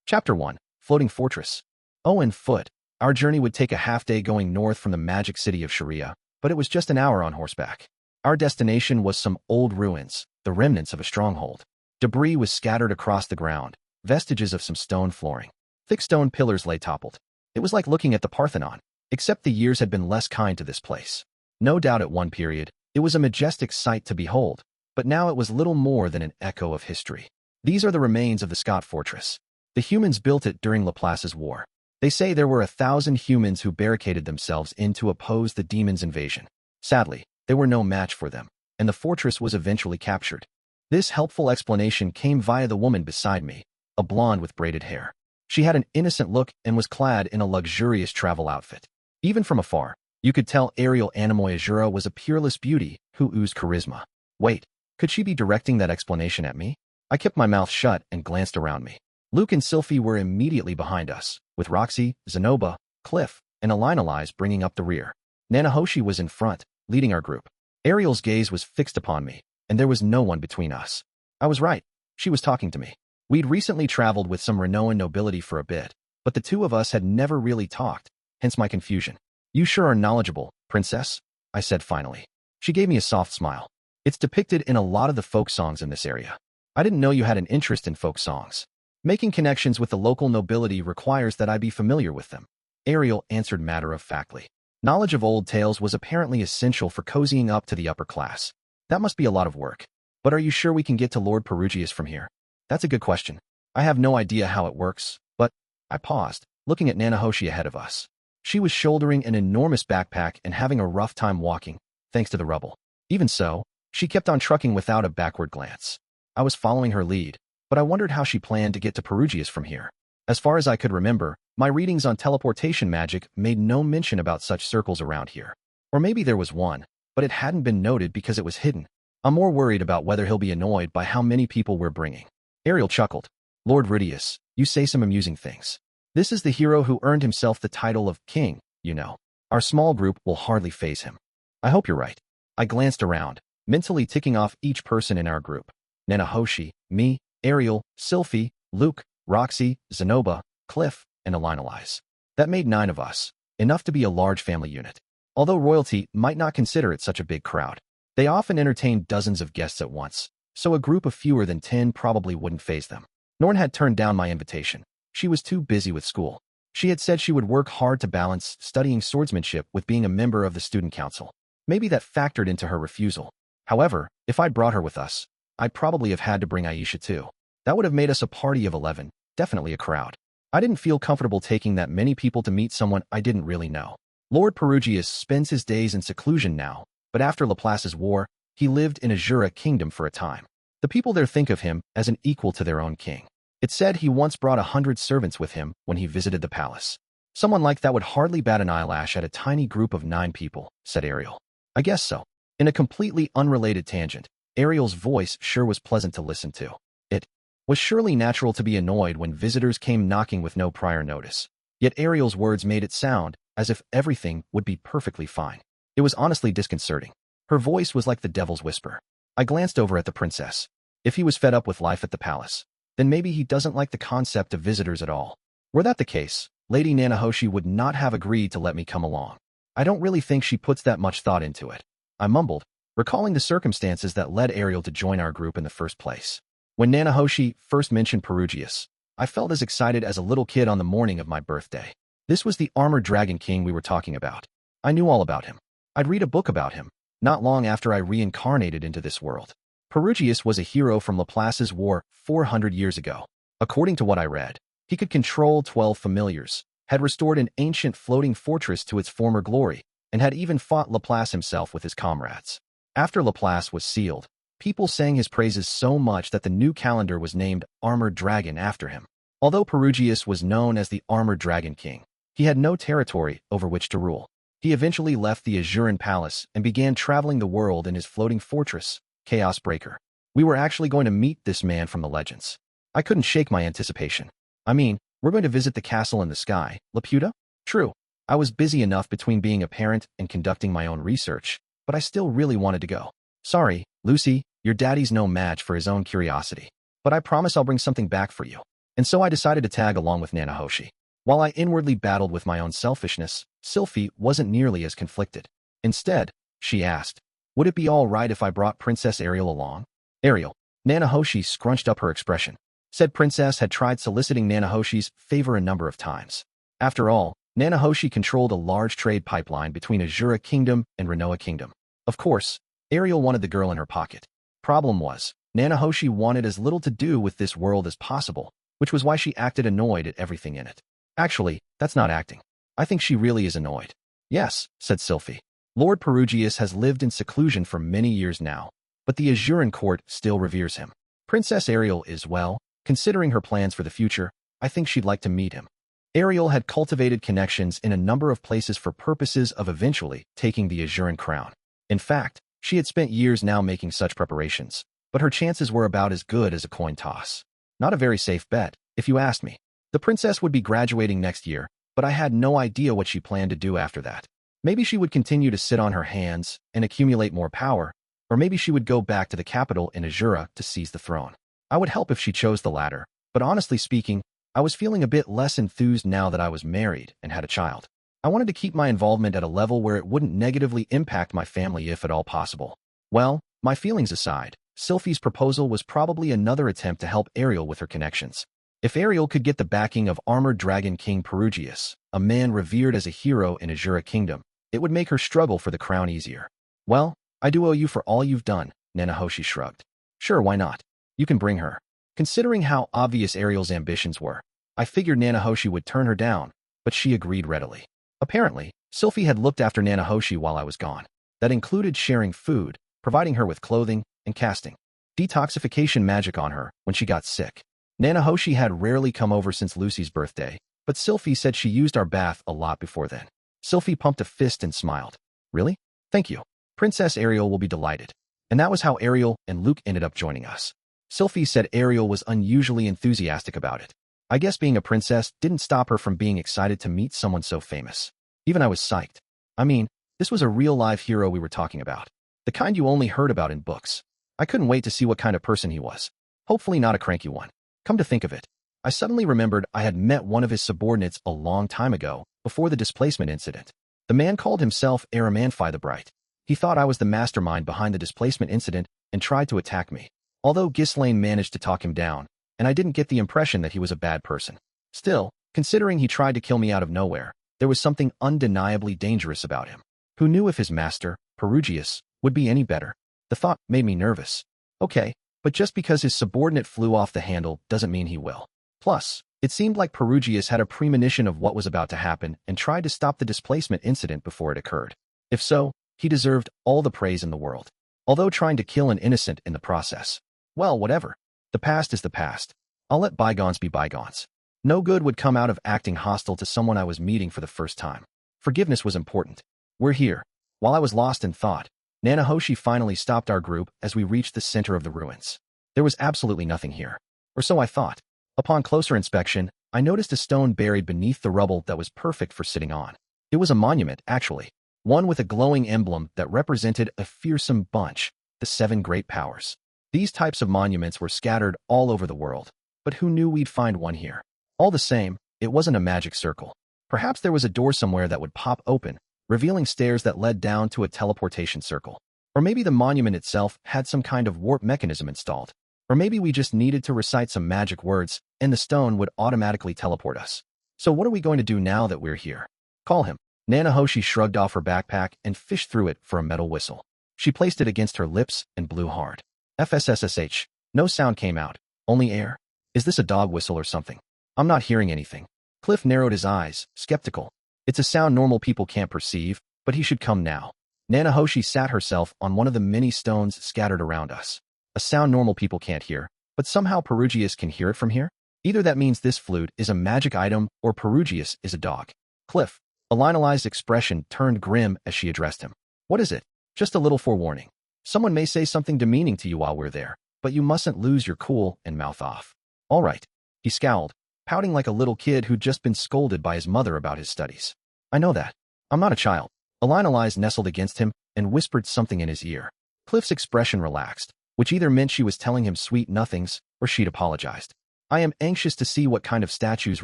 Chapter 1. Floating Fortress. On foot. Our journey would take a half-day going north from the magic city of Sharia, but it was just an hour on horseback. Our destination was some old ruins, the remnants of a stronghold. Debris was scattered across the ground, vestiges of some stone flooring. Thick stone pillars lay toppled. It was like looking at the Parthenon, except the years had been less kind to this place. No doubt at one period, it was a majestic sight to behold, but now it was little more than an echo of history. These are the remains of the Scott fortress. The humans built it during Laplace's war. They say there were 1,000 humans who barricaded themselves in to oppose the demons' invasion. Sadly, they were no match for them, and the fortress was eventually captured. This helpful explanation came via the woman beside me, a blonde with braided hair. She had an innocent look and was clad in a luxurious travel outfit. Even from afar, you could tell Ariel Anamoyajura was a peerless beauty who oozed charisma. Wait, could she be directing that explanation at me? I kept my mouth shut and glanced around me. Luke and Sylphie were immediately behind us, with Roxy, Zenoba, Cliff, and Elinalise bringing up the rear. Nanahoshi was in front, leading our group. Ariel's gaze was fixed upon me, and there was no one between us. I was right. She was talking to me. We'd recently traveled with some Renoan nobility for a bit, but the two of us had never really talked, hence my confusion. You sure are knowledgeable, princess, I said finally. She gave me a soft smile. It's depicted in a lot of the folk songs in this area. I didn't know you had an interest in folk songs. Making connections with the local nobility requires that I be familiar with them. Ariel answered matter-of-factly. Knowledge of old tales was apparently essential for cozying up to the upper class. That must be a lot of work. But are you sure we can get to Lord Perugius from here? That's a good question. I have no idea how it works, but... I paused, looking at Nanahoshi ahead of us. She was shouldering an enormous backpack and having a rough time walking, thanks to the rubble. Even so, she kept on trucking without a backward glance. I was following her lead, but I wondered how she planned to get to Perugius from here. As far as I could remember, my readings on teleportation magic made no mention about such circles around here. Or maybe there was one, but it hadn't been noted because it was hidden. I'm more worried about whether he'll be annoyed by how many people we're bringing. Ariel chuckled. Lord Rudeus, you say some amusing things. This is the hero who earned himself the title of king, you know. Our small group will hardly faze him. I hope you're right. I glanced around, mentally ticking off each person in our group. Nanahoshi, me, Ariel, Sylphie, Luke, Roxy, Zenoba, Cliff, and Elinalise. That made 9 of us, enough to be a large family unit. Although royalty might not consider it such a big crowd, they often entertain dozens of guests at once, so a group of fewer than 10 probably wouldn't faze them. Norn had turned down my invitation. She was too busy with school. She had said she would work hard to balance studying swordsmanship with being a member of the student council. Maybe that factored into her refusal. However, if I'd brought her with us, I'd probably have had to bring Aisha too. That would have made us a party of 11, definitely a crowd. I didn't feel comfortable taking that many people to meet someone I didn't really know. Lord Perugius spends his days in seclusion now, but after Laplace's war, he lived in Azura Kingdom for a time. The people there think of him as an equal to their own king. It's said he once brought 100 servants with him when he visited the palace. Someone like that would hardly bat an eyelash at a tiny group of 9 people, said Ariel. I guess so. In a completely unrelated tangent, Ariel's voice sure was pleasant to listen to. It was surely natural to be annoyed when visitors came knocking with no prior notice. Yet Ariel's words made it sound as if everything would be perfectly fine. It was honestly disconcerting. Her voice was like the devil's whisper. I glanced over at the princess. If he was fed up with life at the palace, then maybe he doesn't like the concept of visitors at all. Were that the case, Lady Nanahoshi would not have agreed to let me come along. I don't really think she puts that much thought into it. I mumbled, recalling the circumstances that led Ariel to join our group in the first place. When Nanahoshi first mentioned Perugius, I felt as excited as a little kid on the morning of my birthday. This was the armored dragon king we were talking about. I knew all about him. I'd read a book about him, not long after I reincarnated into this world. Perugius was a hero from Laplace's war 400 years ago. According to what I read, he could control 12 familiars, had restored an ancient floating fortress to its former glory, and had even fought Laplace himself with his comrades. After Laplace was sealed, people sang his praises so much that the new calendar was named Armored Dragon after him. Although Perugius was known as the Armored Dragon King, he had no territory over which to rule. He eventually left the Azuran Palace and began traveling the world in his floating fortress, Chaos Breaker. We were actually going to meet this man from the legends. I couldn't shake my anticipation. I mean, we're going to visit the castle in the sky, Laputa? True. I was busy enough between being a parent and conducting my own research, but I still really wanted to go. Sorry, Lucy, your daddy's no match for his own curiosity. But I promise I'll bring something back for you. And so I decided to tag along with Nanahoshi. While I inwardly battled with my own selfishness, Sylphiette wasn't nearly as conflicted. Instead, she asked, would it be all right if I brought Princess Ariel along? Ariel. Nanahoshi scrunched up her expression. Said princess had tried soliciting Nanahoshi's favor a number of times. After all, Nanahoshi controlled a large trade pipeline between Azura Kingdom and Renoa Kingdom. Of course, Ariel wanted the girl in her pocket. Problem was, Nanahoshi wanted as little to do with this world as possible, which was why she acted annoyed at everything in it. Actually, that's not acting. I think she really is annoyed. Yes, said Sylphiette. Lord Perugius has lived in seclusion for many years now, but the Azuran court still reveres him. Princess Ariel is, well, considering her plans for the future, I think she'd like to meet him. Ariel had cultivated connections in a number of places for purposes of eventually taking the Azuran crown. In fact, she had spent years now making such preparations, but her chances were about as good as a coin toss. Not a very safe bet, if you asked me. The princess would be graduating next year, but I had no idea what she planned to do after that. Maybe she would continue to sit on her hands and accumulate more power, or maybe she would go back to the capital in Azura to seize the throne. I would help if she chose the latter, but honestly speaking, I was feeling a bit less enthused now that I was married and had a child. I wanted to keep my involvement at a level where it wouldn't negatively impact my family if at all possible. Well, my feelings aside, Sylphie's proposal was probably another attempt to help Ariel with her connections. If Ariel could get the backing of armored dragon King Perugius, a man revered as a hero in Azura Kingdom, it would make her struggle for the crown easier. Well, I do owe you for all you've done, Nanahoshi shrugged. Sure, why not? You can bring her. Considering how obvious Ariel's ambitions were, I figured Nanahoshi would turn her down, but she agreed readily. Apparently, Sylphiette had looked after Nanahoshi while I was gone. That included sharing food, providing her with clothing, and casting detoxification magic on her when she got sick. Nanahoshi had rarely come over since Lucy's birthday, but Sylphiette said she used our bath a lot before then. Sylphiette pumped a fist and smiled. Really? Thank you. Princess Ariel will be delighted. And that was how Ariel and Luke ended up joining us. Sylphiette said Ariel was unusually enthusiastic about it. I guess being a princess didn't stop her from being excited to meet someone so famous. Even I was psyched. I mean, this was a real-life hero we were talking about. The kind you only heard about in books. I couldn't wait to see what kind of person he was. Hopefully not a cranky one. Come to think of it, I suddenly remembered I had met one of his subordinates a long time ago, before the displacement incident. The man called himself Aramanfi the Bright. He thought I was the mastermind behind the displacement incident and tried to attack me. Although Ghislaine managed to talk him down, and I didn't get the impression that he was a bad person. Still, considering he tried to kill me out of nowhere, there was something undeniably dangerous about him. Who knew if his master, Perugius, would be any better? The thought made me nervous. Okay, but just because his subordinate flew off the handle doesn't mean he will. Plus, it seemed like Perugius had a premonition of what was about to happen and tried to stop the displacement incident before it occurred. If so, he deserved all the praise in the world. Although trying to kill an innocent in the process. Well, whatever. The past is the past. I'll let bygones be bygones. No good would come out of acting hostile to someone I was meeting for the first time. Forgiveness was important. We're here. While I was lost in thought, Nanahoshi finally stopped our group as we reached the center of the ruins. There was absolutely nothing here. Or so I thought. Upon closer inspection, I noticed a stone buried beneath the rubble that was perfect for sitting on. It was a monument, actually. One with a glowing emblem that represented a fearsome bunch, the 7 great powers. These types of monuments were scattered all over the world, but who knew we'd find one here? All the same, it wasn't a magic circle. Perhaps there was a door somewhere that would pop open, revealing stairs that led down to a teleportation circle. Or maybe the monument itself had some kind of warp mechanism installed. Or maybe we just needed to recite some magic words, and the stone would automatically teleport us. So what are we going to do now that we're here? Call him. Nanahoshi shrugged off her backpack and fished through it for a metal whistle. She placed it against her lips and blew hard. FSSSH. No sound came out, only air. Is this a dog whistle or something? I'm not hearing anything. Cliff narrowed his eyes, skeptical. It's a sound normal people can't perceive, but he should come now. Nanahoshi sat herself on one of the many stones scattered around us. A sound normal people can't hear, but somehow Perugius can hear it from here? Either that means this flute is a magic item or Perugius is a dog. Cliff. Elinalized expression turned grim as she addressed him. What is it? Just a little forewarning. Someone may say something demeaning to you while we're there, but you mustn't lose your cool and mouth off. All right. He scowled, pouting like a little kid who'd just been scolded by his mother about his studies. I know that. I'm not a child. Elinalize nestled against him and whispered something in his ear. Cliff's expression relaxed, which either meant she was telling him sweet nothings or she'd apologized. I am anxious to see what kind of statues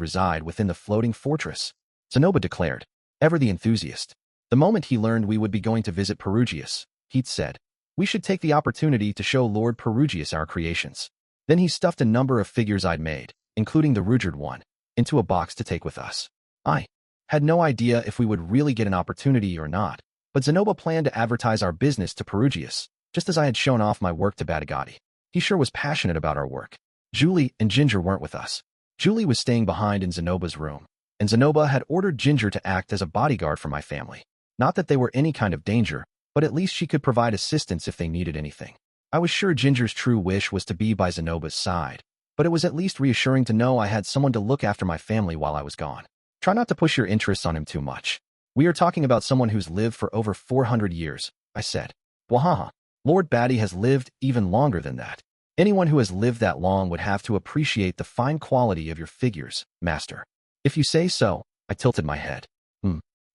reside within the floating fortress, Zenoba declared, ever the enthusiast. The moment he learned we would be going to visit Perugius, he said, "We should take the opportunity to show Lord Perugius our creations." Then he stuffed a number of figures I'd made, including the Rudeus one, into a box to take with us. I had no idea if we would really get an opportunity or not, but Zenoba planned to advertise our business to Perugius, just as I had shown off my work to Badigati. He sure was passionate about our work. Julie and Ginger weren't with us. Julie was staying behind in Zenoba's room, and Zenoba had ordered Ginger to act as a bodyguard for my family. Not that they were any kind of danger, but at least she could provide assistance if they needed anything. I was sure Ginger's true wish was to be by Zenoba's side, but it was at least reassuring to know I had someone to look after my family while I was gone. Try not to push your interests on him too much. We are talking about someone who's lived for over 400 years, I said. Wahaha. Lord Batty has lived even longer than that. Anyone who has lived that long would have to appreciate the fine quality of your figures, master. If you say so, I tilted my head.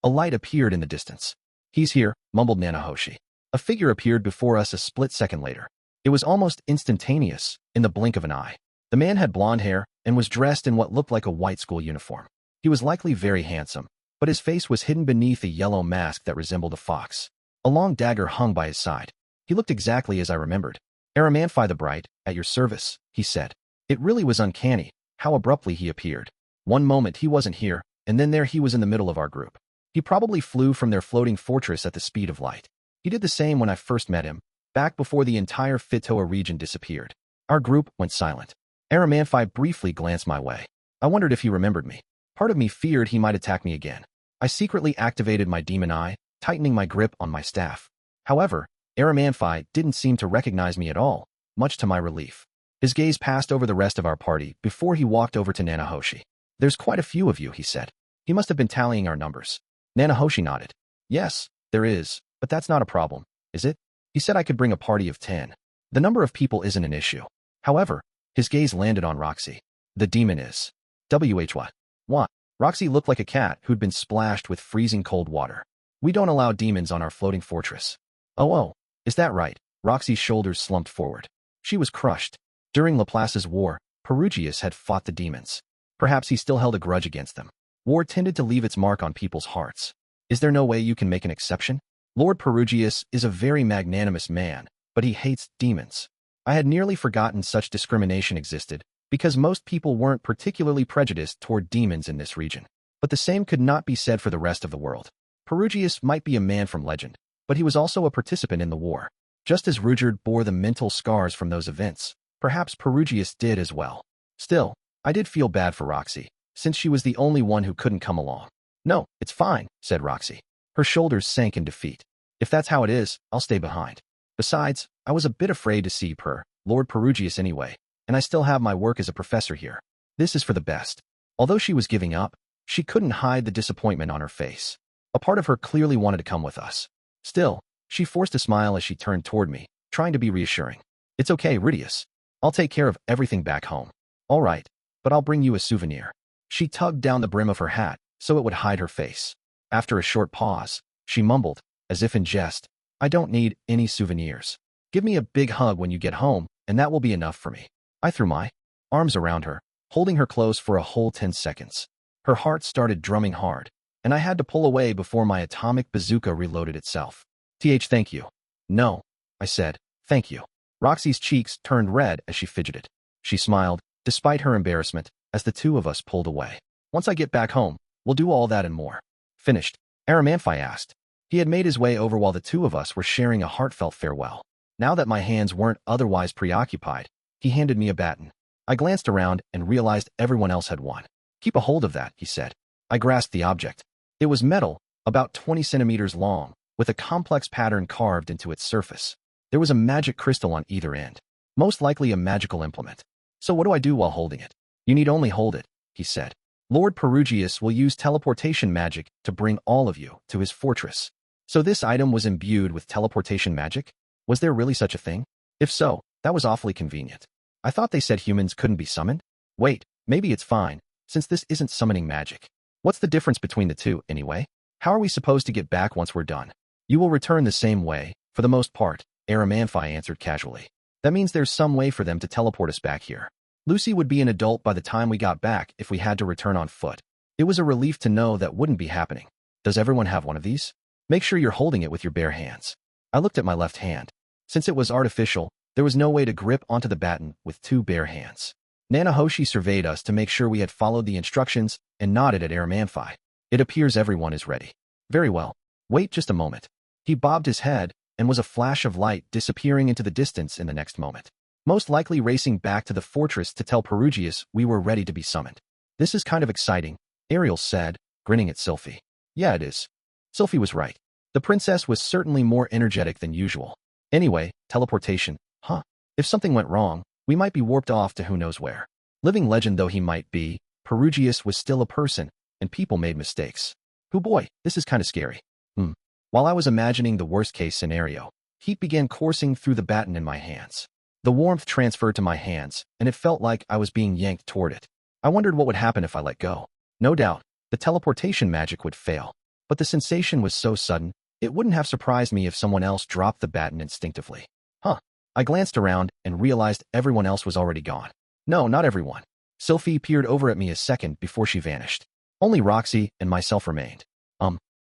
A light appeared in the distance. He's here, mumbled Nanahoshi. A figure appeared before us a split second later. It was almost instantaneous, in the blink of an eye. The man had blonde hair and was dressed in what looked like a white school uniform. He was likely very handsome, but his face was hidden beneath a yellow mask that resembled a fox. A long dagger hung by his side. He looked exactly as I remembered. Aramanfi the Bright, at your service, he said. It really was uncanny, how abruptly he appeared. One moment he wasn't here, and then there he was in the middle of our group. He probably flew from their floating fortress at the speed of light. He did the same when I first met him, back before the entire Fitoa region disappeared. Our group went silent. Aramanfi briefly glanced my way. I wondered if he remembered me. Part of me feared he might attack me again. I secretly activated my demon eye, tightening my grip on my staff. However, Aramanfi didn't seem to recognize me at all, much to my relief. His gaze passed over the rest of our party before he walked over to Nanahoshi. There's quite a few of you, he said. He must have been tallying our numbers. Nanahoshi nodded. Yes, there is, but that's not a problem, is it? He said I could bring a party of 10. The number of people isn't an issue. However, his gaze landed on Roxy. The demon is. What? Roxy looked like a cat who'd been splashed with freezing cold water. We don't allow demons on our floating fortress. Oh, is that right? Roxy's shoulders slumped forward. She was crushed. During Laplace's war, Perugius had fought the demons. Perhaps he still held a grudge against them. War tended to leave its mark on people's hearts. Is there no way you can make an exception? Lord Perugius is a very magnanimous man, but he hates demons. I had nearly forgotten such discrimination existed, because most people weren't particularly prejudiced toward demons in this region. But the same could not be said for the rest of the world. Perugius might be a man from legend, but he was also a participant in the war. Just as Rudeus bore the mental scars from those events, perhaps Perugius did as well. Still, I did feel bad for Roxy, since she was the only one who couldn't come along. No, it's fine, said Roxy. Her shoulders sank in defeat. If that's how it is, I'll stay behind. Besides, I was a bit afraid to see Lord Perugius anyway, and I still have my work as a professor here. This is for the best. Although she was giving up, she couldn't hide the disappointment on her face. A part of her clearly wanted to come with us. Still, she forced a smile as she turned toward me, trying to be reassuring. It's okay, Rudeus. I'll take care of everything back home. All right, but I'll bring you a souvenir. She tugged down the brim of her hat so it would hide her face. After a short pause, she mumbled, as if in jest, I don't need any souvenirs. Give me a big hug when you get home, and that will be enough for me. I threw my arms around her, holding her close for a whole 10 seconds. Her heart started drumming hard, and I had to pull away before my atomic bazooka reloaded itself. Thank you. No, I said, thank you. Roxy's cheeks turned red as she fidgeted. She smiled, despite her embarrassment, as the two of us pulled away. Once I get back home, we'll do all that and more. Finished? Aramanfi asked. He had made his way over while the two of us were sharing a heartfelt farewell. Now that my hands weren't otherwise preoccupied, he handed me a baton. I glanced around and realized everyone else had one. Keep a hold of that, he said. I grasped the object. It was metal, about 20 centimeters long, with a complex pattern carved into its surface. There was a magic crystal on either end, most likely a magical implement. So what do I do while holding it? You need only hold it, he said. Lord Perugius will use teleportation magic to bring all of you to his fortress. So this item was imbued with teleportation magic? Was there really such a thing? If so, that was awfully convenient. I thought they said humans couldn't be summoned? Wait, maybe it's fine, since this isn't summoning magic. What's the difference between the two, anyway? How are we supposed to get back once we're done? You will return the same way, for the most part, Aramanfi answered casually. That means there's some way for them to teleport us back here. Lucy would be an adult by the time we got back if we had to return on foot. It was a relief to know that wouldn't be happening. Does everyone have one of these? Make sure you're holding it with your bare hands. I looked at my left hand. Since it was artificial, there was no way to grip onto the baton with two bare hands. Nanahoshi surveyed us to make sure we had followed the instructions and nodded at Aramanthi. It appears everyone is ready. Very well. Wait just a moment. He bobbed his head, and was a flash of light disappearing into the distance in the next moment. Most likely racing back to the fortress to tell Perugius we were ready to be summoned. This is kind of exciting, Ariel said, grinning at Sylphie. Yeah, it is. Sylphie was right. The princess was certainly more energetic than usual. Anyway, teleportation, huh? If something went wrong, we might be warped off to who knows where. Living legend though he might be, Perugius was still a person, and people made mistakes. Oh boy, this is kind of scary. While I was imagining the worst-case scenario, heat began coursing through the baton in my hands. The warmth transferred to my hands, and it felt like I was being yanked toward it. I wondered what would happen if I let go. No doubt, the teleportation magic would fail. But the sensation was so sudden, it wouldn't have surprised me if someone else dropped the baton instinctively. I glanced around and realized everyone else was already gone. No, not everyone. Sylphie peered over at me a second before she vanished. Only Roxy and myself remained.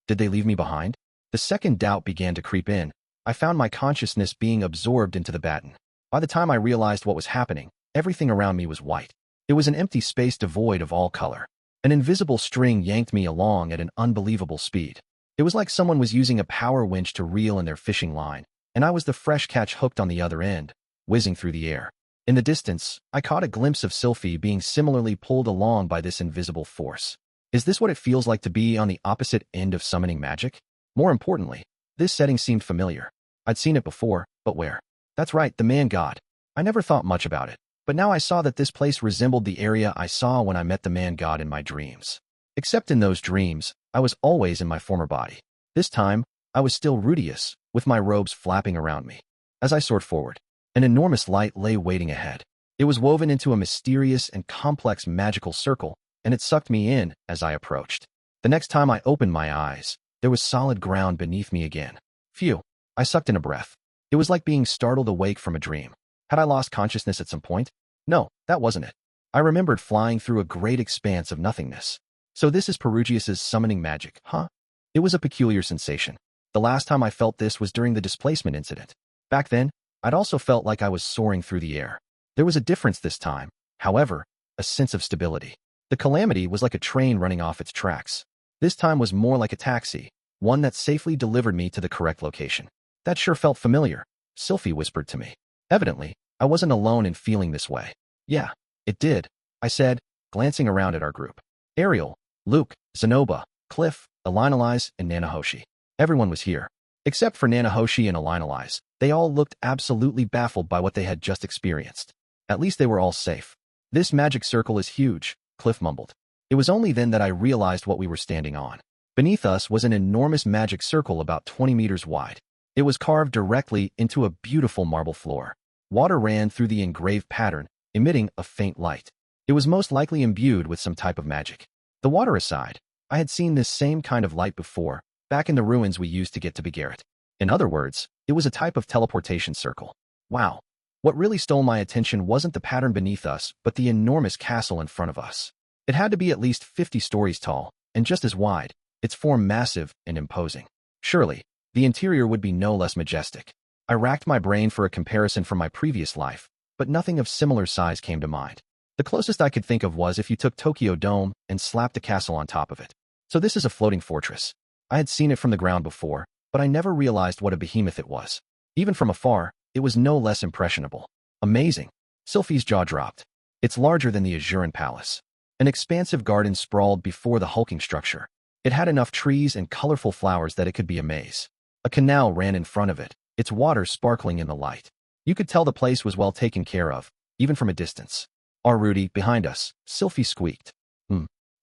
Did they leave me behind? The second doubt began to creep in. I found my consciousness being absorbed into the baton. By the time I realized what was happening, everything around me was white. It was an empty space devoid of all color. An invisible string yanked me along at an unbelievable speed. It was like someone was using a power winch to reel in their fishing line, and I was the fresh catch hooked on the other end, whizzing through the air. In the distance, I caught a glimpse of Sylphie being similarly pulled along by this invisible force. Is this what it feels like to be on the opposite end of summoning magic? More importantly, this setting seemed familiar. I'd seen it before, but where? That's right, the man-god. I never thought much about it, but now I saw that this place resembled the area I saw when I met the man-god in my dreams. Except in those dreams, I was always in my former body. This time, I was still Rudeus, with my robes flapping around me. As I soared forward, an enormous light lay waiting ahead. It was woven into a mysterious and complex magical circle, and it sucked me in as I approached. The next time I opened my eyes, there was solid ground beneath me again. Phew, I sucked in a breath. It was like being startled awake from a dream. Had I lost consciousness at some point? No, that wasn't it. I remembered flying through a great expanse of nothingness. So this is Perugius's summoning magic, huh? It was a peculiar sensation. The last time I felt this was during the displacement incident. Back then, I'd also felt like I was soaring through the air. There was a difference this time, however, a sense of stability. The calamity was like a train running off its tracks. This time was more like a taxi, one that safely delivered me to the correct location. That sure felt familiar, Sylphie whispered to me. Evidently, I wasn't alone in feeling this way. Yeah, it did, I said, glancing around at our group. Ariel, Luke, Zenoba, Cliff, Elinalise, and Nanahoshi. Everyone was here. Except for Nanahoshi and Elinalise, they all looked absolutely baffled by what they had just experienced. At least they were all safe. This magic circle is huge, Cliff mumbled. It was only then that I realized what we were standing on. Beneath us was an enormous magic circle about 20 meters wide. It was carved directly into a beautiful marble floor. Water ran through the engraved pattern, emitting a faint light. It was most likely imbued with some type of magic. The water aside, I had seen this same kind of light before, back in the ruins we used to get to Greyrat. In other words, it was a type of teleportation circle. Wow. What really stole my attention wasn't the pattern beneath us, but the enormous castle in front of us. It had to be at least 50 stories tall, and just as wide, its form massive and imposing. Surely, the interior would be no less majestic. I racked my brain for a comparison from my previous life, but nothing of similar size came to mind. The closest I could think of was if you took Tokyo Dome and slapped a castle on top of it. So this is a floating fortress. I had seen it from the ground before, but I never realized what a behemoth it was. Even from afar, it was no less impressionable. Amazing. Sylphie's jaw dropped. It's larger than the Azuran Palace. An expansive garden sprawled before the hulking structure. It had enough trees and colorful flowers that it could be a maze. A canal ran in front of it, its water sparkling in the light. You could tell the place was well taken care of, even from a distance. Rudy, behind us, Sylphie squeaked.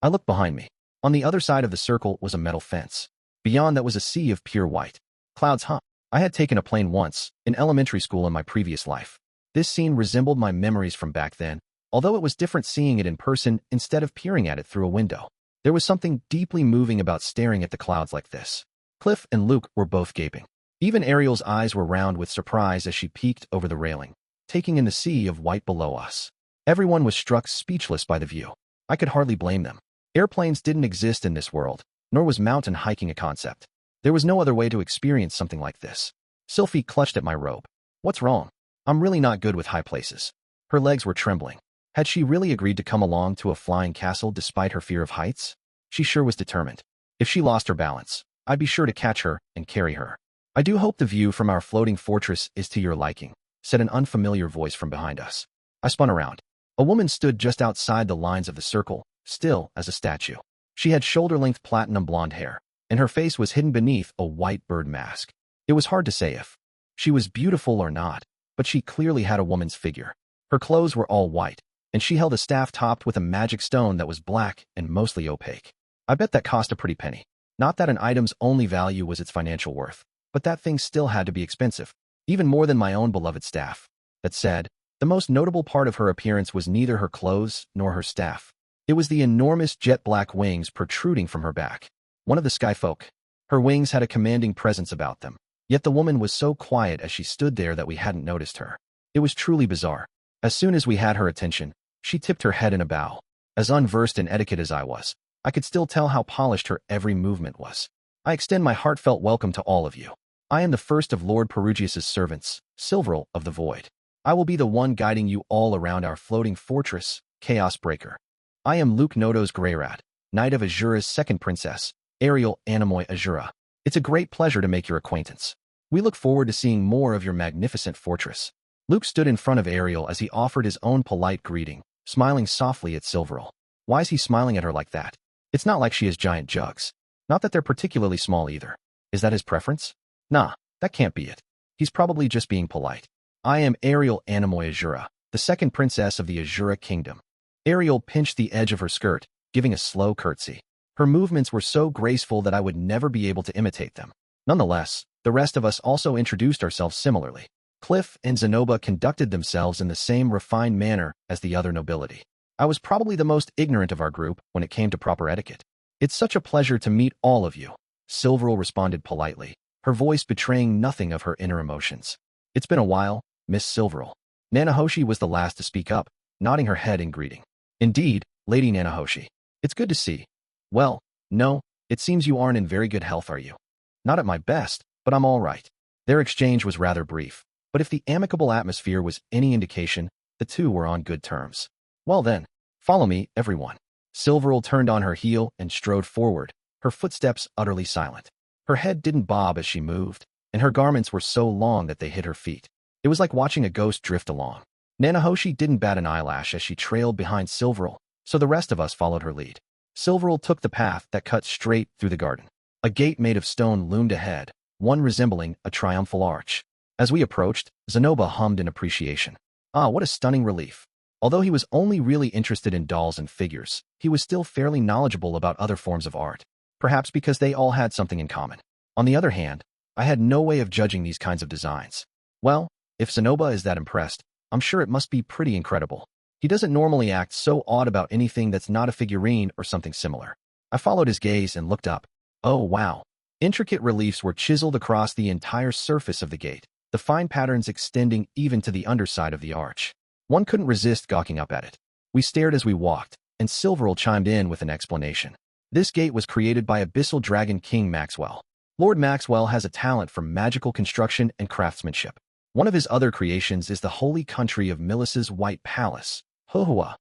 I looked behind me. On the other side of the circle was a metal fence. Beyond that was a sea of pure white. Clouds, huh? I had taken a plane once, in elementary school in my previous life. This scene resembled my memories from back then, although it was different seeing it in person instead of peering at it through a window. There was something deeply moving about staring at the clouds like this. Cliff and Luke were both gaping. Even Ariel's eyes were round with surprise as she peeked over the railing, taking in the sea of white below us. Everyone was struck speechless by the view. I could hardly blame them. Airplanes didn't exist in this world, nor was mountain hiking a concept. There was no other way to experience something like this. Sylphiette clutched at my robe. What's wrong? I'm really not good with high places. Her legs were trembling. Had she really agreed to come along to a flying castle despite her fear of heights? She sure was determined. If she lost her balance, I'd be sure to catch her and carry her. I do hope the view from our floating fortress is to your liking, said an unfamiliar voice from behind us. I spun around. A woman stood just outside the lines of the circle, still as a statue. She had shoulder-length platinum blonde hair, and her face was hidden beneath a white bird mask. It was hard to say if she was beautiful or not, but she clearly had a woman's figure. Her clothes were all white, and she held a staff topped with a magic stone that was black and mostly opaque. I bet that cost a pretty penny. Not that an item's only value was its financial worth, but that thing still had to be expensive, even more than my own beloved staff. That said, the most notable part of her appearance was neither her clothes nor her staff. It was the enormous jet-black wings protruding from her back. One of the sky folk. Her wings had a commanding presence about them, yet the woman was so quiet as she stood there that we hadn't noticed her. It was truly bizarre. As soon as we had her attention, she tipped her head in a bow. As unversed in etiquette as I was, I could still tell how polished her every movement was. I extend my heartfelt welcome to all of you. I am the first of Lord Perugius's servants, Silverl of the Void. I will be the one guiding you all around our floating fortress, Chaos Breaker. I am Rudeus Greyrat, Knight of Azura's second princess, Ariel Anemoy Azura. It's a great pleasure to make your acquaintance. We look forward to seeing more of your magnificent fortress. Luke stood in front of Ariel as he offered his own polite greeting, smiling softly at Silverl. Why is he smiling at her like that? It's not like she has giant jugs. Not that they're particularly small either. Is that his preference? Nah, that can't be it. He's probably just being polite. I am Ariel Anemoy Azura, the second princess of the Azura Kingdom. Ariel pinched the edge of her skirt, giving a slow curtsy. Her movements were so graceful that I would never be able to imitate them. Nonetheless, the rest of us also introduced ourselves similarly. Cliff and Zenoba conducted themselves in the same refined manner as the other nobility. I was probably the most ignorant of our group when it came to proper etiquette. It's such a pleasure to meet all of you, Silverl responded politely, her voice betraying nothing of her inner emotions. It's been a while, Miss Silverl. Nanahoshi was the last to speak up, nodding her head in greeting. Indeed, Lady Nanahoshi. It's good to see. Well, no, it seems you aren't in very good health, are you? Not at my best, but I'm all right. Their exchange was rather brief, but if the amicable atmosphere was any indication, the two were on good terms. Well then, follow me, everyone. Silverl turned on her heel and strode forward, her footsteps utterly silent. Her head didn't bob as she moved, and her garments were so long that they hid her feet. It was like watching a ghost drift along. Nanahoshi didn't bat an eyelash as she trailed behind Silverl, so the rest of us followed her lead. Silverl took the path that cut straight through the garden. A gate made of stone loomed ahead, one resembling a triumphal arch. As we approached, Zenoba hummed in appreciation. Ah, what a stunning relief. Although he was only really interested in dolls and figures, he was still fairly knowledgeable about other forms of art, perhaps because they all had something in common. On the other hand, I had no way of judging these kinds of designs. Well, if Zenoba is that impressed, I'm sure it must be pretty incredible. He doesn't normally act so odd about anything that's not a figurine or something similar. I followed his gaze and looked up. Oh wow. Intricate reliefs were chiseled across the entire surface of the gate, the fine patterns extending even to the underside of the arch. One couldn't resist gawking up at it. We stared as we walked, and Silverl chimed in with an explanation. This gate was created by Abyssal Dragon King Maxwell. Lord Maxwell has a talent for magical construction and craftsmanship. One of his other creations is the holy country of Milis's White Palace. Hohua.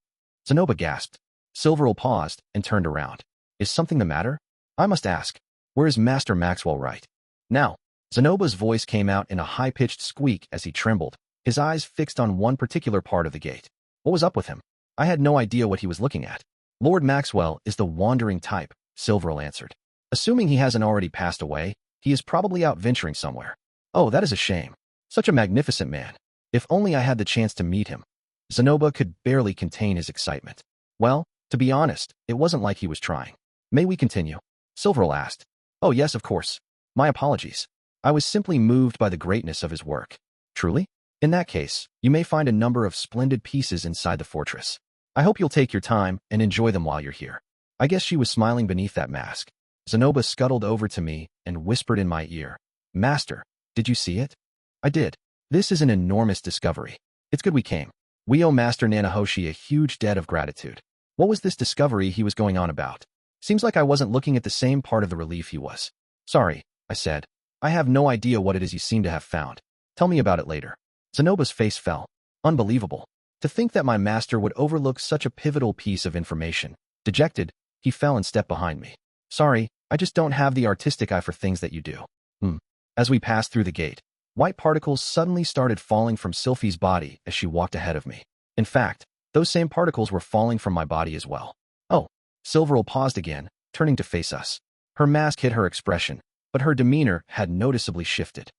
Zenoba gasped. Silverl paused and turned around. Is something the matter? I must ask. Where is Master Maxwell right now? Zenoba's voice came out in a high-pitched squeak as he trembled, his eyes fixed on one particular part of the gate. What was up with him? I had no idea what he was looking at. Lord Maxwell is the wandering type, Silverl answered. Assuming he hasn't already passed away, he is probably out venturing somewhere. Oh, that is a shame. Such a magnificent man. If only I had the chance to meet him. Zenoba could barely contain his excitement. Well, to be honest, it wasn't like he was trying. May we continue? Silverl asked. Oh yes, of course. My apologies. I was simply moved by the greatness of his work. Truly? In that case, you may find a number of splendid pieces inside the fortress. I hope you'll take your time and enjoy them while you're here. I guess she was smiling beneath that mask. Zenoba scuttled over to me and whispered in my ear. Master, did you see it? I did. This is an enormous discovery. It's good we came. We owe Master Nanahoshi a huge debt of gratitude. What was this discovery he was going on about? Seems like I wasn't looking at the same part of the relief he was. Sorry, I said. I have no idea what it is you seem to have found. Tell me about it later. Zenoba's face fell. Unbelievable. To think that my master would overlook such a pivotal piece of information. Dejected, he fell and stepped behind me. Sorry, I just don't have the artistic eye for things that you do. As we passed through the gate, white particles suddenly started falling from Sylphie's body as she walked ahead of me. In fact, those same particles were falling from my body as well. Oh, Silverl paused again, turning to face us. Her mask hid her expression, but her demeanor had noticeably shifted.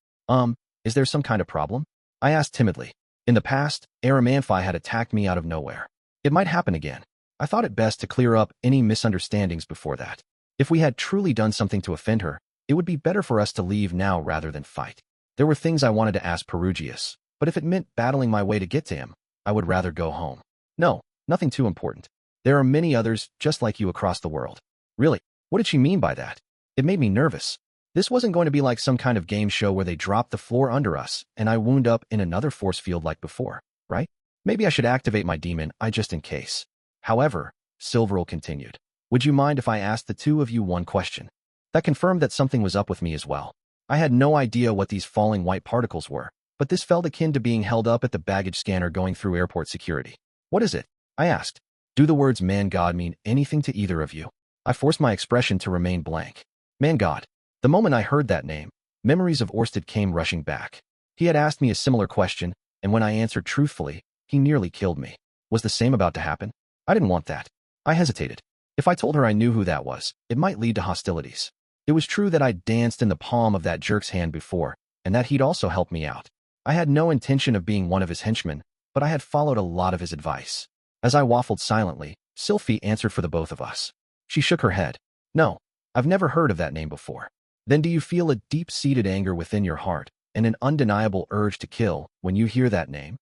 Is there some kind of problem? I asked timidly. In the past, Aramanthi had attacked me out of nowhere. It might happen again. I thought it best to clear up any misunderstandings before that. If we had truly done something to offend her, it would be better for us to leave now rather than fight. There were things I wanted to ask Perugius, but if it meant battling my way to get to him, I would rather go home. No, nothing too important. There are many others just like you across the world. Really, what did she mean by that? It made me nervous. This wasn't going to be like some kind of game show where they dropped the floor under us and I wound up in another force field like before, right? Maybe I should activate my demon eye just in case. However, Silverl continued. Would you mind if I asked the two of you one question? That confirmed that something was up with me as well. I had no idea what these falling white particles were, but this felt akin to being held up at the baggage scanner going through airport security. What is it? I asked. Do the words man-god mean anything to either of you? I forced my expression to remain blank. Man-god. The moment I heard that name, memories of Orsted came rushing back. He had asked me a similar question, and when I answered truthfully, he nearly killed me. Was the same about to happen? I didn't want that. I hesitated. If I told her I knew who that was, it might lead to hostilities. It was true that I'd danced in the palm of that jerk's hand before, and that he'd also helped me out. I had no intention of being one of his henchmen, but I had followed a lot of his advice. As I waffled silently, Sylphie answered for the both of us. She shook her head. No, I've never heard of that name before. Then do you feel a deep-seated anger within your heart and an undeniable urge to kill when you hear that name?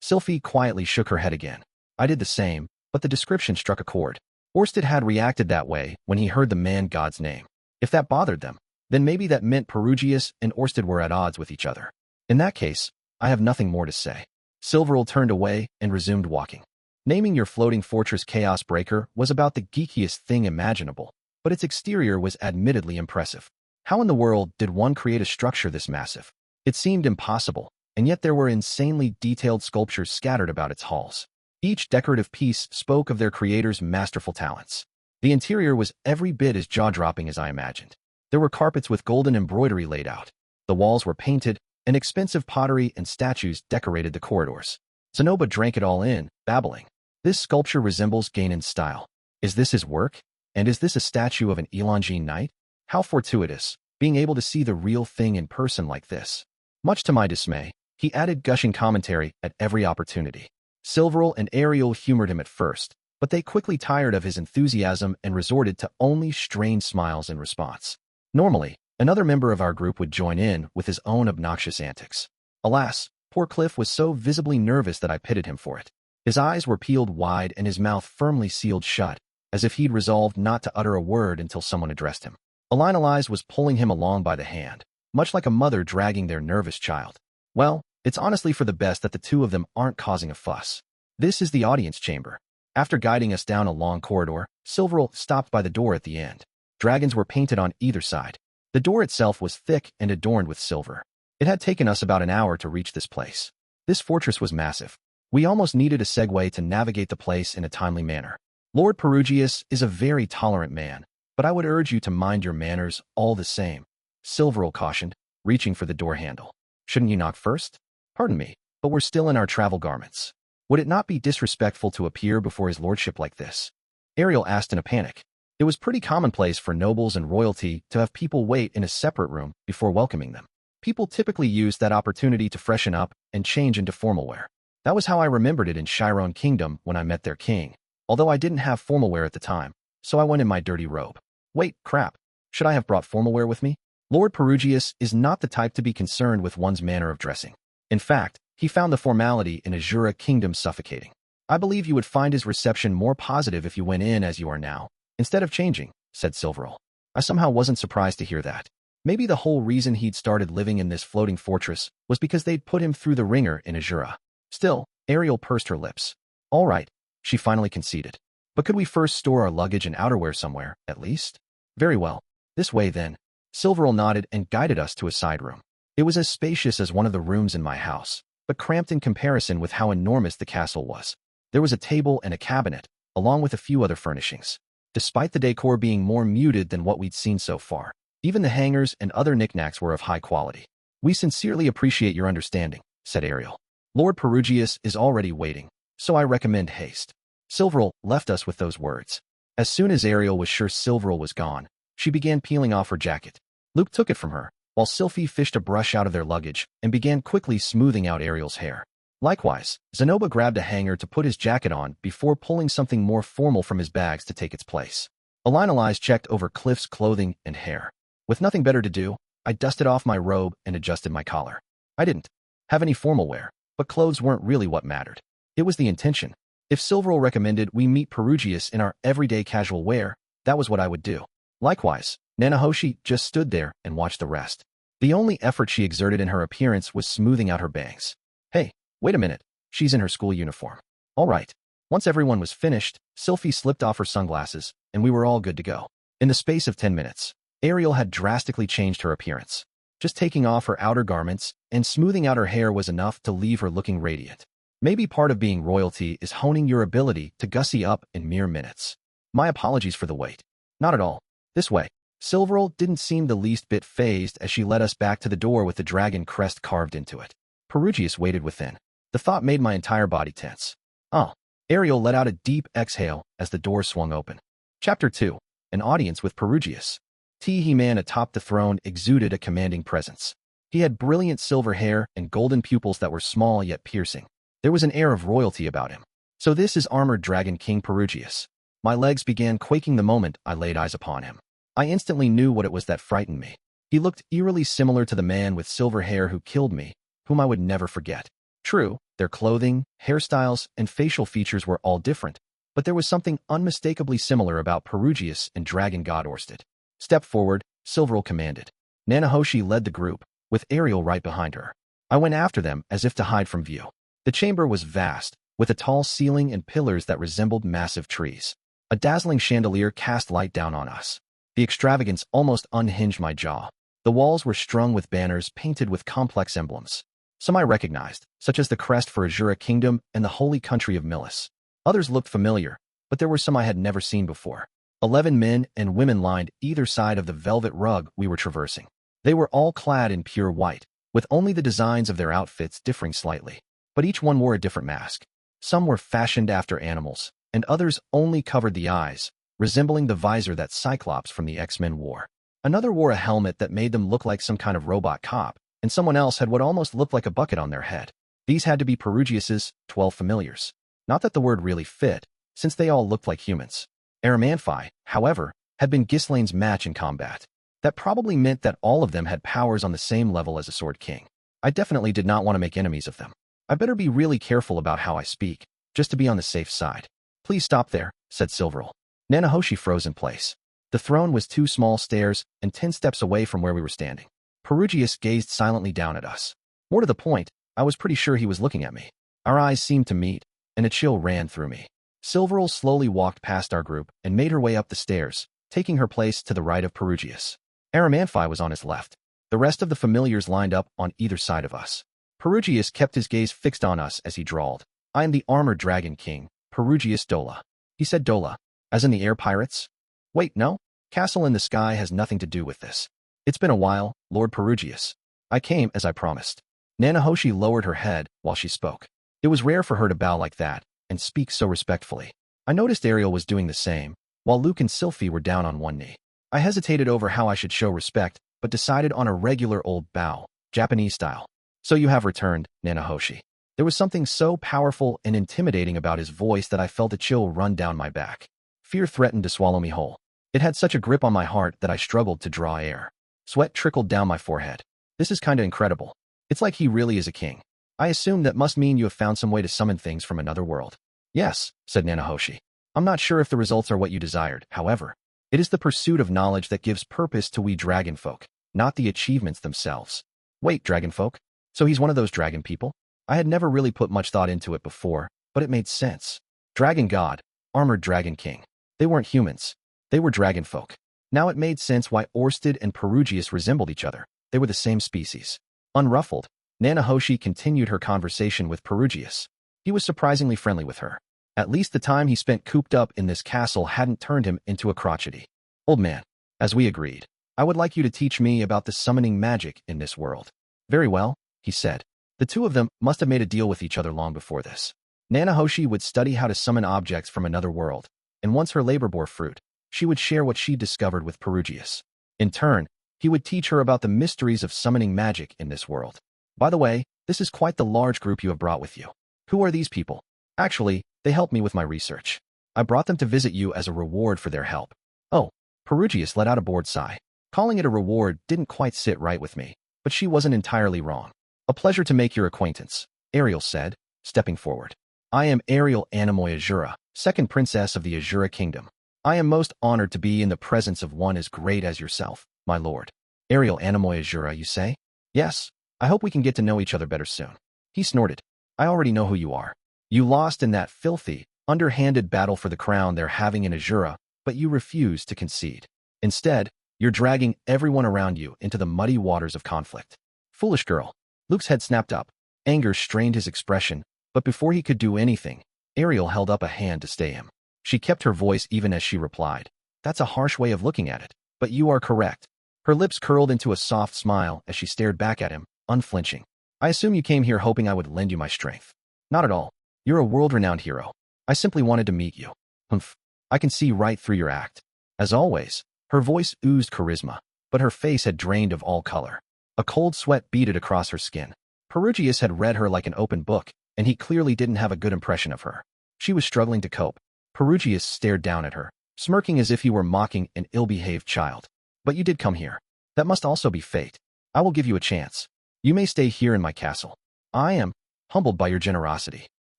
Sylphie quietly shook her head again. I did the same, but the description struck a chord. Orsted had reacted that way when he heard the man-god's name. If that bothered them, then maybe that meant Perugius and Orsted were at odds with each other. In that case, I have nothing more to say. Silverl turned away and resumed walking. Naming your floating fortress Chaos Breaker was about the geekiest thing imaginable, but its exterior was admittedly impressive. How in the world did one create a structure this massive? It seemed impossible, and yet there were insanely detailed sculptures scattered about its halls. Each decorative piece spoke of their creator's masterful talents. The interior was every bit as jaw-dropping as I imagined. There were carpets with golden embroidery laid out. The walls were painted, and expensive pottery and statues decorated the corridors. Zenoba drank it all in, babbling. This sculpture resembles Gainon's style. Is this his work? And is this a statue of an Elongine knight? How fortuitous, being able to see the real thing in person like this. Much to my dismay, he added gushing commentary at every opportunity. Silverl and Ariel humored him at first, but they quickly tired of his enthusiasm and resorted to only strained smiles in response. Normally, another member of our group would join in with his own obnoxious antics. Alas, poor Cliff was so visibly nervous that I pitied him for it. His eyes were peeled wide and his mouth firmly sealed shut, as if he'd resolved not to utter a word until someone addressed him. Elinalize was pulling him along by the hand, much like a mother dragging their nervous child. Well, it's honestly for the best that the two of them aren't causing a fuss. This is the audience chamber. After guiding us down a long corridor, Silverl stopped by the door at the end. Dragons were painted on either side. The door itself was thick and adorned with silver. It had taken us about an hour to reach this place. This fortress was massive. We almost needed a segue to navigate the place in a timely manner. Lord Perugius is a very tolerant man, but I would urge you to mind your manners all the same, Silverl cautioned, reaching for the door handle. Shouldn't you knock first? Pardon me, but we're still in our travel garments. Would it not be disrespectful to appear before his lordship like this? Ariel asked in a panic. It was pretty commonplace for nobles and royalty to have people wait in a separate room before welcoming them. People typically used that opportunity to freshen up and change into formal wear. That was how I remembered it in Chiron Kingdom when I met their king, although I didn't have formal wear at the time, so I went in my dirty robe. Wait, crap. Should I have brought formal wear with me? Lord Perugius is not the type to be concerned with one's manner of dressing. In fact, he found the formality in Azura Kingdom suffocating. I believe you would find his reception more positive if you went in as you are now, instead of changing, said Silverl. I somehow wasn't surprised to hear that. Maybe the whole reason he'd started living in this floating fortress was because they'd put him through the ringer in Azura. Still, Ariel pursed her lips. All right, she finally conceded. But could we first store our luggage and outerwear somewhere, at least? Very well. This way, then. Silverl nodded and guided us to a side room. It was as spacious as one of the rooms in my house, but cramped in comparison with how enormous the castle was. There was a table and a cabinet, along with a few other furnishings. Despite the decor being more muted than what we'd seen so far, even the hangers and other knickknacks were of high quality. We sincerely appreciate your understanding, said Ariel. Lord Perugius is already waiting, so I recommend haste. Silverl left us with those words. As soon as Ariel was sure Silverl was gone, she began peeling off her jacket. Luke took it from her, while Sylphie fished a brush out of their luggage and began quickly smoothing out Ariel's hair. Likewise, Zenoba grabbed a hanger to put his jacket on before pulling something more formal from his bags to take its place. Elinalize checked over Cliff's clothing and hair. With nothing better to do, I dusted off my robe and adjusted my collar. I didn't have any formal wear, but clothes weren't really what mattered. It was the intention. If Silverl recommended we meet Perugius in our everyday casual wear, that was what I would do. Likewise, Nanahoshi just stood there and watched the rest. The only effort she exerted in her appearance was smoothing out her bangs. Hey, wait a minute, she's in her school uniform. All right. Once everyone was finished, Sylphie slipped off her sunglasses, and we were all good to go. In the space of 10 minutes, Ariel had drastically changed her appearance. Just taking off her outer garments and smoothing out her hair was enough to leave her looking radiant. Maybe part of being royalty is honing your ability to gussy up in mere minutes. My apologies for the wait. Not at all. This way. Silverl didn't seem the least bit fazed as she led us back to the door with the dragon crest carved into it. Perugius waited within. The thought made my entire body tense. Oh. Ariel let out a deep exhale as the door swung open. Chapter 2. An audience with Perugius. He-Man atop the throne exuded a commanding presence. He had brilliant silver hair and golden pupils that were small yet piercing. There was an air of royalty about him. So this is armored dragon King Perugius. My legs began quaking the moment I laid eyes upon him. I instantly knew what it was that frightened me. He looked eerily similar to the man with silver hair who killed me, whom I would never forget. True, their clothing, hairstyles, and facial features were all different, but there was something unmistakably similar about Perugius and Dragon God Orsted. Step forward, Silverl commanded. Nanahoshi led the group, with Ariel right behind her. I went after them as if to hide from view. The chamber was vast, with a tall ceiling and pillars that resembled massive trees. A dazzling chandelier cast light down on us. The extravagance almost unhinged my jaw. The walls were strung with banners painted with complex emblems. Some I recognized, such as the crest for Azura Kingdom and the holy country of Milis. Others looked familiar, but there were some I had never seen before. 11 men and women lined either side of the velvet rug we were traversing. They were all clad in pure white, with only the designs of their outfits differing slightly. But each one wore a different mask. Some were fashioned after animals, and others only covered the eyes, resembling the visor that Cyclops from the X-Men wore. Another wore a helmet that made them look like some kind of robot cop, and someone else had what almost looked like a bucket on their head. These had to be Perugius's 12 familiars. Not that the word really fit, since they all looked like humans. Aramanthi, however, had been Ghislaine's match in combat. That probably meant that all of them had powers on the same level as a Sword King. I definitely did not want to make enemies of them. I better be really careful about how I speak, just to be on the safe side. Please stop there, said Silverl. Nanahoshi froze in place. The throne was 2 small stairs and 10 steps away from where we were standing. Perugius gazed silently down at us. More to the point, I was pretty sure he was looking at me. Our eyes seemed to meet, and a chill ran through me. Silverl slowly walked past our group and made her way up the stairs, taking her place to the right of Perugius. Aramanthi was on his left. The rest of the familiars lined up on either side of us. Perugius kept his gaze fixed on us as he drawled. I am the armored dragon king, Perugius Dola. He said Dola, as in the air pirates? Wait, no? Castle in the sky has nothing to do with this. It's been a while, Lord Perugius. I came as I promised. Nanahoshi lowered her head while she spoke. It was rare for her to bow like that and speak so respectfully. I noticed Ariel was doing the same, while Luke and Sylphie were down on one knee. I hesitated over how I should show respect, but decided on a regular old bow, Japanese style. So you have returned, Nanahoshi. There was something so powerful and intimidating about his voice that I felt a chill run down my back. Fear threatened to swallow me whole. It had such a grip on my heart that I struggled to draw air. Sweat trickled down my forehead. This is kinda incredible. It's like he really is a king. I assume that must mean you have found some way to summon things from another world. Yes, said Nanahoshi. I'm not sure if the results are what you desired, however. It is the pursuit of knowledge that gives purpose to we dragonfolk, not the achievements themselves. Wait, dragonfolk? So he's one of those dragon people? I had never really put much thought into it before, but it made sense. Dragon god, armored dragon king. They weren't humans. They were dragon folk. Now it made sense why Orsted and Perugius resembled each other. They were the same species. Unruffled, Nanahoshi continued her conversation with Perugius. He was surprisingly friendly with her. At least the time he spent cooped up in this castle hadn't turned him into a crotchety. Old man, as we agreed, I would like you to teach me about the summoning magic in this world. Very well, he said. The two of them must have made a deal with each other long before this. Nanahoshi would study how to summon objects from another world, and once her labor bore fruit, she would share what she discovered with Perugius. In turn, he would teach her about the mysteries of summoning magic in this world. By the way, this is quite the large group you have brought with you. Who are these people? Actually, they helped me with my research. I brought them to visit you as a reward for their help. Oh, Perugius let out a bored sigh. Calling it a reward didn't quite sit right with me, but she wasn't entirely wrong. A pleasure to make your acquaintance, Ariel said, stepping forward. I am Ariel Anemoy Azura, second princess of the Azura Kingdom. I am most honored to be in the presence of one as great as yourself, my lord. Ariel Anemoy Azura, you say? Yes. I hope we can get to know each other better soon. He snorted. I already know who you are. You lost in that filthy, underhanded battle for the crown they're having in Azura, but you refuse to concede. Instead, you're dragging everyone around you into the muddy waters of conflict. Foolish girl. Luke's head snapped up. Anger strained his expression, but before he could do anything, Ariel held up a hand to stay him. She kept her voice even as she replied. That's a harsh way of looking at it, but you are correct. Her lips curled into a soft smile as she stared back at him, unflinching. I assume you came here hoping I would lend you my strength. Not at all. You're a world-renowned hero. I simply wanted to meet you. Humph. I can see right through your act. As always, her voice oozed charisma, but her face had drained of all color. A cold sweat beaded across her skin. Perugius had read her like an open book, and he clearly didn't have a good impression of her. She was struggling to cope. Perugius stared down at her, smirking as if he were mocking an ill-behaved child. But you did come here. That must also be fate. I will give you a chance. You may stay here in my castle. I am humbled by your generosity.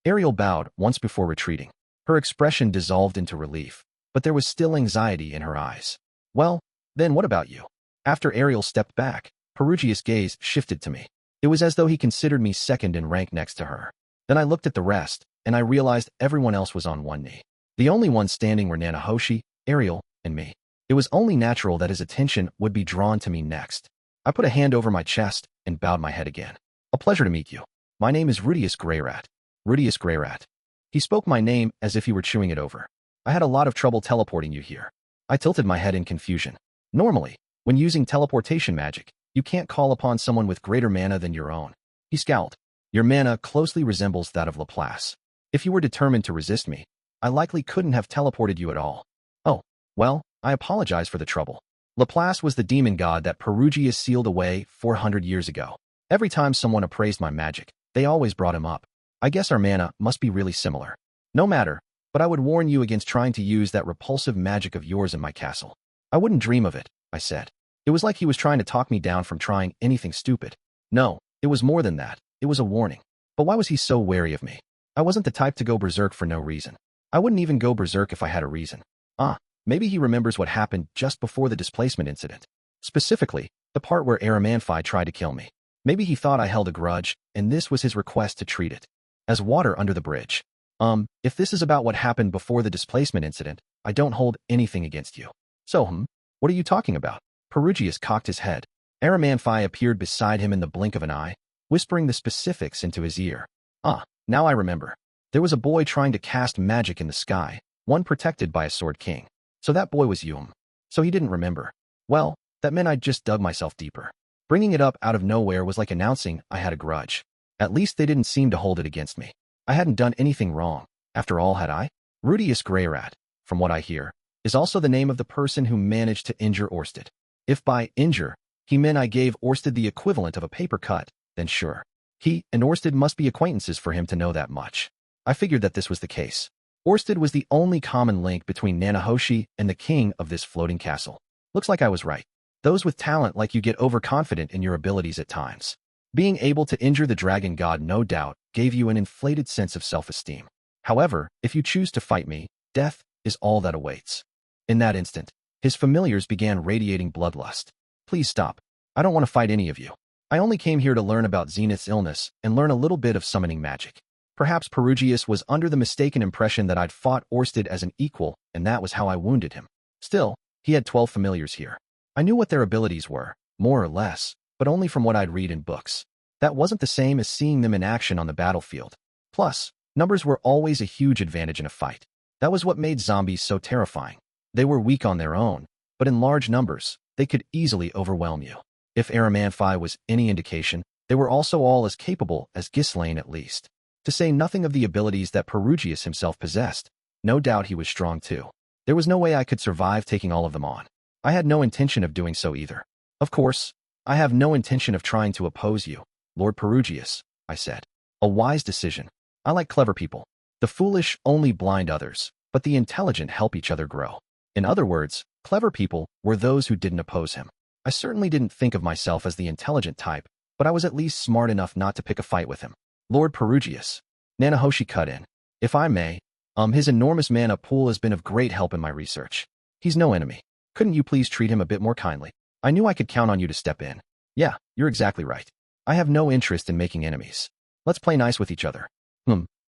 Ariel bowed once before retreating. Her expression dissolved into relief, but there was still anxiety in her eyes. Well, then what about you? After Ariel stepped back, Perugius' gaze shifted to me. It was as though he considered me second in rank next to her. Then I looked at the rest, and I realized everyone else was on one knee. The only ones standing were Nanahoshi, Ariel, and me. It was only natural that his attention would be drawn to me next. I put a hand over my chest and bowed my head again. A pleasure to meet you. My name is Rudeus Greyrat. Rudeus Greyrat. He spoke my name as if he were chewing it over. I had a lot of trouble teleporting you here. I tilted my head in confusion. Normally, when using teleportation magic, you can't call upon someone with greater mana than your own. He scowled. Your mana closely resembles that of Laplace. If you were determined to resist me, I likely couldn't have teleported you at all. Oh, well, I apologize for the trouble. Laplace was the demon god that Perugius sealed away 400 years ago. Every time someone appraised my magic, they always brought him up. I guess our mana must be really similar. No matter, but I would warn you against trying to use that repulsive magic of yours in my castle. I wouldn't dream of it, I said. It was like he was trying to talk me down from trying anything stupid. No, it was more than that. It was a warning. But why was he so wary of me? I wasn't the type to go berserk for no reason. I wouldn't even go berserk if I had a reason. Maybe he remembers what happened just before the displacement incident. Specifically, the part where Aramanfi tried to kill me. Maybe he thought I held a grudge, and this was his request to treat it as water under the bridge. If this is about what happened before the displacement incident, I don't hold anything against you. So, what are you talking about? Perugius cocked his head. Aramanfi appeared beside him in the blink of an eye, whispering the specifics into his ear. Now I remember. There was a boy trying to cast magic in the sky, one protected by a sword king. So that boy was you. So he didn't remember. Well, that meant I'd just dug myself deeper. Bringing it up out of nowhere was like announcing I had a grudge. At least they didn't seem to hold it against me. I hadn't done anything wrong. After all, had I? Rudeus Greyrat, from what I hear, is also the name of the person who managed to injure Orsted. If by injure, he meant I gave Orsted the equivalent of a paper cut, then sure. He and Orsted must be acquaintances for him to know that much. I figured that this was the case. Orsted was the only common link between Nanahoshi and the king of this floating castle. Looks like I was right. Those with talent like you get overconfident in your abilities at times. Being able to injure the dragon god no doubt gave you an inflated sense of self-esteem. However, if you choose to fight me, death is all that awaits. In that instant, his familiars began radiating bloodlust. Please stop. I don't want to fight any of you. I only came here to learn about Zenith's illness and learn a little bit of summoning magic. Perhaps Perugius was under the mistaken impression that I'd fought Orsted as an equal, and that was how I wounded him. Still, he had 12 familiars here. I knew what their abilities were, more or less, but only from what I'd read in books. That wasn't the same as seeing them in action on the battlefield. Plus, numbers were always a huge advantage in a fight. That was what made zombies so terrifying. They were weak on their own, but in large numbers, they could easily overwhelm you. If Aramanthi was any indication, they were also all as capable as Ghislaine at least. To say nothing of the abilities that Perugius himself possessed, no doubt he was strong too. There was no way I could survive taking all of them on. I had no intention of doing so either. Of course, I have no intention of trying to oppose you, Lord Perugius, I said. A wise decision. I like clever people. The foolish only blind others, but the intelligent help each other grow. In other words, clever people were those who didn't oppose him. I certainly didn't think of myself as the intelligent type, but I was at least smart enough not to pick a fight with him. Lord Perugius. Nanahoshi cut in. If I may, his enormous mana pool has been of great help in my research. He's no enemy. Couldn't you please treat him a bit more kindly? I knew I could count on you to step in. Yeah, you're exactly right. I have no interest in making enemies. Let's play nice with each other.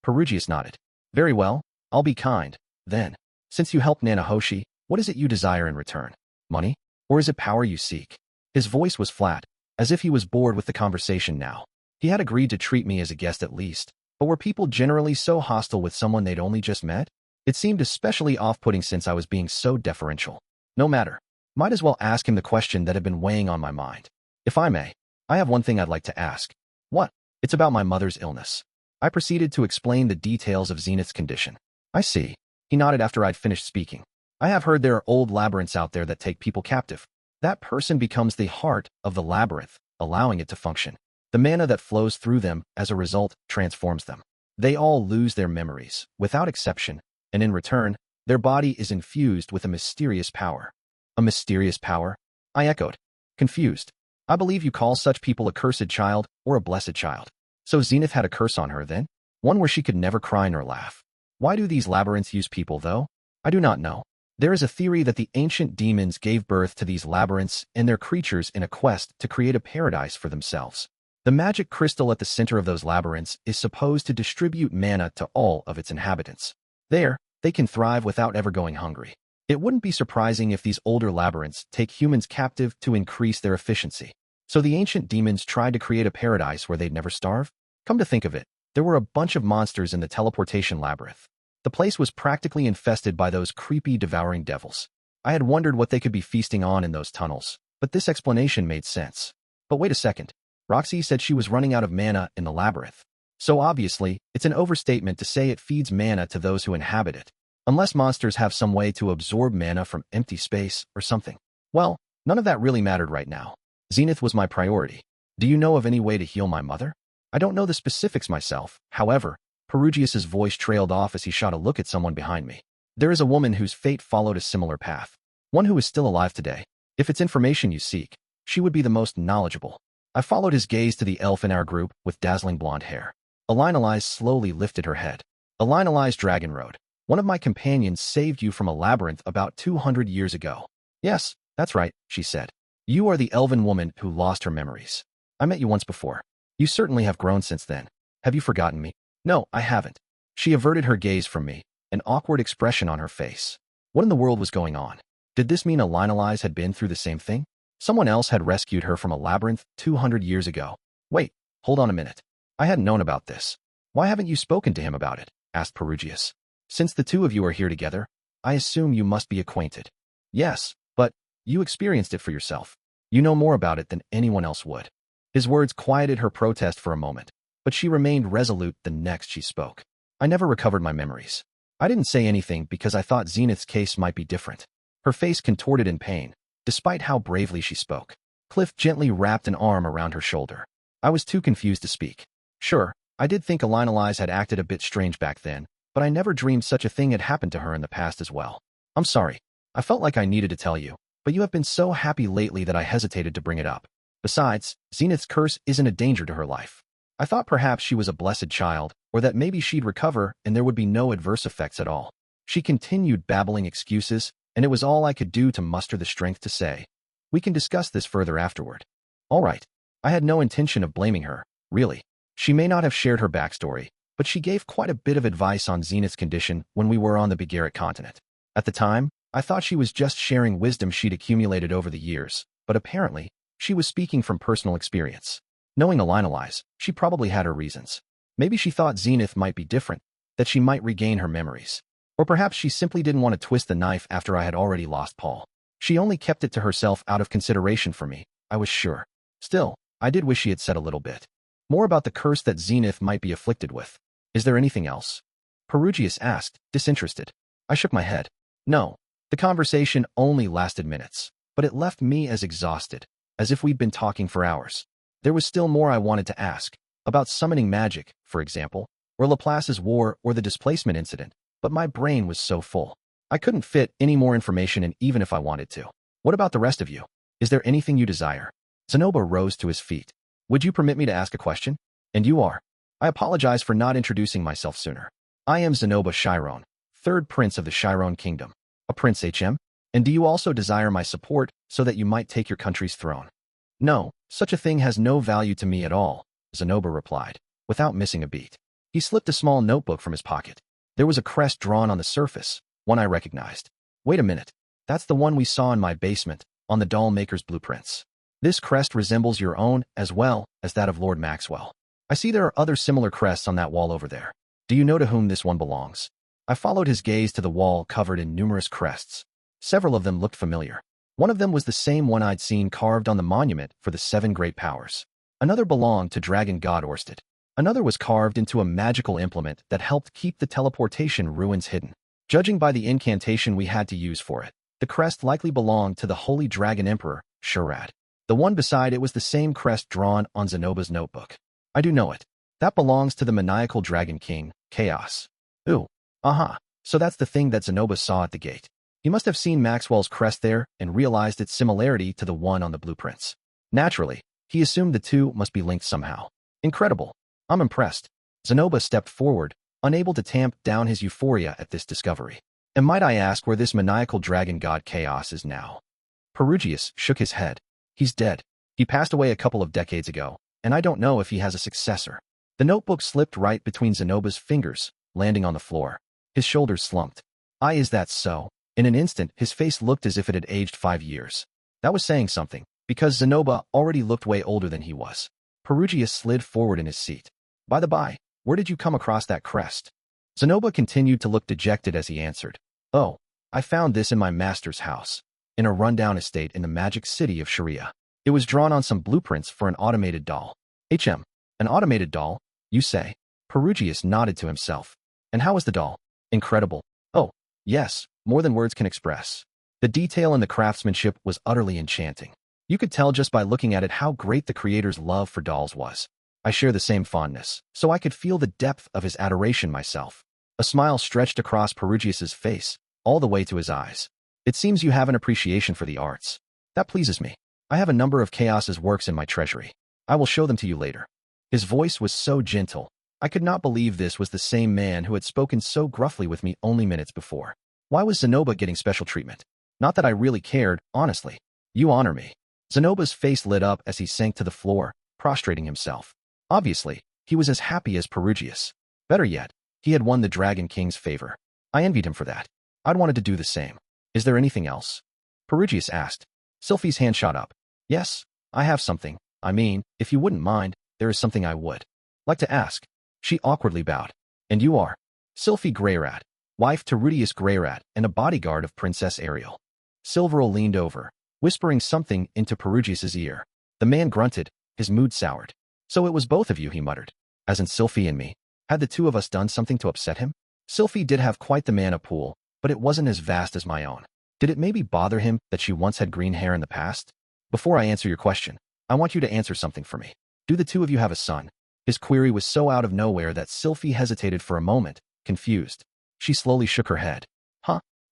Perugius nodded. Very well, I'll be kind, then. Since you helped Nanahoshi, what is it you desire in return? Money? Or is it power you seek? His voice was flat, as if he was bored with the conversation now. He had agreed to treat me as a guest at least, but were people generally so hostile with someone they'd only just met? It seemed especially off-putting since I was being so deferential. No matter. Might as well ask him the question that had been weighing on my mind. If I may, I have one thing I'd like to ask. What? It's about my mother's illness. I proceeded to explain the details of Zenith's condition. I see. He nodded after I'd finished speaking. I have heard there are old labyrinths out there that take people captive. That person becomes the heart of the labyrinth, allowing it to function. The mana that flows through them, as a result, transforms them. They all lose their memories, without exception, and in return, their body is infused with a mysterious power. A mysterious power? I echoed, confused. I believe you call such people a cursed child or a blessed child. So Zenith had a curse on her then? One where she could never cry nor laugh. Why do these labyrinths use people, though? I do not know. There is a theory that the ancient demons gave birth to these labyrinths and their creatures in a quest to create a paradise for themselves. The magic crystal at the center of those labyrinths is supposed to distribute mana to all of its inhabitants. There, they can thrive without ever going hungry. It wouldn't be surprising if these older labyrinths take humans captive to increase their efficiency. So the ancient demons tried to create a paradise where they'd never starve? Come to think of it, there were a bunch of monsters in the teleportation labyrinth. The place was practically infested by those creepy devouring devils. I had wondered what they could be feasting on in those tunnels, but this explanation made sense. But wait a second. Roxy said she was running out of mana in the labyrinth. So obviously, it's an overstatement to say it feeds mana to those who inhabit it. Unless monsters have some way to absorb mana from empty space or something. Well, none of that really mattered right now. Zenith was my priority. Do you know of any way to heal my mother? I don't know the specifics myself. However, Perugius's voice trailed off as he shot a look at someone behind me. There is a woman whose fate followed a similar path. One who is still alive today. If it's information you seek, she would be the most knowledgeable. I followed his gaze to the elf in our group with dazzling blonde hair. Alinalize slowly lifted her head. Alinalize Dragon Road. One of my companions saved you from a labyrinth about 200 years ago. Yes, that's right, she said. You are the elven woman who lost her memories. I met you once before. You certainly have grown since then. Have you forgotten me? No, I haven't. She averted her gaze from me, an awkward expression on her face. What in the world was going on? Did this mean Alinalize had been through the same thing? Someone else had rescued her from a labyrinth 200 years ago. Wait, hold on a minute. I hadn't known about this. Why haven't you spoken to him about it? Asked Perugius. Since the two of you are here together, I assume you must be acquainted. Yes, but you experienced it for yourself. You know more about it than anyone else would. His words quieted her protest for a moment, but she remained resolute the next she spoke. I never recovered my memories. I didn't say anything because I thought Zenith's case might be different. Her face contorted in pain, despite how bravely she spoke. Cliff gently wrapped an arm around her shoulder. I was too confused to speak. Sure, I did think Alinalize had acted a bit strange back then, but I never dreamed such a thing had happened to her in the past as well. I'm sorry. I felt like I needed to tell you, but you have been so happy lately that I hesitated to bring it up. Besides, Zenith's curse isn't a danger to her life. I thought perhaps she was a blessed child, or that maybe she'd recover and there would be no adverse effects at all. She continued babbling excuses, and it was all I could do to muster the strength to say, "We can discuss this further afterward." All right. I had no intention of blaming her, really. She may not have shared her backstory, but she gave quite a bit of advice on Zenith's condition when we were on the Begarit continent. At the time, I thought she was just sharing wisdom she'd accumulated over the years, but apparently, she was speaking from personal experience. Knowing Alinalize, she probably had her reasons. Maybe she thought Zenith might be different, that she might regain her memories. Or perhaps she simply didn't want to twist the knife after I had already lost Paul. She only kept it to herself out of consideration for me, I was sure. Still, I did wish she had said a little bit more about the curse that Zenith might be afflicted with. Is there anything else? Perugius asked, disinterested. I shook my head. No. The conversation only lasted minutes, but it left me as exhausted, as if we'd been talking for hours. There was still more I wanted to ask, about summoning magic, for example, or Laplace's war or the displacement incident, but my brain was so full. I couldn't fit any more information in even if I wanted to. What about the rest of you? Is there anything you desire? Zenoba rose to his feet. Would you permit me to ask a question? And you are. I apologize for not introducing myself sooner. I am Zenoba Chiron, third prince of the Chiron kingdom. A prince HM? And do you also desire my support so that you might take your country's throne? No, such a thing has no value to me at all, Zenoba replied, without missing a beat. He slipped a small notebook from his pocket. There was a crest drawn on the surface, one I recognized. Wait a minute. That's the one we saw in my basement, on the doll maker's blueprints. This crest resembles your own as well as that of Lord Maxwell. I see there are other similar crests on that wall over there. Do you know to whom this one belongs? I followed his gaze to the wall covered in numerous crests. Several of them looked familiar. One of them was the same one I'd seen carved on the monument for the 7 great powers. Another belonged to dragon god Orsted. Another was carved into a magical implement that helped keep the teleportation ruins hidden. Judging by the incantation we had to use for it, the crest likely belonged to the Holy Dragon Emperor, Shurad. The one beside it was the same crest drawn on Zenoba's notebook. I do know it. That belongs to the maniacal dragon king, Chaos. Ooh, so that's the thing that Zenoba saw at the gate. He must have seen Maxwell's crest there and realized its similarity to the one on the blueprints. Naturally, he assumed the two must be linked somehow. Incredible. I'm impressed. Zenoba stepped forward, unable to tamp down his euphoria at this discovery. And might I ask where this maniacal dragon god Chaos is now? Perugius shook his head. He's dead. He passed away a couple of decades ago, and I don't know if he has a successor. The notebook slipped right between Zenoba's fingers, landing on the floor. His shoulders slumped. Is that so? In an instant, his face looked as if it had aged 5 years. That was saying something, because Zenoba already looked way older than he was. Perugius slid forward in his seat. By the by, where did you come across that crest? Zenoba continued to look dejected as he answered. Oh, I found this in my master's house, in a rundown estate in the magic city of Sharia. It was drawn on some blueprints for an automated doll. An automated doll, you say? Perugius nodded to himself. And how was the doll? Incredible. Oh, yes, more than words can express. The detail and the craftsmanship was utterly enchanting. You could tell just by looking at it how great the creator's love for dolls was. I share the same fondness, so I could feel the depth of his adoration myself. A smile stretched across Perugius's face, all the way to his eyes. It seems you have an appreciation for the arts. That pleases me. I have a number of Chaos's works in my treasury. I will show them to you later. His voice was so gentle. I could not believe this was the same man who had spoken so gruffly with me only minutes before. Why was Zenoba getting special treatment? Not that I really cared, honestly. You honor me. Zenoba's face lit up as he sank to the floor, prostrating himself. Obviously, he was as happy as Perugius. Better yet, he had won the Dragon King's favor. I envied him for that. I'd wanted to do the same. Is there anything else? Perugius asked. Sylphie's hand shot up. Yes, I have something. I mean, if you wouldn't mind, there is something I would like to ask. She awkwardly bowed. And you are? Sylphie Greyrat, wife to Rudeus Greyrat and a bodyguard of Princess Ariel. Silveril leaned over, whispering something into Perugius's ear. The man grunted, his mood soured. So it was both of you, he muttered. As in Sylphie and me. Had the two of us done something to upset him? Sylphie did have quite the mana pool, but it wasn't as vast as my own. Did it maybe bother him that she once had green hair in the past? Before I answer your question, I want you to answer something for me. Do the two of you have a son? His query was so out of nowhere that Sylphie hesitated for a moment, confused. She slowly shook her head.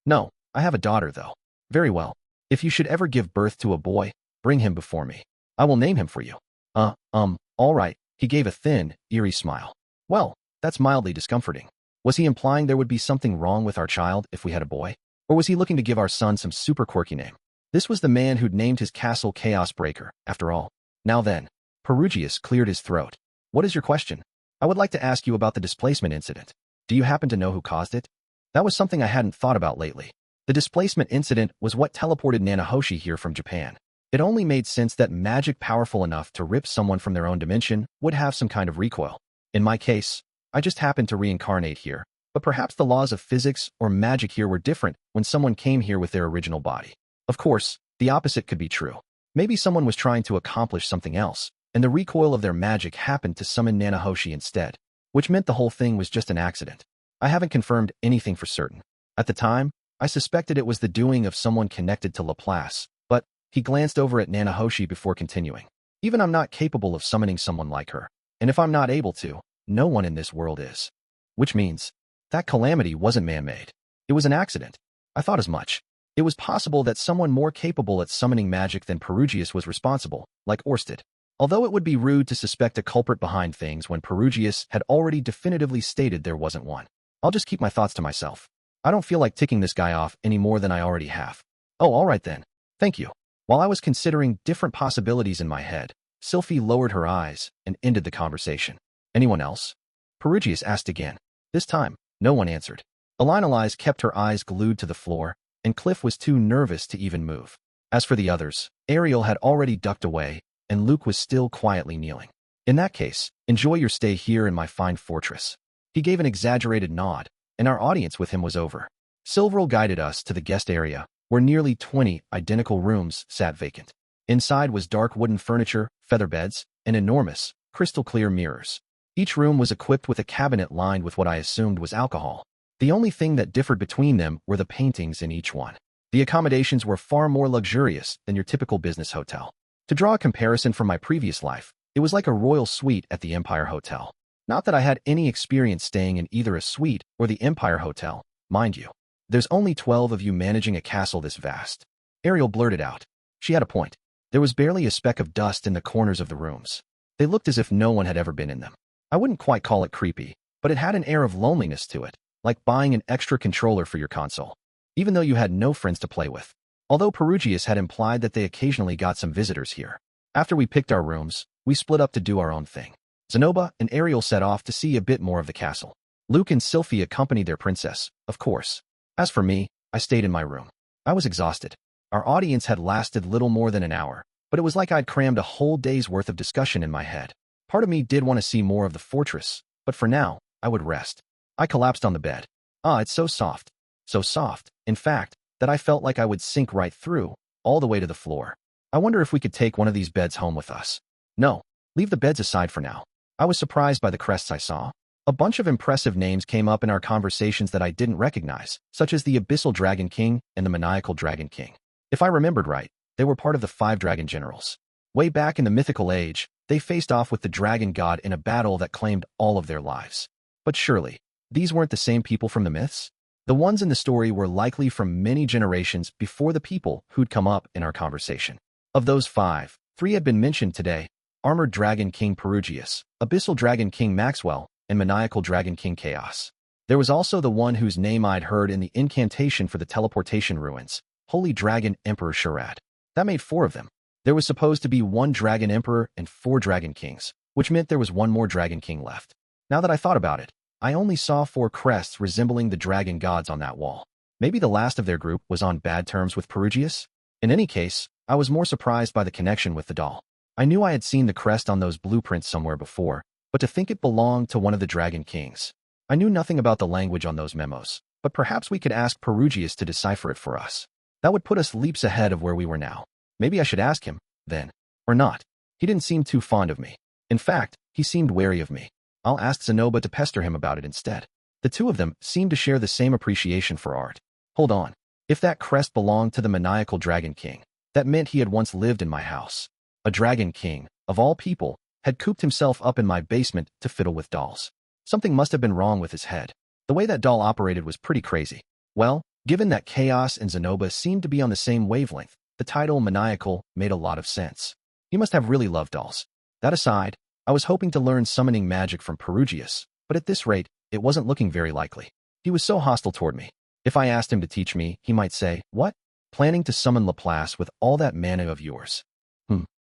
No, I have a daughter, though. Very well. If you should ever give birth to a boy, bring him before me. I will name him for you. All right. He gave a thin, eerie smile. Well, that's mildly discomforting. Was he implying there would be something wrong with our child if we had a boy? Or was he looking to give our son some super quirky name? This was the man who'd named his castle Chaos Breaker, after all. Now then, Perugius cleared his throat. What is your question? I would like to ask you about the displacement incident. Do you happen to know who caused it? That was something I hadn't thought about lately. The displacement incident was what teleported Nanahoshi here from Japan. It only made sense that magic powerful enough to rip someone from their own dimension would have some kind of recoil. In my case, I just happened to reincarnate here, but perhaps the laws of physics or magic here were different when someone came here with their original body. Of course, the opposite could be true. Maybe someone was trying to accomplish something else, and the recoil of their magic happened to summon Nanahoshi instead, which meant the whole thing was just an accident. I haven't confirmed anything for certain. At the time, I suspected it was the doing of someone connected to Laplace, but he glanced over at Nanahoshi before continuing. Even I'm not capable of summoning someone like her, and if I'm not able to, no one in this world is. Which means, that calamity wasn't man-made. It was an accident. I thought as much. It was possible that someone more capable at summoning magic than Perugius was responsible, like Orsted. Although it would be rude to suspect a culprit behind things when Perugius had already definitively stated there wasn't one. I'll just keep my thoughts to myself. I don't feel like ticking this guy off any more than I already have. Oh, all right then. Thank you. While I was considering different possibilities in my head, Sylphiette lowered her eyes and ended the conversation. Anyone else? Perugius asked again. This time, no one answered. Elinalise kept her eyes glued to the floor, and Cliff was too nervous to even move. As for the others, Ariel had already ducked away, and Luke was still quietly kneeling. In that case, enjoy your stay here in my fine fortress. He gave an exaggerated nod, and our audience with him was over. Silverl guided us to the guest area, where nearly 20 identical rooms sat vacant. Inside was dark wooden furniture, feather beds, and enormous, crystal-clear mirrors. Each room was equipped with a cabinet lined with what I assumed was alcohol. The only thing that differed between them were the paintings in each one. The accommodations were far more luxurious than your typical business hotel. To draw a comparison from my previous life, it was like a royal suite at the Empire Hotel. Not that I had any experience staying in either a suite or the Empire Hotel, mind you. There's only 12 of you managing a castle this vast. Ariel blurted out. She had a point. There was barely a speck of dust in the corners of the rooms. They looked as if no one had ever been in them. I wouldn't quite call it creepy, but it had an air of loneliness to it, like buying an extra controller for your console, even though you had no friends to play with. Although Perugius had implied that they occasionally got some visitors here. After we picked our rooms, we split up to do our own thing. Zenoba and Ariel set off to see a bit more of the castle. Luke and Sylphiette accompanied their princess, of course. As for me, I stayed in my room. I was exhausted. Our audience had lasted little more than an hour, but it was like I'd crammed a whole day's worth of discussion in my head. Part of me did want to see more of the fortress, but for now, I would rest. I collapsed on the bed. It's so soft. So soft, in fact, that I felt like I would sink right through, all the way to the floor. I wonder if we could take one of these beds home with us. No, leave the beds aside for now. I was surprised by the crests I saw. A bunch of impressive names came up in our conversations that I didn't recognize, such as the Abyssal Dragon King and the Maniacal Dragon King. If I remembered right, they were part of the 5 dragon generals. Way back in the mythical age, they faced off with the dragon god in a battle that claimed all of their lives. But surely, these weren't the same people from the myths? The ones in the story were likely from many generations before the people who'd come up in our conversation. Of those 5, 3 had been mentioned today: Armored Dragon King Perugius, Abyssal Dragon King Maxwell, and Maniacal Dragon King Chaos. There was also the one whose name I'd heard in the incantation for the teleportation ruins, Holy Dragon Emperor Sharad. That made 4 of them. There was supposed to be 1 Dragon Emperor and 4 Dragon Kings, which meant there was 1 more Dragon King left. Now that I thought about it, I only saw 4 crests resembling the dragon gods on that wall. Maybe the last of their group was on bad terms with Perugius? In any case, I was more surprised by the connection with the doll. I knew I had seen the crest on those blueprints somewhere before, but to think it belonged to one of the Dragon Kings. I knew nothing about the language on those memos, but perhaps we could ask Perugius to decipher it for us. That would put us leaps ahead of where we were now. Maybe I should ask him, then. Or not. He didn't seem too fond of me. In fact, he seemed wary of me. I'll ask Zenoba to pester him about it instead. The 2 of them seemed to share the same appreciation for art. Hold on. If that crest belonged to the Maniacal Dragon King, that meant he had once lived in my house. A Dragon King, of all people, had cooped himself up in my basement to fiddle with dolls. Something must have been wrong with his head. The way that doll operated was pretty crazy. Well, given that Chaos and Zenoba seemed to be on the same wavelength, the title Maniacal made a lot of sense. He must have really loved dolls. That aside, I was hoping to learn summoning magic from Perugius, but at this rate, it wasn't looking very likely. He was so hostile toward me. If I asked him to teach me, he might say, "What? Planning to summon Laplace with all that mana of yours?"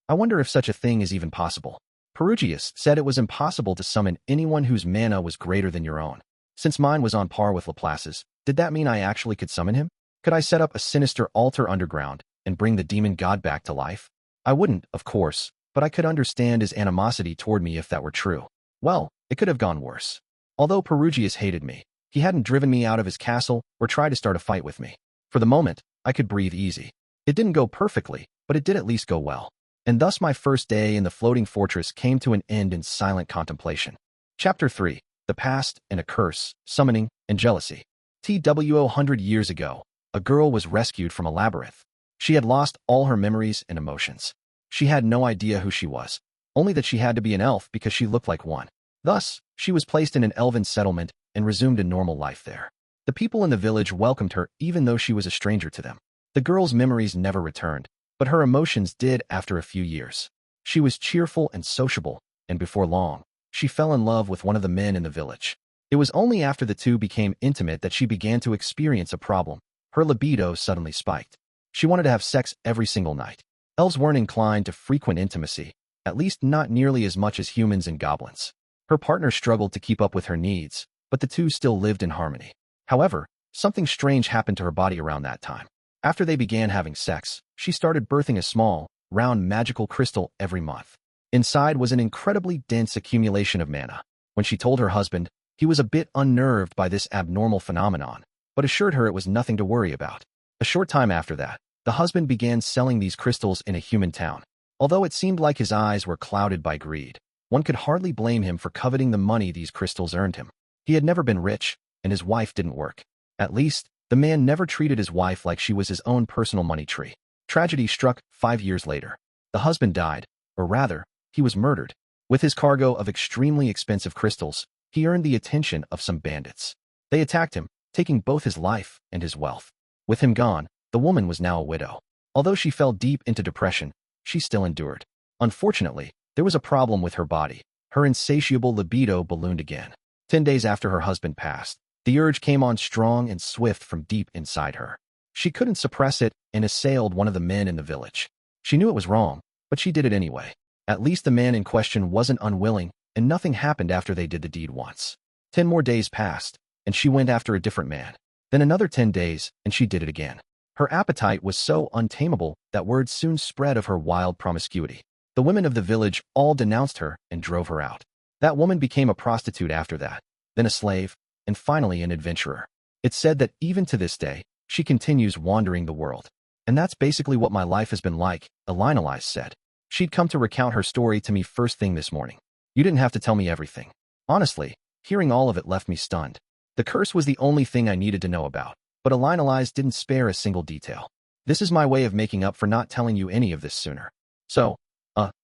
I wonder if such a thing is even possible. Perugius said it was impossible to summon anyone whose mana was greater than your own. Since mine was on par with Laplace's, did that mean I actually could summon him? Could I set up a sinister altar underground and bring the demon god back to life? I wouldn't, of course, but I could understand his animosity toward me if that were true. Well, it could have gone worse. Although Perugius hated me, he hadn't driven me out of his castle or tried to start a fight with me. For the moment, I could breathe easy. It didn't go perfectly, but it did at least go well. And thus my first day in the floating fortress came to an end in silent contemplation. Chapter 3. The Past and a Curse, Summoning, and Jealousy. TWO 100 years ago, a girl was rescued from a labyrinth. She had lost all her memories and emotions. She had no idea who she was, only that she had to be an elf because she looked like one. Thus, she was placed in an elven settlement and resumed a normal life there. The people in the village welcomed her even though she was a stranger to them. The girl's memories never returned, but her emotions did after a few years. She was cheerful and sociable, and before long, she fell in love with one of the men in the village. It was only after the two became intimate that she began to experience a problem. Her libido suddenly spiked. She wanted to have sex every single night. Elves weren't inclined to frequent intimacy, at least not nearly as much as humans and goblins. Her partner struggled to keep up with her needs, but the two still lived in harmony. However, something strange happened to her body around that time. After they began having sex, she started birthing a small, round magical crystal every month. Inside was an incredibly dense accumulation of mana. When she told her husband, he was a bit unnerved by this abnormal phenomenon, but assured her it was nothing to worry about. A short time after that, the husband began selling these crystals in a human town. Although it seemed like his eyes were clouded by greed, one could hardly blame him for coveting the money these crystals earned him. He had never been rich, and his wife didn't work. At least, the man never treated his wife like she was his own personal money tree. Tragedy struck 5 years later. The husband died, or rather, he was murdered. With his cargo of extremely expensive crystals, he earned the attention of some bandits. They attacked him, taking both his life and his wealth. With him gone, the woman was now a widow. Although she fell deep into depression, she still endured. Unfortunately, there was a problem with her body. Her insatiable libido ballooned again. 10 days after her husband passed, the urge came on strong and swift from deep inside her. She couldn't suppress it and assailed one of the men in the village. She knew it was wrong, but she did it anyway. At least the man in question wasn't unwilling, and nothing happened after they did the deed once. 10 more days passed, and she went after a different man. Then another 10 days, and she did it again. Her appetite was so untamable that word soon spread of her wild promiscuity. The women of the village all denounced her and drove her out. That woman became a prostitute after that, then a slave, and finally an adventurer. It's said that even to this day, she continues wandering the world. And that's basically what my life has been like, Elinalise said. She'd come to recount her story to me first thing this morning. You didn't have to tell me everything. Honestly, hearing all of it left me stunned. The curse was the only thing I needed to know about, but Elinalise didn't spare a single detail. This is my way of making up for not telling you any of this sooner. So,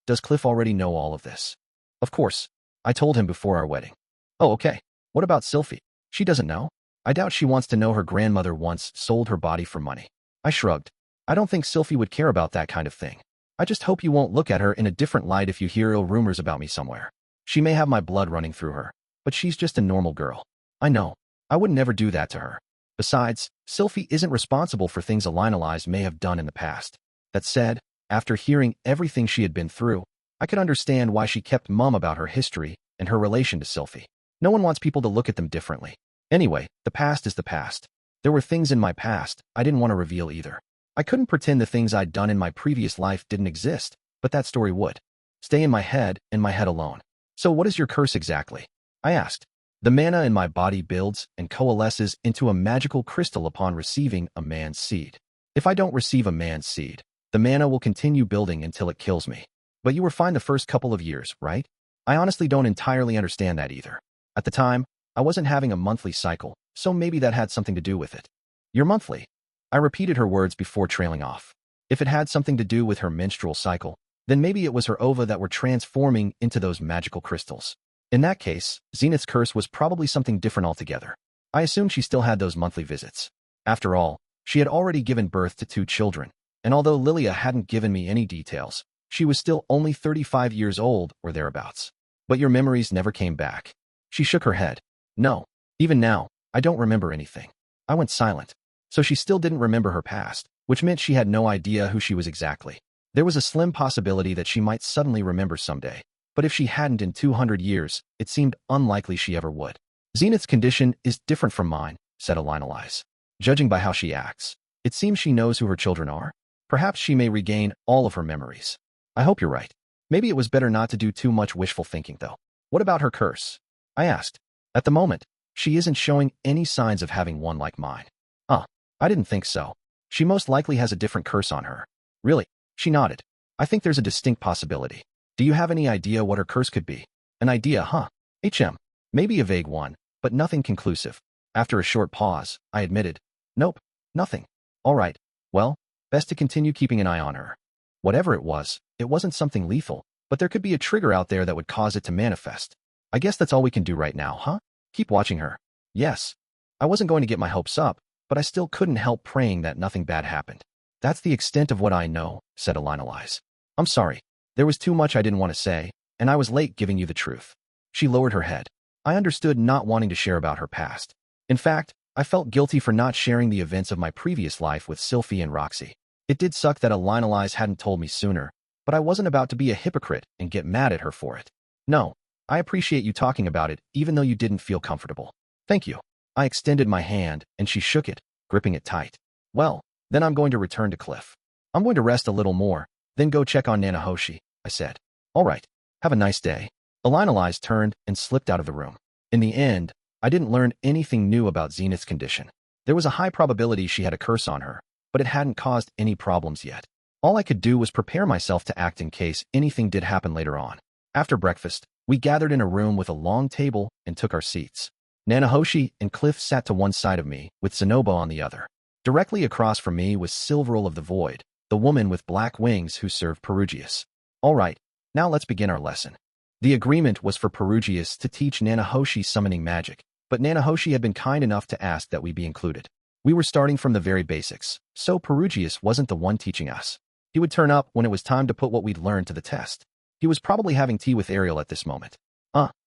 does Cliff already know all of this? Of course. I told him before our wedding. Oh, okay. What about Sylphiette? She doesn't know? I doubt she wants to know her grandmother once sold her body for money. I shrugged. I don't think Sylphiette would care about that kind of thing. I just hope you won't look at her in a different light if you hear ill rumors about me somewhere. She may have my blood running through her, but she's just a normal girl. I know. I would never do that to her. Besides, Sylphiette isn't responsible for things Elinalise may have done in the past. That said, after hearing everything she had been through, I could understand why she kept mum about her history and her relation to Sylphiette. No one wants people to look at them differently. Anyway, the past is the past. There were things in my past I didn't want to reveal either. I couldn't pretend the things I'd done in my previous life didn't exist, but that story would stay in my head and my head alone. So what is your curse exactly? I asked. The mana in my body builds and coalesces into a magical crystal upon receiving a man's seed. If I don't receive a man's seed, the mana will continue building until it kills me. But you were fine the first couple of years, right? I honestly don't entirely understand that either. At the time, I wasn't having a monthly cycle, so maybe that had something to do with it. You're monthly. I repeated her words before trailing off. If it had something to do with her menstrual cycle, then maybe it was her ova that were transforming into those magical crystals. In that case, Zenith's curse was probably something different altogether. I assumed she still had those monthly visits. After all, she had already given birth to 2 children, and although Lilia hadn't given me any details, she was still only 35 years old or thereabouts. But your memories never came back. She shook her head. No, even now, I don't remember anything. I went silent. So she still didn't remember her past, which meant she had no idea who she was exactly. There was a slim possibility that she might suddenly remember someday, but if she hadn't in 200 years, it seemed unlikely she ever would. Zenith's condition is different from mine, said Elinalise. Judging by how she acts, it seems she knows who her children are. Perhaps she may regain all of her memories. I hope you're right. Maybe it was better not to do too much wishful thinking, though. What about her curse? I asked. At the moment, she isn't showing any signs of having one like mine. I didn't think so. She most likely has a different curse on her. Really? She nodded. I think there's a distinct possibility. Do you have any idea what her curse could be? An idea, huh? Maybe a vague one, but nothing conclusive. After a short pause, I admitted, nope, nothing. All right, well, best to continue keeping an eye on her. Whatever it wasn't something lethal, but there could be a trigger out there that would cause it to manifest. I guess that's all we can do right now, huh? Keep watching her. Yes. I wasn't going to get my hopes up, but I still couldn't help praying that nothing bad happened. That's the extent of what I know, said Elinalise. I'm sorry. There was too much I didn't want to say, and I was late giving you the truth. She lowered her head. I understood not wanting to share about her past. In fact, I felt guilty for not sharing the events of my previous life with Sylphiette and Roxy. It did suck that Elinalise hadn't told me sooner, but I wasn't about to be a hypocrite and get mad at her for it. No, I appreciate you talking about it, even though you didn't feel comfortable. Thank you. I extended my hand, and she shook it, gripping it tight. Well, then I'm going to return to Cliff. I'm going to rest a little more, then go check on Nanahoshi, I said. All right. Have a nice day. Elinalise turned and slipped out of the room. In the end, I didn't learn anything new about Zenith's condition. There was a high probability she had a curse on her, but it hadn't caused any problems yet. All I could do was prepare myself to act in case anything did happen later on. After breakfast, we gathered in a room with a long table and took our seats. Nanahoshi and Cliff sat to one side of me, with Zenobo on the other. Directly across from me was Silveril of the Void, the woman with black wings who served Perugius. All right, now let's begin our lesson. The agreement was for Perugius to teach Nanahoshi summoning magic, but Nanahoshi had been kind enough to ask that we be included. We were starting from the very basics, so Perugius wasn't the one teaching us. He would turn up when it was time to put what we'd learned to the test. He was probably having tea with Ariel at this moment.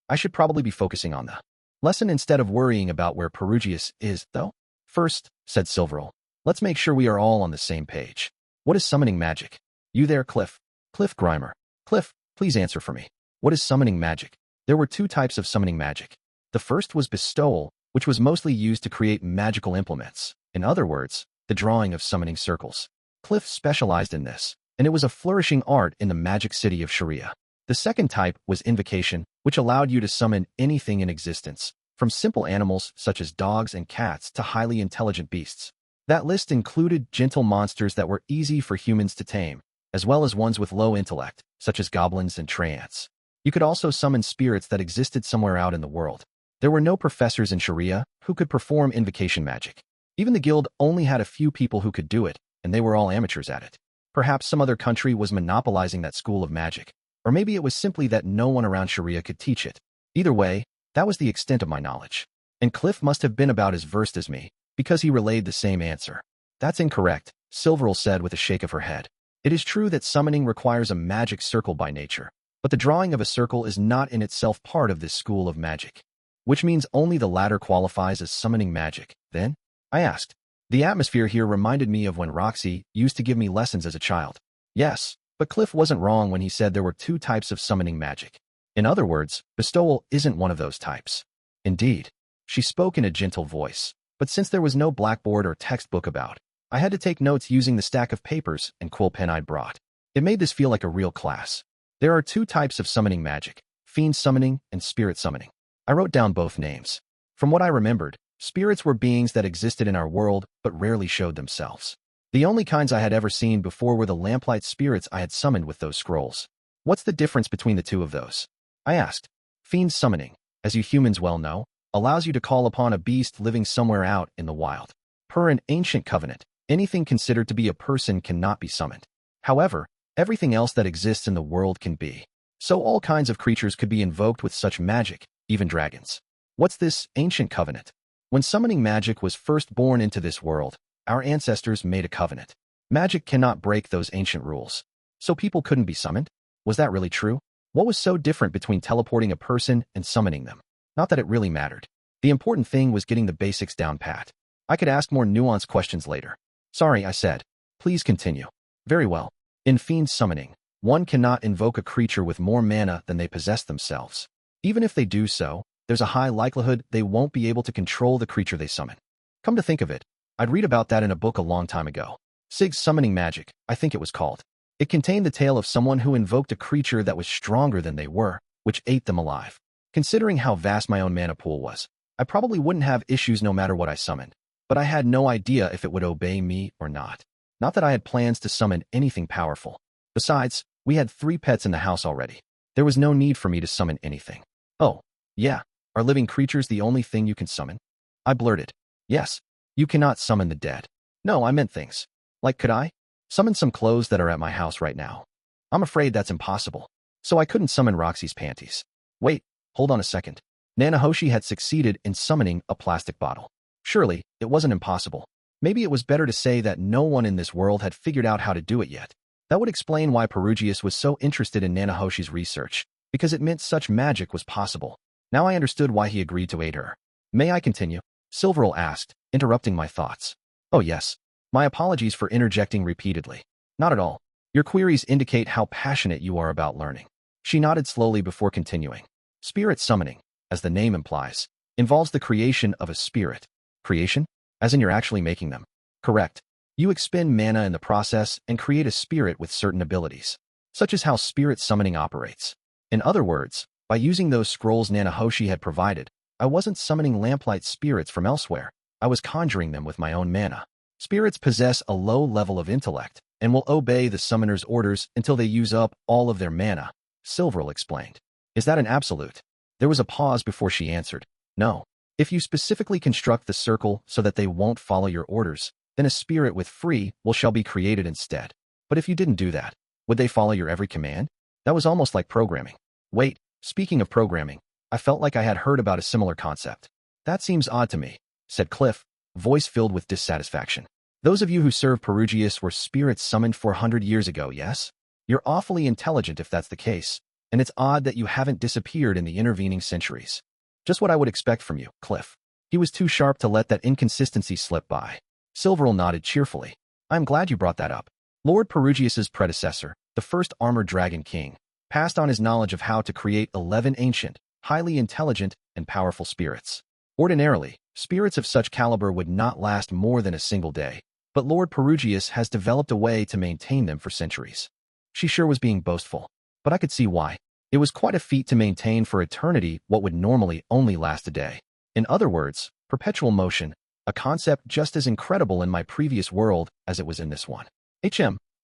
I should probably be focusing on the lesson instead of worrying about where Perugius is, though. First, said Silveril, let's make sure we are all on the same page. What is summoning magic? You there, Cliff? Cliff Grimer. Cliff, please answer for me. What is summoning magic? There were two types of summoning magic. The first was bestowal, which was mostly used to create magical implements. In other words, the drawing of summoning circles. Cliff specialized in this, and it was a flourishing art in the magic city of Sharia. The second type was invocation, which allowed you to summon anything in existence, from simple animals such as dogs and cats to highly intelligent beasts. That list included gentle monsters that were easy for humans to tame, as well as ones with low intellect, such as goblins and treants. You could also summon spirits that existed somewhere out in the world. There were no professors in Sharia who could perform invocation magic. Even the guild only had a few people who could do it, and they were all amateurs at it. Perhaps some other country was monopolizing that school of magic, or maybe it was simply that no one around Sharia could teach it. Either way, that was the extent of my knowledge. And Cliff must have been about as versed as me, because he relayed the same answer. That's incorrect, Silveril said with a shake of her head. It is true that summoning requires a magic circle by nature, but the drawing of a circle is not in itself part of this school of magic. Which means only the latter qualifies as summoning magic, then? I asked. The atmosphere here reminded me of when Roxy used to give me lessons as a child. Yes, but Cliff wasn't wrong when he said there were two types of summoning magic. In other words, bestowal isn't one of those types. Indeed. She spoke in a gentle voice, but since there was no blackboard or textbook about, I had to take notes using the stack of papers and quill pen I'd brought. It made this feel like a real class. There are two types of summoning magic, fiend summoning and spirit summoning. I wrote down both names. From what I remembered, spirits were beings that existed in our world but rarely showed themselves. The only kinds I had ever seen before were the lamplight spirits I had summoned with those scrolls. What's the difference between the two of those? I asked. Fiend summoning, as you humans well know, allows you to call upon a beast living somewhere out in the wild. Per an ancient covenant, anything considered to be a person cannot be summoned. However, everything else that exists in the world can be. So all kinds of creatures could be invoked with such magic, even dragons. What's this ancient covenant? When summoning magic was first born into this world, our ancestors made a covenant. Magic cannot break those ancient rules. So people couldn't be summoned? Was that really true? What was so different between teleporting a person and summoning them? Not that it really mattered. The important thing was getting the basics down pat. I could ask more nuanced questions later. Sorry, I said. Please continue. Very well. In fiend summoning, one cannot invoke a creature with more mana than they possess themselves. Even if they do so, there's a high likelihood they won't be able to control the creature they summon. Come to think of it, I'd read about that in a book a long time ago. Sig's Summoning Magic, I think it was called. It contained the tale of someone who invoked a creature that was stronger than they were, which ate them alive. Considering how vast my own mana pool was, I probably wouldn't have issues no matter what I summoned, but I had no idea if it would obey me or not. Not that I had plans to summon anything powerful. Besides, we had 3 pets in the house already. There was no need for me to summon anything. Oh, yeah, are living creatures the only thing you can summon? I blurted. Yes, you cannot summon the dead. No, I meant things. Like, could I summon some clothes that are at my house right now? I'm afraid that's impossible. So I couldn't summon Roxy's panties. Wait, hold on a second. Nanahoshi had succeeded in summoning a plastic bottle. Surely, it wasn't impossible. Maybe it was better to say that no one in this world had figured out how to do it yet. That would explain why Perugius was so interested in Nanahoshi's research, because it meant such magic was possible. Now I understood why he agreed to aid her. May I continue? Silveril asked, interrupting my thoughts. Oh yes. My apologies for interjecting repeatedly. Not at all. Your queries indicate how passionate you are about learning. She nodded slowly before continuing. Spirit summoning, as the name implies, involves the creation of a spirit. Creation? As in you're actually making them. Correct. You expend mana in the process and create a spirit with certain abilities, such as how spirit summoning operates. In other words, by using those scrolls Nanahoshi had provided, I wasn't summoning lamplight spirits from elsewhere. I was conjuring them with my own mana. Spirits possess a low level of intellect and will obey the summoner's orders until they use up all of their mana, Silveril explained. Is that an absolute? There was a pause before she answered. No. If you specifically construct the circle so that they won't follow your orders, then a spirit with free will shall be created instead. But if you didn't do that, would they follow your every command? That was almost like programming. Wait, speaking of programming, I felt like I had heard about a similar concept. That seems odd to me, said Cliff, voice filled with dissatisfaction. Those of you who served Perugius were spirits summoned 400 years ago, yes? You're awfully intelligent if that's the case, and it's odd that you haven't disappeared in the intervening centuries. Just what I would expect from you, Cliff. He was too sharp to let that inconsistency slip by. Silveril nodded cheerfully. I'm glad you brought that up. Lord Perugius's predecessor, the first armored dragon king, passed on his knowledge of how to create 11 ancient, highly intelligent, and powerful spirits. Ordinarily, spirits of such caliber would not last more than a single day, but Lord Perugius has developed a way to maintain them for centuries. She sure was being boastful, but I could see why. It was quite a feat to maintain for eternity what would normally only last a day. In other words, perpetual motion, a concept just as incredible in my previous world as it was in this one.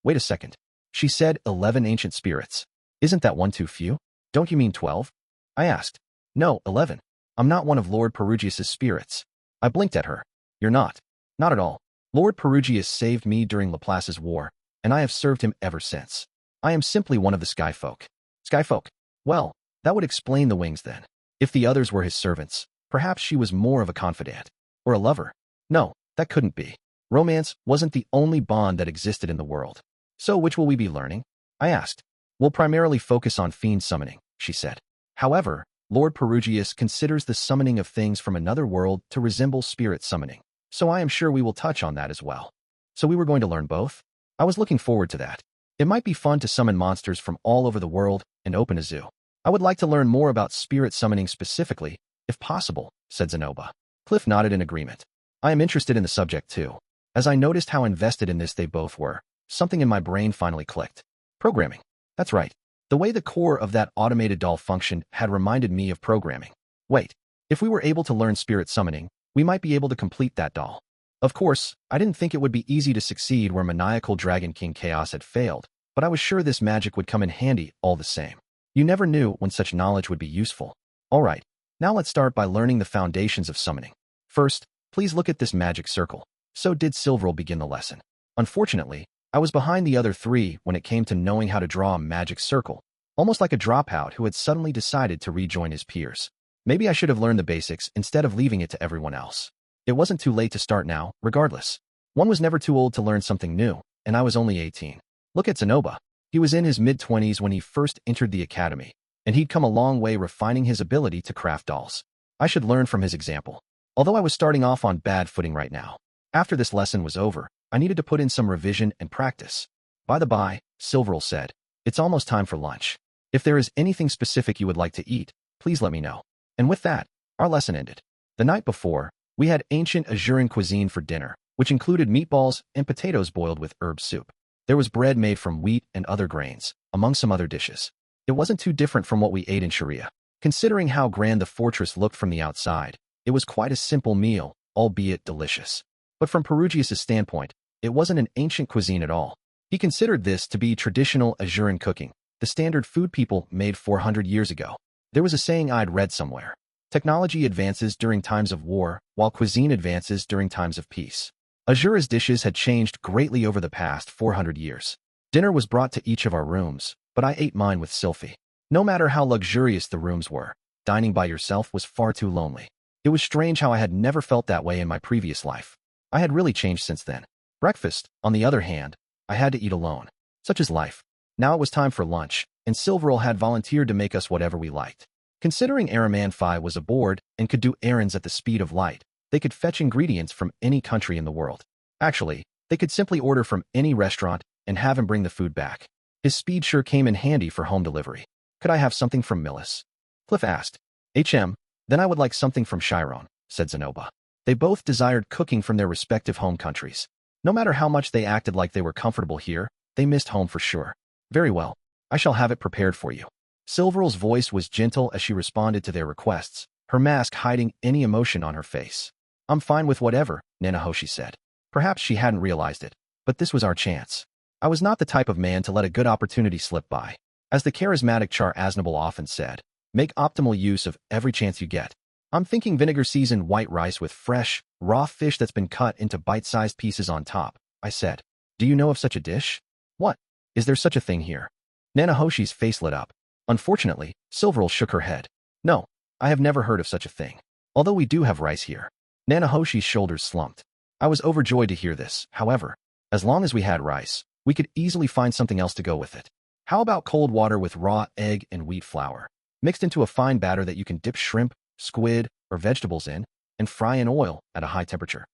Wait a second. She said 11 ancient spirits. Isn't that one too few? Don't you mean 12? I asked. No, 11. I'm not one of Lord Perugius's spirits. I blinked at her. You're not. Not at all. Lord Perugius saved me during Laplace's war, and I have served him ever since. I am simply one of the Skyfolk. Skyfolk? Well, that would explain the wings then. If the others were his servants, perhaps she was more of a confidant. Or a lover. No, that couldn't be. Romance wasn't the only bond that existed in the world. So which will we be learning? I asked. We'll primarily focus on fiend summoning, she said. However, Lord Perugius considers the summoning of things from another world to resemble spirit summoning, so I am sure we will touch on that as well. So we were going to learn both? I was looking forward to that. It might be fun to summon monsters from all over the world and open a zoo. I would like to learn more about spirit summoning specifically, if possible, said Zenoba. Cliff nodded in agreement. I am interested in the subject too. As I noticed how invested in this they both were, something in my brain finally clicked. Programming. That's right. The way the core of that automated doll functioned had reminded me of programming. Wait, if we were able to learn spirit summoning, we might be able to complete that doll. Of course, I didn't think it would be easy to succeed where maniacal Dragon King Chaos had failed, but I was sure this magic would come in handy all the same. You never knew when such knowledge would be useful. All right, now let's start by learning the foundations of summoning. First, please look at this magic circle. So did Silveril begin the lesson. Unfortunately, I was behind the other 3 when it came to knowing how to draw a magic circle, almost like a dropout who had suddenly decided to rejoin his peers. Maybe I should have learned the basics instead of leaving it to everyone else. It wasn't too late to start now, regardless. One was never too old to learn something new, and I was only 18. Look at Zenoba. He was in his mid-20s when he first entered the academy, and he'd come a long way refining his ability to craft dolls. I should learn from his example. Although I was starting off on bad footing right now. After this lesson was over, I needed to put in some revision and practice. By the by, Silverl said, it's almost time for lunch. If there is anything specific you would like to eat, please let me know. And with that, our lesson ended. The night before, we had ancient Azuran cuisine for dinner, which included meatballs and potatoes boiled with herb soup. There was bread made from wheat and other grains, among some other dishes. It wasn't too different from what we ate in Sharia. Considering how grand the fortress looked from the outside, it was quite a simple meal, albeit delicious. But from Perugius' standpoint, it wasn't an ancient cuisine at all. He considered this to be traditional Azuran cooking, the standard food people made 400 years ago. There was a saying I'd read somewhere. Technology advances during times of war, while cuisine advances during times of peace. Azura's dishes had changed greatly over the past 400 years. Dinner was brought to each of our rooms, but I ate mine with Sylphiette. No matter how luxurious the rooms were, dining by yourself was far too lonely. It was strange how I had never felt that way in my previous life. I had really changed since then. Breakfast, on the other hand, I had to eat alone. Such is life. Now it was time for lunch, and Silverl had volunteered to make us whatever we liked. Considering Aramanfi was aboard and could do errands at the speed of light, they could fetch ingredients from any country in the world. Actually, they could simply order from any restaurant and have him bring the food back. His speed sure came in handy for home delivery. Could I have something from Millis? Cliff asked. Then I would like something from Chiron, said Zenoba. They both desired cooking from their respective home countries. No matter how much they acted like they were comfortable here, they missed home for sure. Very well. I shall have it prepared for you. Silverl's voice was gentle as she responded to their requests, her mask hiding any emotion on her face. I'm fine with whatever, Nanahoshi said. Perhaps she hadn't realized it, but this was our chance. I was not the type of man to let a good opportunity slip by. As the charismatic Char Aznable often said, make optimal use of every chance you get. I'm thinking vinegar-seasoned white rice with fresh, raw fish that's been cut into bite-sized pieces on top, I said. Do you know of such a dish? What? Is there such a thing here? Nanahoshi's face lit up. Unfortunately, Silverl shook her head. No, I have never heard of such a thing. Although we do have rice here. Nanahoshi's shoulders slumped. I was overjoyed to hear this, however. As long as we had rice, we could easily find something else to go with it. How about cold water with raw egg and wheat flour, mixed into a fine batter that you can dip shrimp, squid, or vegetables in, and fry in oil at a high temperature?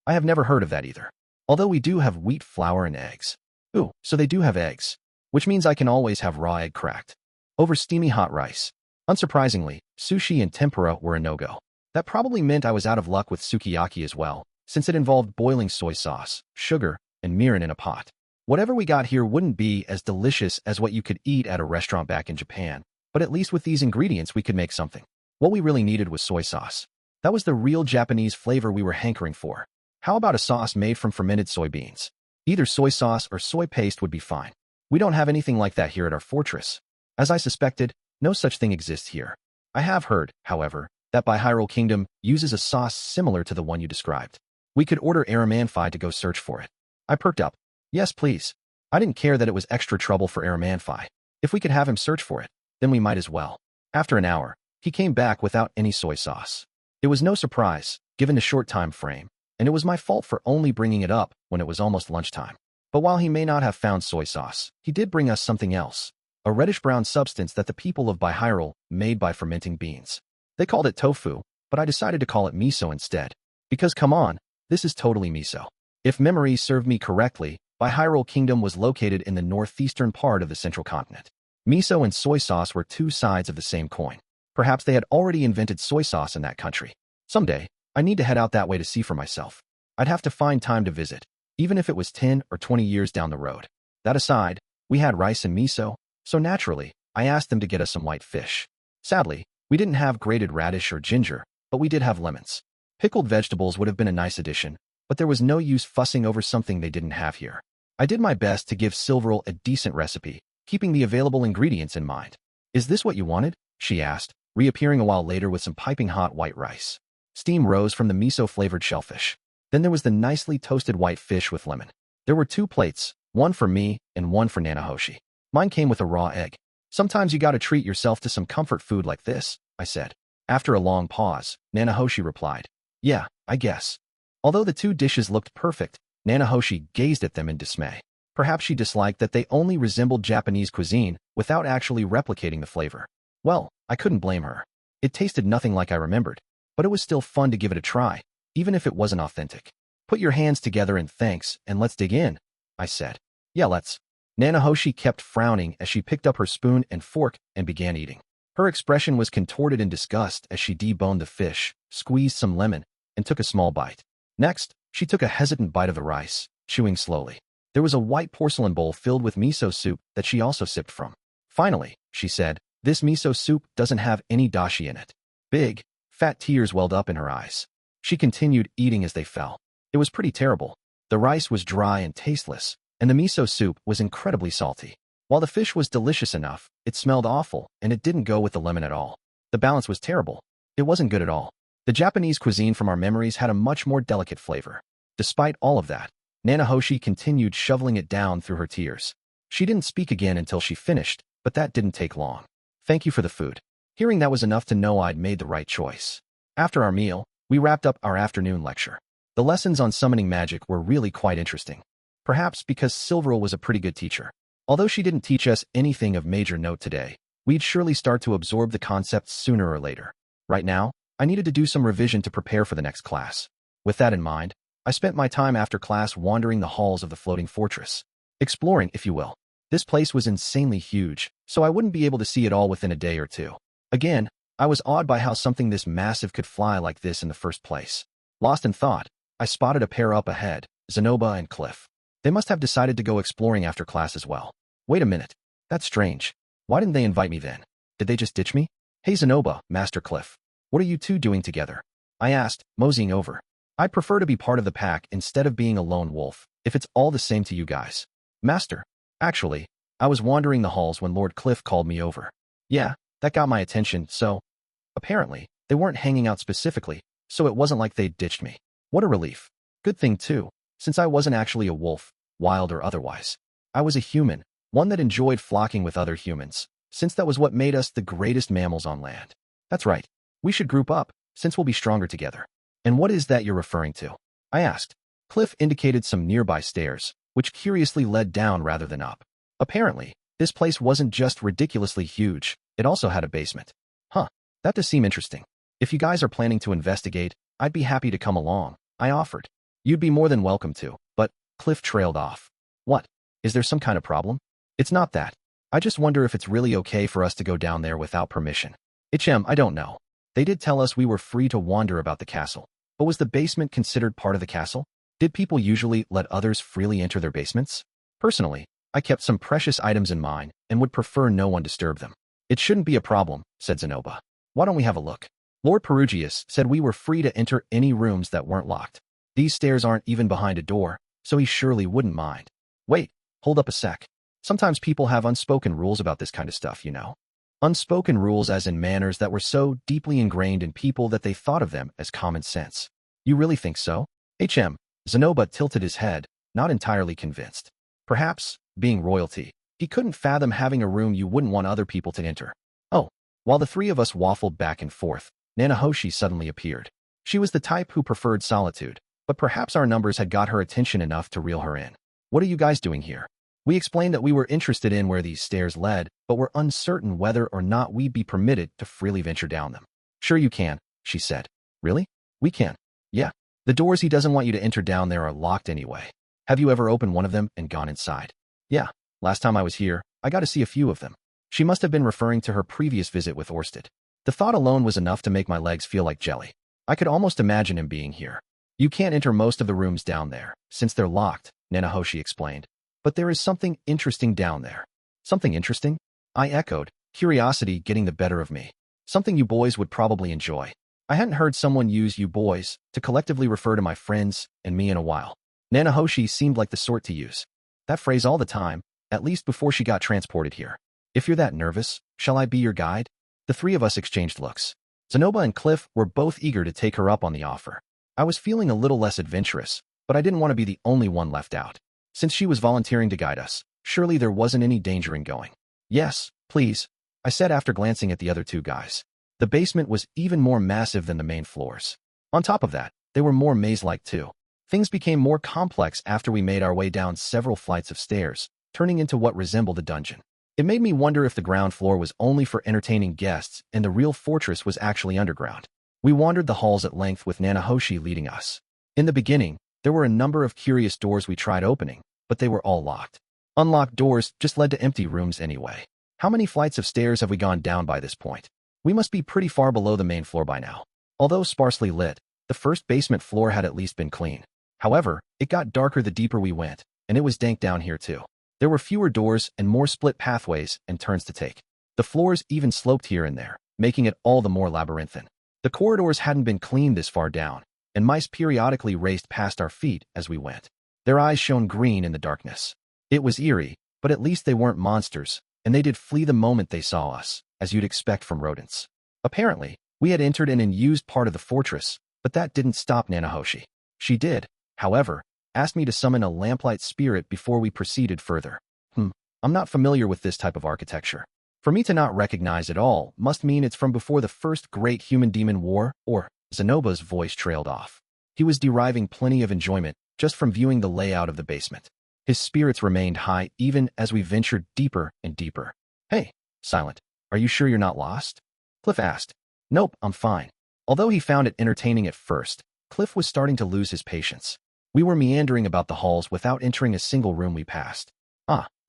I have never heard of that either. Although we do have wheat flour and eggs. Ooh, so they do have eggs. Which means I can always have raw egg cracked over steamy hot rice. Unsurprisingly, sushi and tempura were a no-go. That probably meant I was out of luck with sukiyaki as well, since it involved boiling soy sauce, sugar, and mirin in a pot. Whatever we got here wouldn't be as delicious as what you could eat at a restaurant back in Japan, but at least with these ingredients we could make something. What we really needed was soy sauce. That was the real Japanese flavor we were hankering for. How about a sauce made from fermented soybeans? Either soy sauce or soy paste would be fine. We don't have anything like that here at our fortress. As I suspected, no such thing exists here. I have heard, however, that Bihyrule Kingdom uses a sauce similar to the one you described. We could order Aramanfi to go search for it. I perked up. Yes, please. I didn't care that it was extra trouble for Aramanfi. If we could have him search for it, then we might as well. After an hour, he came back without any soy sauce. It was no surprise, given the short time frame, and it was my fault for only bringing it up when it was almost lunchtime. But while he may not have found soy sauce, he did bring us something else. A reddish-brown substance that the people of Bihyrule made by fermenting beans. They called it tofu, but I decided to call it miso instead. Because come on, this is totally miso. If memory served me correctly, Bihyrule Kingdom was located in the northeastern part of the central continent. Miso and soy sauce were two sides of the same coin. Perhaps they had already invented soy sauce in that country. Someday, I need to head out that way to see for myself. I'd have to find time to visit, even if it was 10 or 20 years down the road. That aside, we had rice and miso, so naturally, I asked them to get us some white fish. Sadly, we didn't have grated radish or ginger, but we did have lemons. Pickled vegetables would have been a nice addition, but there was no use fussing over something they didn't have here. I did my best to give Silverl a decent recipe, keeping the available ingredients in mind. Is this what you wanted? She asked, reappearing a while later with some piping hot white rice. Steam rose from the miso-flavored shellfish. Then there was the nicely toasted white fish with lemon. There were 2 plates, one for me and one for Nanahoshi. Mine came with a raw egg. Sometimes you gotta treat yourself to some comfort food like this, I said. After a long pause, Nanahoshi replied, yeah, I guess. Although the 2 dishes looked perfect, Nanahoshi gazed at them in dismay. Perhaps she disliked that they only resembled Japanese cuisine without actually replicating the flavor. Well, I couldn't blame her. It tasted nothing like I remembered, but it was still fun to give it a try, even if it wasn't authentic. Put your hands together in thanks and let's dig in, I said. Yeah, let's. Nanahoshi kept frowning as she picked up her spoon and fork and began eating. Her expression was contorted in disgust as she deboned the fish, squeezed some lemon, and took a small bite. Next, she took a hesitant bite of the rice, chewing slowly. There was a white porcelain bowl filled with miso soup that she also sipped from. Finally, she said, "This miso soup doesn't have any dashi in it." Big, fat tears welled up in her eyes. She continued eating as they fell. It was pretty terrible. The rice was dry and tasteless, and the miso soup was incredibly salty. While the fish was delicious enough, it smelled awful, and it didn't go with the lemon at all. The balance was terrible. It wasn't good at all. The Japanese cuisine from our memories had a much more delicate flavor. Despite all of that, Nanahoshi continued shoveling it down through her tears. She didn't speak again until she finished, but that didn't take long. "Thank you for the food." Hearing that was enough to know I'd made the right choice. After our meal, we wrapped up our afternoon lecture. The lessons on summoning magic were really quite interesting. Perhaps because Silverl was a pretty good teacher. Although she didn't teach us anything of major note today, we'd surely start to absorb the concepts sooner or later. Right now, I needed to do some revision to prepare for the next class. With that in mind, I spent my time after class wandering the halls of the floating fortress. Exploring, if you will. This place was insanely huge, so I wouldn't be able to see it all within a day or two. Again, I was awed by how something this massive could fly like this in the first place. Lost in thought, I spotted a pair up ahead, Zenoba and Cliff. They must have decided to go exploring after class as well. Wait a minute. That's strange. Why didn't they invite me then? Did they just ditch me? "Hey Zenoba, Master Cliff. What are you two doing together?" I asked, moseying over. "I'd prefer to be part of the pack instead of being a lone wolf, if it's all the same to you guys." "Master. Actually, I was wandering the halls when Lord Cliff called me over." "Yeah, that got my attention, so..." Apparently, they weren't hanging out specifically, so it wasn't like they'd ditched me. What a relief. Good thing too, since I wasn't actually a wolf, wild or otherwise. I was a human, one that enjoyed flocking with other humans, since that was what made us the greatest mammals on land. "That's right. We should group up, since we'll be stronger together." "And what is that you're referring to?" I asked. Cliff indicated some nearby stairs, which curiously led down rather than up. Apparently, this place wasn't just ridiculously huge, it also had a basement. "Huh, that does seem interesting. If you guys are planning to investigate, I'd be happy to come along," I offered. "You'd be more than welcome to," but Cliff trailed off. "What? Is there some kind of problem?" "It's not that. I just wonder if it's really okay for us to go down there without permission." I don't know. They did tell us we were free to wander about the castle, but was the basement considered part of the castle? Did people usually let others freely enter their basements? Personally, I kept some precious items in mine and would prefer no one disturb them. "It shouldn't be a problem," said Zenoba. "Why don't we have a look?" Lord Perugius said we were free to enter any rooms that weren't locked. These stairs aren't even behind a door, so he surely wouldn't mind. "Wait, hold up a sec. Sometimes people have unspoken rules about this kind of stuff, you know. Unspoken rules as in manners that were so deeply ingrained in people that they thought of them as common sense." "You really think so?" Zenoba tilted his head, not entirely convinced. Perhaps, being royalty, he couldn't fathom having a room you wouldn't want other people to enter. Oh, while the three of us waffled back and forth, Nanahoshi suddenly appeared. She was the type who preferred solitude, but perhaps our numbers had got her attention enough to reel her in. "What are you guys doing here?" We explained that we were interested in where these stairs led, but were uncertain whether or not we'd be permitted to freely venture down them. "Sure you can," she said. "Really? We can?" "Yeah. The doors he doesn't want you to enter down there are locked anyway. Have you ever opened one of them and gone inside?" "Yeah. Last time I was here, I got to see a few of them." She must have been referring to her previous visit with Orsted. The thought alone was enough to make my legs feel like jelly. I could almost imagine him being here. "You can't enter most of the rooms down there, since they're locked," Nanahoshi explained. "But there is something interesting down there." "Something interesting?" I echoed, curiosity getting the better of me. "Something you boys would probably enjoy." I hadn't heard someone use "you boys" to collectively refer to my friends and me in a while. Nanahoshi seemed like the sort to use that phrase all the time, at least before she got transported here. "If you're that nervous, shall I be your guide?" The three of us exchanged looks. Zenoba and Cliff were both eager to take her up on the offer. I was feeling a little less adventurous, but I didn't want to be the only one left out. Since she was volunteering to guide us, surely there wasn't any danger in going. "Yes, please," I said after glancing at the other two guys. The basement was even more massive than the main floors. On top of that, they were more maze-like too. Things became more complex after we made our way down several flights of stairs, turning into what resembled a dungeon. It made me wonder if the ground floor was only for entertaining guests and the real fortress was actually underground. We wandered the halls at length with Nanahoshi leading us. In the beginning, there were a number of curious doors we tried opening, but they were all locked. Unlocked doors just led to empty rooms anyway. How many flights of stairs have we gone down by this point? We must be pretty far below the main floor by now. Although sparsely lit, the first basement floor had at least been clean. However, it got darker the deeper we went, and it was dank down here too. There were fewer doors and more split pathways and turns to take. The floors even sloped here and there, making it all the more labyrinthine. The corridors hadn't been cleaned this far down, and mice periodically raced past our feet as we went. Their eyes shone green in the darkness. It was eerie, but at least they weren't monsters, and they did flee the moment they saw us, as you'd expect from rodents. Apparently, we had entered an unused part of the fortress, but that didn't stop Nanahoshi. She did, however, ask me to summon a lamplight spirit before we proceeded further. I'm not familiar with this type of architecture. For me to not recognize it all must mean it's from before the first great human-demon war, or Zenoba's voice trailed off. He was deriving plenty of enjoyment just from viewing the layout of the basement. His spirits remained high even as we ventured deeper and deeper. Hey, Silent, are you sure you're not lost? Cliff asked. Nope, I'm fine. Although he found it entertaining at first, Cliff was starting to lose his patience. We were meandering about the halls without entering a single room we passed.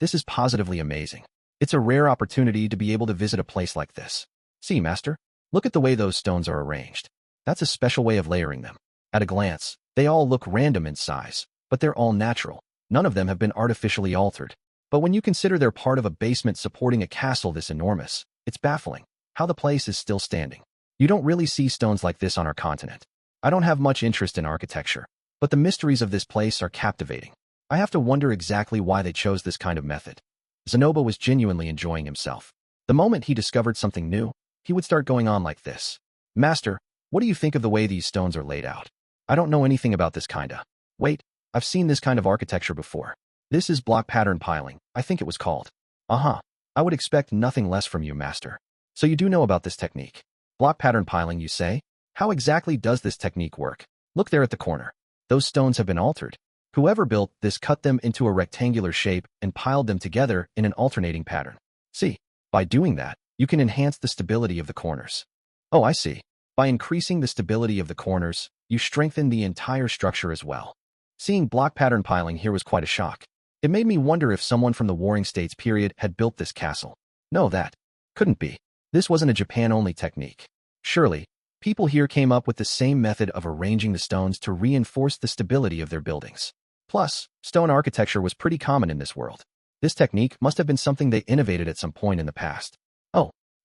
This is positively amazing. It's a rare opportunity to be able to visit a place like this. See, Master, look at the way those stones are arranged. That's a special way of layering them. At a glance, they all look random in size, but they're all natural. None of them have been artificially altered. But when you consider they're part of a basement supporting a castle this enormous, it's baffling how the place is still standing. You don't really see stones like this on our continent. I don't have much interest in architecture, but the mysteries of this place are captivating. I have to wonder exactly why they chose this kind of method. Zenoba was genuinely enjoying himself. The moment he discovered something new, he would start going on like this. Master, what do you think of the way these stones are laid out? I don't know anything about this kinda. Wait, I've seen this kind of architecture before. This is block pattern piling, I think it was called. I would expect nothing less from you, Master. So you do know about this technique. Block pattern piling, you say? How exactly does this technique work? Look there at the corner. Those stones have been altered. Whoever built this cut them into a rectangular shape and piled them together in an alternating pattern. See, by doing that, you can enhance the stability of the corners. Oh, I see. By increasing the stability of the corners, you strengthen the entire structure as well. Seeing block pattern piling here was quite a shock. It made me wonder if someone from the Warring States period had built this castle. No, that couldn't be. This wasn't a Japan-only technique. Surely, people here came up with the same method of arranging the stones to reinforce the stability of their buildings. Plus, stone architecture was pretty common in this world. This technique must have been something they innovated at some point in the past.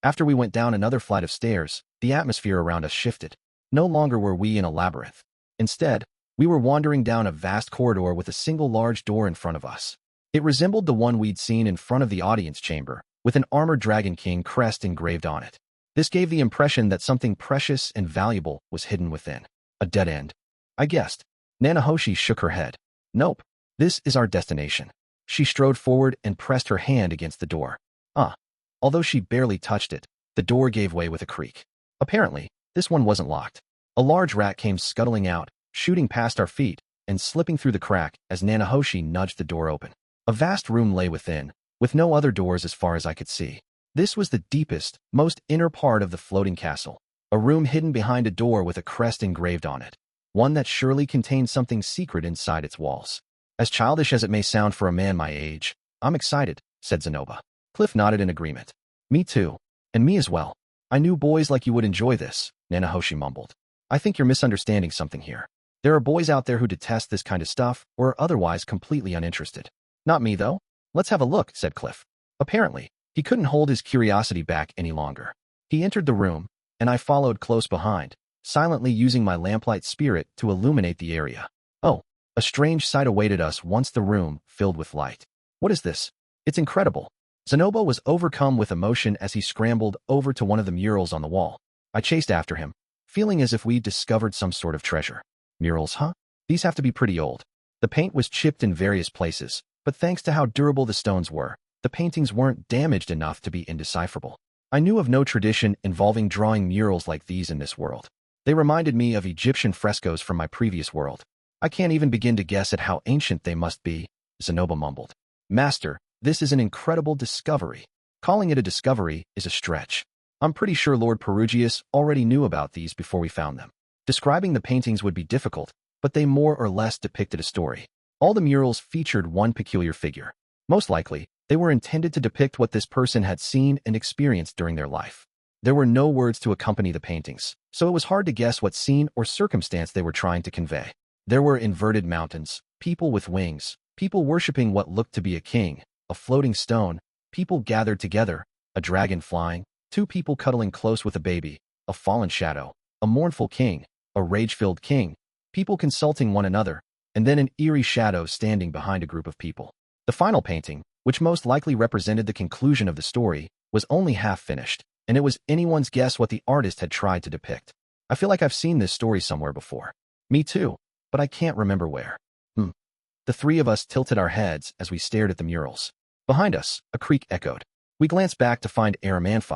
After we went down another flight of stairs, the atmosphere around us shifted. No longer were we in a labyrinth. Instead, we were wandering down a vast corridor with a single large door in front of us. It resembled the one we'd seen in front of the audience chamber, with an armored Dragon King crest engraved on it. This gave the impression that something precious and valuable was hidden within. A dead end, I guessed. Nanahoshi shook her head. Nope, this is our destination. She strode forward and pressed her hand against the door. Although she barely touched it, the door gave way with a creak. Apparently, this one wasn't locked. A large rat came scuttling out, shooting past our feet, and slipping through the crack as Nanahoshi nudged the door open. A vast room lay within, with no other doors as far as I could see. This was the deepest, most inner part of the floating castle, a room hidden behind a door with a crest engraved on it, one that surely contained something secret inside its walls. As childish as it may sound for a man my age, I'm excited, said Zenoba. Cliff nodded in agreement. Me too. And me as well. I knew boys like you would enjoy this, Nanahoshi mumbled. I think you're misunderstanding something here. There are boys out there who detest this kind of stuff or are otherwise completely uninterested. Not me, though. Let's have a look, said Cliff. Apparently, he couldn't hold his curiosity back any longer. He entered the room, and I followed close behind, silently using my lamplight spirit to illuminate the area. A strange sight awaited us once the room filled with light. What is this? It's incredible. Zenoba was overcome with emotion as he scrambled over to one of the murals on the wall. I chased after him, feeling as if we'd discovered some sort of treasure. Murals, huh? These have to be pretty old. The paint was chipped in various places, but thanks to how durable the stones were, the paintings weren't damaged enough to be indecipherable. I knew of no tradition involving drawing murals like these in this world. They reminded me of Egyptian frescoes from my previous world. I can't even begin to guess at how ancient they must be, Zenoba mumbled. Master, this is an incredible discovery. Calling it a discovery is a stretch. I'm pretty sure Lord Perugius already knew about these before we found them. Describing the paintings would be difficult, but they more or less depicted a story. All the murals featured one peculiar figure. Most likely, they were intended to depict what this person had seen and experienced during their life. There were no words to accompany the paintings, so it was hard to guess what scene or circumstance they were trying to convey. There were inverted mountains, people with wings, people worshipping what looked to be a king, a floating stone, people gathered together, a dragon flying, two people cuddling close with a baby, a fallen shadow, a mournful king, a rage-filled king, people consulting one another, and then an eerie shadow standing behind a group of people. The final painting, which most likely represented the conclusion of the story, was only half finished, and it was anyone's guess what the artist had tried to depict. I feel like I've seen this story somewhere before. Me too, but I can't remember where. The three of us tilted our heads as we stared at the murals. Behind us, a creak echoed. We glanced back to find Eris.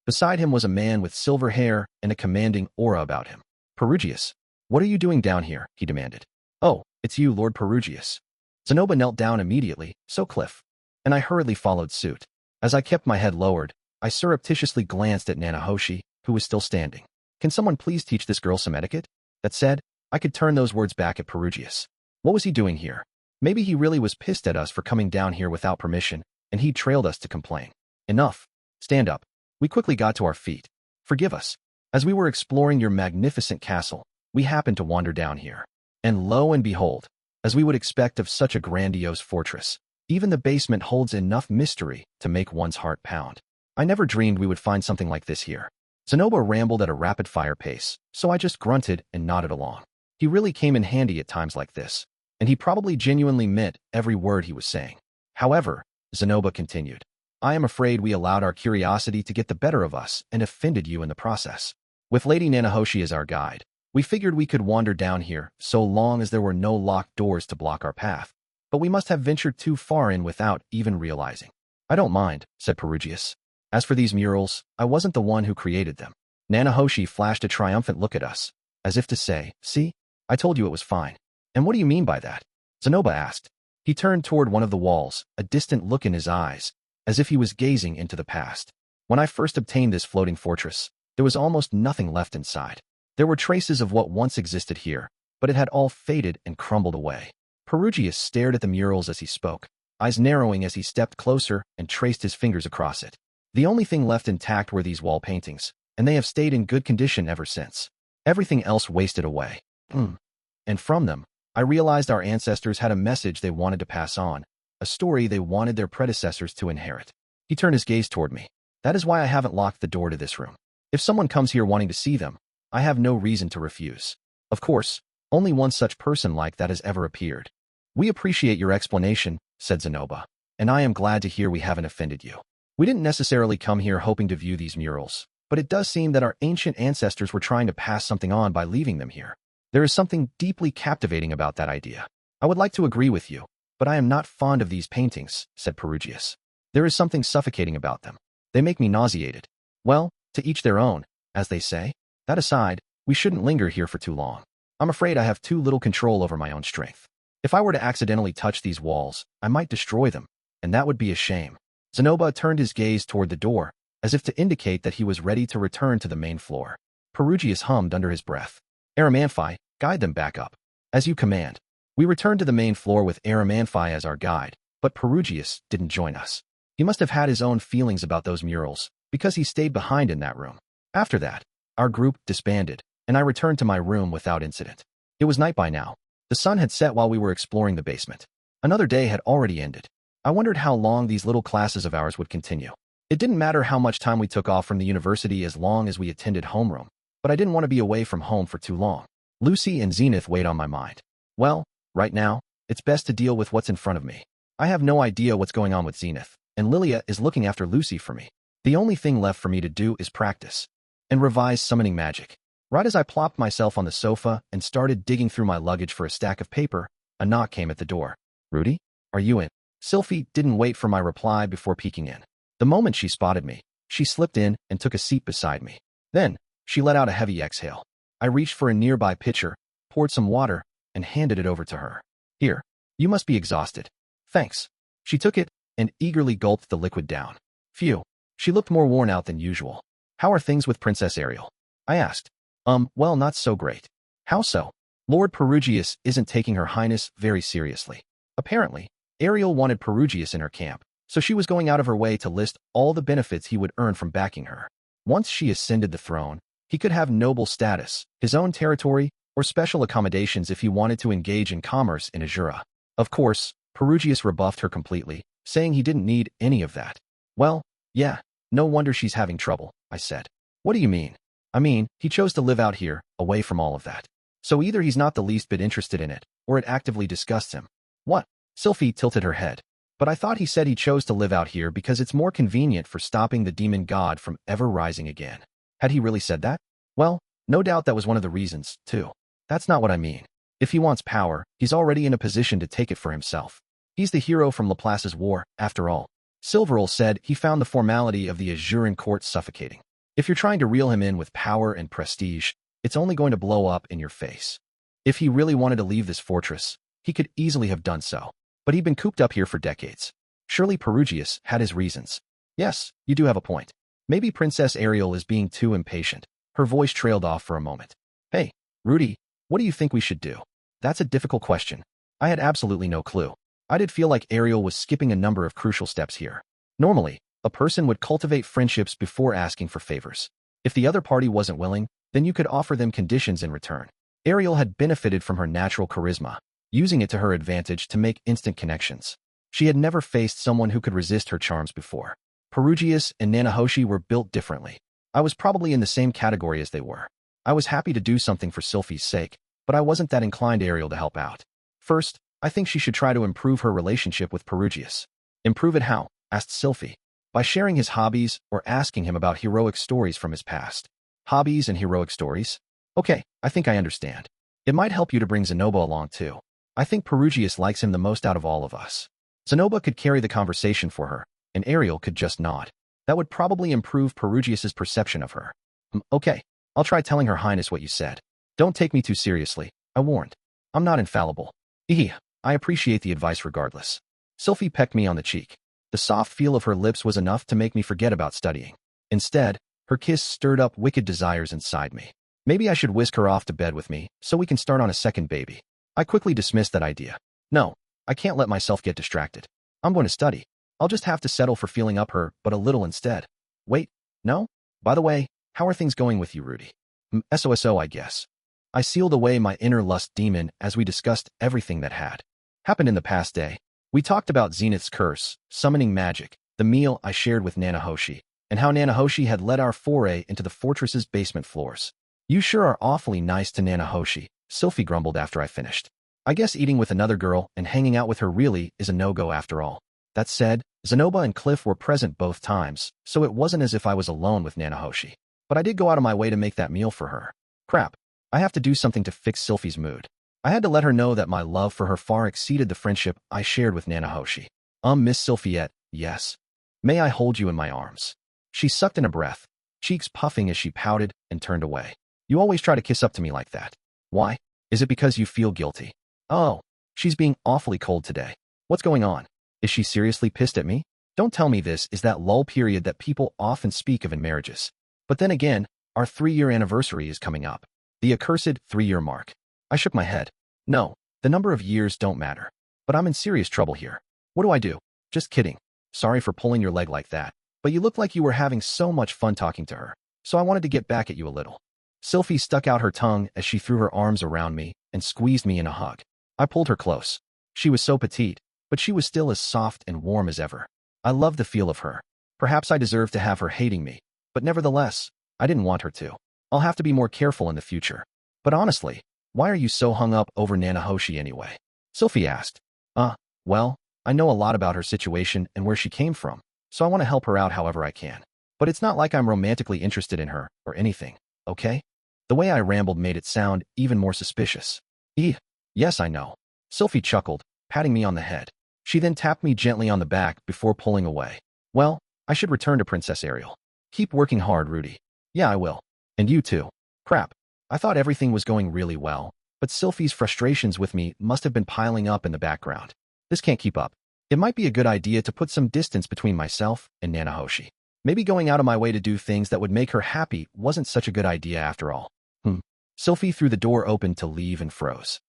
Beside him was a man with silver hair and a commanding aura about him. Perugius, what are you doing down here? He demanded. Oh, it's you, Lord Perugius. Zenoba knelt down immediately, so Cliff. And I hurriedly followed suit. As I kept my head lowered, I surreptitiously glanced at Nanahoshi, who was still standing. Can someone please teach this girl some etiquette? That said, I could turn those words back at Perugius. What was he doing here? Maybe he really was pissed at us for coming down here without permission, and he trailed us to complain. Enough. Stand up. We quickly got to our feet. Forgive us. As we were exploring your magnificent castle, we happened to wander down here. And lo and behold, as we would expect of such a grandiose fortress, even the basement holds enough mystery to make one's heart pound. I never dreamed we would find something like this here. Zenoba rambled at a rapid-fire pace, so I just grunted and nodded along. He really came in handy at times like this, and he probably genuinely meant every word he was saying. However, Zenoba continued, I am afraid we allowed our curiosity to get the better of us and offended you in the process. With Lady Nanahoshi as our guide, we figured we could wander down here so long as there were no locked doors to block our path, but we must have ventured too far in without even realizing. I don't mind, said Perugius. As for these murals, I wasn't the one who created them. Nanahoshi flashed a triumphant look at us, as if to say, see, I told you it was fine. And what do you mean by that? Zenoba asked. He turned toward one of the walls, a distant look in his eyes, as if he was gazing into the past. When I first obtained this floating fortress, there was almost nothing left inside. There were traces of what once existed here, but it had all faded and crumbled away. Perugius stared at the murals as he spoke, eyes narrowing as he stepped closer and traced his fingers across it. The only thing left intact were these wall paintings, and they have stayed in good condition ever since. Everything else wasted away. And from them, I realized our ancestors had a message they wanted to pass on, a story they wanted their predecessors to inherit. He turned his gaze toward me. That is why I haven't locked the door to this room. If someone comes here wanting to see them, I have no reason to refuse. Of course, only one such person like that has ever appeared. We appreciate your explanation, said Zenoba, and I am glad to hear we haven't offended you. We didn't necessarily come here hoping to view these murals, but it does seem that our ancient ancestors were trying to pass something on by leaving them here. There is something deeply captivating about that idea. I would like to agree with you, but I am not fond of these paintings, said Perugius. There is something suffocating about them. They make me nauseated. Well, to each their own, as they say. That aside, we shouldn't linger here for too long. I'm afraid I have too little control over my own strength. If I were to accidentally touch these walls, I might destroy them, and that would be a shame. Zenoba turned his gaze toward the door, as if to indicate that he was ready to return to the main floor. Perugius hummed under his breath. Eris, guide them back up. As you command. We returned to the main floor with Eris as our guide, but Perugius didn't join us. He must have had his own feelings about those murals, because he stayed behind in that room. After that, our group disbanded, and I returned to my room without incident. It was night by now. The sun had set while we were exploring the basement. Another day had already ended. I wondered how long these little classes of ours would continue. It didn't matter how much time we took off from the university as long as we attended homeroom, but I didn't want to be away from home for too long. Lucy and Zenith weighed on my mind. Well, right now, it's best to deal with what's in front of me. I have no idea what's going on with Zenith, and Lilia is looking after Lucy for me. The only thing left for me to do is practice and revise summoning magic. Right as I plopped myself on the sofa and started digging through my luggage for a stack of paper, a knock came at the door. Rudy? Are you in? Sylphiette didn't wait for my reply before peeking in. The moment she spotted me, she slipped in and took a seat beside me. Then, she let out a heavy exhale. I reached for a nearby pitcher, poured some water, and handed it over to her. Here, you must be exhausted. Thanks. She took it and eagerly gulped the liquid down. Phew. She looked more worn out than usual. How are things with Princess Ariel? I asked. Well, not so great. How so? Lord Perugius isn't taking Her Highness very seriously. Apparently, Ariel wanted Perugius in her camp, so she was going out of her way to list all the benefits he would earn from backing her. Once she ascended the throne, he could have noble status, his own territory, or special accommodations if he wanted to engage in commerce in Azura. Of course, Perugius rebuffed her completely, saying he didn't need any of that. Well, yeah, no wonder she's having trouble, I said. What do you mean? I mean, he chose to live out here, away from all of that. So either he's not the least bit interested in it, or it actively disgusts him. What? Sylphiette tilted her head. But I thought he said he chose to live out here because it's more convenient for stopping the demon god from ever rising again. Had he really said that? Well, no doubt that was one of the reasons, too. That's not what I mean. If he wants power, he's already in a position to take it for himself. He's the hero from Laplace's war, after all. Silverol said he found the formality of the Azuran court suffocating. If you're trying to reel him in with power and prestige, it's only going to blow up in your face. If he really wanted to leave this fortress, he could easily have done so. But he'd been cooped up here for decades. Surely Perugius had his reasons. Yes, you do have a point. Maybe Princess Ariel is being too impatient. Her voice trailed off for a moment. Hey, Rudy, what do you think we should do? That's a difficult question. I had absolutely no clue. I did feel like Ariel was skipping a number of crucial steps here. Normally, a person would cultivate friendships before asking for favors. If the other party wasn't willing, then you could offer them conditions in return. Ariel had benefited from her natural charisma, using it to her advantage to make instant connections. She had never faced someone who could resist her charms before. Perugius and Nanahoshi were built differently. I was probably in the same category as they were. I was happy to do something for Sylphie's sake, but I wasn't that inclined Ariel to help out. First, I think she should try to improve her relationship with Perugius. Improve it how? Asked Sylphie. By sharing his hobbies or asking him about heroic stories from his past. Hobbies and heroic stories? Okay, I think I understand. It might help you to bring Zenoba along too. I think Perugius likes him the most out of all of us. Zenoba could carry the conversation for her, and Ariel could just nod. That would probably improve Perugius's perception of her. Okay, I'll try telling Her Highness what you said. Don't take me too seriously, I warned. I'm not infallible. I appreciate the advice regardless. Sylphie pecked me on the cheek. The soft feel of her lips was enough to make me forget about studying. Instead, her kiss stirred up wicked desires inside me. Maybe I should whisk her off to bed with me, so we can start on a second baby. I quickly dismissed that idea. No, I can't let myself get distracted. I'm going to study. I'll just have to settle for feeling up her, but a little instead. Wait, no? By the way, how are things going with you, Rudy? SOSO, I guess. I sealed away my inner lust demon as we discussed everything that had happened in the past day. We talked about Zenith's curse, summoning magic, the meal I shared with Nanahoshi, and how Nanahoshi had led our foray into the fortress's basement floors. You sure are awfully nice to Nanahoshi, Sylphie grumbled after I finished. I guess eating with another girl and hanging out with her really is a no-go after all. That said, Zenoba and Cliff were present both times, so it wasn't as if I was alone with Nanahoshi. But I did go out of my way to make that meal for her. Crap, I have to do something to fix Sylphie's mood. I had to let her know that my love for her far exceeded the friendship I shared with Nanahoshi. Miss Sylphiette, yes. May I hold you in my arms? She sucked in a breath, cheeks puffing as she pouted and turned away. You always try to kiss up to me like that. Why? Is it because you feel guilty? Oh, she's being awfully cold today. What's going on? Is she seriously pissed at me? Don't tell me this is that lull period that people often speak of in marriages. But then again, our 3-year anniversary is coming up. The accursed 3-year mark. I shook my head. No, the number of years don't matter. But I'm in serious trouble here. What do I do? Just kidding. Sorry for pulling your leg like that. But you looked like you were having so much fun talking to her. So I wanted to get back at you a little. Sylphie stuck out her tongue as she threw her arms around me and squeezed me in a hug. I pulled her close. She was so petite, but she was still as soft and warm as ever. I loved the feel of her. Perhaps I deserved to have her hating me, but nevertheless, I didn't want her to. I'll have to be more careful in the future. But honestly, why are you so hung up over Nanahoshi anyway? Sylphie asked. Well, I know a lot about her situation and where she came from, so I want to help her out however I can. But it's not like I'm romantically interested in her or anything, okay? The way I rambled made it sound even more suspicious. Yes, I know. Sylphie chuckled, patting me on the head. She then tapped me gently on the back before pulling away. Well, I should return to Princess Ariel. Keep working hard, Rudy. Yeah, I will. And you too. Crap. I thought everything was going really well, but Sylphie's frustrations with me must have been piling up in the background. This can't keep up. It might be a good idea to put some distance between myself and Nanahoshi. Maybe going out of my way to do things that would make her happy wasn't such a good idea after all. Sylphie threw the door open to leave and froze.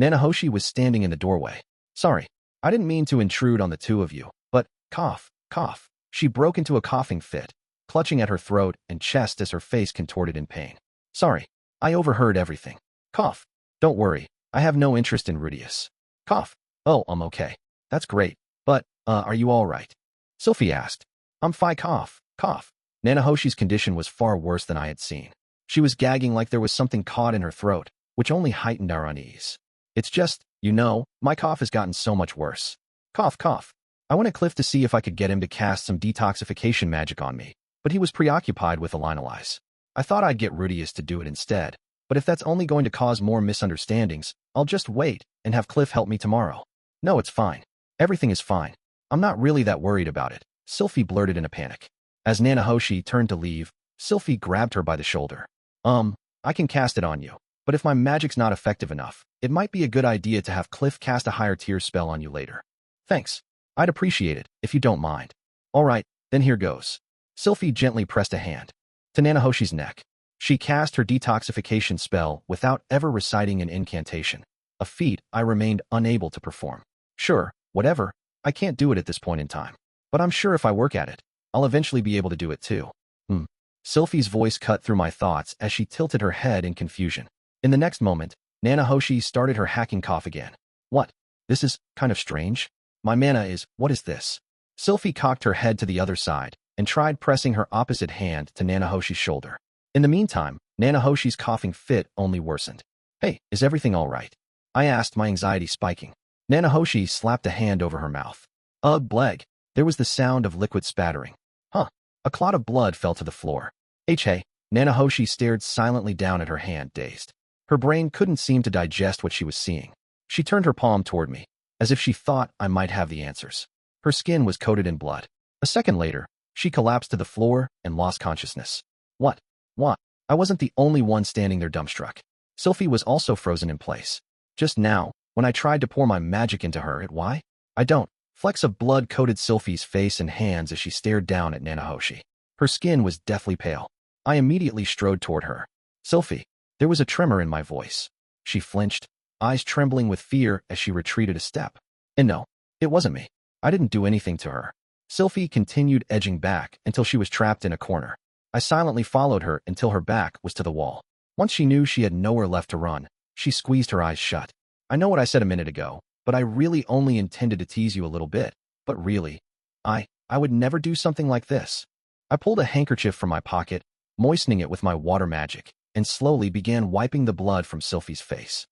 Nanahoshi was standing in the doorway. Sorry, I didn't mean to intrude on the two of you, but cough, cough. She broke into a coughing fit, clutching at her throat and chest as her face contorted in pain. Sorry, I overheard everything. Cough. Don't worry, I have no interest in Rudeus. Cough. Oh, I'm okay. That's great. But, are you all right? Sylphie asked. I'm fine. Cough, cough. Nanahoshi's condition was far worse than I had seen. She was gagging like there was something caught in her throat, which only heightened our unease. It's just, my cough has gotten so much worse. Cough, cough. I went to Cliff to see if I could get him to cast some detoxification magic on me, but he was preoccupied with Elinalize. I thought I'd get Rudeus to do it instead, but if that's only going to cause more misunderstandings, I'll just wait and have Cliff help me tomorrow. No, it's fine. Everything is fine. I'm not really that worried about it, Sylphie blurted in a panic. As Nanahoshi turned to leave, Sylphie grabbed her by the shoulder. I can cast it on you, but if my magic's not effective enough, it might be a good idea to have Cliff cast a higher tier spell on you later. Thanks. I'd appreciate it, if you don't mind. All right, then here goes. Sylphie gently pressed a hand to Nanahoshi's neck. She cast her detoxification spell without ever reciting an incantation, a feat I remained unable to perform. Sure, whatever, I can't do it at this point in time, but I'm sure if I work at it, I'll eventually be able to do it too. Sylphie's voice cut through my thoughts as she tilted her head in confusion. In the next moment, Nanahoshi started her hacking cough again. What? This is kind of strange. My mana is, what is this? Sylphie cocked her head to the other side and tried pressing her opposite hand to Nanahoshi's shoulder. In the meantime, Nanahoshi's coughing fit only worsened. Hey, is everything all right? I asked, my anxiety spiking. Nanahoshi slapped a hand over her mouth. Ugh, bleg. There was the sound of liquid spattering. Huh. A clot of blood fell to the floor. Hey. Nanahoshi stared silently down at her hand, dazed. Her brain couldn't seem to digest what she was seeing. She turned her palm toward me, as if she thought I might have the answers. Her skin was coated in blood. A second later, she collapsed to the floor and lost consciousness. What? I wasn't the only one standing there dumbstruck. Sylphie was also frozen in place. Just now, when I tried to pour my magic into her, why? I don't. Flecks of blood coated Sylphie's face and hands as she stared down at Nanahoshi. Her skin was deathly pale. I immediately strode toward her. Sylphie. There was a tremor in my voice. She flinched, eyes trembling with fear as she retreated a step. And no, it wasn't me. I didn't do anything to her. Sylphie continued edging back until she was trapped in a corner. I silently followed her until her back was to the wall. Once she knew she had nowhere left to run, she squeezed her eyes shut. I know what I said a minute ago, but I really only intended to tease you a little bit. But really, I would never do something like this. I pulled a handkerchief from my pocket, moistening it with my water magic, and slowly began wiping the blood from Sylphie's face.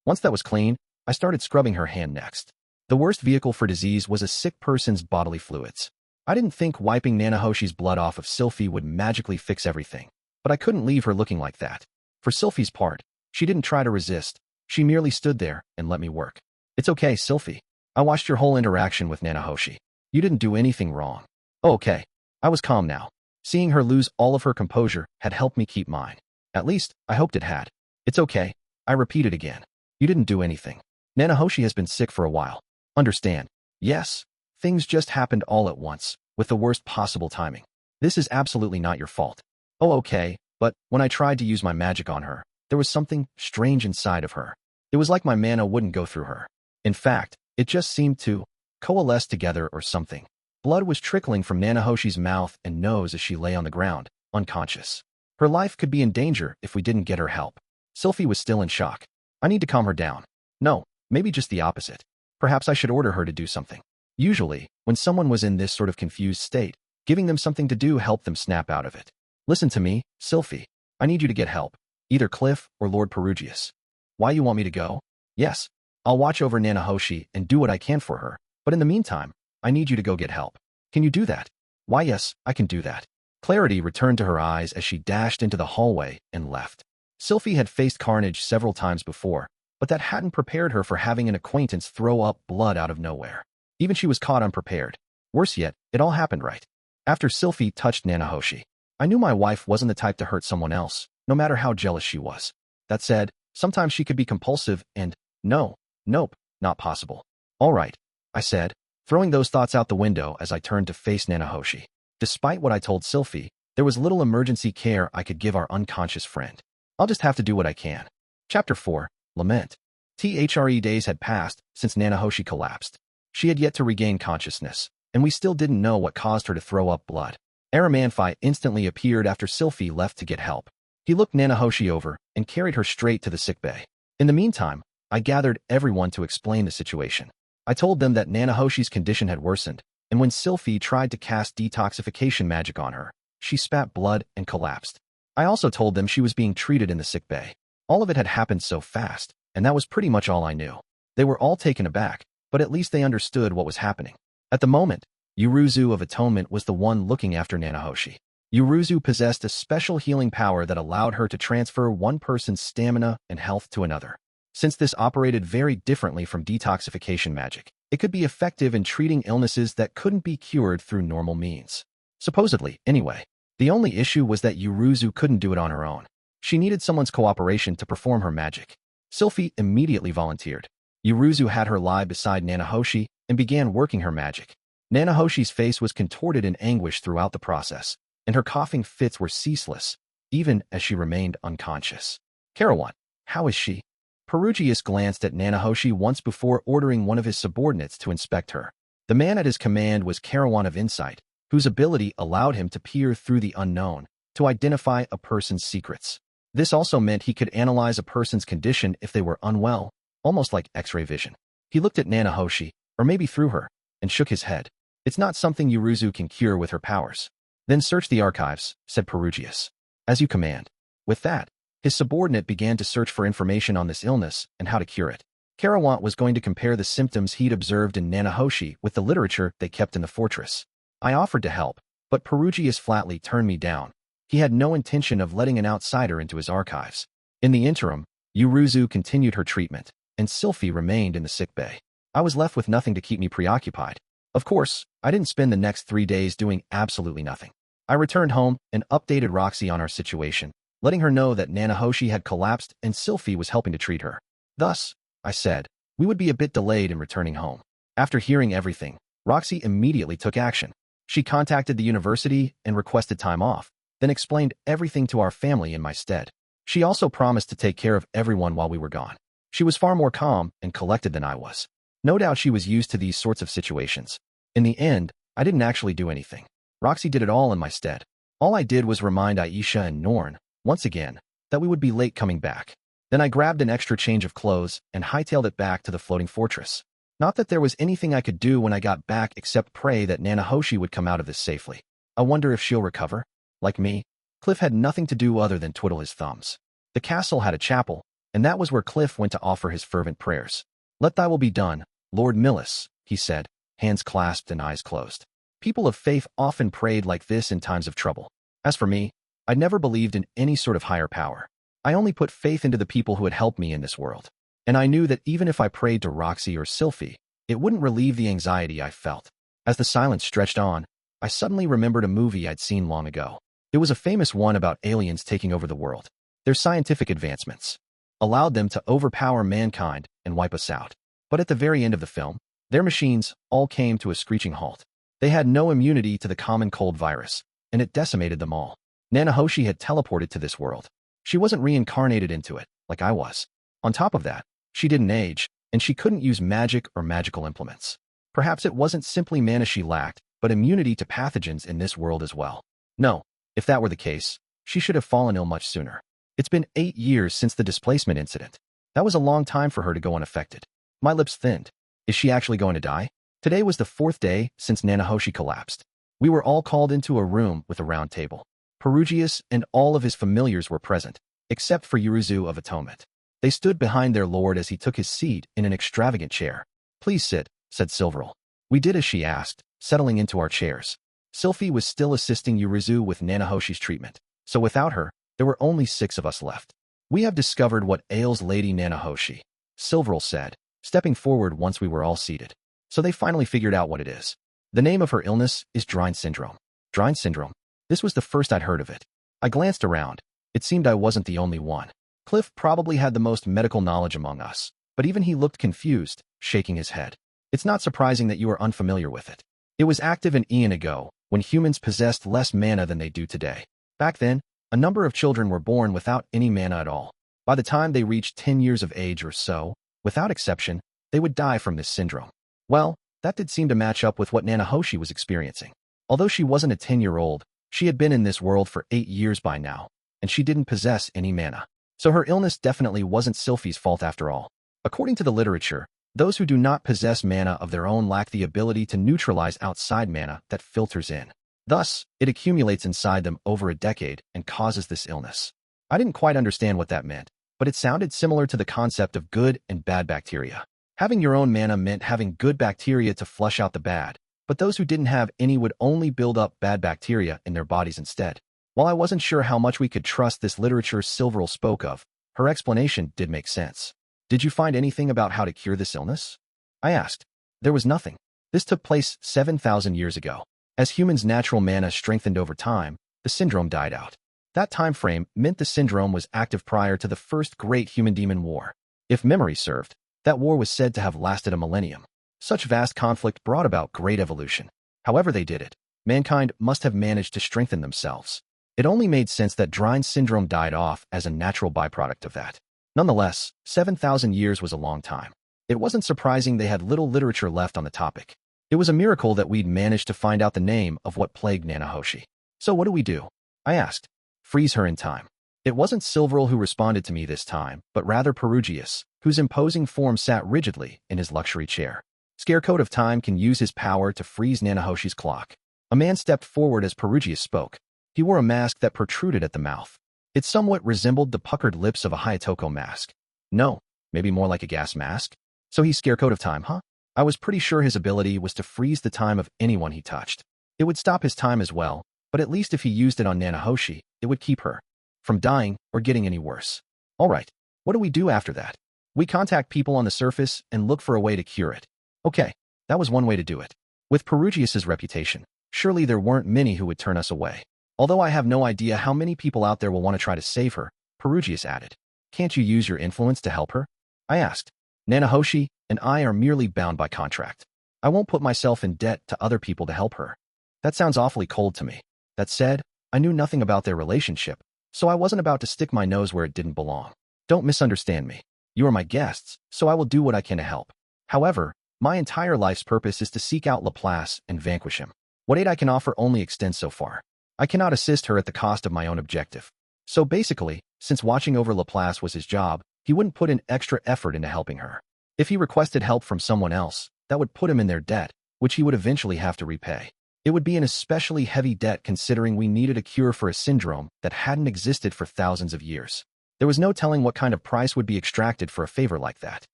Once that was clean, I started scrubbing her hand next. The worst vehicle for disease was a sick person's bodily fluids. I didn't think wiping Nanahoshi's blood off of Sylphie would magically fix everything, but I couldn't leave her looking like that. For Sylphie's part, she didn't try to resist. She merely stood there and let me work. It's okay, Sylphie. I watched your whole interaction with Nanahoshi. You didn't do anything wrong. Oh, okay. I was calm now. Seeing her lose all of her composure had helped me keep mine. At least, I hoped it had. It's okay. I repeated again. You didn't do anything. Nanahoshi has been sick for a while. Understand? Yes. Things just happened all at once, with the worst possible timing. This is absolutely not your fault. Oh, okay, but when I tried to use my magic on her, there was something strange inside of her. It was like my mana wouldn't go through her. In fact, it just seemed to coalesce together or something. Blood was trickling from Nanahoshi's mouth and nose as she lay on the ground, unconscious. Her life could be in danger if we didn't get her help. Sylphie was still in shock. I need to calm her down. No, maybe just the opposite. Perhaps I should order her to do something. Usually, when someone was in this sort of confused state, giving them something to do helped them snap out of it. Listen to me, Sylphie. I need you to get help. Either Cliff or Lord Perugius. Why you want me to go? Yes. I'll watch over Nanahoshi and do what I can for her, but in the meantime, I need you to go get help. Can you do that? Why yes, I can do that. Clarity returned to her eyes as she dashed into the hallway and left. Sylphie had faced carnage several times before, but that hadn't prepared her for having an acquaintance throw up blood out of nowhere. Even she was caught unprepared. Worse yet, it all happened right after Sylphie touched Nanahoshi. I knew my wife wasn't the type to hurt someone else, no matter how jealous she was. That said, sometimes she could be compulsive and, nope, not possible. All right, I said, throwing those thoughts out the window as I turned to face Nanahoshi. Despite what I told Sylphie, there was little emergency care I could give our unconscious friend. I'll just have to do what I can. Chapter 4, Lament. Days had passed since Nanahoshi collapsed. She had yet to regain consciousness, and we still didn't know what caused her to throw up blood. Aramanfi instantly appeared after Sylphiette left to get help. He looked Nanahoshi over and carried her straight to the sickbay. In the meantime, I gathered everyone to explain the situation. I told them that Nanahoshi's condition had worsened, and when Sylphiette tried to cast detoxification magic on her, she spat blood and collapsed. I also told them she was being treated in the sickbay. All of it had happened so fast, and that was pretty much all I knew. They were all taken aback, but at least they understood what was happening. At the moment, Yuruzu of Atonement was the one looking after Nanahoshi. Yuruzu possessed a special healing power that allowed her to transfer one person's stamina and health to another. Since this operated very differently from detoxification magic, it could be effective in treating illnesses that couldn't be cured through normal means. Supposedly, anyway. The only issue was that Yuruzu couldn't do it on her own. She needed someone's cooperation to perform her magic. Sylphiette immediately volunteered. Yuruzu had her lie beside Nanahoshi and began working her magic. Nanahoshi's face was contorted in anguish throughout the process, and her coughing fits were ceaseless, even as she remained unconscious. Karawan, how is she? Perugius glanced at Nanahoshi once before ordering one of his subordinates to inspect her. The man at his command was Karawan of Insight, whose ability allowed him to peer through the unknown to identify a person's secrets. This also meant he could analyze a person's condition if they were unwell, almost like X-ray vision. He looked at Nanahoshi, or maybe through her, and shook his head. It's not something Yuruzu can cure with her powers. Then search the archives, said Perugius. As you command. With that, his subordinate began to search for information on this illness and how to cure it. Karawant was going to compare the symptoms he'd observed in Nanahoshi with the literature they kept in the fortress. I offered to help, but Perugius flatly turned me down. He had no intention of letting an outsider into his archives. In the interim, Yuruzu continued her treatment, and Sylphiette remained in the sickbay. I was left with nothing to keep me preoccupied. Of course, I didn't spend the next 3 days doing absolutely nothing. I returned home and updated Roxy on our situation, letting her know that Nanahoshi had collapsed and Sylphiette was helping to treat her. Thus, I said, we would be a bit delayed in returning home. After hearing everything, Roxy immediately took action. She contacted the university and requested time off, then explained everything to our family in my stead. She also promised to take care of everyone while we were gone. She was far more calm and collected than I was. No doubt she was used to these sorts of situations. In the end, I didn't actually do anything. Roxy did it all in my stead. All I did was remind Aisha and Norn, once again, that we would be late coming back. Then I grabbed an extra change of clothes and hightailed it back to the floating fortress. Not that there was anything I could do when I got back except pray that Nanahoshi would come out of this safely. I wonder if she'll recover. Like me, Cliff had nothing to do other than twiddle his thumbs. The castle had a chapel, and that was where Cliff went to offer his fervent prayers. Let thy will be done, Lord Millis, he said, hands clasped and eyes closed. People of faith often prayed like this in times of trouble. As for me, I never believed in any sort of higher power. I only put faith into the people who had helped me in this world. And I knew that even if I prayed to Roxy or Sylphiette, it wouldn't relieve the anxiety I felt. As the silence stretched on, I suddenly remembered a movie I'd seen long ago. It was a famous one about aliens taking over the world. Their scientific advancements allowed them to overpower mankind and wipe us out. But at the very end of the film, their machines all came to a screeching halt. They had no immunity to the common cold virus, and it decimated them all. Nanahoshi had teleported to this world. She wasn't reincarnated into it, like I was. On top of that, she didn't age, and she couldn't use magic or magical implements. Perhaps it wasn't simply mana she lacked, but immunity to pathogens in this world as well. No, if that were the case, she should have fallen ill much sooner. It's been 8 years since the displacement incident. That was a long time for her to go unaffected. My lips thinned. Is she actually going to die? Today was the 4th day since Nanahoshi collapsed. We were all called into a room with a round table. Perugius and all of his familiars were present, except for Yuruzu of Atonement. They stood behind their lord as he took his seat in an extravagant chair. Please sit, said Silverl. We did as she asked, settling into our chairs. Sylphiette was still assisting Yuruzu with Nanahoshi's treatment, so without her, there were only 6 of us left. We have discovered what ails Lady Nanahoshi, Silverl said, stepping forward once we were all seated. So they finally figured out what it is. The name of her illness is Drine syndrome. Drine syndrome? This was the first I'd heard of it. I glanced around. It seemed I wasn't the only one. Cliff probably had the most medical knowledge among us, but even he looked confused, shaking his head. It's not surprising that you are unfamiliar with it. It was active an eon ago, when humans possessed less mana than they do today. Back then, a number of children were born without any mana at all. By the time they reached 10 years of age or so, Without exception, they would die from this syndrome. Well, that did seem to match up with what Nanahoshi was experiencing. Although she wasn't a 10-year-old, she had been in this world for 8 years by now, and she didn't possess any mana. So her illness definitely wasn't Sylphie's fault after all. According to the literature, those who do not possess mana of their own lack the ability to neutralize outside mana that filters in. Thus, it accumulates inside them over a decade and causes this illness. I didn't quite understand what that meant, but it sounded similar to the concept of good and bad bacteria. Having your own mana meant having good bacteria to flush out the bad, but those who didn't have any would only build up bad bacteria in their bodies instead. While I wasn't sure how much we could trust this literature Silverl spoke of, her explanation did make sense. Did you find anything about how to cure this illness? I asked. There was nothing. This took place 7,000 years ago. As humans' natural mana strengthened over time, the syndrome died out. That time frame meant the syndrome was active prior to the first great human-demon war. If memory served, that war was said to have lasted a millennium. Such vast conflict brought about great evolution. However they did it, mankind must have managed to strengthen themselves. It only made sense that Drine's syndrome died off as a natural byproduct of that. Nonetheless, 7,000 years was a long time. It wasn't surprising they had little literature left on the topic. It was a miracle that we'd managed to find out the name of what plagued Nanahoshi. So what do? I asked. Freeze her in time. It wasn't Silverl who responded to me this time, but rather Perugius, whose imposing form sat rigidly in his luxury chair. Scarecode of Time can use his power to freeze Nanahoshi's clock. A man stepped forward as Perugius spoke. He wore a mask that protruded at the mouth. It somewhat resembled the puckered lips of a Hayatoko mask. No, maybe more like a gas mask? So he's Scarecode of Time, huh? I was pretty sure his ability was to freeze the time of anyone he touched. It would stop his time as well, but at least if he used it on Nanahoshi, it would keep her from dying or getting any worse. Alright, what do we do after that? We contact people on the surface and look for a way to cure it. Okay, that was one way to do it. With Perugius's reputation, surely there weren't many who would turn us away. Although I have no idea how many people out there will want to try to save her, Perugius added. Can't you use your influence to help her? I asked. Nanahoshi and I are merely bound by contract. I won't put myself in debt to other people to help her. That sounds awfully cold to me. That said, I knew nothing about their relationship, so I wasn't about to stick my nose where it didn't belong. Don't misunderstand me. You are my guests, so I will do what I can to help. However, my entire life's purpose is to seek out Laplace and vanquish him. What aid I can offer only extends so far. I cannot assist her at the cost of my own objective. So basically, since watching over Laplace was his job, he wouldn't put in extra effort into helping her. If he requested help from someone else, that would put him in their debt, which he would eventually have to repay. It would be an especially heavy debt considering we needed a cure for a syndrome that hadn't existed for thousands of years. There was no telling what kind of price would be extracted for a favor like that.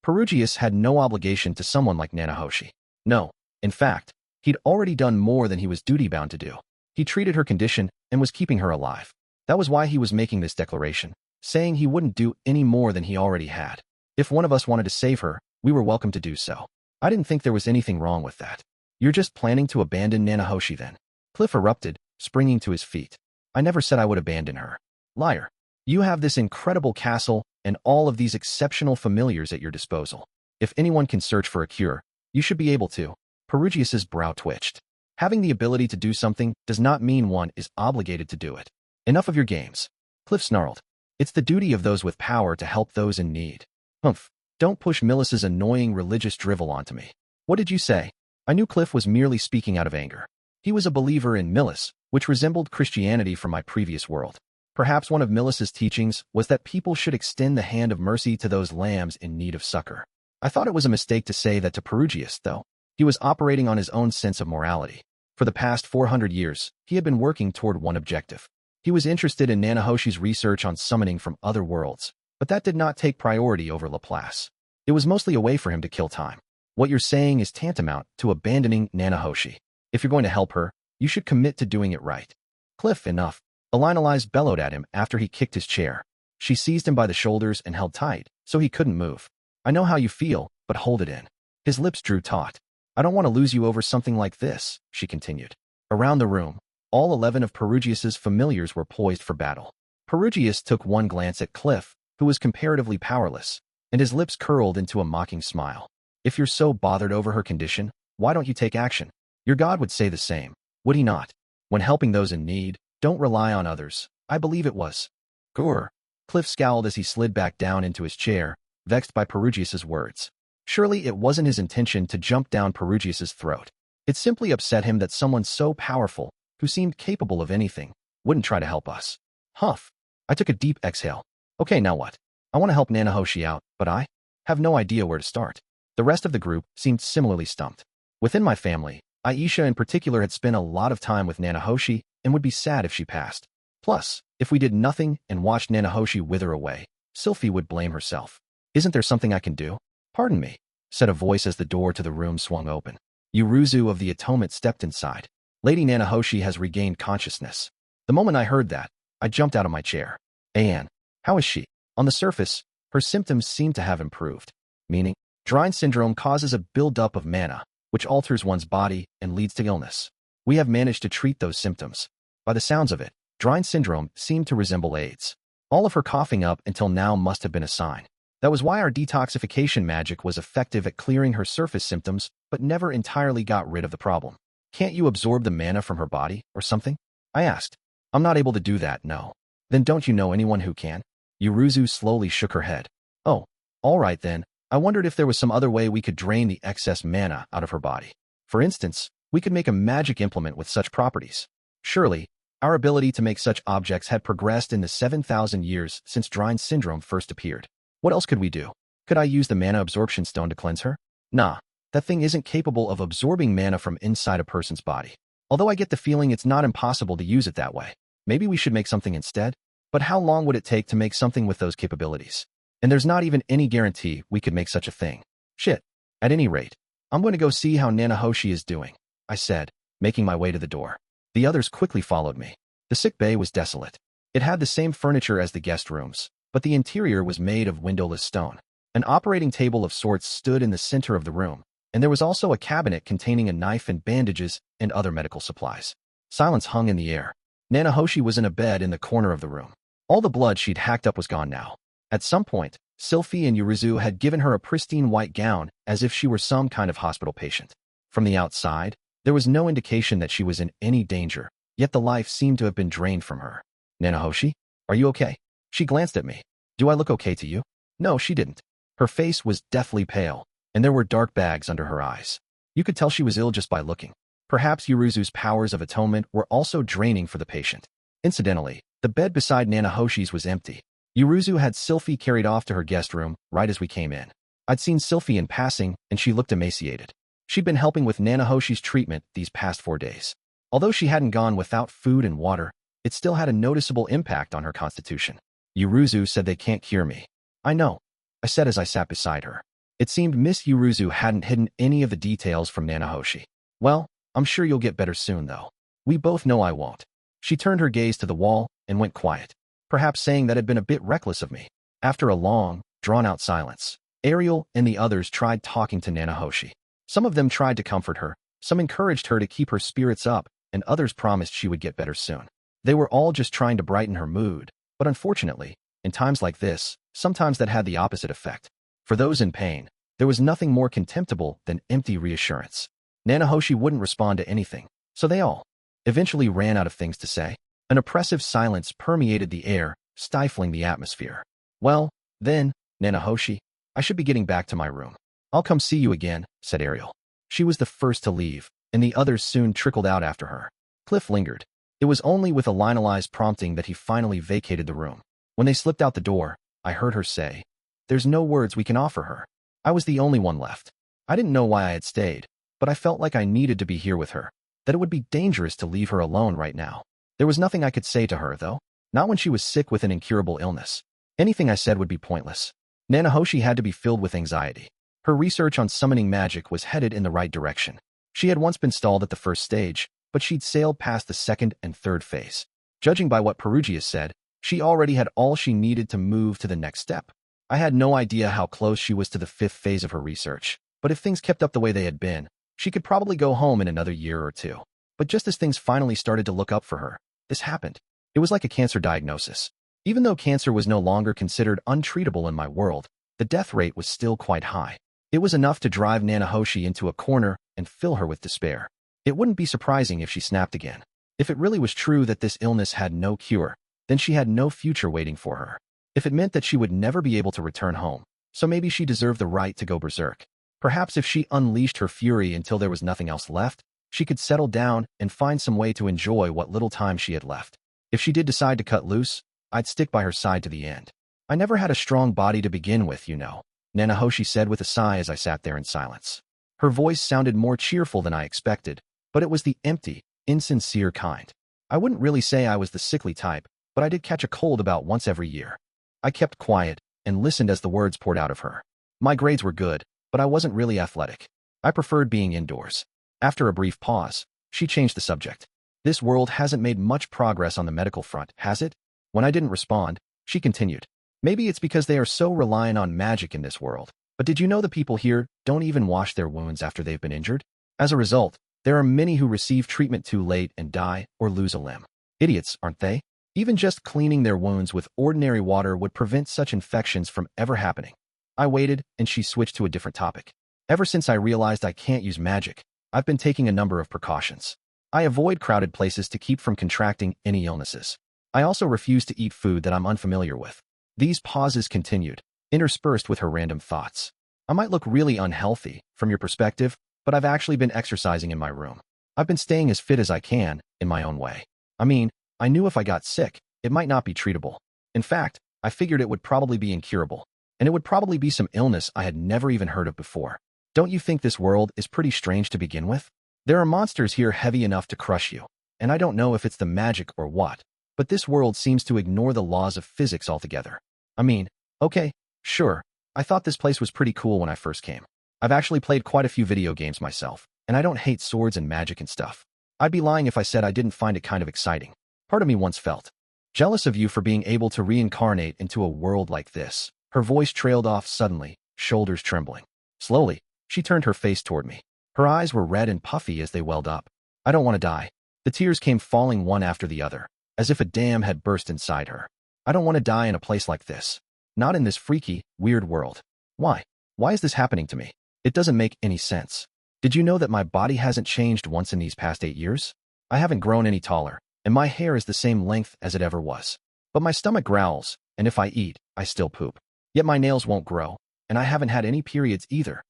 Perugius had no obligation to someone like Nanahoshi. No, in fact, he'd already done more than he was duty-bound to do. He treated her condition and was keeping her alive. That was why he was making this declaration, saying he wouldn't do any more than he already had. If one of us wanted to save her, we were welcome to do so. I didn't think there was anything wrong with that. You're just planning to abandon Nanahoshi then? Cliff erupted, springing to his feet. I never said I would abandon her. Liar. You have this incredible castle and all of these exceptional familiars at your disposal. If anyone can search for a cure, you should be able to. Perugius's brow twitched. Having the ability to do something does not mean one is obligated to do it. Enough of your games. Cliff snarled. It's the duty of those with power to help those in need. Humph. Don't push Millis's annoying religious drivel onto me. What did you say? I knew Cliff was merely speaking out of anger. He was a believer in Millis, which resembled Christianity from my previous world. Perhaps one of Millis's teachings was that people should extend the hand of mercy to those lambs in need of succor. I thought it was a mistake to say that to Perugius, though. He was operating on his own sense of morality. For the past 400 years, he had been working toward one objective. He was interested in Nanahoshi's research on summoning from other worlds, but that did not take priority over Laplace. It was mostly a way for him to kill time. What you're saying is tantamount to abandoning Nanahoshi. If you're going to help her, you should commit to doing it right. Cliff, enough. Elinalize bellowed at him after he kicked his chair. She seized him by the shoulders and held tight, so he couldn't move. I know how you feel, but hold it in. His lips drew taut. I don't want to lose you over something like this, she continued. Around the room, all 11 of Perugius's familiars were poised for battle. Perugius took one glance at Cliff, who was comparatively powerless, and his lips curled into a mocking smile. If you're so bothered over her condition, why don't you take action? Your god would say the same, would he not? When helping those in need, don't rely on others. I believe it was. Grr. Cliff scowled as he slid back down into his chair, vexed by Perugius's words. Surely it wasn't his intention to jump down Perugius's throat. It simply upset him that someone so powerful, who seemed capable of anything, wouldn't try to help us. Huff. I took a deep exhale. Okay, now what? I want to help Nanahoshi out, but I have no idea where to start. The rest of the group seemed similarly stumped. Within my family, Aisha in particular had spent a lot of time with Nanahoshi and would be sad if she passed. Plus, if we did nothing and watched Nanahoshi wither away, Sylphie would blame herself. Isn't there something I can do? Pardon me, said a voice as the door to the room swung open. Yuruzu of the Atonement stepped inside. Lady Nanahoshi has regained consciousness. The moment I heard that, I jumped out of my chair. Anne, how is she? On the surface, her symptoms seem to have improved. Meaning, Drine syndrome causes a buildup of mana, which alters one's body and leads to illness. We have managed to treat those symptoms. By the sounds of it, Drine syndrome seemed to resemble AIDS. All of her coughing up until now must have been a sign. That was why our detoxification magic was effective at clearing her surface symptoms, but never entirely got rid of the problem. Can't you absorb the mana from her body, or something? I asked. I'm not able to do that, no. Then don't you know anyone who can? Yuruzu slowly shook her head. Oh, all right then. I wondered if there was some other way we could drain the excess mana out of her body. For instance, we could make a magic implement with such properties. Surely, our ability to make such objects had progressed in the 7,000 years since Drine syndrome first appeared. What else could we do? Could I use the mana absorption stone to cleanse her? Nah, that thing isn't capable of absorbing mana from inside a person's body. Although I get the feeling it's not impossible to use it that way. Maybe we should make something instead? But how long would it take to make something with those capabilities? And there's not even any guarantee we could make such a thing. Shit. At any rate, I'm going to go see how Nanahoshi is doing, I said, making my way to the door. The others quickly followed me. The sick bay was desolate. It had the same furniture as the guest rooms, but the interior was made of windowless stone. An operating table of sorts stood in the center of the room, and there was also a cabinet containing a knife and bandages and other medical supplies. Silence hung in the air. Nanahoshi was in a bed in the corner of the room. All the blood she'd hacked up was gone now. At some point, Sylphie and Yuruzu had given her a pristine white gown as if she were some kind of hospital patient. From the outside, there was no indication that she was in any danger, yet the life seemed to have been drained from her. Nanahoshi, are you okay? She glanced at me. Do I look okay to you? No, she didn't. Her face was deathly pale, and there were dark bags under her eyes. You could tell she was ill just by looking. Perhaps Yuruzu's powers of atonement were also draining for the patient. Incidentally, the bed beside Nanahoshi's was empty. Yuruzu had Sylphie carried off to her guest room right as we came in. I'd seen Sylphie in passing, and she looked emaciated. She'd been helping with Nanahoshi's treatment these past 4 days. Although she hadn't gone without food and water, it still had a noticeable impact on her constitution. Yuruzu said they can't cure me. I know, I said as I sat beside her. It seemed Miss Yuruzu hadn't hidden any of the details from Nanahoshi. Well, I'm sure you'll get better soon, though. We both know I won't. She turned her gaze to the wall and went quiet, perhaps saying that had been a bit reckless of me. After a long, drawn-out silence, Ariel and the others tried talking to Nanahoshi. Some of them tried to comfort her, some encouraged her to keep her spirits up, and others promised she would get better soon. They were all just trying to brighten her mood, but unfortunately, in times like this, sometimes that had the opposite effect. For those in pain, there was nothing more contemptible than empty reassurance. Nanahoshi wouldn't respond to anything, so they all eventually ran out of things to say. An oppressive silence permeated the air, stifling the atmosphere. Well, then, Nanahoshi, I should be getting back to my room. I'll come see you again, said Ariel. She was the first to leave, and the others soon trickled out after her. Cliff lingered. It was only with a Lionel's prompting that he finally vacated the room. When they slipped out the door, I heard her say, "There's no words we can offer her." I was the only one left. I didn't know why I had stayed, but I felt like I needed to be here with her, that it would be dangerous to leave her alone right now. There was nothing I could say to her, though, not when she was sick with an incurable illness. Anything I said would be pointless. Nanahoshi had to be filled with anxiety. Her research on summoning magic was headed in the right direction. She had once been stalled at the first stage, but she'd sailed past the second and third phase. Judging by what Perugius said, she already had all she needed to move to the next step. I had no idea how close she was to the 5th phase of her research, but if things kept up the way they had been, she could probably go home in another year or two. But just as things finally started to look up for her, this happened. It was like a cancer diagnosis. Even though cancer was no longer considered untreatable in my world, the death rate was still quite high. It was enough to drive Nanahoshi into a corner and fill her with despair. It wouldn't be surprising if she snapped again. If it really was true that this illness had no cure, then she had no future waiting for her. If it meant that she would never be able to return home, so maybe she deserved the right to go berserk. Perhaps if she unleashed her fury until there was nothing else left, she could settle down and find some way to enjoy what little time she had left. If she did decide to cut loose, I'd stick by her side to the end. I never had a strong body to begin with, you know, Nanahoshi said with a sigh as I sat there in silence. Her voice sounded more cheerful than I expected, but it was the empty, insincere kind. I wouldn't really say I was the sickly type, but I did catch a cold about once every year. I kept quiet and listened as the words poured out of her. My grades were good, but I wasn't really athletic. I preferred being indoors. After a brief pause, she changed the subject. This world hasn't made much progress on the medical front, has it? When I didn't respond, she continued. Maybe it's because they are so reliant on magic in this world. But did you know the people here don't even wash their wounds after they've been injured? As a result, there are many who receive treatment too late and die or lose a limb. Idiots, aren't they? Even just cleaning their wounds with ordinary water would prevent such infections from ever happening. I waited, and she switched to a different topic. Ever since I realized I can't use magic, I've been taking a number of precautions. I avoid crowded places to keep from contracting any illnesses. I also refuse to eat food that I'm unfamiliar with. These pauses continued, interspersed with her random thoughts. I might look really unhealthy, from your perspective, but I've actually been exercising in my room. I've been staying as fit as I can, in my own way. I mean, I knew if I got sick, it might not be treatable. In fact, I figured it would probably be incurable, and it would probably be some illness I had never even heard of before. Don't you think this world is pretty strange to begin with? There are monsters here heavy enough to crush you, and I don't know if it's the magic or what, but this world seems to ignore the laws of physics altogether. I mean, okay, sure, I thought this place was pretty cool when I first came. I've actually played quite a few video games myself, and I don't hate swords and magic and stuff. I'd be lying if I said I didn't find it kind of exciting. Part of me once felt jealous of you for being able to reincarnate into a world like this. Her voice trailed off suddenly, shoulders trembling. Slowly, she turned her face toward me. Her eyes were red and puffy as they welled up. I don't want to die. The tears came falling one after the other, as if a dam had burst inside her. I don't want to die in a place like this. Not in this freaky, weird world. Why? Why is this happening to me? It doesn't make any sense. Did you know that my body hasn't changed once in these past 8 years? I haven't grown any taller, and my hair is the same length as it ever was. But my stomach growls, and if I eat, I still poop. Yet my nails won't grow, and I haven't had any periods either.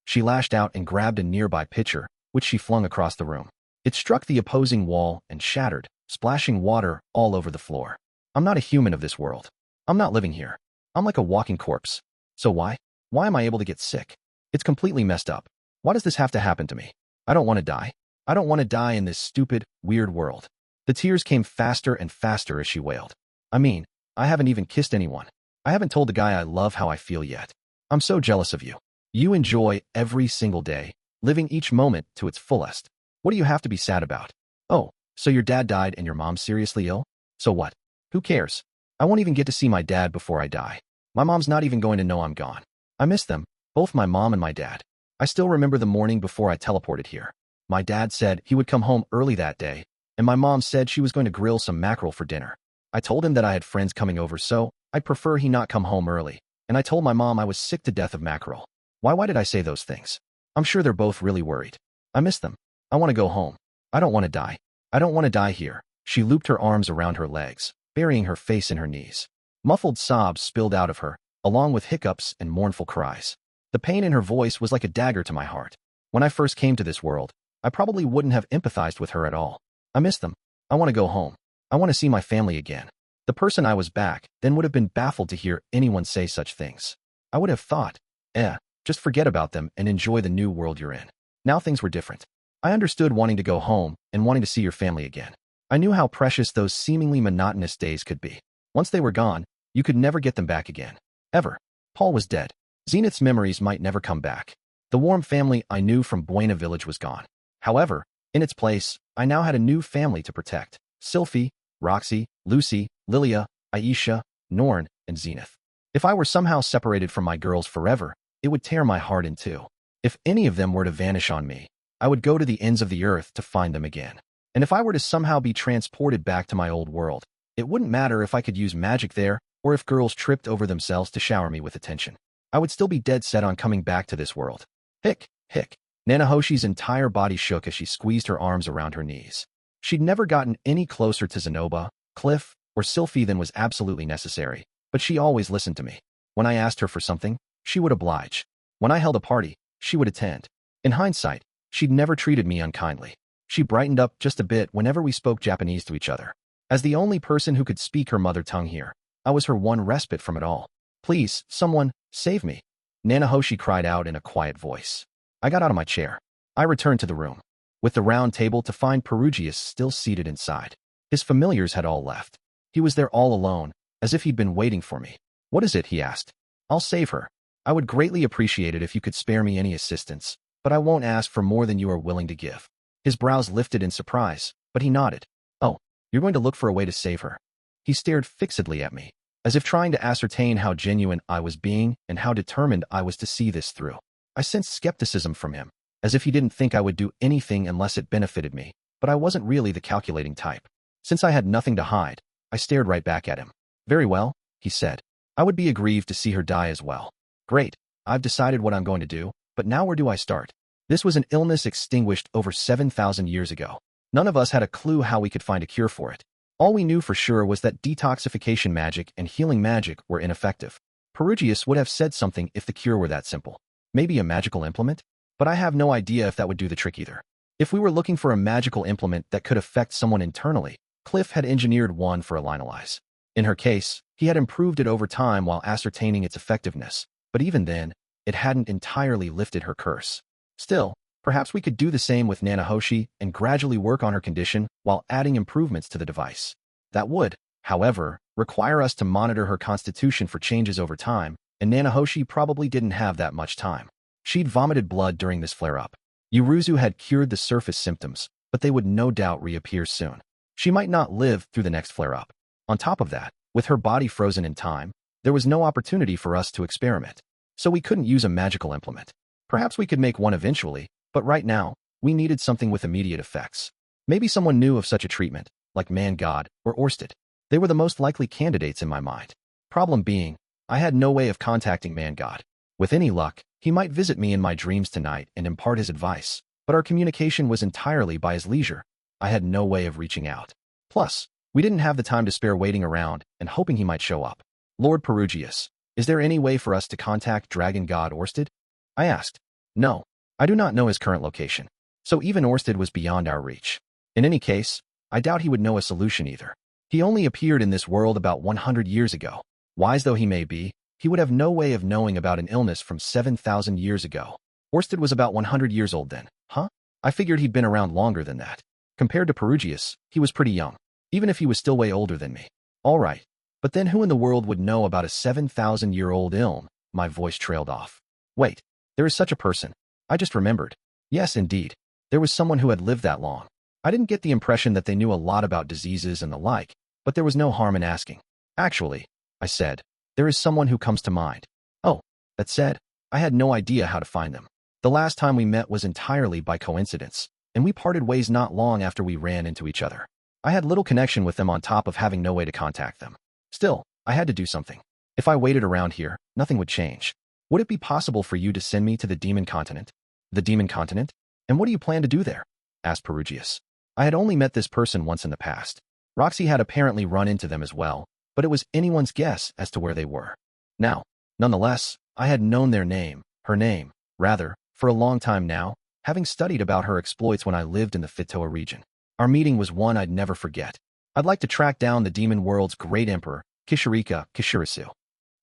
She lashed out and grabbed a nearby pitcher, which she flung across the room. It struck the opposing wall and shattered, splashing water all over the floor. I'm not a human of this world. I'm not living here. I'm like a walking corpse. So why? Why am I able to get sick? It's completely messed up. Why does this have to happen to me? I don't want to die. I don't want to die in this stupid, weird world. The tears came faster and faster as she wailed. I mean, I haven't even kissed anyone. I haven't told the guy I love how I feel yet. I'm so jealous of you. You enjoy every single day, living each moment to its fullest. What do you have to be sad about? Oh, so your dad died and your mom's seriously ill? So what? Who cares? I won't even get to see my dad before I die. My mom's not even going to know I'm gone. I miss them, both my mom and my dad. I still remember the morning before I teleported here. My dad said he would come home early that day, and my mom said she was going to grill some mackerel for dinner. I told him that I had friends coming over, so I'd prefer he not come home early, and I told my mom I was sick to death of mackerel. Why did I say those things? I'm sure they're both really worried. I miss them. I want to go home. I don't want to die. I don't want to die here. She looped her arms around her legs, burying her face in her knees. Muffled sobs spilled out of her, along with hiccups and mournful cries. The pain in her voice was like a dagger to my heart. When I first came to this world, I probably wouldn't have empathized with her at all. I miss them. I want to go home. I want to see my family again. The person I was back then would have been baffled to hear anyone say such things. I would have thought, just forget about them and enjoy the new world you're in. Now things were different. I understood wanting to go home and wanting to see your family again. I knew how precious those seemingly monotonous days could be. Once they were gone, you could never get them back again. Ever. Paul was dead. Zenith's memories might never come back. The warm family I knew from Buena Village was gone. However, in its place, I now had a new family to protect. Sylphiette, Roxy, Lucy, Lilia, Aisha, Norn, and Zenith. If I were somehow separated from my girls forever, it would tear my heart in two. If any of them were to vanish on me, I would go to the ends of the earth to find them again. And if I were to somehow be transported back to my old world, it wouldn't matter if I could use magic there or if girls tripped over themselves to shower me with attention. I would still be dead set on coming back to this world. Hick, hick. Nanahoshi's entire body shook as she squeezed her arms around her knees. She'd never gotten any closer to Zenoba, Cliff, or Sylphie than was absolutely necessary, but she always listened to me. When I asked her for something, she would oblige. When I held a party, she would attend. In hindsight, she'd never treated me unkindly. She brightened up just a bit whenever we spoke Japanese to each other. As the only person who could speak her mother tongue here, I was her one respite from it all. Please, someone, save me. Nanahoshi cried out in a quiet voice. I got out of my chair. I returned to the room, with the round table, to find Perugius still seated inside. His familiars had all left. He was there all alone, as if he'd been waiting for me. What is it? He asked. I'll save her. I would greatly appreciate it if you could spare me any assistance, but I won't ask for more than you are willing to give. His brows lifted in surprise, but he nodded. Oh, you're going to look for a way to save her. He stared fixedly at me, as if trying to ascertain how genuine I was being and how determined I was to see this through. I sensed skepticism from him, as if he didn't think I would do anything unless it benefited me, but I wasn't really the calculating type. Since I had nothing to hide, I stared right back at him. Very well, he said. I would be aggrieved to see her die as well. Great, I've decided what I'm going to do, but now where do I start? This was an illness extinguished over 7,000 years ago. None of us had a clue how we could find a cure for it. All we knew for sure was that detoxification magic and healing magic were ineffective. Perugius would have said something if the cure were that simple. Maybe a magical implement? But I have no idea if that would do the trick either. If we were looking for a magical implement that could affect someone internally, Cliff had engineered one for Elinalize. In her case, he had improved it over time while ascertaining its effectiveness, but even then, it hadn't entirely lifted her curse. Still, perhaps we could do the same with Nanahoshi and gradually work on her condition while adding improvements to the device. That would, however, require us to monitor her constitution for changes over time, and Nanahoshi probably didn't have that much time. She'd vomited blood during this flare-up. Yuruzu had cured the surface symptoms, but they would no doubt reappear soon. She might not live through the next flare-up. On top of that, with her body frozen in time, there was no opportunity for us to experiment, so we couldn't use a magical implement. Perhaps we could make one eventually, but right now, we needed something with immediate effects. Maybe someone knew of such a treatment, like Man-God or Orsted. They were the most likely candidates in my mind. Problem being, I had no way of contacting Man-God. With any luck, he might visit me in my dreams tonight and impart his advice, but our communication was entirely by his leisure. I had no way of reaching out. Plus, we didn't have the time to spare waiting around and hoping he might show up. Lord Perugius, is there any way for us to contact Dragon God Orsted? I asked. No, I do not know his current location, so even Orsted was beyond our reach. In any case, I doubt he would know a solution either. He only appeared in this world about 100 years ago. Wise though he may be, he would have no way of knowing about an illness from 7,000 years ago. Orsted was about 100 years old then, huh? I figured he'd been around longer than that. Compared to Perugius, he was pretty young, even if he was still way older than me. All right, but then who in the world would know about a 7,000-year-old ilm? My voice trailed off. Wait, there is such a person. I just remembered. Yes, indeed. There was someone who had lived that long. I didn't get the impression that they knew a lot about diseases and the like, but there was no harm in asking. Actually, I said, there is someone who comes to mind. Oh, that said, I had no idea how to find them. The last time we met was entirely by coincidence, and we parted ways not long after we ran into each other. I had little connection with them on top of having no way to contact them. Still, I had to do something. If I waited around here, nothing would change. Would it be possible for you to send me to the Demon Continent? The Demon Continent? And what do you plan to do there? Asked Perugius. I had only met this person once in the past. Roxy had apparently run into them as well, but it was anyone's guess as to where they were. Now, nonetheless, I had known her name, rather, for a long time now, having studied about her exploits when I lived in the Fitoa region. Our meeting was one I'd never forget. I'd like to track down the demon world's great emperor, Kishirika.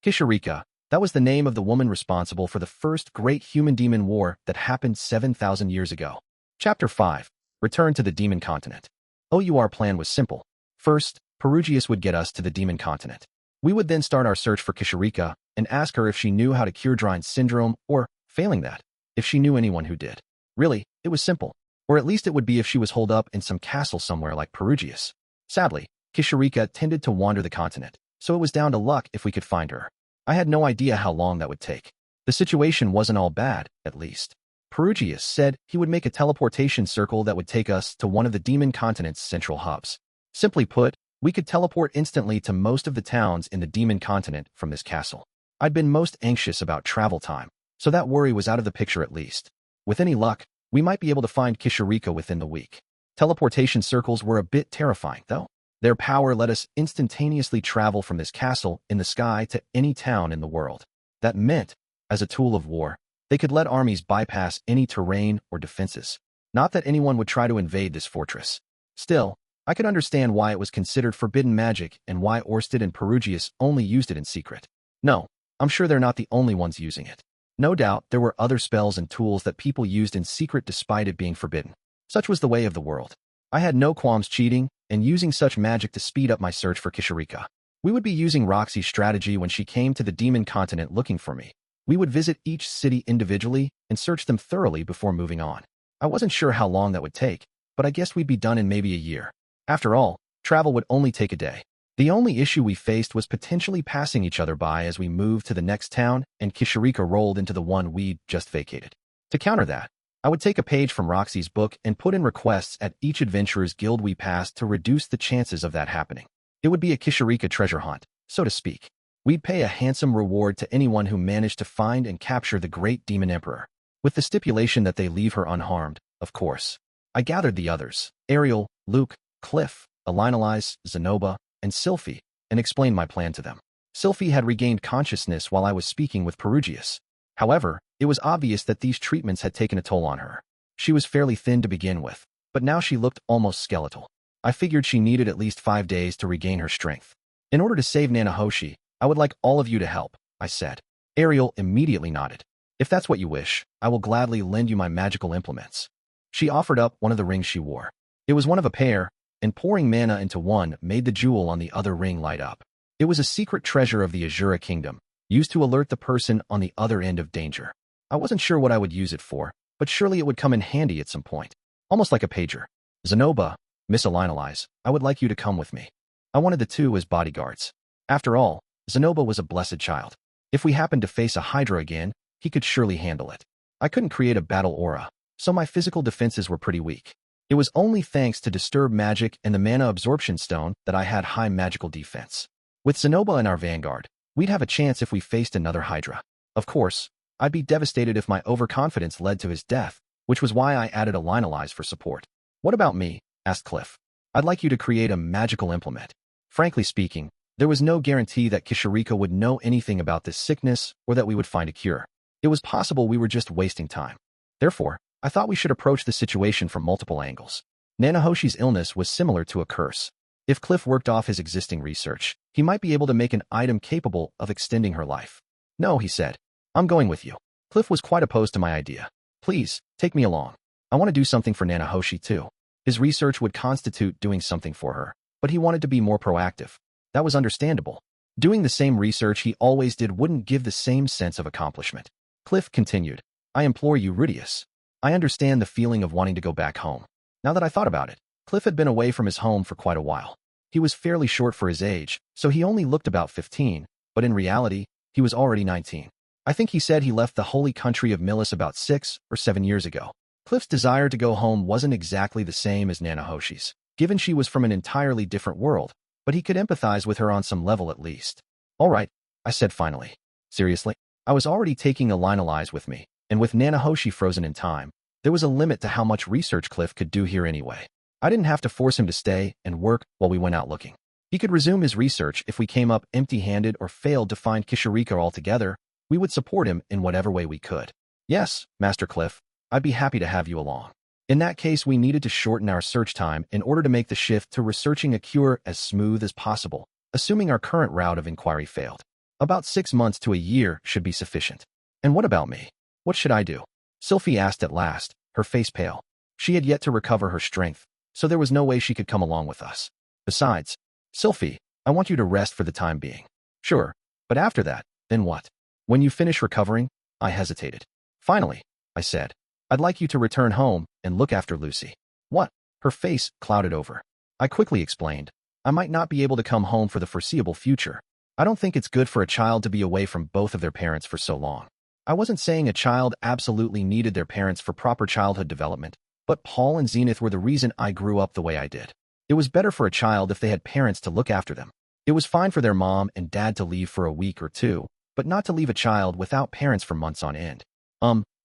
Kishirika, that was the name of the woman responsible for the first great human-demon war that happened 7,000 years ago. Chapter 5. Return to the Demon Continent. Our plan was simple. First, Perugius would get us to the Demon Continent. We would then start our search for Kishirika and ask her if she knew how to cure Drine's syndrome or, failing that, if she knew anyone who did. Really, it was simple. Or at least it would be if she was holed up in some castle somewhere like Perugius. Sadly, Kishirika tended to wander the continent, so it was down to luck if we could find her. I had no idea how long that would take. The situation wasn't all bad, at least. Perugius said he would make a teleportation circle that would take us to one of the Demon Continent's central hubs. Simply put, we could teleport instantly to most of the towns in the Demon Continent from this castle. I'd been most anxious about travel time, so that worry was out of the picture at least. With any luck, we might be able to find Kishirika within the week. Teleportation circles were a bit terrifying, though. Their power let us instantaneously travel from this castle in the sky to any town in the world. That meant As a tool of war, they could let armies bypass any terrain or defenses. Not that anyone would try to invade this fortress. Still, I could understand why it was considered forbidden magic and why Orsted and Perugius only used it in secret. No, I'm sure they're not the only ones using it. No doubt, there were other spells and tools that people used in secret despite it being forbidden. Such was the way of the world. I had no qualms cheating and using such magic to speed up my search for Kishirika. We would be using Roxy's strategy when she came to the demon continent looking for me. We would visit each city individually and search them thoroughly before moving on. I wasn't sure how long that would take, but I guessed we'd be done in maybe a year. After all, travel would only take a day. The only issue we faced was potentially passing each other by as we moved to the next town and Kishirika rolled into the one we'd just vacated. To counter that, I would take a page from Roxy's book and put in requests at each adventurer's guild we passed to reduce the chances of that happening. It would be a Kishirika treasure hunt, so to speak. We'd pay a handsome reward to anyone who managed to find and capture the great demon emperor, with the stipulation that they leave her unharmed, of course. I gathered the others, Ariel, Luke, Cliff, Elinalise, Zenoba, and Sylphiette, and explained my plan to them. Sylphiette had regained consciousness while I was speaking with Perugius. However, it was obvious that these treatments had taken a toll on her. She was fairly thin to begin with, but now she looked almost skeletal. I figured she needed at least 5 days to regain her strength. In order to save Nanahoshi, I would like all of you to help, I said. Ariel immediately nodded. If that's what you wish, I will gladly lend you my magical implements. She offered up one of the rings she wore. It was one of a pair, and pouring mana into one made the jewel on the other ring light up. It was a secret treasure of the Azura Kingdom, used to alert the person on the other end of danger. I wasn't sure what I would use it for, but surely it would come in handy at some point. Almost like a pager. Zenoba, Miss Elinalise, I would like you to come with me. I wanted the two as bodyguards. After all, Zenoba was a blessed child. If we happened to face a Hydra again, he could surely handle it. I couldn't create a battle aura, so my physical defenses were pretty weak. It was only thanks to Disturb Magic and the Mana Absorption Stone that I had high magical defense. With Zenoba in our vanguard, we'd have a chance if we faced another Hydra. Of course, I'd be devastated if my overconfidence led to his death, which was why I added Elinalise for support. What about me? Asked Cliff. I'd like you to create a magical implement. Frankly speaking, there was no guarantee that Kishirika would know anything about this sickness or that we would find a cure. It was possible we were just wasting time. Therefore, I thought we should approach the situation from multiple angles. Nanahoshi's illness was similar to a curse. If Cliff worked off his existing research, he might be able to make an item capable of extending her life. No, he said. I'm going with you. Cliff was quite opposed to my idea. Please, take me along. I want to do something for Nanahoshi too. His research would constitute doing something for her, but he wanted to be more proactive. That was understandable. Doing the same research he always did wouldn't give the same sense of accomplishment. Cliff continued, I implore you, Rudeus. I understand the feeling of wanting to go back home. Now that I thought about it, Cliff had been away from his home for quite a while. He was fairly short for his age, so he only looked about 15, but in reality, he was already 19. I think he said he left the holy country of Milis about 6 or 7 years ago. Cliff's desire to go home wasn't exactly the same as Nanahoshi's, given she was from an entirely different world, but he could empathize with her on some level at least. All right, I said finally. Seriously? I was already taking Elinalise with me, and with Nanahoshi frozen in time, there was a limit to how much research Cliff could do here anyway. I didn't have to force him to stay and work while we went out looking. He could resume his research if we came up empty-handed or failed to find Kishirika altogether. We would support him in whatever way we could. Yes, Master Cliff, I'd be happy to have you along. In that case, we needed to shorten our search time in order to make the shift to researching a cure as smooth as possible, assuming our current route of inquiry failed. About 6 months to a year should be sufficient. And what about me? What should I do? Sylphiette asked at last, her face pale. She had yet to recover her strength, so there was no way she could come along with us. Besides, Sylphiette, I want you to rest for the time being. Sure, but after that, then what? When you finish recovering, I hesitated. Finally, I said, I'd like you to return home and look after Lucy. What? Her face clouded over. I quickly explained, I might not be able to come home for the foreseeable future. I don't think it's good for a child to be away from both of their parents for so long. I wasn't saying a child absolutely needed their parents for proper childhood development, but Paul and Zenith were the reason I grew up the way I did. It was better for a child if they had parents to look after them. It was fine for their mom and dad to leave for a week or two, but not to leave a child without parents for months on end.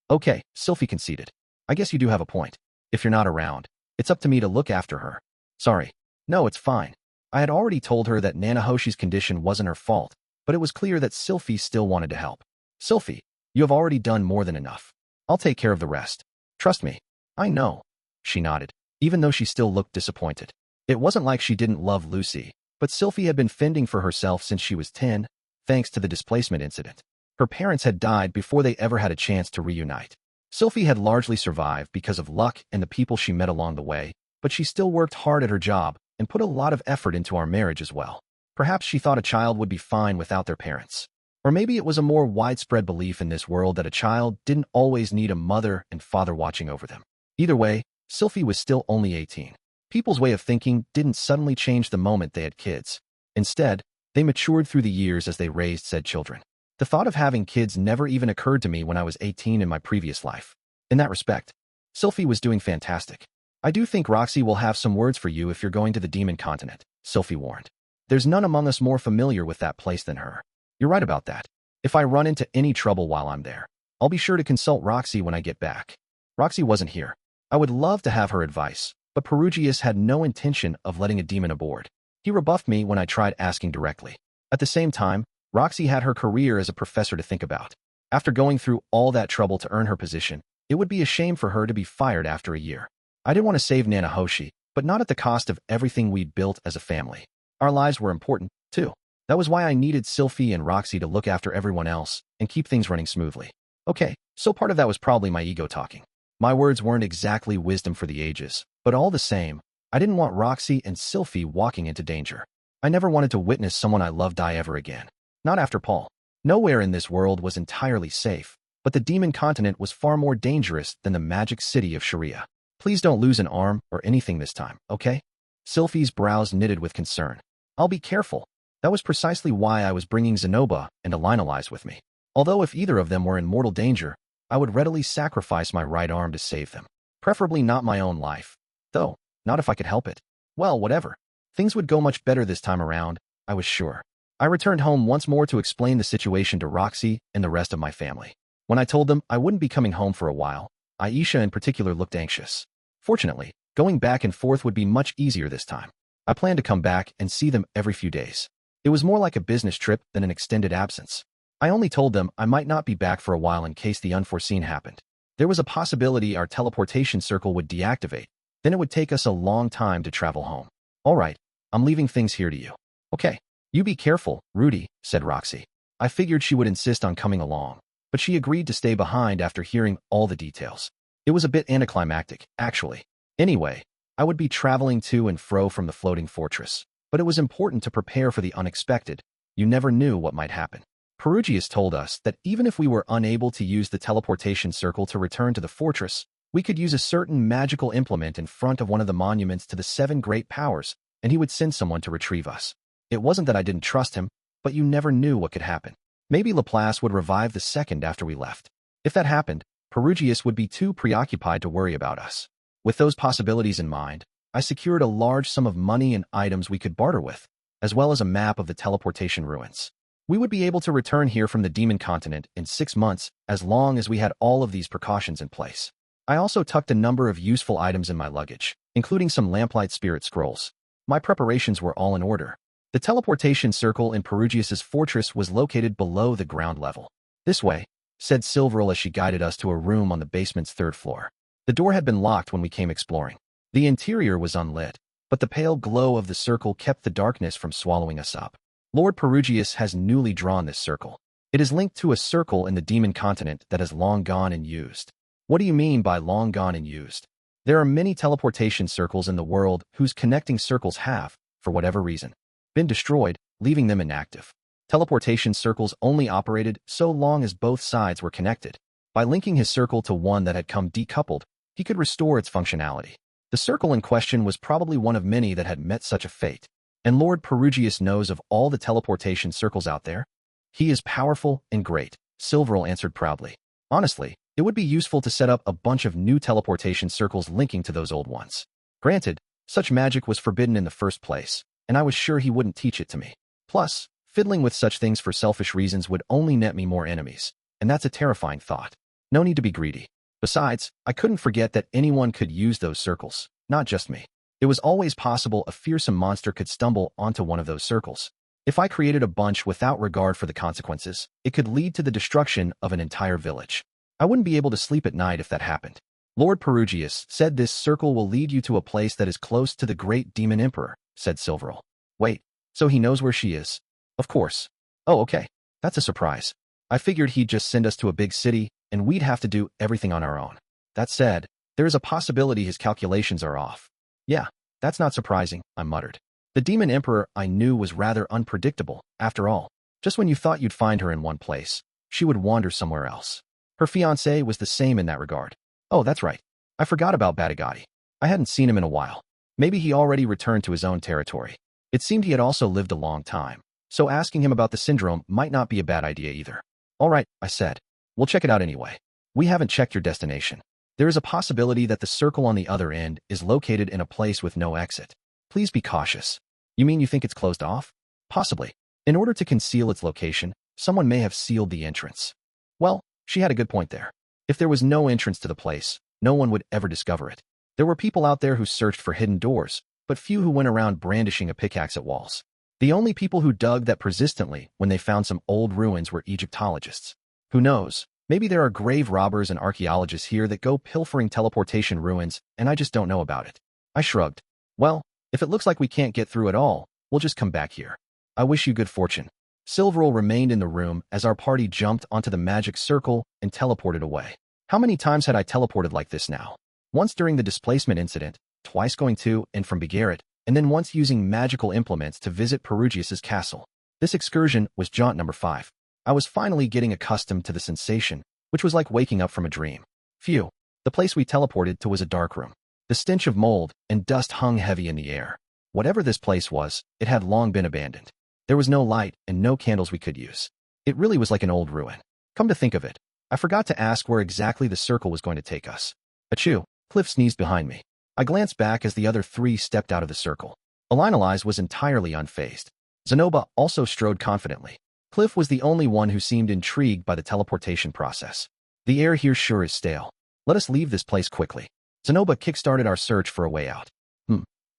Okay, Sylphiette conceded. I guess you do have a point. If you're not around, it's up to me to look after her. Sorry. No, it's fine. I had already told her that Nanahoshi's condition wasn't her fault, but it was clear that Sylphiette still wanted to help. Sylphiette, You have already done more than enough. I'll take care of the rest. Trust me. I know. She nodded, even though she still looked disappointed. It wasn't like she didn't love Lucy, but Sylphie had been fending for herself since she was 10, thanks to the displacement incident. Her parents had died before they ever had a chance to reunite. Sylphie had largely survived because of luck and the people she met along the way, but she still worked hard at her job and put a lot of effort into our marriage as well. Perhaps she thought a child would be fine without their parents. Or maybe it was a more widespread belief in this world that a child didn't always need a mother and father watching over them. Either way, Sylphie was still only 18. People's way of thinking didn't suddenly change the moment they had kids. Instead, they matured through the years as they raised said children. The thought of having kids never even occurred to me when I was 18 in my previous life. In that respect, Sylphie was doing fantastic. I do think Roxy will have some words for you if you're going to the demon continent, Sylphie warned. There's none among us more familiar with that place than her. You're right about that. If I run into any trouble while I'm there, I'll be sure to consult Roxy when I get back. Roxy wasn't here. I would love to have her advice, but Perugius had no intention of letting a demon aboard. He rebuffed me when I tried asking directly. At the same time, Roxy had her career as a professor to think about. After going through all that trouble to earn her position, it would be a shame for her to be fired after a year. I didn't want to save Nanahoshi, but not at the cost of everything we'd built as a family. Our lives were important, too. That was why I needed Sylphie and Roxy to look after everyone else and keep things running smoothly. Okay, so part of that was probably my ego talking. My words weren't exactly wisdom for the ages, but all the same, I didn't want Roxy and Sylphie walking into danger. I never wanted to witness someone I loved die ever again. Not after Paul. Nowhere in this world was entirely safe, but the demon continent was far more dangerous than the magic city of Sharia. Please don't lose an arm or anything this time, okay? Sylphie's brows knitted with concern. I'll be careful. That was precisely why I was bringing Zenoba and Elinalize with me. Although if either of them were in mortal danger, I would readily sacrifice my right arm to save them. Preferably not my own life. Though, not if I could help it. Well, whatever. Things would go much better this time around, I was sure. I returned home once more to explain the situation to Roxy and the rest of my family. When I told them I wouldn't be coming home for a while, Aisha in particular looked anxious. Fortunately, going back and forth would be much easier this time. I planned to come back and see them every few days. It was more like a business trip than an extended absence. I only told them I might not be back for a while in case the unforeseen happened. There was a possibility our teleportation circle would deactivate, then it would take us a long time to travel home. All right, I'm leaving things here to you. Okay, you be careful, Rudy, said Roxy. I figured she would insist on coming along, but she agreed to stay behind after hearing all the details. It was a bit anticlimactic, actually. Anyway, I would be traveling to and fro from the floating fortress, but it was important to prepare for the unexpected. You never knew what might happen. Perugius told us that even if we were unable to use the teleportation circle to return to the fortress, we could use a certain magical implement in front of one of the monuments to the 7 great powers, and he would send someone to retrieve us. It wasn't that I didn't trust him, but you never knew what could happen. Maybe Laplace would revive the second after we left. If that happened, Perugius would be too preoccupied to worry about us. With those possibilities in mind, I secured a large sum of money and items we could barter with, as well as a map of the teleportation ruins. We would be able to return here from the demon continent in 6 months as long as we had all of these precautions in place. I also tucked a number of useful items in my luggage, including some lamplight spirit scrolls. My preparations were all in order. The teleportation circle in Perugius's fortress was located below the ground level. This way, said Silverl as she guided us to a room on the basement's 3rd floor. The door had been locked when we came exploring. The interior was unlit, but the pale glow of the circle kept the darkness from swallowing us up. Lord Perugius has newly drawn this circle. It is linked to a circle in the demon continent that has long gone unused. What do you mean by long gone and used? There are many teleportation circles in the world whose connecting circles have, for whatever reason, been destroyed, leaving them inactive. Teleportation circles only operated so long as both sides were connected. By linking his circle to one that had come decoupled, he could restore its functionality. The circle in question was probably one of many that had met such a fate. And Lord Perugius knows of all the teleportation circles out there. He is powerful and great, Silverl answered proudly. Honestly, it would be useful to set up a bunch of new teleportation circles linking to those old ones. Granted, such magic was forbidden in the first place, and I was sure he wouldn't teach it to me. Plus, fiddling with such things for selfish reasons would only net me more enemies, and that's a terrifying thought. No need to be greedy. Besides, I couldn't forget that anyone could use those circles, not just me. It was always possible a fearsome monster could stumble onto one of those circles. If I created a bunch without regard for the consequences, it could lead to the destruction of an entire village. I wouldn't be able to sleep at night if that happened. Lord Perugius said this circle will lead you to a place that is close to the great demon emperor, said Silverel. Wait, so he knows where she is? Of course. Oh, okay. That's a surprise. I figured he'd just send us to a big city, and we'd have to do everything on our own. That said, there is a possibility his calculations are off. Yeah, that's not surprising, I muttered. The demon emperor I knew was rather unpredictable, after all. Just when you thought you'd find her in one place, she would wander somewhere else. Her fiancé was the same in that regard. Oh, that's right. I forgot about Batigati. I hadn't seen him in a while. Maybe he already returned to his own territory. It seemed he had also lived a long time, so asking him about the syndrome might not be a bad idea either. All right, I said. We'll check it out anyway. We haven't checked your destination. There is a possibility that the circle on the other end is located in a place with no exit. Please be cautious. You mean you think it's closed off? Possibly. In order to conceal its location, someone may have sealed the entrance. Well, she had a good point there. If there was no entrance to the place, no one would ever discover it. There were people out there who searched for hidden doors, but few who went around brandishing a pickaxe at walls. The only people who dug that persistently when they found some old ruins were Egyptologists. Who knows? Maybe there are grave robbers and archaeologists here that go pilfering teleportation ruins, and I just don't know about it. I shrugged. Well, if it looks like we can't get through at all, we'll just come back here. I wish you good fortune. Silverel remained in the room as our party jumped onto the magic circle and teleported away. How many times had I teleported like this now? Once during the displacement incident, twice going to and from Greyrat, and then once using magical implements to visit Perugius's castle. This excursion was jaunt number 5. I was finally getting accustomed to the sensation, which was like waking up from a dream. Phew. The place we teleported to was a dark room. The stench of mold and dust hung heavy in the air. Whatever this place was, it had long been abandoned. There was no light and no candles we could use. It really was like an old ruin. Come to think of it, I forgot to ask where exactly the circle was going to take us. Achoo! Cliff sneezed behind me. I glanced back as the other 3 stepped out of the circle. Elinalise was entirely unfazed. Zenoba also strode confidently. Cliff was the only one who seemed intrigued by the teleportation process. The air here sure is stale. Let us leave this place quickly. Zenoba kick-started our search for a way out.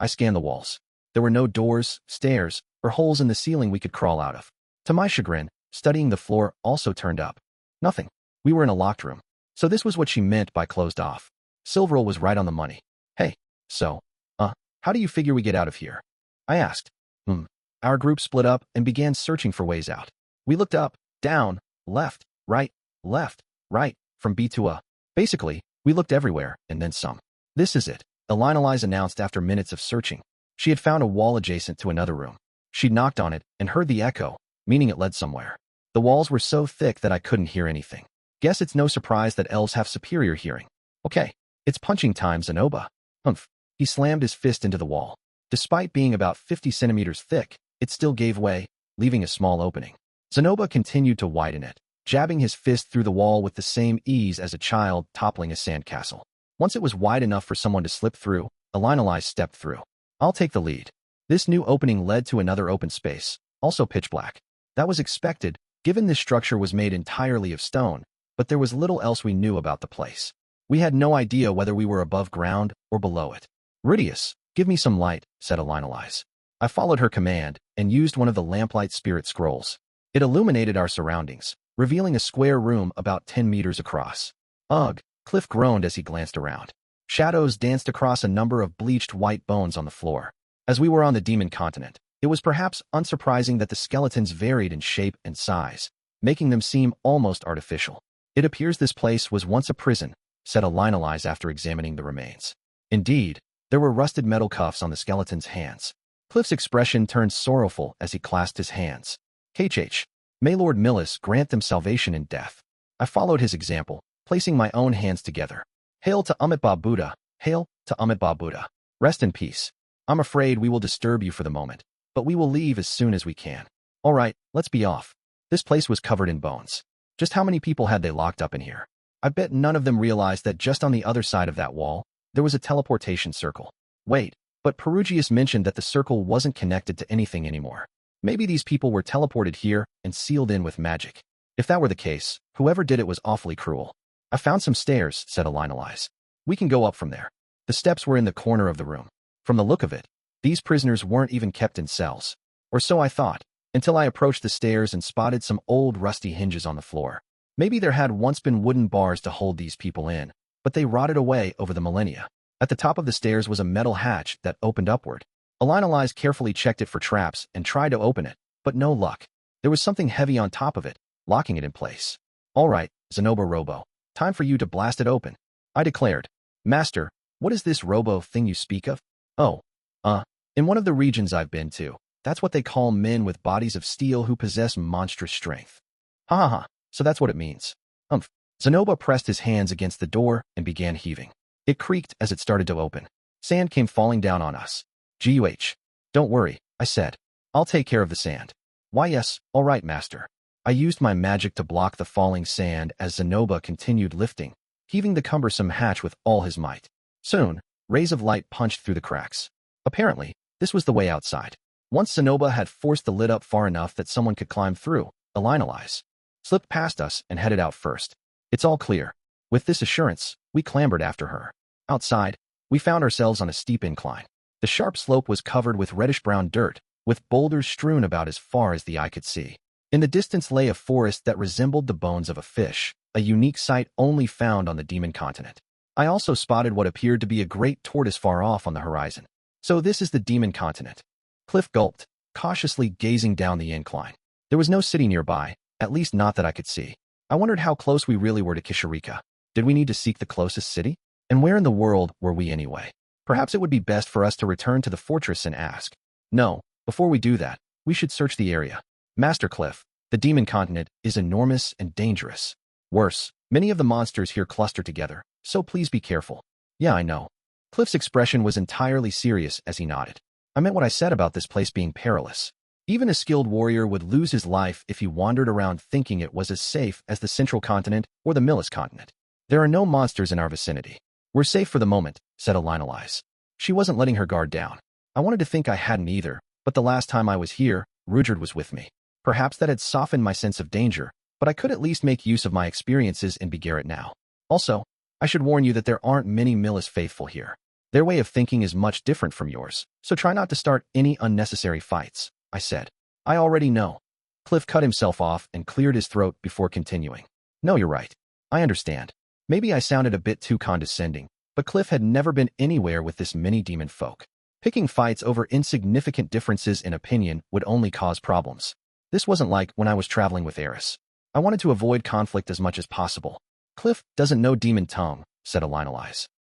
I scanned the walls. There were no doors, stairs, or holes in the ceiling we could crawl out of. To my chagrin, studying the floor also turned up. Nothing. We were in a locked room. So this was what she meant by closed off. Silverel was right on the money. Hey, so, how do you figure we get out of here? I asked. Our group split up and began searching for ways out. We looked up, down, left, right, from B to A. Basically, we looked everywhere, and then some. This is it, Elinalise announced after minutes of searching. She had found a wall adjacent to another room. She knocked on it and heard the echo, meaning it led somewhere. The walls were so thick that I couldn't hear anything. Guess it's no surprise that elves have superior hearing. Okay, it's punching time, Zenoba. Humph. He slammed his fist into the wall. Despite being about 50 centimeters thick, it still gave way, leaving a small opening. Zenoba continued to widen it, jabbing his fist through the wall with the same ease as a child toppling a sandcastle. Once it was wide enough for someone to slip through, Elinalise stepped through. I'll take the lead. This new opening led to another open space, also pitch black. That was expected, given this structure was made entirely of stone, but there was little else we knew about the place. We had no idea whether we were above ground or below it. Rudeus, give me some light, said Elinalise. I followed her command and used one of the lamplight spirit scrolls. It illuminated our surroundings, revealing a square room about 10 meters across. Ugh, Cliff groaned as he glanced around. Shadows danced across a number of bleached white bones on the floor. As we were on the demon continent, it was perhaps unsurprising that the skeletons varied in shape and size, making them seem almost artificial. It appears this place was once a prison, said Elinalise after examining the remains. Indeed, there were rusted metal cuffs on the skeleton's hands. Cliff's expression turned sorrowful as he clasped his hands. HH, may Lord Millis grant them salvation in death. I followed his example, placing my own hands together. Hail to Amitabha Buddha, hail to Amitabha Buddha. Rest in peace. I'm afraid we will disturb you for the moment, but we will leave as soon as we can. All right, let's be off. This place was covered in bones. Just how many people had they locked up in here? I bet none of them realized that just on the other side of that wall, there was a teleportation circle. Wait, but Perugius mentioned that the circle wasn't connected to anything anymore. Maybe these people were teleported here and sealed in with magic. If that were the case, whoever did it was awfully cruel. I found some stairs, said Elinalise. We can go up from there. The steps were in the corner of the room. From the look of it, these prisoners weren't even kept in cells. Or so I thought. until I approached the stairs and spotted some old rusty hinges on the floor. Maybe there had once been wooden bars to hold these people in, but they rotted away over the millennia. At the top of the stairs was a metal hatch that opened upward. Alina carefully checked it for traps and tried to open it, but no luck. There was something heavy on top of it, locking it in place. "All right, Zenoba Robo, time for you to blast it open," I declared. "Master, what is this robo thing you speak of?" "Oh, in one of the regions I've been to, that's what they call men with bodies of steel who possess monstrous strength." "Ha ha ha, so that's what it means." Zenoba pressed his hands against the door and began heaving. It creaked as it started to open. Sand came falling down on us. "Guh. Don't worry," I said. "I'll take care of the sand." "Why yes, all right, master." I used my magic to block the falling sand as Zenoba continued lifting, heaving the cumbersome hatch with all his might. Soon, rays of light punched through the cracks. Apparently, this was the way outside. Once Zenoba had forced the lid up far enough that someone could climb through, Alina slipped past us and headed out first. "It's all clear." With this assurance, we clambered after her. Outside, we found ourselves on a steep incline. The sharp slope was covered with reddish-brown dirt, with boulders strewn about as far as the eye could see. In the distance lay a forest that resembled the bones of a fish, a unique sight only found on the demon continent. I also spotted what appeared to be a great tortoise far off on the horizon. "So this is the demon continent." Cliff gulped, cautiously gazing down the incline. There was no city nearby, at least not that I could see. I wondered how close we really were to Kishirika. Did we need to seek the closest city? And where in the world were we anyway? Perhaps it would be best for us to return to the fortress and ask. No, before we do that, we should search the area. "Master Cliff, the demon continent is enormous and dangerous. Worse, many of the monsters here cluster together, so please be careful." "Yeah, I know." Cliff's expression was entirely serious as he nodded. "I meant what I said about this place being perilous. Even a skilled warrior would lose his life if he wandered around thinking it was as safe as the central continent or the Millis continent. There are no monsters in our vicinity. We're safe for the moment," said Alina. She wasn't letting her guard down. I wanted to think I hadn't either, but the last time I was here, Rudeus was with me. Perhaps that had softened my sense of danger, but I could at least make use of my experiences in Begarrett now. Also, I should warn you that there aren't many Millis faithful here. Their way of thinking is much different from yours, so try not to start any unnecessary fights," I said. "I already know." Cliff cut himself off and cleared his throat before continuing. "No, you're right. I understand. Maybe I sounded a bit too condescending, but Cliff had never been anywhere with this many demon folk. Picking fights over insignificant differences in opinion would only cause problems. This wasn't like when I was traveling with Eris. I wanted to avoid conflict as much as possible. "Cliff doesn't know demon tongue," said Alina,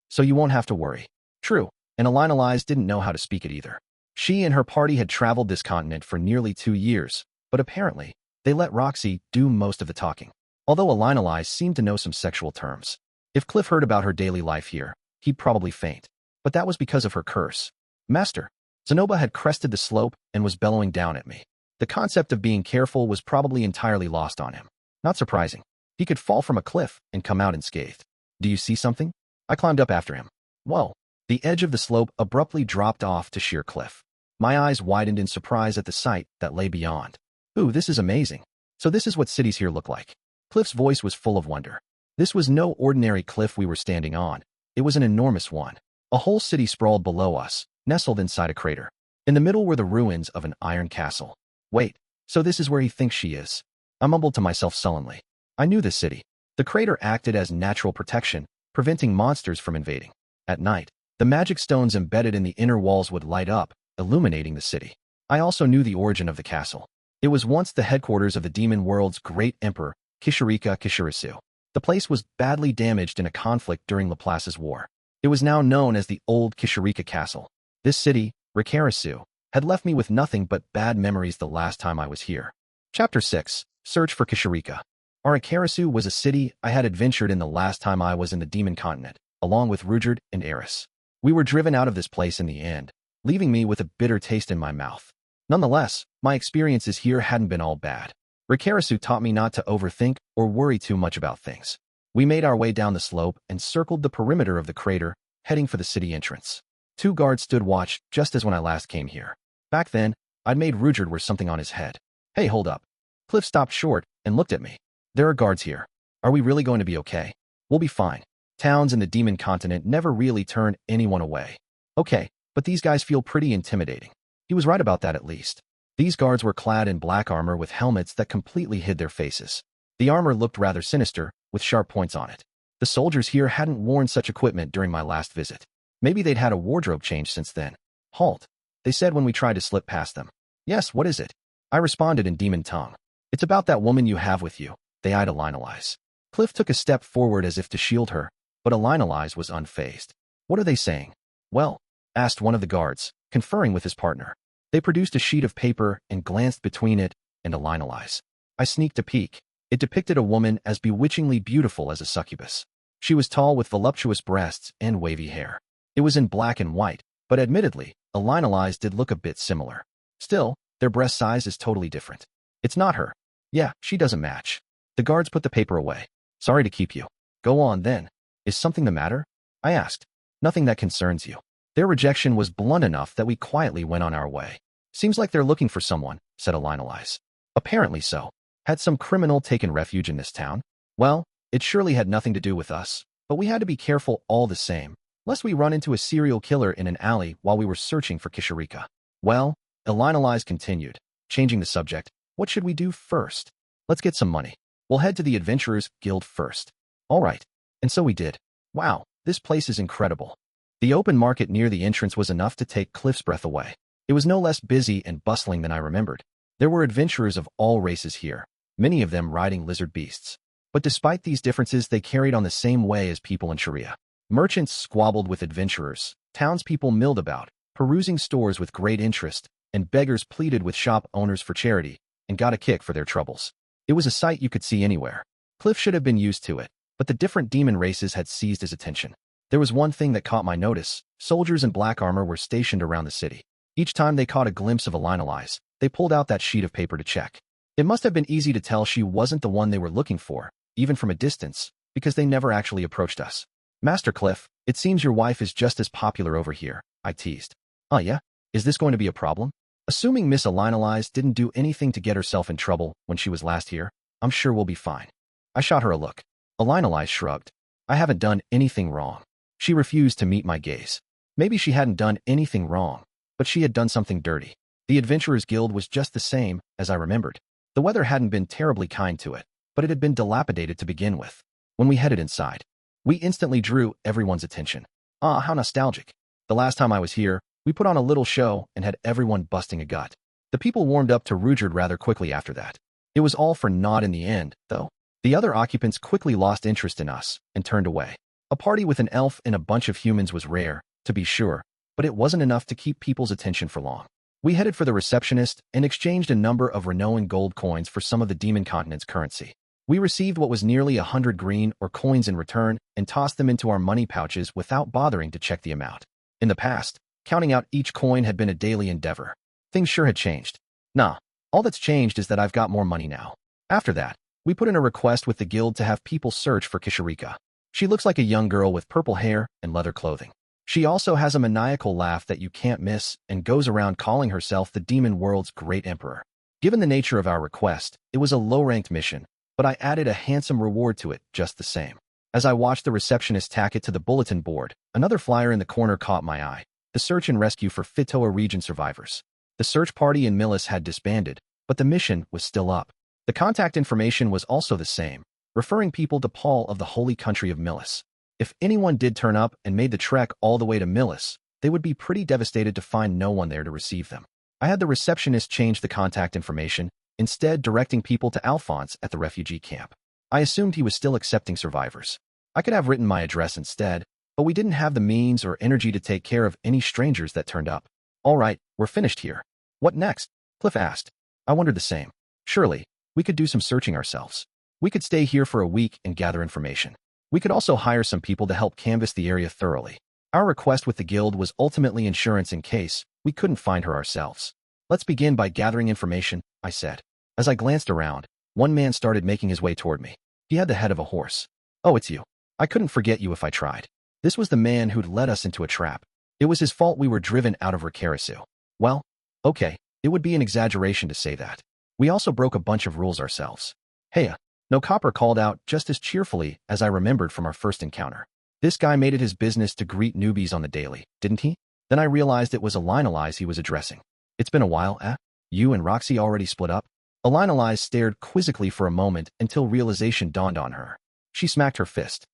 "so you won't have to worry." True, and Alina didn't know how to speak it either. She and her party had traveled this continent for nearly 2 years, but apparently, they let Roxy do most of the talking. Although Alina seemed to know some sexual terms. If Cliff heard about her daily life here, he'd probably faint. But that was because of her curse. "Master." Zenoba had crested the slope and was bellowing down at me. The concept of being careful was probably entirely lost on him. Not surprising. He could fall from a cliff and come out unscathed. "Do you see something?" I climbed up after him. Whoa. The edge of the slope abruptly dropped off to sheer cliff. My eyes widened in surprise at the sight that lay beyond. "Ooh, this is amazing. So this is what cities here look like." Cliff's voice was full of wonder. This was no ordinary cliff we were standing on. It was an enormous one. A whole city sprawled below us, nestled inside a crater. In the middle were the ruins of an iron castle. Wait, so this is where he thinks she is? I mumbled to myself sullenly. I knew this city. The crater acted as natural protection, preventing monsters from invading. At night, the magic stones embedded in the inner walls would light up, illuminating the city. I also knew the origin of the castle. It was once the headquarters of the demon world's great emperor, Kishirika Kishirisu. The place was badly damaged in a conflict during Laplace's war. It was now known as the Old Kishirika Castle. This city, Reincarnation, had left me with nothing but bad memories the last time I was here. Chapter 6. Search for Kishirika. Reincarnation was a city I had adventured in the last time I was in the demon continent, along with Rudeus and Eris. We were driven out of this place in the end, leaving me with a bitter taste in my mouth. Nonetheless, my experiences here hadn't been all bad. Reincarnation taught me not to overthink or worry too much about things. We made our way down the slope and circled the perimeter of the crater, heading for the city entrance. 2 guards stood watch just as when I last came here. Back then, I'd made Rudeus wear something on his head. "Hey, hold up." Cliff stopped short and looked at me. "There are guards here. Are we really going to be okay?" "We'll be fine. Towns in the demon continent never really turn anyone away." "Okay, but these guys feel pretty intimidating." He was right about that at least. These guards were clad in black armor with helmets that completely hid their faces. The armor looked rather sinister, with sharp points on it. The soldiers here hadn't worn such equipment during my last visit. Maybe they'd had a wardrobe change since then. Halt, they said when we tried to slip past them. Yes, what is it? I responded in demon tongue. It's about that woman you have with you. They eyed Elinalise. Cliff took a step forward as if to shield her, but Elinalise was unfazed. What are they saying? Well, asked one of the guards, conferring with his partner. They produced a sheet of paper and glanced between it and Elinalise. I sneaked a peek. It depicted a woman as bewitchingly beautiful as a succubus. She was tall with voluptuous breasts and wavy hair. It was in black and white, but admittedly, Elinalise did look a bit similar. Still, their breast size is totally different. It's not her. Yeah, she doesn't match. The guards put the paper away. Sorry to keep you. Go on then. Is something the matter? I asked. Nothing that concerns you. Their rejection was blunt enough that we quietly went on our way. Seems like they're looking for someone, said Elinalise. Apparently so. Had some criminal taken refuge in this town? Well, it surely had nothing to do with us, but we had to be careful all the same, lest we run into a serial killer in an alley while we were searching for Kishirika. Well, Elinalise continued, changing the subject. What should we do first? Let's get some money. We'll head to the Adventurers Guild first. All right. And so we did. Wow, this place is incredible. The open market near the entrance was enough to take Cliff's breath away. It was no less busy and bustling than I remembered. There were adventurers of all races here, many of them riding lizard beasts. But despite these differences, they carried on the same way as people in Sharia. Merchants squabbled with adventurers, townspeople milled about, perusing stores with great interest, and beggars pleaded with shop owners for charity and got a kick for their troubles. It was a sight you could see anywhere. Cliff should have been used to it, but the different demon races had seized his attention. There was one thing that caught my notice. Soldiers in black armor were stationed around the city. Each time they caught a glimpse of Elinalise, they pulled out that sheet of paper to check. It must have been easy to tell she wasn't the one they were looking for, even from a distance, because they never actually approached us. Master Cliff, it seems your wife is just as popular over here, I teased. Oh yeah? Is this going to be a problem? Assuming Miss Elinalise didn't do anything to get herself in trouble when she was last here, I'm sure we'll be fine. I shot her a look. Elinalise shrugged. I haven't done anything wrong. She refused to meet my gaze. Maybe she hadn't done anything wrong, but she had done something dirty. The Adventurers Guild was just the same as I remembered. The weather hadn't been terribly kind to it, but it had been dilapidated to begin with. When we headed inside, we instantly drew everyone's attention. Ah, how nostalgic. The last time I was here, we put on a little show and had everyone busting a gut. The people warmed up to Rudeus rather quickly after that. It was all for naught in the end, though. The other occupants quickly lost interest in us and turned away. A party with an elf and a bunch of humans was rare, to be sure, but it wasn't enough to keep people's attention for long. We headed for the receptionist and exchanged a number of renowned gold coins for some of the demon continent's currency. We received what was nearly 100 green or coins in return and tossed them into our money pouches without bothering to check the amount. In the past, counting out each coin had been a daily endeavor. Things sure had changed. Nah, all that's changed is that I've got more money now. After that, we put in a request with the guild to have people search for Kishirika. She looks like a young girl with purple hair and leather clothing. She also has a maniacal laugh that you can't miss and goes around calling herself the demon world's great emperor. Given the nature of our request, it was a low-ranked mission, but I added a handsome reward to it just the same. As I watched the receptionist tack it to the bulletin board, another flyer in the corner caught my eye. The search and rescue for Fitoa region survivors. The search party in Milis had disbanded, but the mission was still up. The contact information was also the same, referring people to Paul of the holy country of Milis. If anyone did turn up and made the trek all the way to Milis, they would be pretty devastated to find no one there to receive them. I had the receptionist change the contact information, instead directing people to Alphonse at the refugee camp. I assumed he was still accepting survivors. I could have written my address instead, but we didn't have the means or energy to take care of any strangers that turned up. All right, we're finished here. What next? Cliff asked. I wondered the same. Surely, we could do some searching ourselves. We could stay here for a week and gather information. We could also hire some people to help canvass the area thoroughly. Our request with the guild was ultimately insurance in case we couldn't find her ourselves. Let's begin by gathering information, I said. As I glanced around, one man started making his way toward me. He had the head of a horse. Oh, it's you. I couldn't forget you if I tried. This was the man who'd led us into a trap. It was his fault we were driven out of Reincarnation. Well, okay, it would be an exaggeration to say that. We also broke a bunch of rules ourselves. Hey, no copper called out just as cheerfully as I remembered from our first encounter. This guy made it his business to greet newbies on the daily, didn't he? Then I realized it was Elinalise he was addressing. It's been a while, eh? You and Roxy already split up? Alina's eyes stared quizzically for a moment until realization dawned on her. She smacked her fist.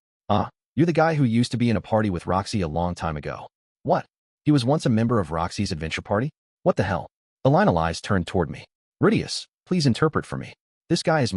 You're the guy who used to be in a party with Roxy a long time ago. What? He was once a member of Roxy's adventure party? What the hell? Alina's eyes turned toward me. Rudeus, please interpret for me. This guy is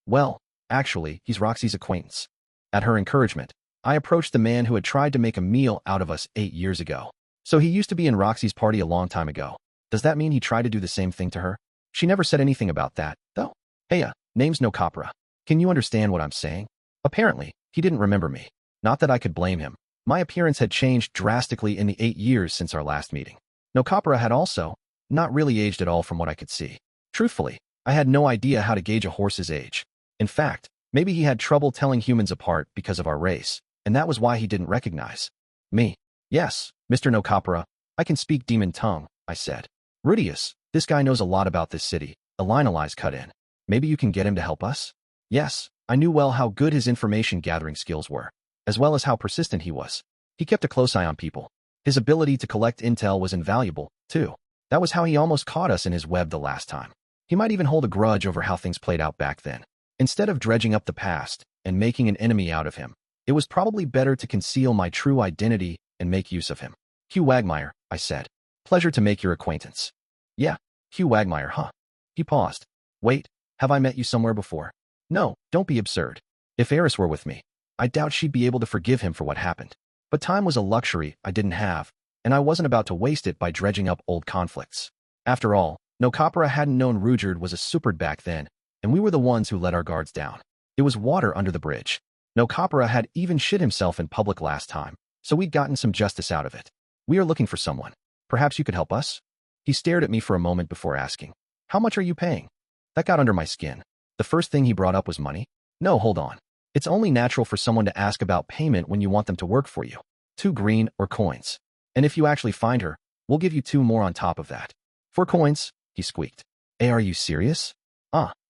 well, actually, he's Roxy's acquaintance. At her encouragement, I approached the man who had tried to make a meal out of us 8 years ago. So he used to be in Roxy's party a long time ago. Does that mean he tried to do the same thing to her? She never said anything about that, though. Hey, name's no Capra. Can you understand what I'm saying? Apparently, he didn't remember me. Not that I could blame him. My appearance had changed drastically in the 8 years since our last meeting. No Capra had also not really aged at all from what I could see. Truthfully, I had no idea how to gauge a horse's age. In fact, maybe he had trouble telling humans apart because of our race, and that was why he didn't recognize me. Yes, Mr. No Capra, I can speak demon tongue, I said. Rudeus, this guy knows a lot about this city. Alina's cut in. Maybe you can get him to help us? Yes, I knew well how good his information gathering skills were, as well as how persistent he was. He kept a close eye on people. His ability to collect intel was invaluable, too. That was how he almost caught us in his web the last time. He might even hold a grudge over how things played out back then. Instead of dredging up the past and making an enemy out of him, it was probably better to conceal my true identity and make use of hugh Wagmire, I said. Pleasure to make your acquaintance. Yeah, Hugh Wagmire, huh? He paused. Wait, have I met you somewhere before? No, don't be absurd. If Eris were with me, I doubt she'd be able to forgive him for what happened. But time was a luxury I didn't have, and I wasn't about to waste it by dredging up old conflicts. After all, no Capra hadn't known Rudeus was a superd back then, and we were the ones who let our guards down. It was water under the bridge. No Capra had even shit himself in public last time, so we'd gotten some justice out of it. We are looking for someone. Perhaps you could help us? He stared at me for a moment before asking, how much are you paying? That got under my skin. The first thing he brought up was money? No, hold on. It's only natural for someone to ask about payment when you want them to work for you. 2 green or coins. And if you actually find her, we'll give you 2 more on top of that. 4 coins, he squeaked. Hey, are you serious?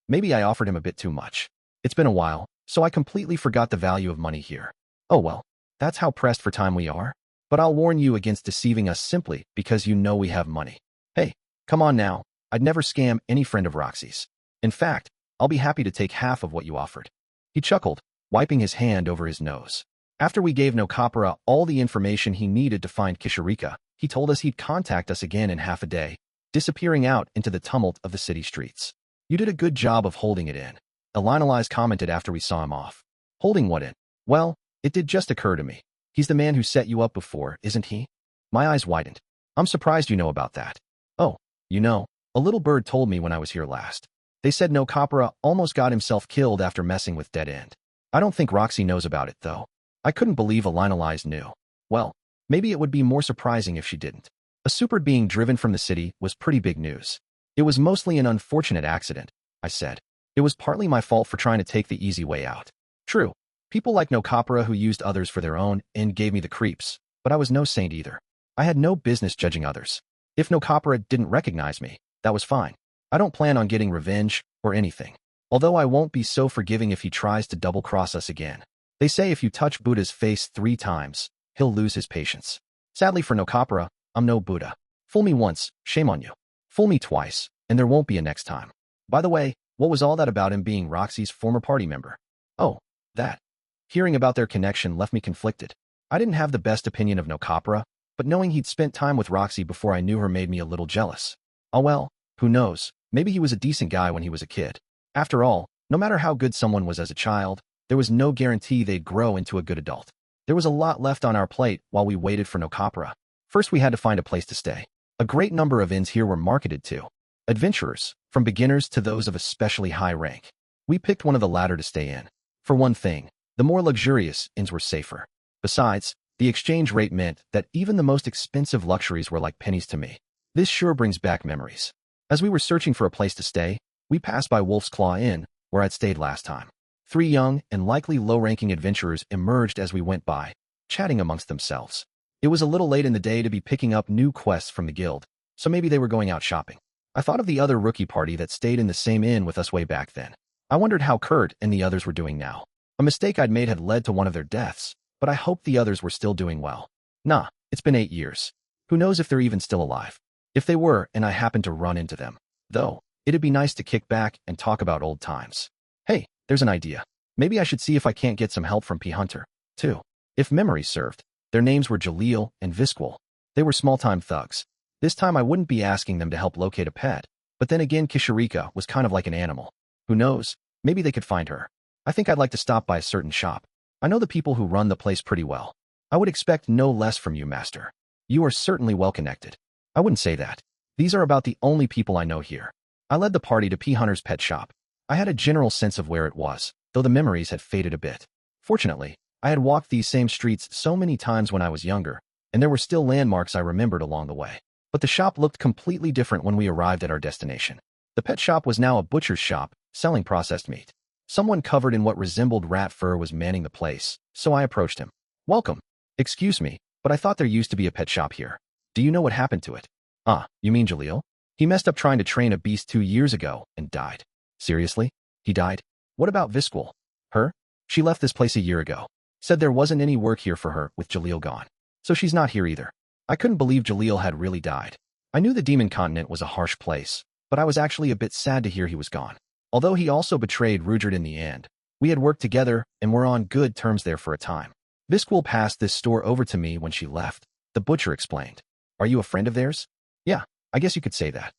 Maybe I offered him a bit too much. It's been a while, so I completely forgot the value of money here. Oh well, that's how pressed for time we are. But I'll warn you against deceiving us simply because you know we have money. Hey, come on now. I'd never scam any friend of Roxy's. In fact, I'll be happy to take half of what you offered. He chuckled, wiping his hand over his nose. After we gave no Capra all the information he needed to find Kishirika, he told us he'd contact us again in half a day, disappearing out into the tumult of the city streets. You did a good job of holding it in. Alina's commented after we saw him off. Holding what in? Well, it did just occur to me. He's the man who set you up before, isn't he? My eyes widened. I'm surprised you know about that. Oh, you know, a little bird told me when I was here last. They said no Capra almost got himself killed after messing with Dead End. I don't think Roxy knows about it, though. I couldn't believe Alina's knew. Well, maybe it would be more surprising if she didn't. A super being driven from the city was pretty big news. It was mostly an unfortunate accident, I said. It was partly my fault for trying to take the easy way out. True, people like no Capra who used others for their own end gave me the creeps, but I was no saint either. I had no business judging others. If no Capra didn't recognize me, that was fine. I don't plan on getting revenge or anything. Although I won't be so forgiving if he tries to double-cross us again. They say if you touch Buddha's face 3 times, he'll lose his patience. Sadly for no Capra, I'm no Buddha. Fool me once, shame on you. Fool me twice, and there won't be a next time. By the way, what was all that about him being Roxy's former party member? Oh, that. Hearing about their connection left me conflicted. I didn't have the best opinion of no Capra, but knowing he'd spent time with Roxy before I knew her made me a little jealous. Oh well, who knows, maybe he was a decent guy when he was a kid. After all, no matter how good someone was as a child, there was no guarantee they'd grow into a good adult. There was a lot left on our plate while we waited for no Capra. First we had to find a place to stay. A great number of inns here were marketed to adventurers, from beginners to those of especially high rank. We picked one of the latter to stay in. For one thing, the more luxurious inns were safer. Besides, the exchange rate meant that even the most expensive luxuries were like pennies to me. This sure brings back memories. As we were searching for a place to stay, we passed by Wolf's Claw Inn, where I'd stayed last time. 3 young and likely low-ranking adventurers emerged as we went by, chatting amongst themselves. It was a little late in the day to be picking up new quests from the guild, so maybe they were going out shopping. I thought of the other rookie party that stayed in the same inn with us way back then. I wondered how Kurt and the others were doing now. A mistake I'd made had led to one of their deaths, but I hoped the others were still doing well. Nah, it's been 8 years. Who knows if they're even still alive? If they were, and I happened to run into them, though. It'd be nice to kick back and talk about old times. Hey, there's an idea. Maybe I should see if I can't get some help from P. Hunter, too. If memory served, their names were Jalil and Visquil. They were small-time thugs. This time I wouldn't be asking them to help locate a pet, but then again Kishirika was kind of like an animal. Who knows, maybe they could find her. I think I'd like to stop by a certain shop. I know the people who run the place pretty well. I would expect no less from you, Master. You are certainly well-connected. I wouldn't say that. These are about the only people I know here. I led the party to P. Hunter's pet shop. I had a general sense of where it was, though the memories had faded a bit. Fortunately, I had walked these same streets so many times when I was younger, and there were still landmarks I remembered along the way. But the shop looked completely different when we arrived at our destination. The pet shop was now a butcher's shop, selling processed meat. Someone covered in what resembled rat fur was manning the place, so I approached him. Welcome. Excuse me, but I thought there used to be a pet shop here. Do you know what happened to it? Ah, you mean Jalil? He messed up trying to train a beast 2 years ago and died. Seriously? He died? What about Visquil? Her? She left this place a year ago. Said there wasn't any work here for her with Jalil gone. So she's not here either. I couldn't believe Jalil had really died. I knew the Demon Continent was a harsh place, but I was actually a bit sad to hear he was gone. Although he also betrayed Rudeus in the end, we had worked together and were on good terms there for a time. Visquil passed this store over to me when she left, the butcher explained. Are you a friend of theirs? Yeah, I guess you could say that.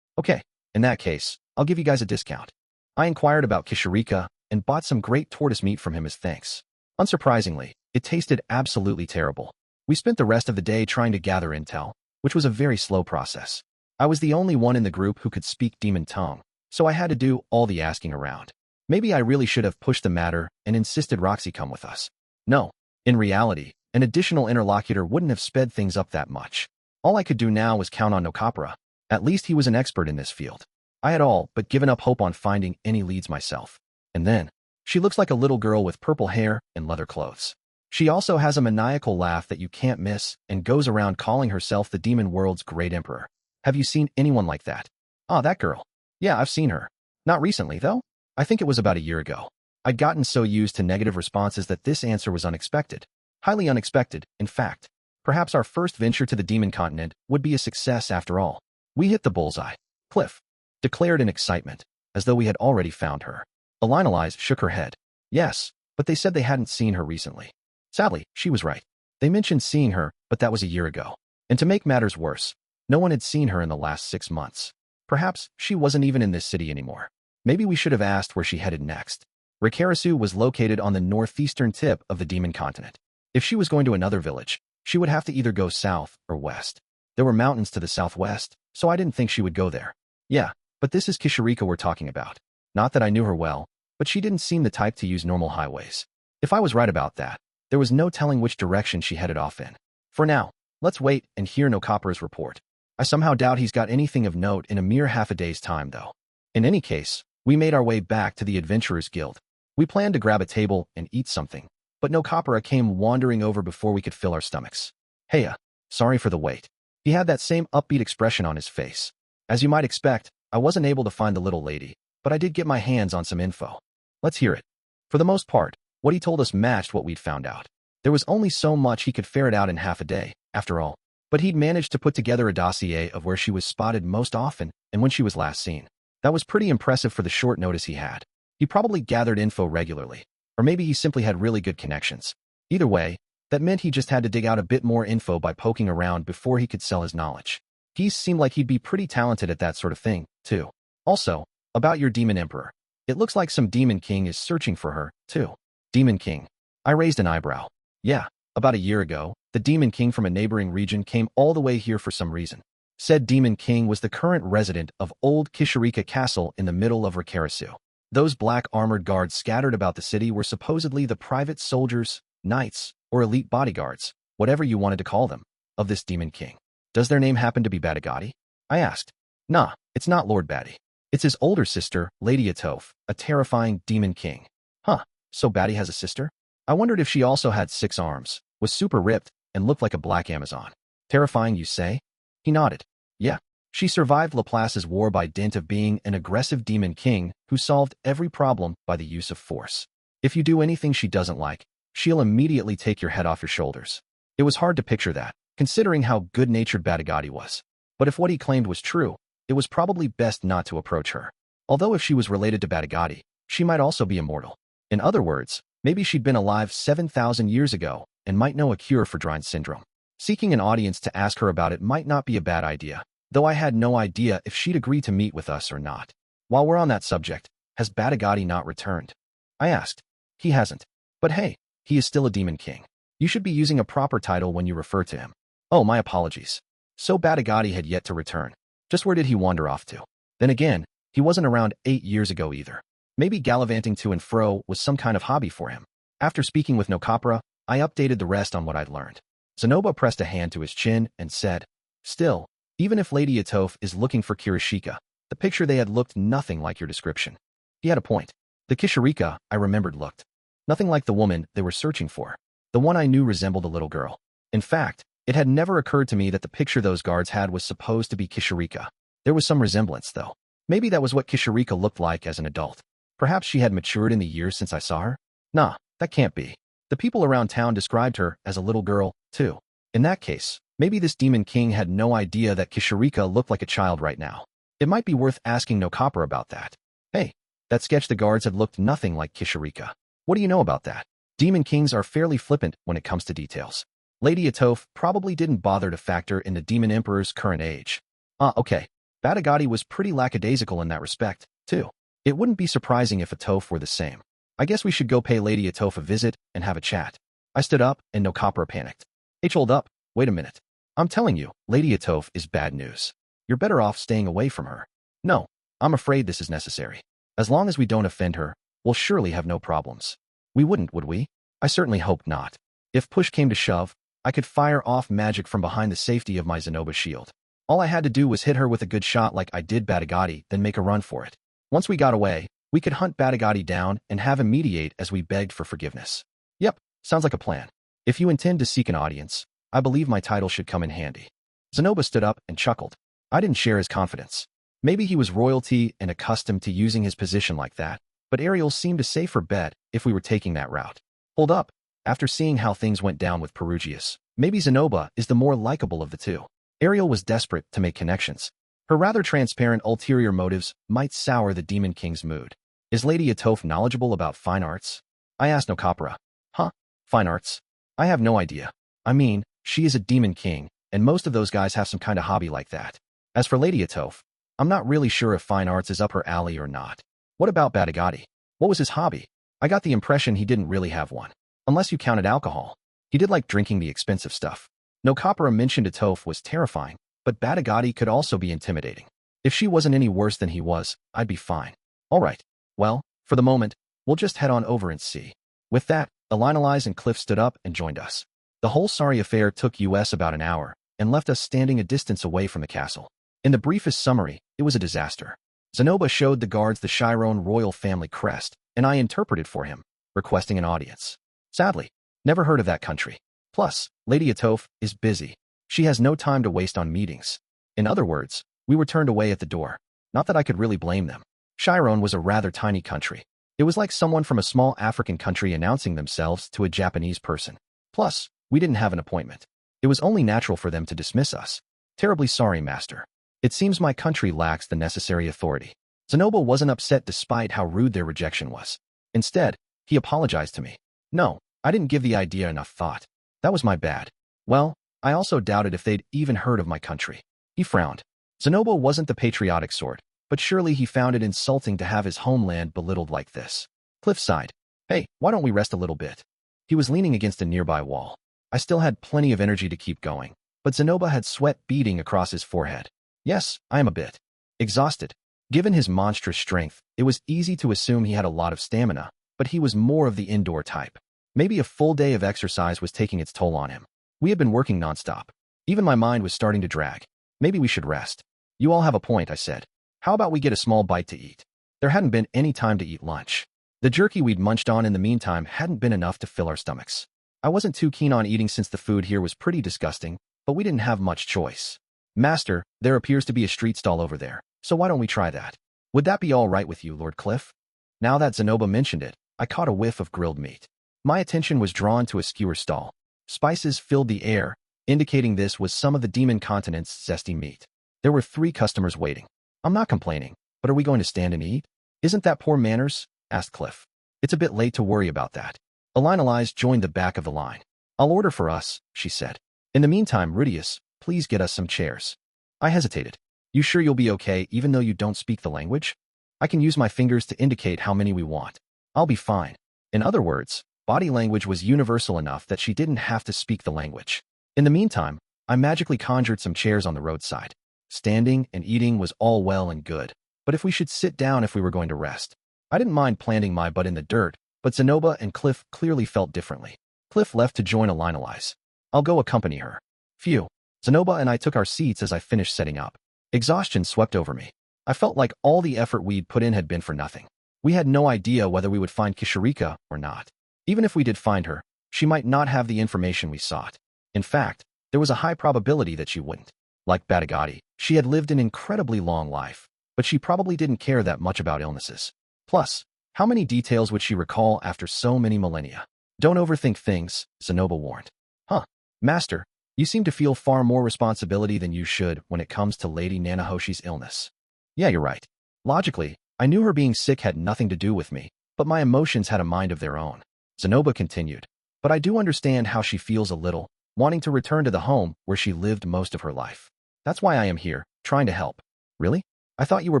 Okay, in that case, I'll give you guys a discount. I inquired about Kishirika and bought some great tortoise meat from him as thanks. Unsurprisingly, it tasted absolutely terrible. We spent the rest of the day trying to gather intel, which was a very slow process. I was the only one in the group who could speak demon tongue, so I had to do all the asking around. Maybe I really should have pushed the matter and insisted Roxy come with us. No, in reality, an additional interlocutor wouldn't have sped things up that much. All I could do now was count on Nokapura. At least he was an expert in this field. I had all but given up hope on finding any leads myself. And then, she looks like a little girl with purple hair and leather clothes. She also has a maniacal laugh that you can't miss and goes around calling herself the demon world's great emperor. Have you seen anyone like that? Ah, that girl. Yeah, I've seen her. Not recently, though. I think it was about a year ago. I'd gotten so used to negative responses that this answer was unexpected. Highly unexpected, in fact. Perhaps our first venture to the Demon Continent would be a success after all. We hit the bullseye. Cliff declared in excitement, as though we had already found her. Elinalise shook her head. Yes, but they said they hadn't seen her recently. Sadly, she was right. They mentioned seeing her, but that was a year ago. And to make matters worse, no one had seen her in the last 6 months. Perhaps she wasn't even in this city anymore. Maybe we should have asked where she headed next. Rikarasu was located on the northeastern tip of the Demon Continent. If she was going to another village, she would have to either go south or west. There were mountains to the southwest, so I didn't think she would go there. Yeah, but this is Kishirika we're talking about. Not that I knew her well, but she didn't seem the type to use normal highways. If I was right about that, there was no telling which direction she headed off in. For now, let's wait and hear Nokapura's report. I somehow doubt he's got anything of note in a mere half a day's time, though. In any case, we made our way back to the Adventurers Guild. We planned to grab a table and eat something, but Nokapura came wandering over before we could fill our stomachs. Heya, sorry for the wait. He had that same upbeat expression on his face. As you might expect, I wasn't able to find the little lady, but I did get my hands on some info. Let's hear it. For the most part, what he told us matched what we'd found out. There was only so much he could ferret out in half a day, after all, but he'd managed to put together a dossier of where she was spotted most often and when she was last seen. That was pretty impressive for the short notice he had. He probably gathered info regularly, or maybe he simply had really good connections. Either way, that meant he just had to dig out a bit more info by poking around before he could sell his knowledge. He seemed like he'd be pretty talented at that sort of thing, too. Also, about your Demon Emperor. It looks like some Demon King is searching for her, too. Demon King. I raised an eyebrow. Yeah, about a year ago, the Demon King from a neighboring region came all the way here for some reason. Said Demon King was the current resident of old Kishirika Castle in the middle of Rikarasu. Those black armored guards scattered about the city were supposedly the private soldiers, knights, or elite bodyguards, whatever you wanted to call them, of this Demon King. Does their name happen to be Badigati? I asked. Nah, it's not Lord Batty. It's his older sister, Lady Atof, a terrifying Demon King. Huh, so Batty has a sister? I wondered if she also had 6 arms, was super ripped, and looked like a black Amazon. Terrifying, you say? He nodded. Yeah, she survived Laplace's war by dint of being an aggressive Demon King who solved every problem by the use of force. If you do anything she doesn't like, she'll immediately take your head off your shoulders. It was hard to picture that, considering how good-natured Badigati was. But if what he claimed was true, it was probably best not to approach her. Although if she was related to Batagati, she might also be immortal. In other words, maybe she'd been alive 7,000 years ago and might know a cure for Drine syndrome. Seeking an audience to ask her about it might not be a bad idea, though I had no idea if she'd agree to meet with us or not. While we're on that subject, has Batagati not returned? I asked. He hasn't. But hey, he is still a demon king. You should be using a proper title when you refer to him. Oh, my apologies. So Batagati had yet to return. Just where did he wander off to? Then again, he wasn't around 8 years ago either. Maybe gallivanting to and fro was some kind of hobby for him. After speaking with Nokapura, I updated the rest on what I'd learned. Zanoba pressed a hand to his chin and said, "Still, even if Lady Atof is looking for Kishirika, the picture they had looked nothing like your description." He had a point. The Kishirika, I remembered, looked nothing like the woman they were searching for. The one I knew resembled a little girl. In fact, it had never occurred to me that the picture those guards had was supposed to be Kishirika. There was some resemblance, though. Maybe that was what Kishirika looked like as an adult. Perhaps she had matured in the years since I saw her? Nah, that can't be. The people around town described her as a little girl, too. In that case, maybe this demon king had no idea that Kishirika looked like a child right now. It might be worth asking Nokapura about that. Hey, that sketch the guards had looked nothing like Kishirika. What do you know about that? Demon kings are fairly flippant when it comes to details. Lady Atof probably didn't bother to factor in the demon emperor's current age. Okay. Batagati was pretty lackadaisical in that respect, too. It wouldn't be surprising if Atof were the same. I guess we should go pay Lady Atof a visit and have a chat. I stood up and Nokapura panicked. Hold up, wait a minute. I'm telling you, Lady Atof is bad news. You're better off staying away from her. No, I'm afraid this is necessary. As long as we don't offend her, we'll surely have no problems. We wouldn't, would we? I certainly hope not. If push came to shove, I could fire off magic from behind the safety of my Zanoba shield. All I had to do was hit her with a good shot like I did Batagati, then make a run for it. Once we got away, we could hunt Batagati down and have him mediate as we begged for forgiveness. Yep, sounds like a plan. If you intend to seek an audience, I believe my title should come in handy. Zanoba stood up and chuckled. I didn't share his confidence. Maybe he was royalty and accustomed to using his position like that, but Ariel seemed a safer bet if we were taking that route. Hold up. After seeing how things went down with Perugius, maybe Zanoba is the more likable of the two. Ariel was desperate to make connections. Her rather transparent ulterior motives might sour the Demon King's mood. Is Lady Atof knowledgeable about fine arts? I asked Nokapura. Huh? Fine arts? I have no idea. I mean, she is a Demon King, and most of those guys have some kind of hobby like that. As for Lady Atof, I'm not really sure if fine arts is up her alley or not. What about Batagati? What was his hobby? I got the impression he didn't really have one. Unless you counted alcohol. He did like drinking the expensive stuff. Nokapura mentioned Atof was terrifying, but Batagati could also be intimidating. If she wasn't any worse than he was, I'd be fine. All right. Well, for the moment, we'll just head on over and see. With that, Elinalise and Cliff stood up and joined us. The whole sorry affair took us about an hour and left us standing a distance away from the castle. In the briefest summary, it was a disaster. Zanoba showed the guards the Chiron royal family crest, and I interpreted for him, requesting an audience. Sadly, never heard of that country. Plus, Lady Atof is busy. She has no time to waste on meetings. In other words, we were turned away at the door. Not that I could really blame them. Chiron was a rather tiny country. It was like someone from a small African country announcing themselves to a Japanese person. Plus, we didn't have an appointment. It was only natural for them to dismiss us. Terribly sorry, Master. It seems my country lacks the necessary authority. Zanoba wasn't upset despite how rude their rejection was. Instead, he apologized to me. No, I didn't give the idea enough thought. That was my bad. Well, I also doubted if they'd even heard of my country. He frowned. Zanoba wasn't the patriotic sort, but surely he found it insulting to have his homeland belittled like this. Cliff sighed. Hey, why don't we rest a little bit? He was leaning against a nearby wall. I still had plenty of energy to keep going, but Zanoba had sweat beading across his forehead. Yes, I am a bit exhausted. Given his monstrous strength, it was easy to assume he had a lot of stamina, but he was more of the indoor type. Maybe a full day of exercise was taking its toll on him. We had been working nonstop. Even my mind was starting to drag. Maybe we should rest. You all have a point, I said. How about we get a small bite to eat? There hadn't been any time to eat lunch. The jerky we'd munched on in the meantime hadn't been enough to fill our stomachs. I wasn't too keen on eating since the food here was pretty disgusting, but we didn't have much choice. Master, there appears to be a street stall over there, so why don't we try that? Would that be all right with you, Lord Cliff? Now that Zanoba mentioned it, I caught a whiff of grilled meat. My attention was drawn to a skewer stall. Spices filled the air, indicating this was some of the demon continent's zesty meat. There were 3 customers waiting. I'm not complaining, but are we going to stand and eat? Isn't that poor manners? Asked Cliff. It's a bit late to worry about that. Elise joined the back of the line. I'll order for us, she said. In the meantime, Rudeus, please get us some chairs. I hesitated. You sure you'll be okay even though you don't speak the language? I can use my fingers to indicate how many we want. I'll be fine. In other words, body language was universal enough that she didn't have to speak the language. In the meantime, I magically conjured some chairs on the roadside. Standing and eating was all well and good, but if we should sit down if we were going to rest. I didn't mind planting my butt in the dirt, but Zenoba and Cliff clearly felt differently. Cliff left to join Elise. I'll go accompany her. Phew. Zenoba and I took our seats as I finished setting up. Exhaustion swept over me. I felt like all the effort we'd put in had been for nothing. We had no idea whether we would find Kishirika or not. Even if we did find her, she might not have the information we sought. In fact, there was a high probability that she wouldn't. Like Batagati, she had lived an incredibly long life, but she probably didn't care that much about illnesses. Plus, how many details would she recall after so many millennia? Don't overthink things, Zenoba warned. Huh, Master, you seem to feel far more responsibility than you should when it comes to Lady Nanahoshi's illness. Yeah, you're right. Logically, I knew her being sick had nothing to do with me, but my emotions had a mind of their own. Zenoba continued. But I do understand how she feels a little, wanting to return to the home where she lived most of her life. That's why I am here, trying to help. Really? I thought you were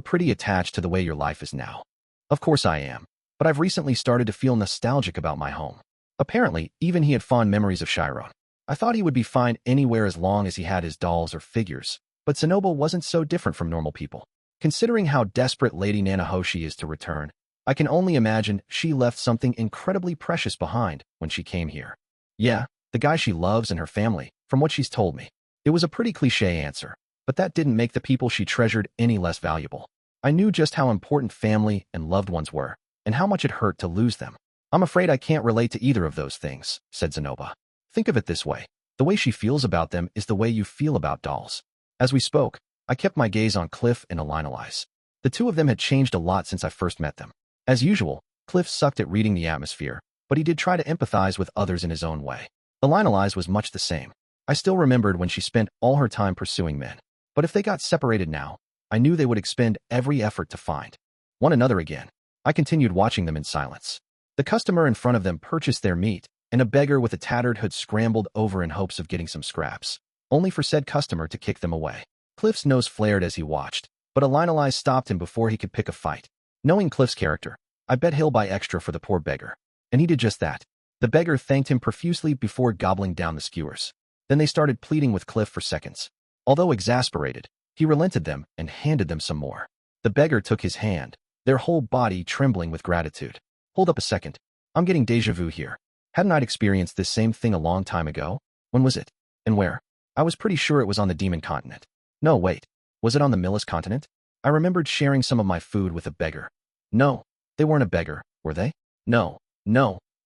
pretty attached to the way your life is now. Of course I am, but I've recently started to feel nostalgic about my home. Apparently, even he had fond memories of Chiron. I thought he would be fine anywhere as long as he had his dolls or figures, but Zenoba wasn't so different from normal people. Considering how desperate Lady Nanahoshi is to return, I can only imagine she left something incredibly precious behind when she came here. Yeah, the guy she loves and her family, from what she's told me. It was a pretty cliché answer, but that didn't make the people she treasured any less valuable. I knew just how important family and loved ones were, and how much it hurt to lose them. I'm afraid I can't relate to either of those things, said Zenoba. Think of it this way. The way she feels about them is the way you feel about dolls. As we spoke, I kept my gaze on Cliff and Elise. The two of them had changed a lot since I first met them. As usual, Cliff sucked at reading the atmosphere, but he did try to empathize with others in his own way. Elise was much the same. I still remembered when she spent all her time pursuing men. But if they got separated now, I knew they would expend every effort to find one another again. I continued watching them in silence. The customer in front of them purchased their meat, and a beggar with a tattered hood scrambled over in hopes of getting some scraps, only for said customer to kick them away. Cliff's nose flared as he watched, but Elise stopped him before he could pick a fight. Knowing Cliff's character, I bet he'll buy extra for the poor beggar. And he did just that. The beggar thanked him profusely before gobbling down the skewers. Then they started pleading with Cliff for seconds. Although exasperated, he relented them and handed them some more. The beggar took his hand, their whole body trembling with gratitude. Hold up a second. I'm getting déjà vu here. Hadn't I experienced this same thing a long time ago? When was it? And where? I was pretty sure it was on the Demon Continent. No, wait. Was it on the Millis Continent? I remembered sharing some of my food with a beggar. No, they weren't a beggar, were they? No.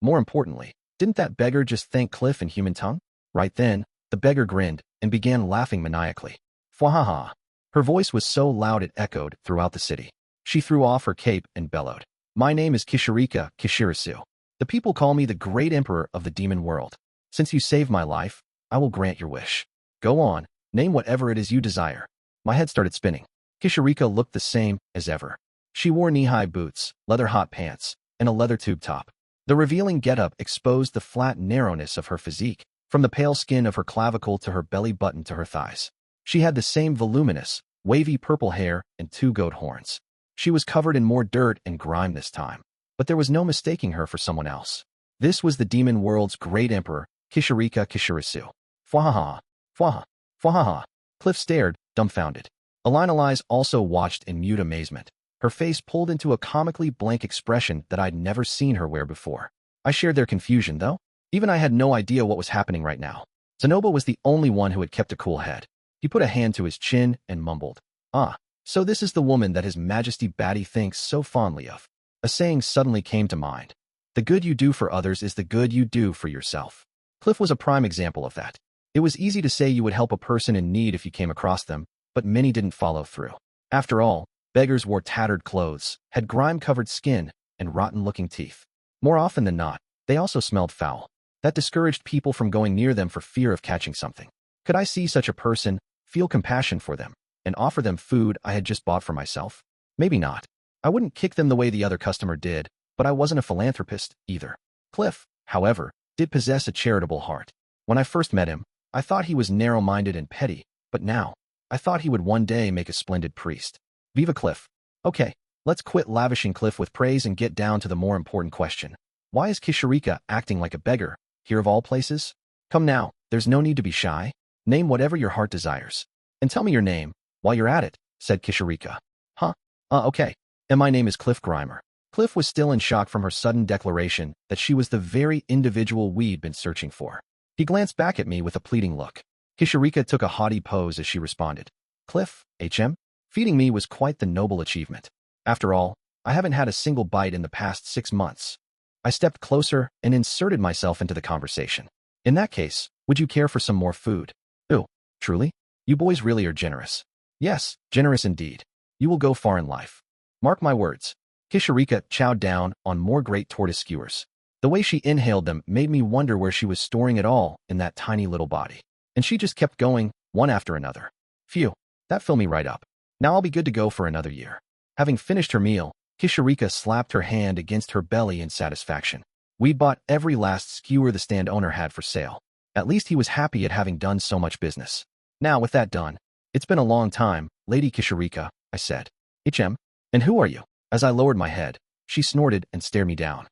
More importantly, didn't that beggar just thank Cliff in human tongue? Right then, the beggar grinned and began laughing maniacally. Fwahaha. Her voice was so loud it echoed throughout the city. She threw off her cape and bellowed. My name is Kishirika Kishirisu. The people call me the great emperor of the demon world. Since you saved my life, I will grant your wish. Go on, name whatever it is you desire. My head started spinning. Kishirika looked the same as ever. She wore knee-high boots, leather hot pants, and a leather tube top. The revealing getup exposed the flat narrowness of her physique, from the pale skin of her clavicle to her belly button to her thighs. She had the same voluminous, wavy purple hair and 2 goat horns. She was covered in more dirt and grime this time, but there was no mistaking her for someone else. This was the demon world's great emperor, Kishirika Kishirisu. Fwahaha. Fwahaha. Cliff stared, dumbfounded. Elise also watched in mute amazement, her face pulled into a comically blank expression that I'd never seen her wear before. I shared their confusion, though. Even I had no idea what was happening right now. Zenoba was the only one who had kept a cool head. He put a hand to his chin and mumbled, Ah, so this is the woman that His Majesty Batty thinks so fondly of. A saying suddenly came to mind. The good you do for others is the good you do for yourself. Cliff was a prime example of that. It was easy to say you would help a person in need if you came across them, but many didn't follow through. After all, beggars wore tattered clothes, had grime-covered skin, and rotten-looking teeth. More often than not, they also smelled foul. That discouraged people from going near them for fear of catching something. Could I see such a person, feel compassion for them, and offer them food I had just bought for myself? Maybe not. I wouldn't kick them the way the other customer did, but I wasn't a philanthropist either. Cliff, however, did possess a charitable heart. When I first met him, I thought he was narrow-minded and petty, but now, I thought he would one day make a splendid priest. Viva Cliff. Okay, let's quit lavishing Cliff with praise and get down to the more important question. Why is Kishirika acting like a beggar, here of all places? Come now, there's no need to be shy. Name whatever your heart desires. And tell me your name, while you're at it, said Kishirika. Huh? Okay. And my name is Cliff Grimer. Cliff was still in shock from her sudden declaration that she was the very individual we'd been searching for. He glanced back at me with a pleading look. Kishirika took a haughty pose as she responded. Cliff, HM? Feeding me was quite the noble achievement. After all, I haven't had a single bite in the past 6 months. I stepped closer and inserted myself into the conversation. In that case, would you care for some more food? Ooh, truly? You boys really are generous. Yes, generous indeed. You will go far in life. Mark my words. Kishirika chowed down on more great tortoise skewers. The way she inhaled them made me wonder where she was storing it all in that tiny little body. And she just kept going, one after another. Phew, that filled me right up. Now I'll be good to go for another year. Having finished her meal, Kishirika slapped her hand against her belly in satisfaction. We'd bought every last skewer the stand owner had for sale. At least he was happy at having done so much business. Now, with that done, it's been a long time, Lady Kishirika, I said. HM? And who are you? As I lowered my head, she snorted and stared me down.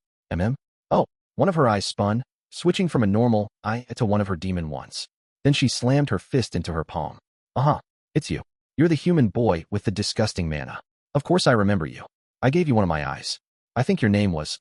Oh, one of her eyes spun, switching from a normal eye to one of her demon ones. Then she slammed her fist into her palm. It's you. You're the human boy with the disgusting mana. Of course I remember you. I gave you one of my eyes. I think your name was,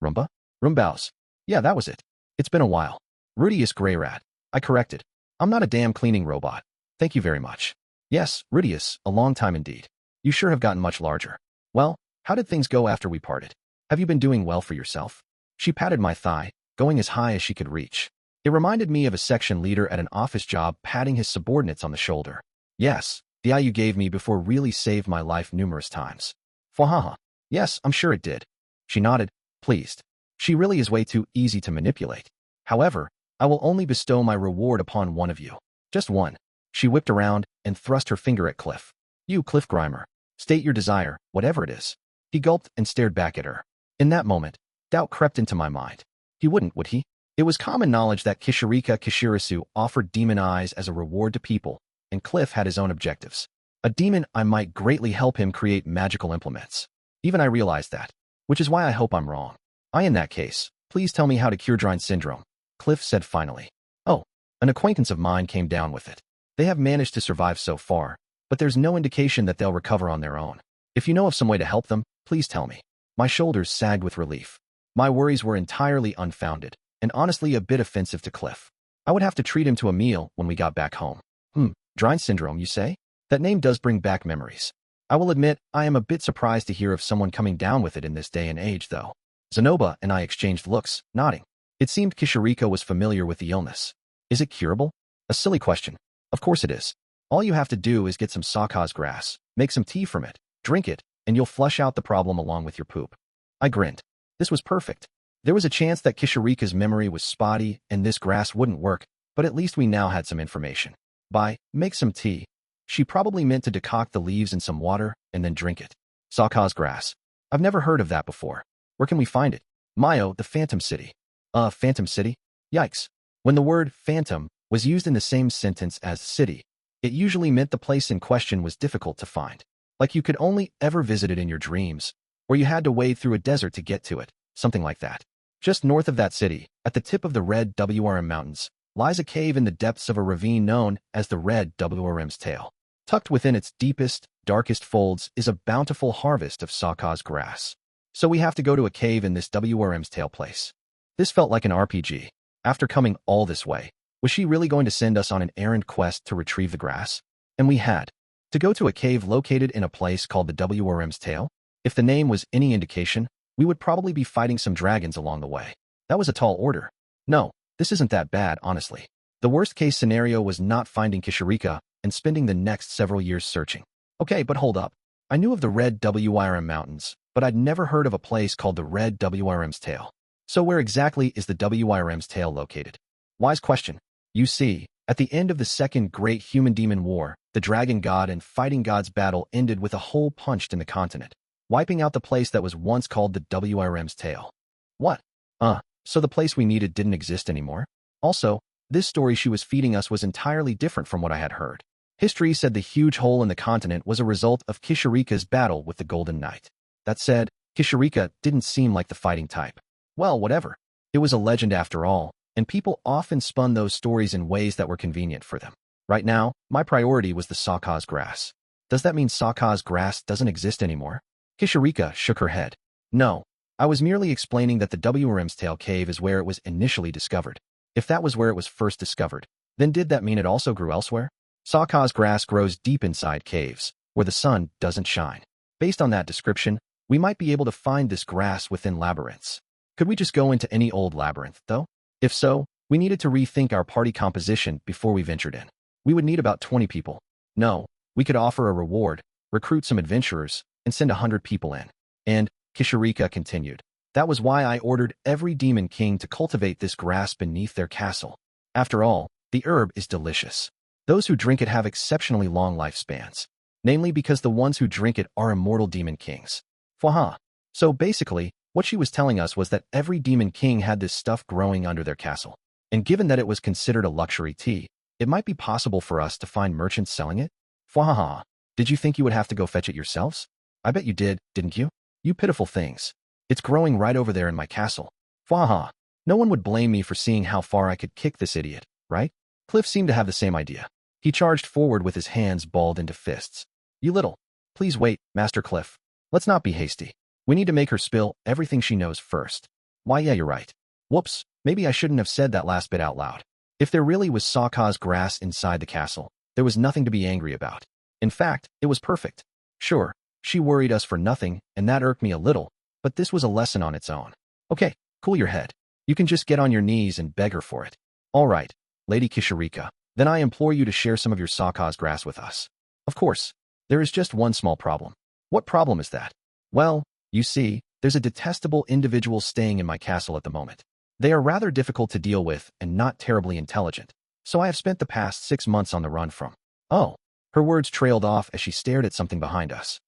Rumbaus. Yeah, that was it. It's been a while. Rudeus Greyrat. I corrected. I'm not a damn cleaning robot. Thank you very much. Yes, Rudeus, a long time indeed. You sure have gotten much larger. Well, how did things go after we parted? Have you been doing well for yourself? She patted my thigh, going as high as she could reach. It reminded me of a section leader at an office job patting his subordinates on the shoulder. Yes, the eye you gave me before really saved my life numerous times. Fwahaha. Yes, I'm sure it did. She nodded, pleased. She really is way too easy to manipulate. However, I will only bestow my reward upon one of you. Just one. She whipped around and thrust her finger at Cliff. You, Cliff Grimer. State your desire, whatever it is. He gulped and stared back at her. In that moment, doubt crept into my mind. He wouldn't, would he? It was common knowledge that Kishirisu offered demon eyes as a reward to people, and Cliff had his own objectives. A demon eye might greatly help him create magical implements. Even I realized that, which is why I hope I'm wrong. In that case, please tell me how to cure Drine syndrome, Cliff said finally. Oh, an acquaintance of mine came down with it. They have managed to survive so far, but there's no indication that they'll recover on their own. If you know of some way to help them, please tell me. My shoulders sagged with relief. My worries were entirely unfounded, and honestly a bit offensive to Cliff. I would have to treat him to a meal when we got back home. Drine syndrome, you say? That name does bring back memories. I will admit, I am a bit surprised to hear of someone coming down with it in this day and age, though. Zenoba and I exchanged looks, nodding. It seemed Kishirika was familiar with the illness. Is it curable? A silly question. Of course it is. All you have to do is get some sakaz grass, make some tea from it, drink it, and you'll flush out the problem along with your poop. I grinned. This was perfect. There was a chance that Kishirika's memory was spotty and this grass wouldn't work, but at least we now had some information. By make some tea, she probably meant to decoct the leaves in some water and then drink it. Sakaz grass. I've never heard of that before. Where can we find it? Mayo, the Phantom City. Phantom City? Yikes. When the word phantom was used in the same sentence as city, it usually meant the place in question was difficult to find. Like you could only ever visit it in your dreams, or you had to wade through a desert to get to it, something like that. Just north of that city, at the tip of the Red WRM Mountains, lies a cave in the depths of a ravine known as the Red WRM's Tail. Tucked within its deepest, darkest folds is a bountiful harvest of sakaz grass. So we have to go to a cave in this WRM's Tail place. This felt like an RPG. After coming all this way, was she really going to send us on an errand quest to retrieve the grass? And we had to go to a cave located in a place called the WRM's Tail. If the name was any indication, we would probably be fighting some dragons along the way. That was a tall order. No, this isn't that bad, honestly. The worst-case scenario was not finding Kishirika and spending the next several years searching. Okay, but hold up. I knew of the Red WRM Mountains, but I'd never heard of a place called the Red WRM's Tail. So where exactly is the WRM's Tail located? Wise question. You see, at the end of the Second Great Human-Demon War, the The dragon god and fighting god's battle ended with a hole punched in the continent, wiping out the place that was once called the WRM's tail. What? So the place we needed didn't exist anymore? Also, this story she was feeding us was entirely different from what I had heard. History said the huge hole in the continent was a result of Kishirika's battle with the Golden Knight. That said, Kishirika didn't seem like the fighting type. Well, whatever. It was a legend after all, and people often spun those stories in ways that were convenient for them. Right now, my priority was the Saka's grass. Does that mean Saka's grass doesn't exist anymore? Kishirika shook her head. No, I was merely explaining that the WRM's tail cave is where it was initially discovered. If that was where it was first discovered, then did that mean it also grew elsewhere? Saka's grass grows deep inside caves, where the sun doesn't shine. Based on that description, we might be able to find this grass within labyrinths. Could we just go into any old labyrinth, though? If so, we needed to rethink our party composition before we ventured in. We would need about 20 people. No, we could offer a reward, recruit some adventurers, and send 100 people in. And, Kishirika continued, that was why I ordered every demon king to cultivate this grass beneath their castle. After all, the herb is delicious. Those who drink it have exceptionally long lifespans, namely because the ones who drink it are immortal demon kings. Fwaha. So basically, what she was telling us was that every demon king had this stuff growing under their castle. And given that it was considered a luxury tea, it might be possible for us to find merchants selling it? Fwaha. Did you think you would have to go fetch it yourselves? I bet you did, didn't you? You pitiful things. It's growing right over there in my castle. Fwaha. No one would blame me for seeing how far I could kick this idiot, right? Cliff seemed to have the same idea. He charged forward with his hands balled into fists. You little. Please wait, Master Cliff. Let's not be hasty. We need to make her spill everything she knows first. Why, yeah, you're right. Whoops, maybe I shouldn't have said that last bit out loud. If there really was Saka's grass inside the castle, there was nothing to be angry about. In fact, it was perfect. Sure, she worried us for nothing, and that irked me a little, but this was a lesson on its own. Okay, cool your head. You can just get on your knees and beg her for it. All right, Lady Kishirika, then I implore you to share some of your Saka's grass with us. Of course, there is just one small problem. What problem is that? Well, you see, there's a detestable individual staying in my castle at the moment. They are rather difficult to deal with and not terribly intelligent, so I have spent the past 6 months on the run from. Oh, her words trailed off as she stared at something behind us.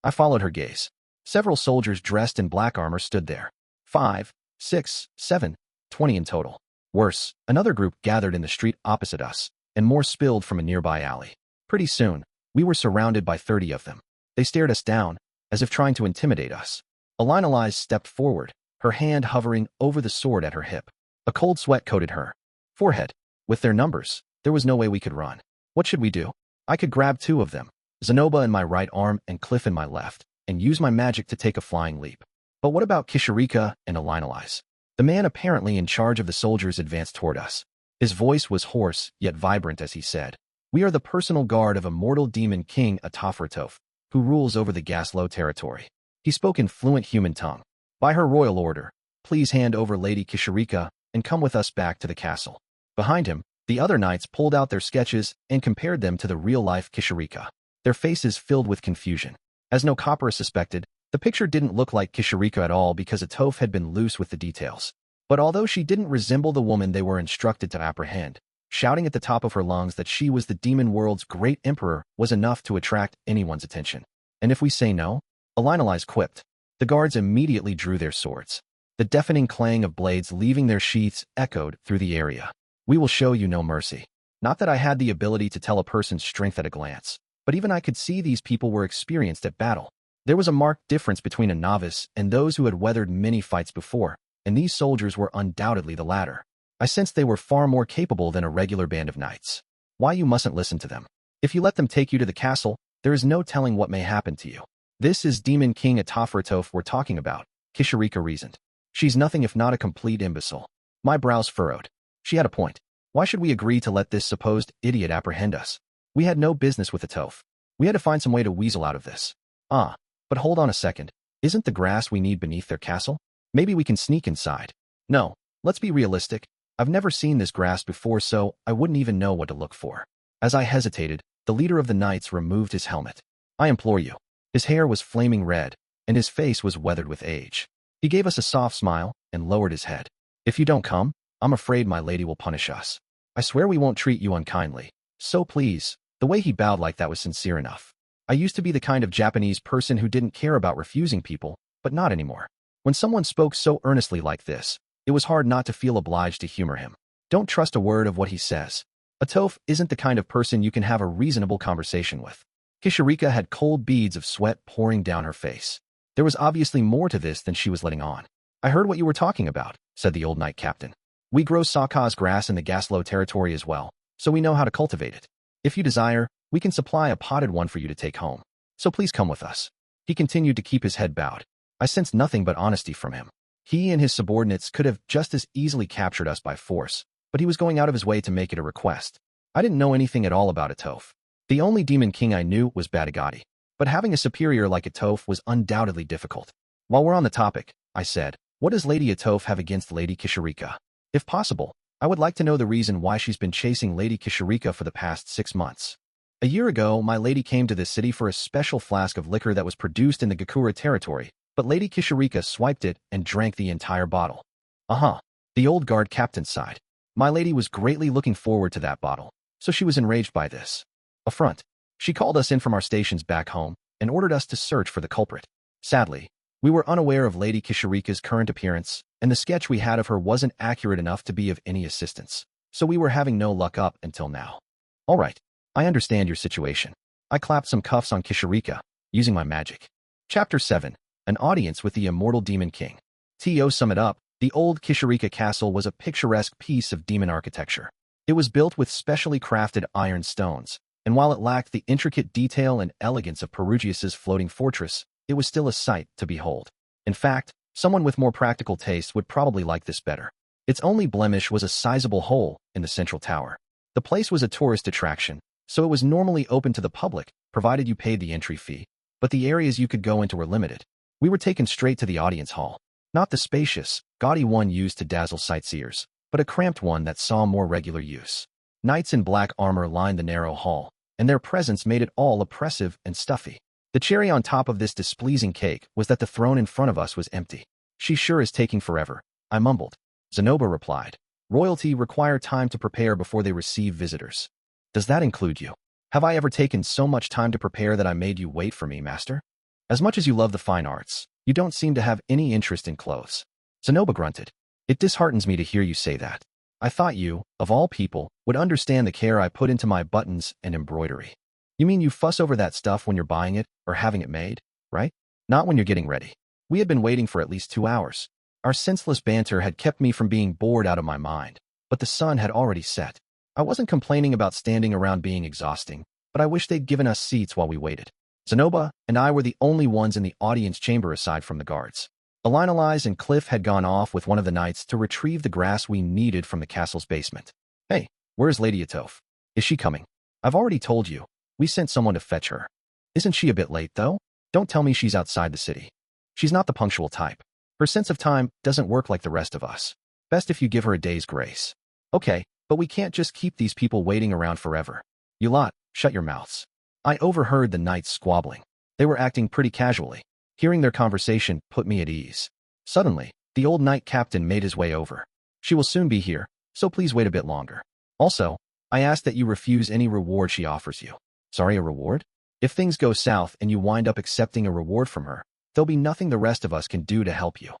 I followed her gaze. Several soldiers dressed in black armor stood there. 5, 6, 7, 20 in total. Worse, another group gathered in the street opposite us, and more spilled from a nearby alley. Pretty soon, we were surrounded by 30 of them. They stared us down, as if trying to intimidate us. Elinalise stepped forward, her hand hovering over the sword at her hip. A cold sweat coated her forehead. With their numbers, there was no way we could run. What should we do? I could grab 2 of them, Zenoba in my right arm and Cliff in my left, and use my magic to take a flying leap. But what about Kishirika and Elinalise? The man apparently in charge of the soldiers advanced toward us. His voice was hoarse, yet vibrant as he said, "We are the personal guard of Immortal Demon King Atafratov, who rules over the Gaslow territory." He spoke in fluent human tongue. "By her royal order, please hand over Lady Kishirika and come with us back to the castle." Behind him, the other knights pulled out their sketches and compared them to the real-life Kishirika, their faces filled with confusion. As no copper suspected, the picture didn't look like Kishirika at all because Atoph had been loose with the details. But although she didn't resemble the woman they were instructed to apprehend, shouting at the top of her lungs that she was the demon world's great emperor was enough to attract anyone's attention. "And if we say no?" Elinalise quipped. The guards immediately drew their swords. The deafening clang of blades leaving their sheaths echoed through the area. "We will show you no mercy." Not that I had the ability to tell a person's strength at a glance, but even I could see these people were experienced at battle. There was a marked difference between a novice and those who had weathered many fights before, and these soldiers were undoubtedly the latter. I sensed they were far more capable than a regular band of knights. Why you mustn't listen to them. If you let them take you to the castle, there is no telling what may happen to you. This is Demon King Atafratov we're talking about, Kishirika reasoned. She's nothing if not a complete imbecile. My brows furrowed. She had a point. Why should we agree to let this supposed idiot apprehend us? We had no business with Atoph. We had to find some way to weasel out of this. But hold on a second. Isn't the grass we need beneath their castle? Maybe we can sneak inside. No, let's be realistic. I've never seen this grass before, so I wouldn't even know what to look for. As I hesitated, the leader of the knights removed his helmet. I implore you. His hair was flaming red, and his face was weathered with age. He gave us a soft smile and lowered his head. "If you don't come, I'm afraid my lady will punish us. I swear we won't treat you unkindly. So please, The way he bowed like that was sincere enough. I used to be the kind of Japanese person who didn't care about refusing people, but not anymore. When someone spoke so earnestly like this, it was hard not to feel obliged to humor him. Don't trust a word of what he says. A tofu isn't the kind of person you can have a reasonable conversation with. Kishirika had cold beads of sweat pouring down her face. There was obviously more to this than she was letting on. I heard what you were talking about, said the old knight captain. We grow Saka's grass in the Gaslow territory as well, so we know how to cultivate it. If you desire, we can supply a potted one for you to take home. So please come with us. He continued to keep his head bowed. I sensed nothing but honesty from him. He and his subordinates could have just as easily captured us by force, but he was going out of his way to make it a request. I didn't know anything at all about Atof. The only demon king I knew was Badagati, but having a superior like Atof was undoubtedly difficult. While we're on the topic, I said, what does Lady Atof have against Lady Kishirika? If possible, I would like to know the reason why she's been chasing Lady Kishirika for the past 6 months. A year ago, my lady came to this city for a special flask of liquor that was produced in the Gakura territory, but Lady Kishirika swiped it and drank the entire bottle. The old guard captain sighed. My lady was greatly looking forward to that bottle, so she was enraged by this affront. She called us in from our stations back home and ordered us to search for the culprit. Sadly, we were unaware of Lady Kishirika's current appearance, and the sketch we had of her wasn't accurate enough to be of any assistance, so we were having no luck up until now. All right, I understand your situation. I clapped some cuffs on Kishirika, using my magic. Chapter 7. An audience with the immortal demon king. To sum it up, the old Kishirika castle was a picturesque piece of demon architecture. It was built with specially crafted iron stones, and while it lacked the intricate detail and elegance of Perugius's floating fortress, it was still a sight to behold. In fact, someone with more practical taste would probably like this better. Its only blemish was a sizable hole in the central tower. The place was a tourist attraction, so it was normally open to the public, provided you paid the entry fee, but the areas you could go into were limited. We were taken straight to the audience hall. Not the spacious, gaudy one used to dazzle sightseers, but a cramped one that saw more regular use. Knights in black armor lined the narrow hall, and their presence made it all oppressive and stuffy. The cherry on top of this displeasing cake was that the throne in front of us was empty. She sure is taking forever, I mumbled. Zenoba replied. Royalty require time to prepare before they receive visitors. Does that include you? Have I ever taken so much time to prepare that I made you wait for me, master? As much as you love the fine arts, you don't seem to have any interest in clothes. Zenoba grunted. It disheartens me to hear you say that. I thought you, of all people, would understand the care I put into my buttons and embroidery. You mean you fuss over that stuff when you're buying it or having it made, right? Not when you're getting ready. We had been waiting for at least 2 hours. Our senseless banter had kept me from being bored out of my mind, but the sun had already set. I wasn't complaining about standing around being exhausting, but I wish they'd given us seats while we waited. Zenoba and I were the only ones in the audience chamber aside from the guards. Elinalize and Cliff had gone off with one of the knights to retrieve the grass we needed from the castle's basement. Hey, where's Lady Atof? Is she coming? I've already told you. We sent someone to fetch her. Isn't she a bit late, though? Don't tell me she's outside the city. She's not the punctual type. Her sense of time doesn't work like the rest of us. Best if you give her a day's grace. Okay, but we can't just keep these people waiting around forever. You lot, shut your mouths. I overheard the knights squabbling. They were acting pretty casually. Hearing their conversation put me at ease. Suddenly, the old knight captain made his way over. She will soon be here, so please wait a bit longer. Also, I ask that you refuse any reward she offers you. Sorry, a reward? If things go south and you wind up accepting a reward from her, there'll be nothing the rest of us can do to help you.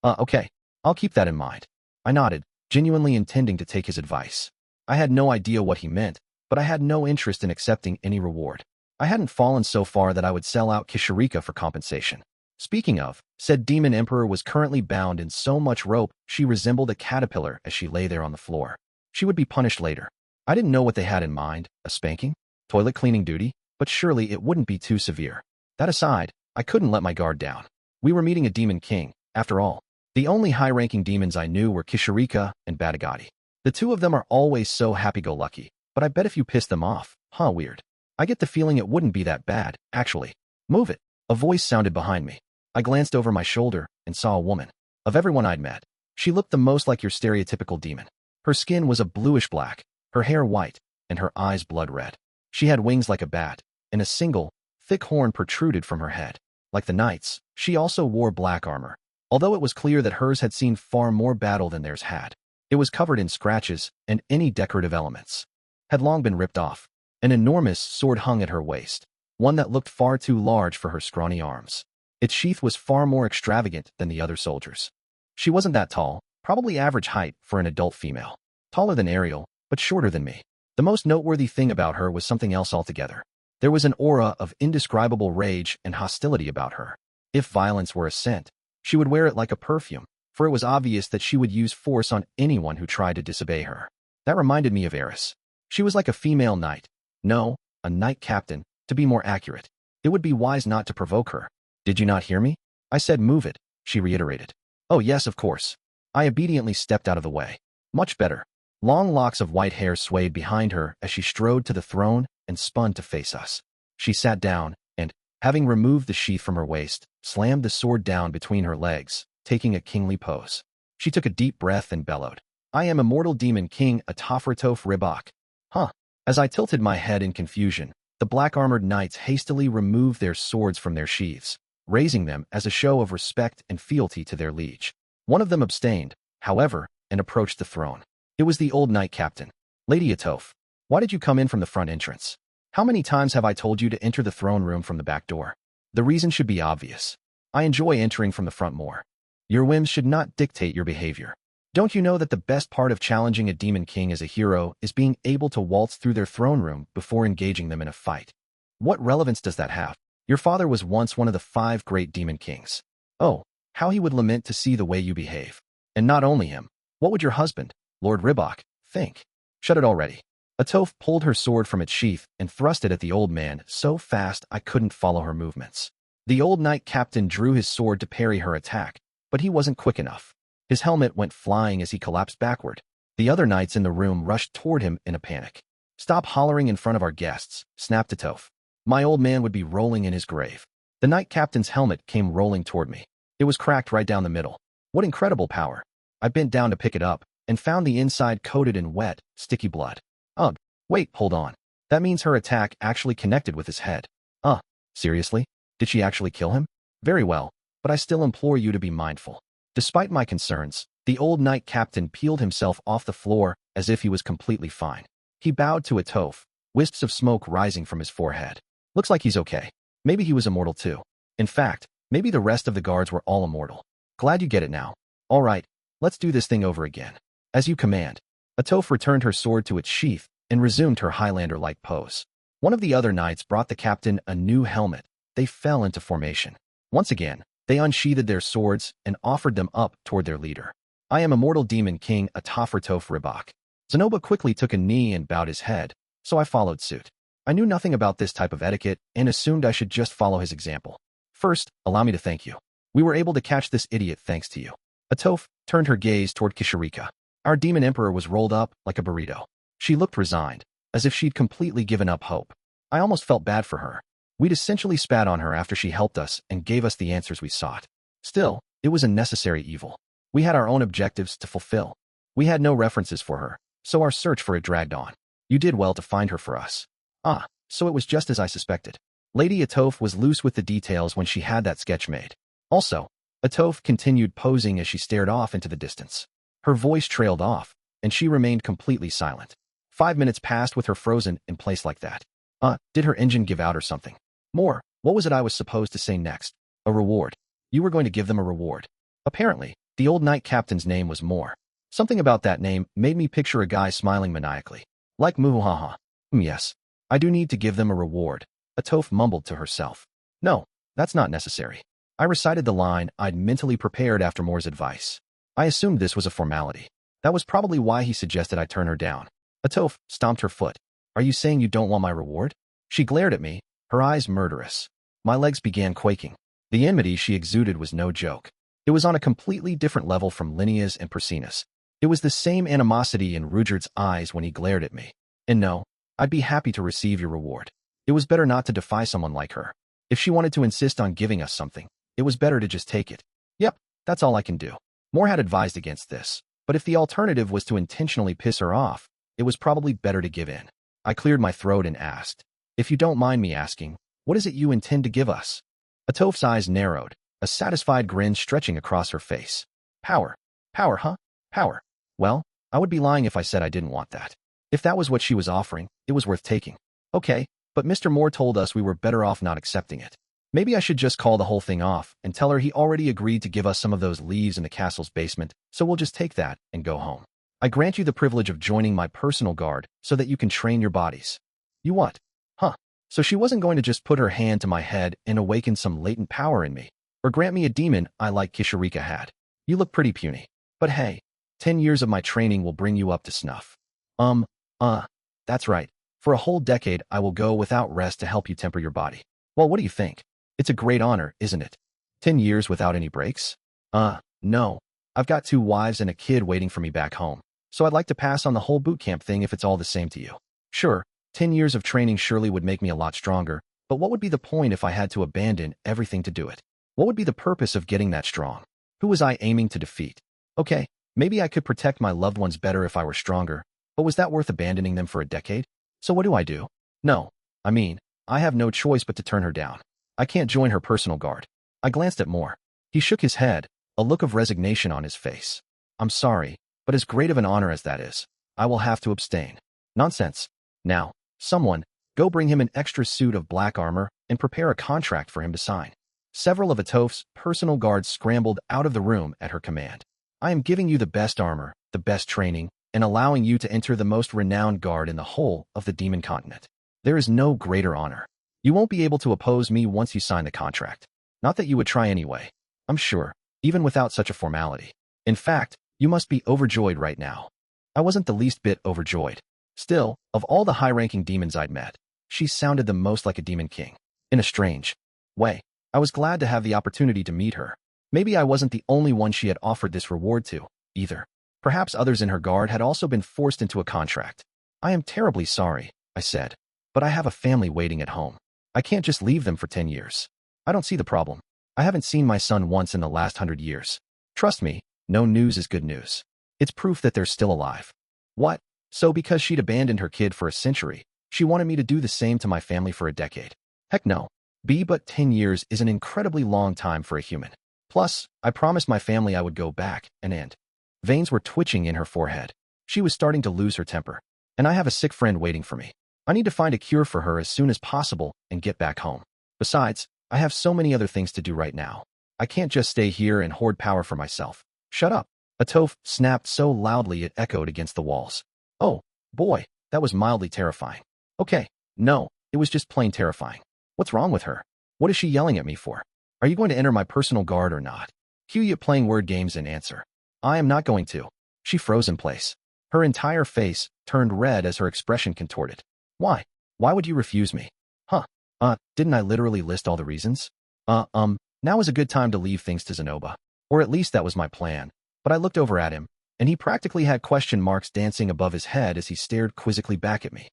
Okay, I'll keep that in mind. I nodded, genuinely intending to take his advice. I had no idea what he meant, but I had no interest in accepting any reward. I hadn't fallen so far that I would sell out Kishirika for compensation. Speaking of, said demon emperor was currently bound in so much rope she resembled a caterpillar as she lay there on the floor. She would be punished later. I didn't know what they had in mind, a spanking? Toilet cleaning duty? But surely it wouldn't be too severe. That aside, I couldn't let my guard down. We were meeting a demon king, after all. The only high-ranking demons I knew were Kishirika and Badagati. The two of them are always so happy-go-lucky, but I bet if you piss them off, weird. I get the feeling it wouldn't be that bad, actually. Move it. A voice sounded behind me. I glanced over my shoulder and saw a woman. Of everyone I'd met, she looked the most like your stereotypical demon. Her skin was a bluish-black, her hair white, and her eyes blood-red. She had wings like a bat, and a single, thick horn protruded from her head. Like the knights, she also wore black armor, although it was clear that hers had seen far more battle than theirs had. It was covered in scratches, and any decorative elements had long been ripped off. An enormous sword hung at her waist, one that looked far too large for her scrawny arms. Its sheath was far more extravagant than the other soldiers. She wasn't that tall, probably average height for an adult female. Taller than Ariel, but shorter than me. The most noteworthy thing about her was something else altogether. There was an aura of indescribable rage and hostility about her. If violence were a scent, she would wear it like a perfume, for it was obvious that she would use force on anyone who tried to disobey her. That reminded me of Eris. She was like a female knight. No, a knight captain, to be more accurate. It would be wise not to provoke her. Did you not hear me? I said move it, she reiterated. Oh yes, of course. I obediently stepped out of the way. Much better. Long locks of white hair swayed behind her as she strode to the throne and spun to face us. She sat down and, having removed the sheath from her waist, slammed the sword down between her legs, taking a kingly pose. She took a deep breath and bellowed. I am Immortal Demon King Atafratof Ribok. Huh. As I tilted my head in confusion, the black-armored knights hastily removed their swords from their sheaths, raising them as a show of respect and fealty to their liege. One of them abstained, however, and approached the throne. It was the old knight captain. Lady Atof, why did you come in from the front entrance? How many times have I told you to enter the throne room from the back door? The reason should be obvious. I enjoy entering from the front more. Your whims should not dictate your behavior. Don't you know that the best part of challenging a demon king as a hero is being able to waltz through their throne room before engaging them in a fight? What relevance does that have? Your father was once one of the 5 great demon kings. Oh, how he would lament to see the way you behave. And not only him, what would your husband, Lord Ribok, think? Shut it already. Atof pulled her sword from its sheath and thrust it at the old man so fast I couldn't follow her movements. The old knight captain drew his sword to parry her attack, but he wasn't quick enough. His helmet went flying as he collapsed backward. The other knights in the room rushed toward him in a panic. Stop hollering in front of our guests, snapped Atof. My old man would be rolling in his grave. The knight captain's helmet came rolling toward me. It was cracked right down the middle. What incredible power. I bent down to pick it up and found the inside coated in wet, sticky blood. Ugh, wait, hold on. That means her attack actually connected with his head. Seriously? Did she actually kill him? Very well, but I still implore you to be mindful. Despite my concerns, the old knight captain peeled himself off the floor as if he was completely fine. He bowed to Atof, wisps of smoke rising from his forehead. Looks like he's okay. Maybe he was immortal too. In fact, maybe the rest of the guards were all immortal. Glad you get it now. All right, let's do this thing over again. As you command. Atof returned her sword to its sheath and resumed her Highlander-like pose. One of the other knights brought the captain a new helmet. They fell into formation. Once again, they unsheathed their swords and offered them up toward their leader. I am Immortal Demon King Atafratof Ribok. Zanoba quickly took a knee and bowed his head, so I followed suit. I knew nothing about this type of etiquette and assumed I should just follow his example. First, allow me to thank you. We were able to catch this idiot thanks to you. Atof turned her gaze toward Kishirika. Our demon emperor was rolled up like a burrito. She looked resigned, as if she'd completely given up hope. I almost felt bad for her. We'd essentially spat on her after she helped us and gave us the answers we sought. Still, it was a necessary evil. We had our own objectives to fulfill. We had no references for her, so our search for it dragged on. You did well to find her for us. So it was just as I suspected. Lady Atof was loose with the details when she had that sketch made. Also, Atof continued posing as she stared off into the distance. Her voice trailed off, and she remained completely silent. 5 minutes passed with her frozen in place like that. Did her engine give out or something? More, what was it I was supposed to say next? A reward. You were going to give them a reward. Apparently, the old knight captain's name was More. Something about that name made me picture a guy smiling maniacally. Like muhaha. Yes, I do need to give them a reward, Atof mumbled to herself. No, that's not necessary. I recited the line I'd mentally prepared after Moore's advice. I assumed this was a formality. That was probably why he suggested I turn her down. Atof stomped her foot. Are you saying you don't want my reward? She glared at me, her eyes murderous. My legs began quaking. The enmity she exuded was no joke. It was on a completely different level from Linnea's and Persina's. It was the same animosity in Rugert's eyes when he glared at me. And no, I'd be happy to receive your reward. It was better not to defy someone like her. If she wanted to insist on giving us something, it was better to just take it. Yep, that's all I can do. Moore had advised against this, but if the alternative was to intentionally piss her off, it was probably better to give in. I cleared my throat and asked, if you don't mind me asking, what is it you intend to give us? Atof's eyes narrowed, a satisfied grin stretching across her face. Power. Power, huh? Power. Well, I would be lying if I said I didn't want that. If that was what she was offering, it was worth taking. Okay, but Mr. Moore told us we were better off not accepting it. Maybe I should just call the whole thing off and tell her he already agreed to give us some of those leaves in the castle's basement, so we'll just take that and go home. I grant you the privilege of joining my personal guard so that you can train your bodies. You what? Huh. So she wasn't going to just put her hand to my head and awaken some latent power in me, or grant me a demon I like Kishirika had. You look pretty puny. But hey, 10 years of my training will bring you up to snuff. That's right. For a whole decade, I will go without rest to help you temper your body. Well, what do you think? It's a great honor, isn't it? 10 years without any breaks? No. I've got 2 wives and a kid waiting for me back home, so I'd like to pass on the whole boot camp thing if it's all the same to you. Sure, 10 years of training surely would make me a lot stronger, but what would be the point if I had to abandon everything to do it? What would be the purpose of getting that strong? Who was I aiming to defeat? Okay, maybe I could protect my loved ones better if I were stronger, but was that worth abandoning them for a decade? So what do I do? No, I have no choice but to turn her down. I can't join her personal guard. I glanced at Moore. He shook his head, a look of resignation on his face. I'm sorry, but as great of an honor as that is, I will have to abstain. Nonsense. Now, someone, go bring him an extra suit of black armor and prepare a contract for him to sign. Several of Atoph's personal guards scrambled out of the room at her command. I am giving you the best armor, the best training, and allowing you to enter the most renowned guard in the whole of the demon continent. There is no greater honor. You won't be able to oppose me once you sign the contract. Not that you would try anyway, I'm sure, even without such a formality. In fact, you must be overjoyed right now. I wasn't the least bit overjoyed. Still, of all the high-ranking demons I'd met, she sounded the most like a demon king. In a strange way, I was glad to have the opportunity to meet her. Maybe I wasn't the only one she had offered this reward to, either. Perhaps others in her guard had also been forced into a contract. I am terribly sorry, I said, but I have a family waiting at home. I can't just leave them for 10 years. I don't see the problem. I haven't seen my son once in the last 100 years. Trust me, no news is good news. It's proof that they're still alive. What? So because she'd abandoned her kid for a century, she wanted me to do the same to my family for a decade? Heck no. But 10 years is an incredibly long time for a human. Plus, I promised my family I would go back and end. Veins were twitching in her forehead. She was starting to lose her temper. And I have a sick friend waiting for me. I need to find a cure for her as soon as possible and get back home. Besides, I have so many other things to do right now. I can't just stay here and hoard power for myself. Shut up. Atoph snapped so loudly it echoed against the walls. Oh, boy, that was mildly terrifying. Okay, no, it was just plain terrifying. What's wrong with her? What is she yelling at me for? Are you going to enter my personal guard or not? Cue you playing word games and answer. I am not going to. She froze in place. Her entire face turned red as her expression contorted. Why? Why would you refuse me? Didn't I literally list all the reasons? Now is a good time to leave things to Zenoba. Or at least that was my plan. But I looked over at him, and he practically had question marks dancing above his head as he stared quizzically back at me.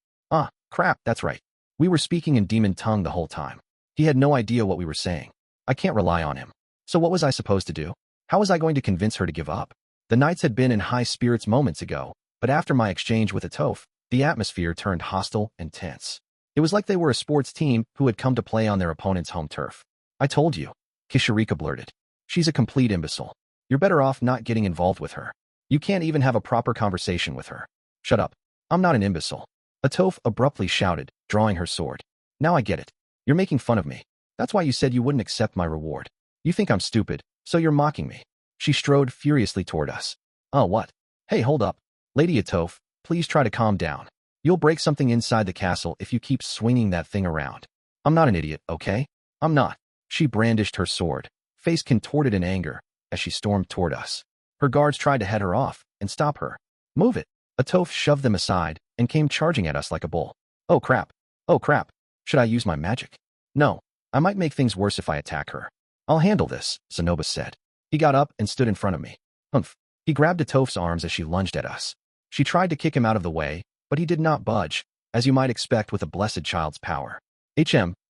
Crap, that's right. We were speaking in demon tongue the whole time. He had no idea what we were saying. I can't rely on him. So what was I supposed to do? How was I going to convince her to give up? The nights had been in high spirits moments ago, but after my exchange with Atoph, the atmosphere turned hostile and tense. It was like they were a sports team who had come to play on their opponent's home turf. I told you, Kishirika blurted. She's a complete imbecile. You're better off not getting involved with her. You can't even have a proper conversation with her. Shut up. I'm not an imbecile. Atoph abruptly shouted, drawing her sword. Now I get it. You're making fun of me. That's why you said you wouldn't accept my reward. You think I'm stupid, so you're mocking me. She strode furiously toward us. Oh, what? Hey, hold up. Lady Atoph, please try to calm down. You'll break something inside the castle if you keep swinging that thing around. I'm not an idiot, okay? I'm not. She brandished her sword, face contorted in anger, as she stormed toward us. Her guards tried to head her off and stop her. Move it. Atoph shoved them aside and came charging at us like a bull. Oh crap. Oh crap. Should I use my magic? No. I might make things worse if I attack her. I'll handle this, Zenoba said. He got up and stood in front of me. Humph. He grabbed Atoph's arms as she lunged at us. She tried to kick him out of the way, but he did not budge, as you might expect with a blessed child's power.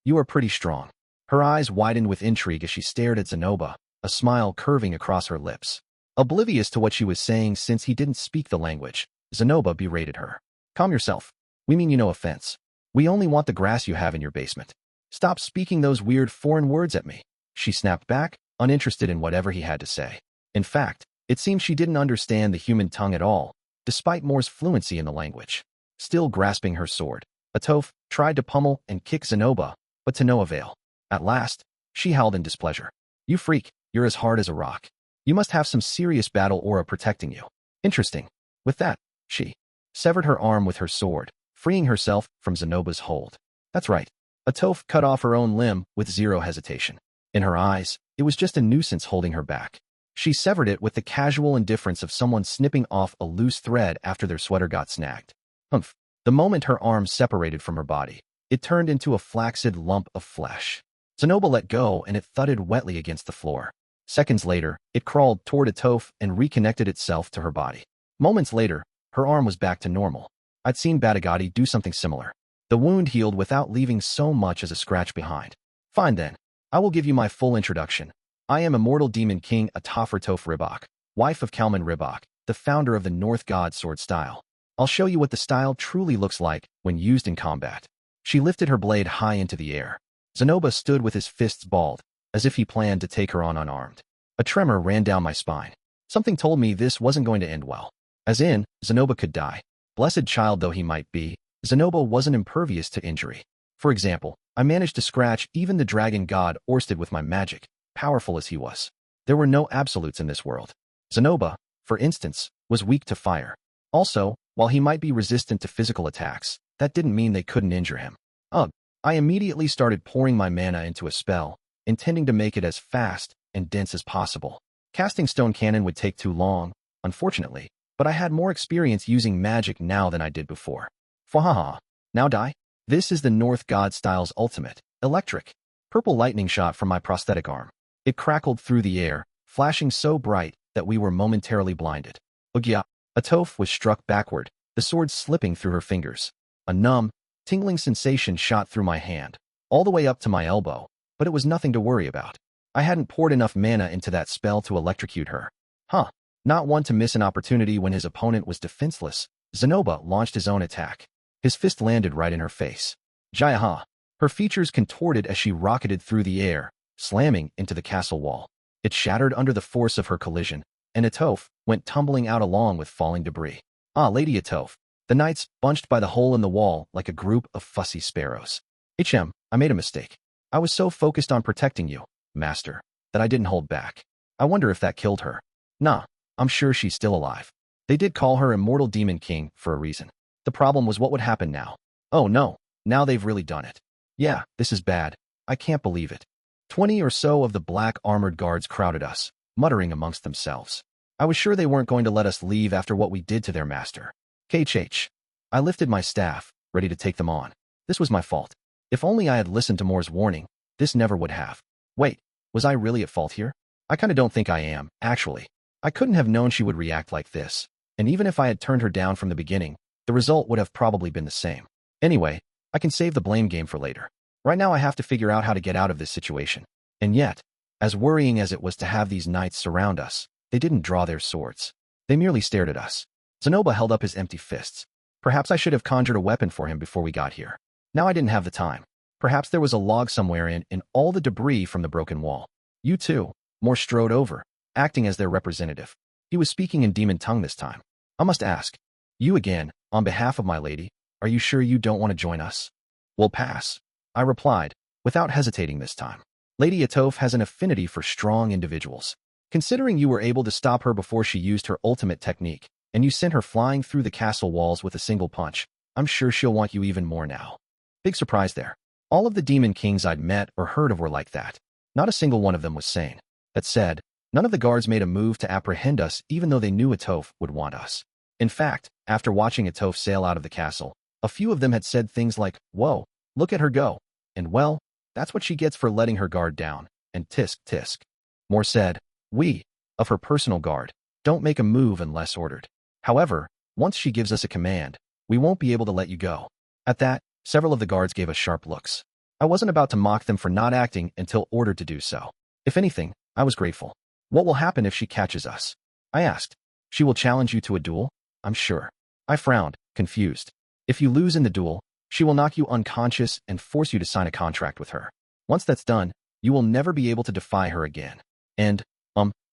You are pretty strong. Her eyes widened with intrigue as she stared at Zenoba, a smile curving across her lips. Oblivious to what she was saying since he didn't speak the language, Zenoba berated her. Calm yourself. We mean you no offense. We only want the grass you have in your basement. Stop speaking those weird foreign words at me. She snapped back, uninterested in whatever he had to say. In fact, it seemed she didn't understand the human tongue at all, despite Moore's fluency in the language. Still grasping her sword, Atoph tried to pummel and kick Zenoba, but to no avail. At last, she howled in displeasure. You freak, you're as hard as a rock. You must have some serious battle aura protecting you. Interesting. With that, she severed her arm with her sword, freeing herself from Zenoba's hold. That's right. Atoph cut off her own limb with zero hesitation. In her eyes, it was just a nuisance holding her back. She severed it with the casual indifference of someone snipping off a loose thread after their sweater got snagged. Humph. The moment her arm separated from her body, it turned into a flaccid lump of flesh. Zenoba let go and it thudded wetly against the floor. Seconds later, it crawled toward Atoph and reconnected itself to her body. Moments later, her arm was back to normal. I'd seen Batagati do something similar. The wound healed without leaving so much as a scratch behind. Fine then. I will give you my full introduction. I am Immortal Demon King Atafertoph Ribok, wife of Kalman Ribok, the founder of the North God sword style. I'll show you what the style truly looks like when used in combat. She lifted her blade high into the air. Zenoba stood with his fists balled, as if he planned to take her on unarmed. A tremor ran down my spine. Something told me this wasn't going to end well. As in, Zenoba could die. Blessed child though he might be, Zenoba wasn't impervious to injury. For example, I managed to scratch even the dragon god Orsted with my magic, powerful as he was. There were no absolutes in this world. Zenoba, for instance, was weak to fire. Also, while he might be resistant to physical attacks, that didn't mean they couldn't injure him. Ugh. I immediately started pouring my mana into a spell, intending to make it as fast and dense as possible. Casting Stone Cannon would take too long, unfortunately, but I had more experience using magic now than I did before. Fwahaha. Now die? This is the North God style's ultimate, electric. Purple lightning shot from my prosthetic arm. It crackled through the air, flashing so bright that we were momentarily blinded. Ugya. Atoph was struck backward, the sword slipping through her fingers. A numb, tingling sensation shot through my hand, all the way up to my elbow, but it was nothing to worry about. I hadn't poured enough mana into that spell to electrocute her. Huh. Not one to miss an opportunity when his opponent was defenseless, Zenoba launched his own attack. His fist landed right in her face. Jayaha. Her features contorted as she rocketed through the air, slamming into the castle wall. It shattered under the force of her collision, and Atoph went tumbling out along with falling debris. Ah, Lady Atoph. The knights bunched by the hole in the wall like a group of fussy sparrows. I made a mistake. I was so focused on protecting you, master, that I didn't hold back. I wonder if that killed her. Nah, I'm sure she's still alive. They did call her Immortal Demon King for a reason. The problem was what would happen now. Oh no, now they've really done it. Yeah, this is bad. I can't believe it. 20 or so of the black armored guards crowded us, muttering amongst themselves. I was sure they weren't going to let us leave after what we did to their master. KH. I lifted my staff, ready to take them on. This was my fault. If only I had listened to Moore's warning, this never would have. Wait, was I really at fault here? I kinda don't think I am, actually. I couldn't have known she would react like this, and even if I had turned her down from the beginning, the result would have probably been the same. Anyway, I can save the blame game for later. Right now I have to figure out how to get out of this situation. And yet, as worrying as it was to have these knights surround us, they didn't draw their swords. They merely stared at us. Zenoba held up his empty fists. Perhaps I should have conjured a weapon for him before we got here. Now I didn't have the time. Perhaps there was a log somewhere in all the debris from the broken wall. You too. Moore strode over, acting as their representative. He was speaking in demon tongue this time. I must ask. You again, on behalf of my lady, are you sure you don't want to join us? We'll pass. I replied, without hesitating this time. Lady Atoph has an affinity for strong individuals. Considering you were able to stop her before she used her ultimate technique, and you sent her flying through the castle walls with a single punch, I'm sure she'll want you even more now. Big surprise there. All of the demon kings I'd met or heard of were like that. Not a single one of them was sane. That said, none of the guards made a move to apprehend us even though they knew Atoph would want us. In fact, after watching Atoph sail out of the castle, a few of them had said things like, "Whoa, look at her go," and well, that's what she gets for letting her guard down, and tisk tisk. Moore said, "We, of her personal guard, don't make a move unless ordered. However, once she gives us a command, we won't be able to let you go." At that, several of the guards gave us sharp looks. I wasn't about to mock them for not acting until ordered to do so. If anything, I was grateful. What will happen if she catches us? I asked. She will challenge you to a duel? I'm sure. I frowned, confused. If you lose in the duel, she will knock you unconscious and force you to sign a contract with her. Once that's done, you will never be able to defy her again. And,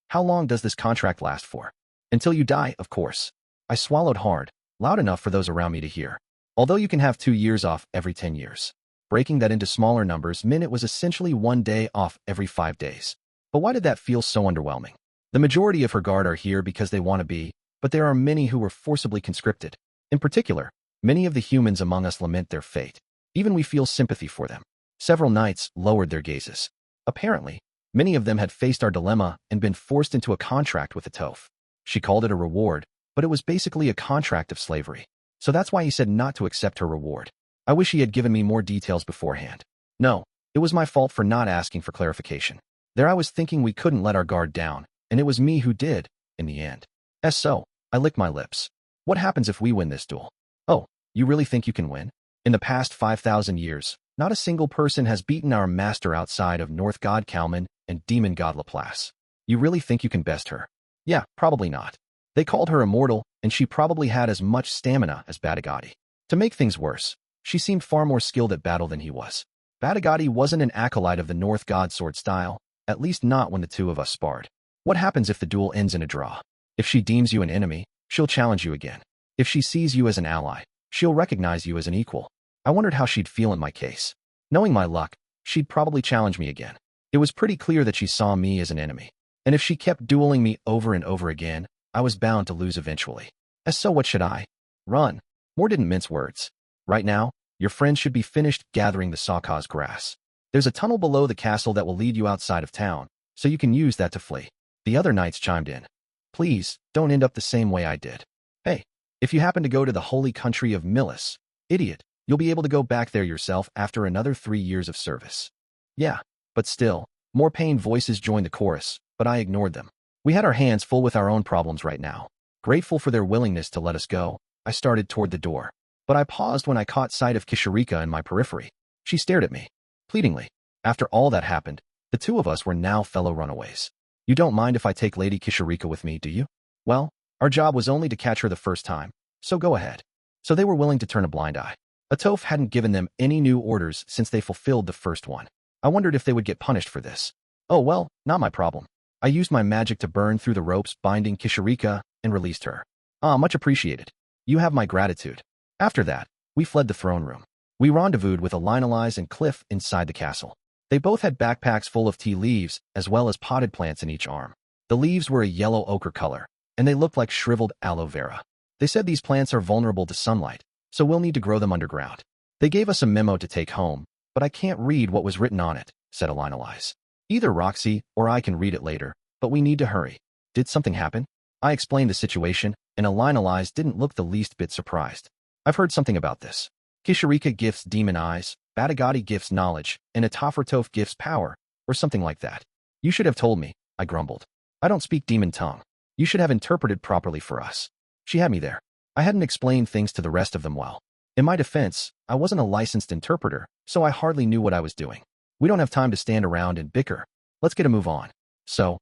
how long does this contract last for? Until you die, of course. I swallowed hard, loud enough for those around me to hear. Although you can have 2 years off every 10 years. Breaking that into smaller numbers meant it was essentially 1 day off every 5 days. But why did that feel so underwhelming? The majority of her guard are here because they want to be, but there are many who were forcibly conscripted. In particular, many of the humans among us lament their fate. Even we feel sympathy for them. Several knights lowered their gazes. Apparently, many of them had faced our dilemma and been forced into a contract with the Toph. She called it a reward, but it was basically a contract of slavery. So that's why he said not to accept her reward. I wish he had given me more details beforehand. No, it was my fault for not asking for clarification. There I was thinking we couldn't let our guard down, and it was me who did, in the end. So, I licked my lips. What happens if we win this duel? Oh, you really think you can win? In the past 5,000 years, not a single person has beaten our master outside of North God Kalman and Demon God Laplace. You really think you can best her? Yeah, probably not. They called her Immortal, and she probably had as much stamina as Batagati. To make things worse, she seemed far more skilled at battle than he was. Batagati wasn't an acolyte of the North God sword style, at least not when the two of us sparred. What happens if the duel ends in a draw? If she deems you an enemy, she'll challenge you again. If she sees you as an ally, she'll recognize you as an equal. I wondered how she'd feel in my case. Knowing my luck, she'd probably challenge me again. It was pretty clear that she saw me as an enemy. And if she kept dueling me over and over again, I was bound to lose eventually. So what should I? Run. Moore didn't mince words. Right now, your friend should be finished gathering the Sawcaw's grass. There's a tunnel below the castle that will lead you outside of town, so you can use that to flee. The other knights chimed in. Please, don't end up the same way I did. Hey, if you happen to go to the holy country of Millis, idiot, you'll be able to go back there yourself after another 3 years of service. Yeah, but still, more pained voices joined the chorus, but I ignored them. We had our hands full with our own problems right now. Grateful for their willingness to let us go, I started toward the door. But I paused when I caught sight of Kishirika in my periphery. She stared at me, pleadingly. After all that happened, the two of us were now fellow runaways. You don't mind if I take Lady Kishirika with me, do you? Well, our job was only to catch her the first time, so go ahead. So they were willing to turn a blind eye. Atoph hadn't given them any new orders since they fulfilled the first one. I wondered if they would get punished for this. Oh well, not my problem. I used my magic to burn through the ropes binding Kishirika and released her. Ah, much appreciated. You have my gratitude. After that, we fled the throne room. We rendezvoused with Elinalise and Cliff inside the castle. They both had backpacks full of tea leaves, as well as potted plants in each arm. The leaves were a yellow ochre color, and they looked like shriveled aloe vera. They said these plants are vulnerable to sunlight, so we'll need to grow them underground. They gave us a memo to take home, but I can't read what was written on it, said Elinalise. Either Roxy or I can read it later, but we need to hurry. Did something happen? I explained the situation, and Elinalise didn't look the least bit surprised. I've heard something about this. Kishirika gifts demon eyes, Batagati gifts knowledge, and Atafertoph gifts power, or something like that. You should have told me, I grumbled. I don't speak demon tongue. You should have interpreted properly for us. She had me there. I hadn't explained things to the rest of them well. In my defense, I wasn't a licensed interpreter, so I hardly knew what I was doing. We don't have time to stand around and bicker. Let's get a move on. So,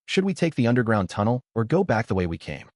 should we take the underground tunnel or go back the way we came?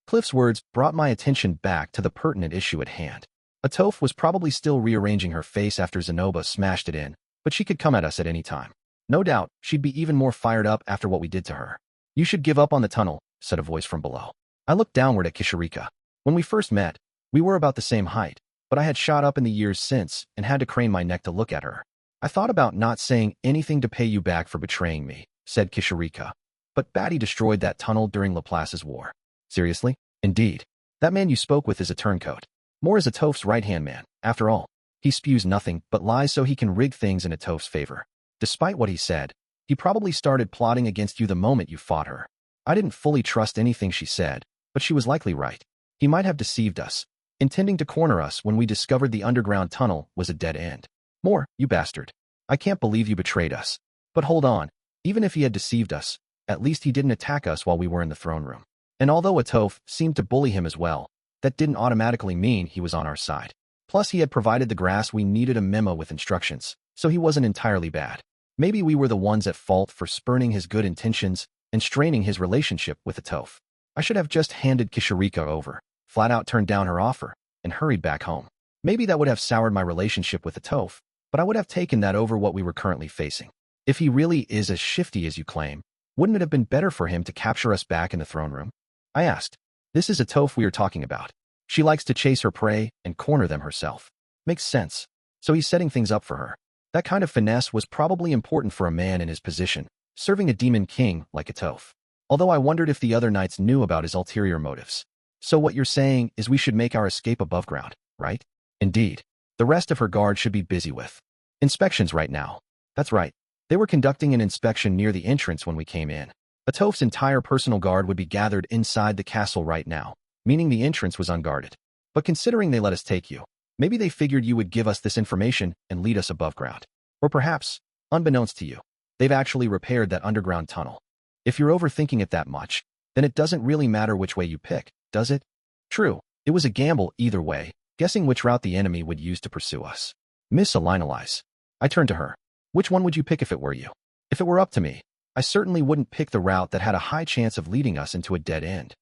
Cliff's words brought my attention back to the pertinent issue at hand. Atoph was probably still rearranging her face after Zenoba smashed it in, but she could come at us at any time. No doubt, she'd be even more fired up after what we did to her. You should give up on the tunnel, said a voice from below. I looked downward at Kishirika. When we first met, we were about the same height, but I had shot up in the years since and had to crane my neck to look at her. I thought about not saying anything to pay you back for betraying me, said Kishirika. But Batty destroyed that tunnel during Laplace's war. Seriously? Indeed. That man you spoke with is a turncoat. Moore is Atoph's right-hand man, after all. He spews nothing but lies so he can rig things in Atoph's favor. Despite what he said, he probably started plotting against you the moment you fought her. I didn't fully trust anything she said, but she was likely right. He might have deceived us, intending to corner us when we discovered the underground tunnel was a dead end. Moore, you bastard. I can't believe you betrayed us. But hold on, even if he had deceived us, at least he didn't attack us while we were in the throne room. And although Atoph seemed to bully him as well, that didn't automatically mean he was on our side. Plus, he had provided the grass we needed a memo with instructions, so he wasn't entirely bad. Maybe we were the ones at fault for spurning his good intentions and straining his relationship with Atoph. I should have just handed Kishirika over, flat out turned down her offer, and hurried back home. Maybe that would have soured my relationship with Atoph, but I would have taken that over what we were currently facing. If he really is as shifty as you claim, wouldn't it have been better for him to capture us back in the throne room? I asked. This is Atoph we are talking about. She likes to chase her prey and corner them herself. Makes sense. So he's setting things up for her. That kind of finesse was probably important for a man in his position, serving a demon king like Etoph. Although I wondered if the other knights knew about his ulterior motives. So what you're saying is we should make our escape above ground, right? Indeed. The rest of her guard should be busy with inspections right now. That's right. They were conducting an inspection near the entrance when we came in. Etoph's entire personal guard would be gathered inside the castle right now, meaning the entrance was unguarded. But considering they let us take you, maybe they figured you would give us this information and lead us above ground. Or perhaps, unbeknownst to you, they've actually repaired that underground tunnel. If you're overthinking it that much, then it doesn't really matter which way you pick, does it? True, it was a gamble either way, guessing which route the enemy would use to pursue us. Miss Elinalise. I turned to her. Which one would you pick if it were you? If it were up to me, I certainly wouldn't pick the route that had a high chance of leading us into a dead end.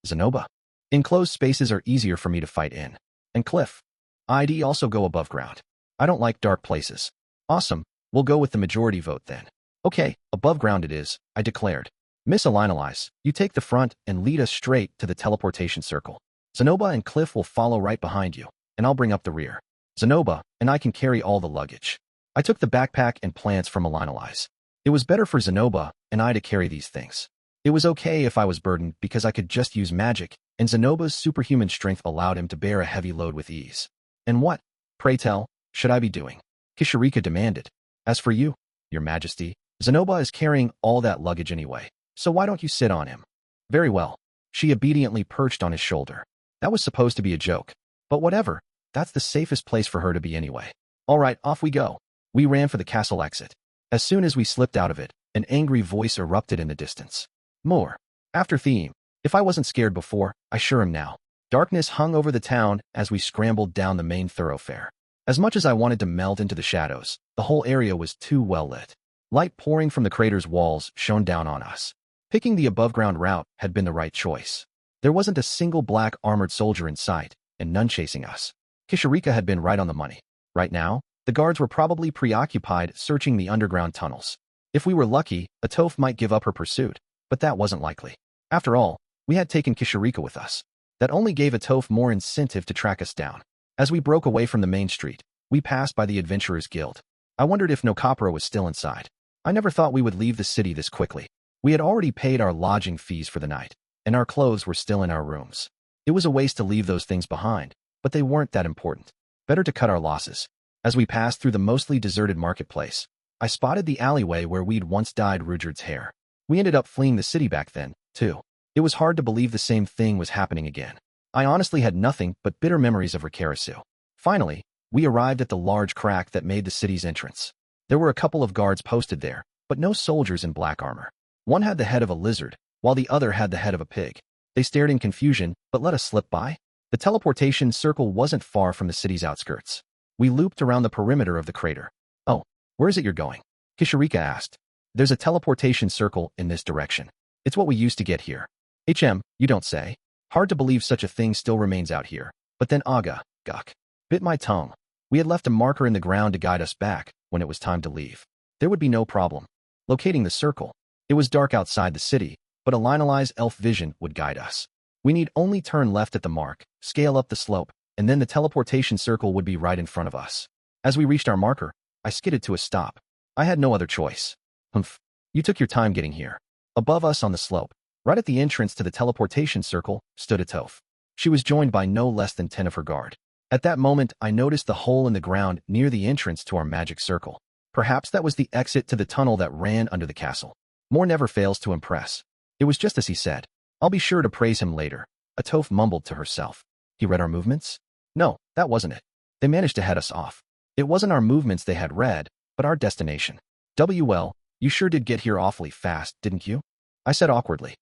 Zenoba. Enclosed spaces are easier for me to fight in. And Cliff. I'd also go above ground. I don't like dark places. Awesome, we'll go with the majority vote then. Okay, above ground it is, I declared. Miss Elinalise, you take the front and lead us straight to the teleportation circle. Zenoba and Cliff will follow right behind you, and I'll bring up the rear. Zenoba and I can carry all the luggage. I took the backpack and plants from Elinalise. It was better for Zenoba and I to carry these things. It was okay if I was burdened because I could just use magic, and Zenoba's superhuman strength allowed him to bear a heavy load with ease. And what, pray tell, should I be doing? Kishirika demanded. As for you, your majesty, Zenoba is carrying all that luggage anyway, so why don't you sit on him? Very well. She obediently perched on his shoulder. That was supposed to be a joke, but whatever, that's the safest place for her to be anyway. All right, off we go. We ran for the castle exit. As soon as we slipped out of it, an angry voice erupted in the distance. More. After theme. If I wasn't scared before, I sure am now. Darkness hung over the town as we scrambled down the main thoroughfare. As much as I wanted to melt into the shadows, the whole area was too well lit. Light pouring from the crater's walls shone down on us. Picking the above-ground route had been the right choice. There wasn't a single black armored soldier in sight, and none chasing us. Kishirika had been right on the money. Right now, the guards were probably preoccupied searching the underground tunnels. If we were lucky, Etoph might give up her pursuit, but that wasn't likely. After all, we had taken Kishirika with us. That only gave Etoph more incentive to track us down. As we broke away from the main street, we passed by the Adventurers Guild. I wondered if Nokapura was still inside. I never thought we would leave the city this quickly. We had already paid our lodging fees for the night, and our clothes were still in our rooms. It was a waste to leave those things behind, but they weren't that important. Better to cut our losses. As we passed through the mostly deserted marketplace, I spotted the alleyway where we'd once dyed Rudeus hair. We ended up fleeing the city back then, too. It was hard to believe the same thing was happening again. I honestly had nothing but bitter memories of Rikarisu. Finally, we arrived at the large crack that made the city's entrance. There were a couple of guards posted there, but no soldiers in black armor. One had the head of a lizard, while the other had the head of a pig. They stared in confusion, but let us slip by. The teleportation circle wasn't far from the city's outskirts. We looped around the perimeter of the crater. Oh, where is it you're going? Kishirika asked. There's a teleportation circle in this direction. It's what we used to get here. You don't say. Hard to believe such a thing still remains out here. But then Aga, Guk, bit my tongue. We had left a marker in the ground to guide us back when it was time to leave. There would be no problem locating the circle. It was dark outside the city, but a Linali's elf vision would guide us. We need only turn left at the mark, scale up the slope, and then the teleportation circle would be right in front of us. As we reached our marker, I skidded to a stop. I had no other choice. Humph. You took your time getting here. Above us on the slope, right at the entrance to the teleportation circle, stood Etoph. She was joined by no less than 10 of her guard. At that moment, I noticed the hole in the ground near the entrance to our magic circle. Perhaps that was the exit to the tunnel that ran under the castle. Moore never fails to impress. It was just as he said. I'll be sure to praise him later. Etoph mumbled to herself. He read our movements? No, that wasn't it. They managed to head us off. It wasn't our movements they had read, but our destination. You sure did get here awfully fast, didn't you? I said awkwardly.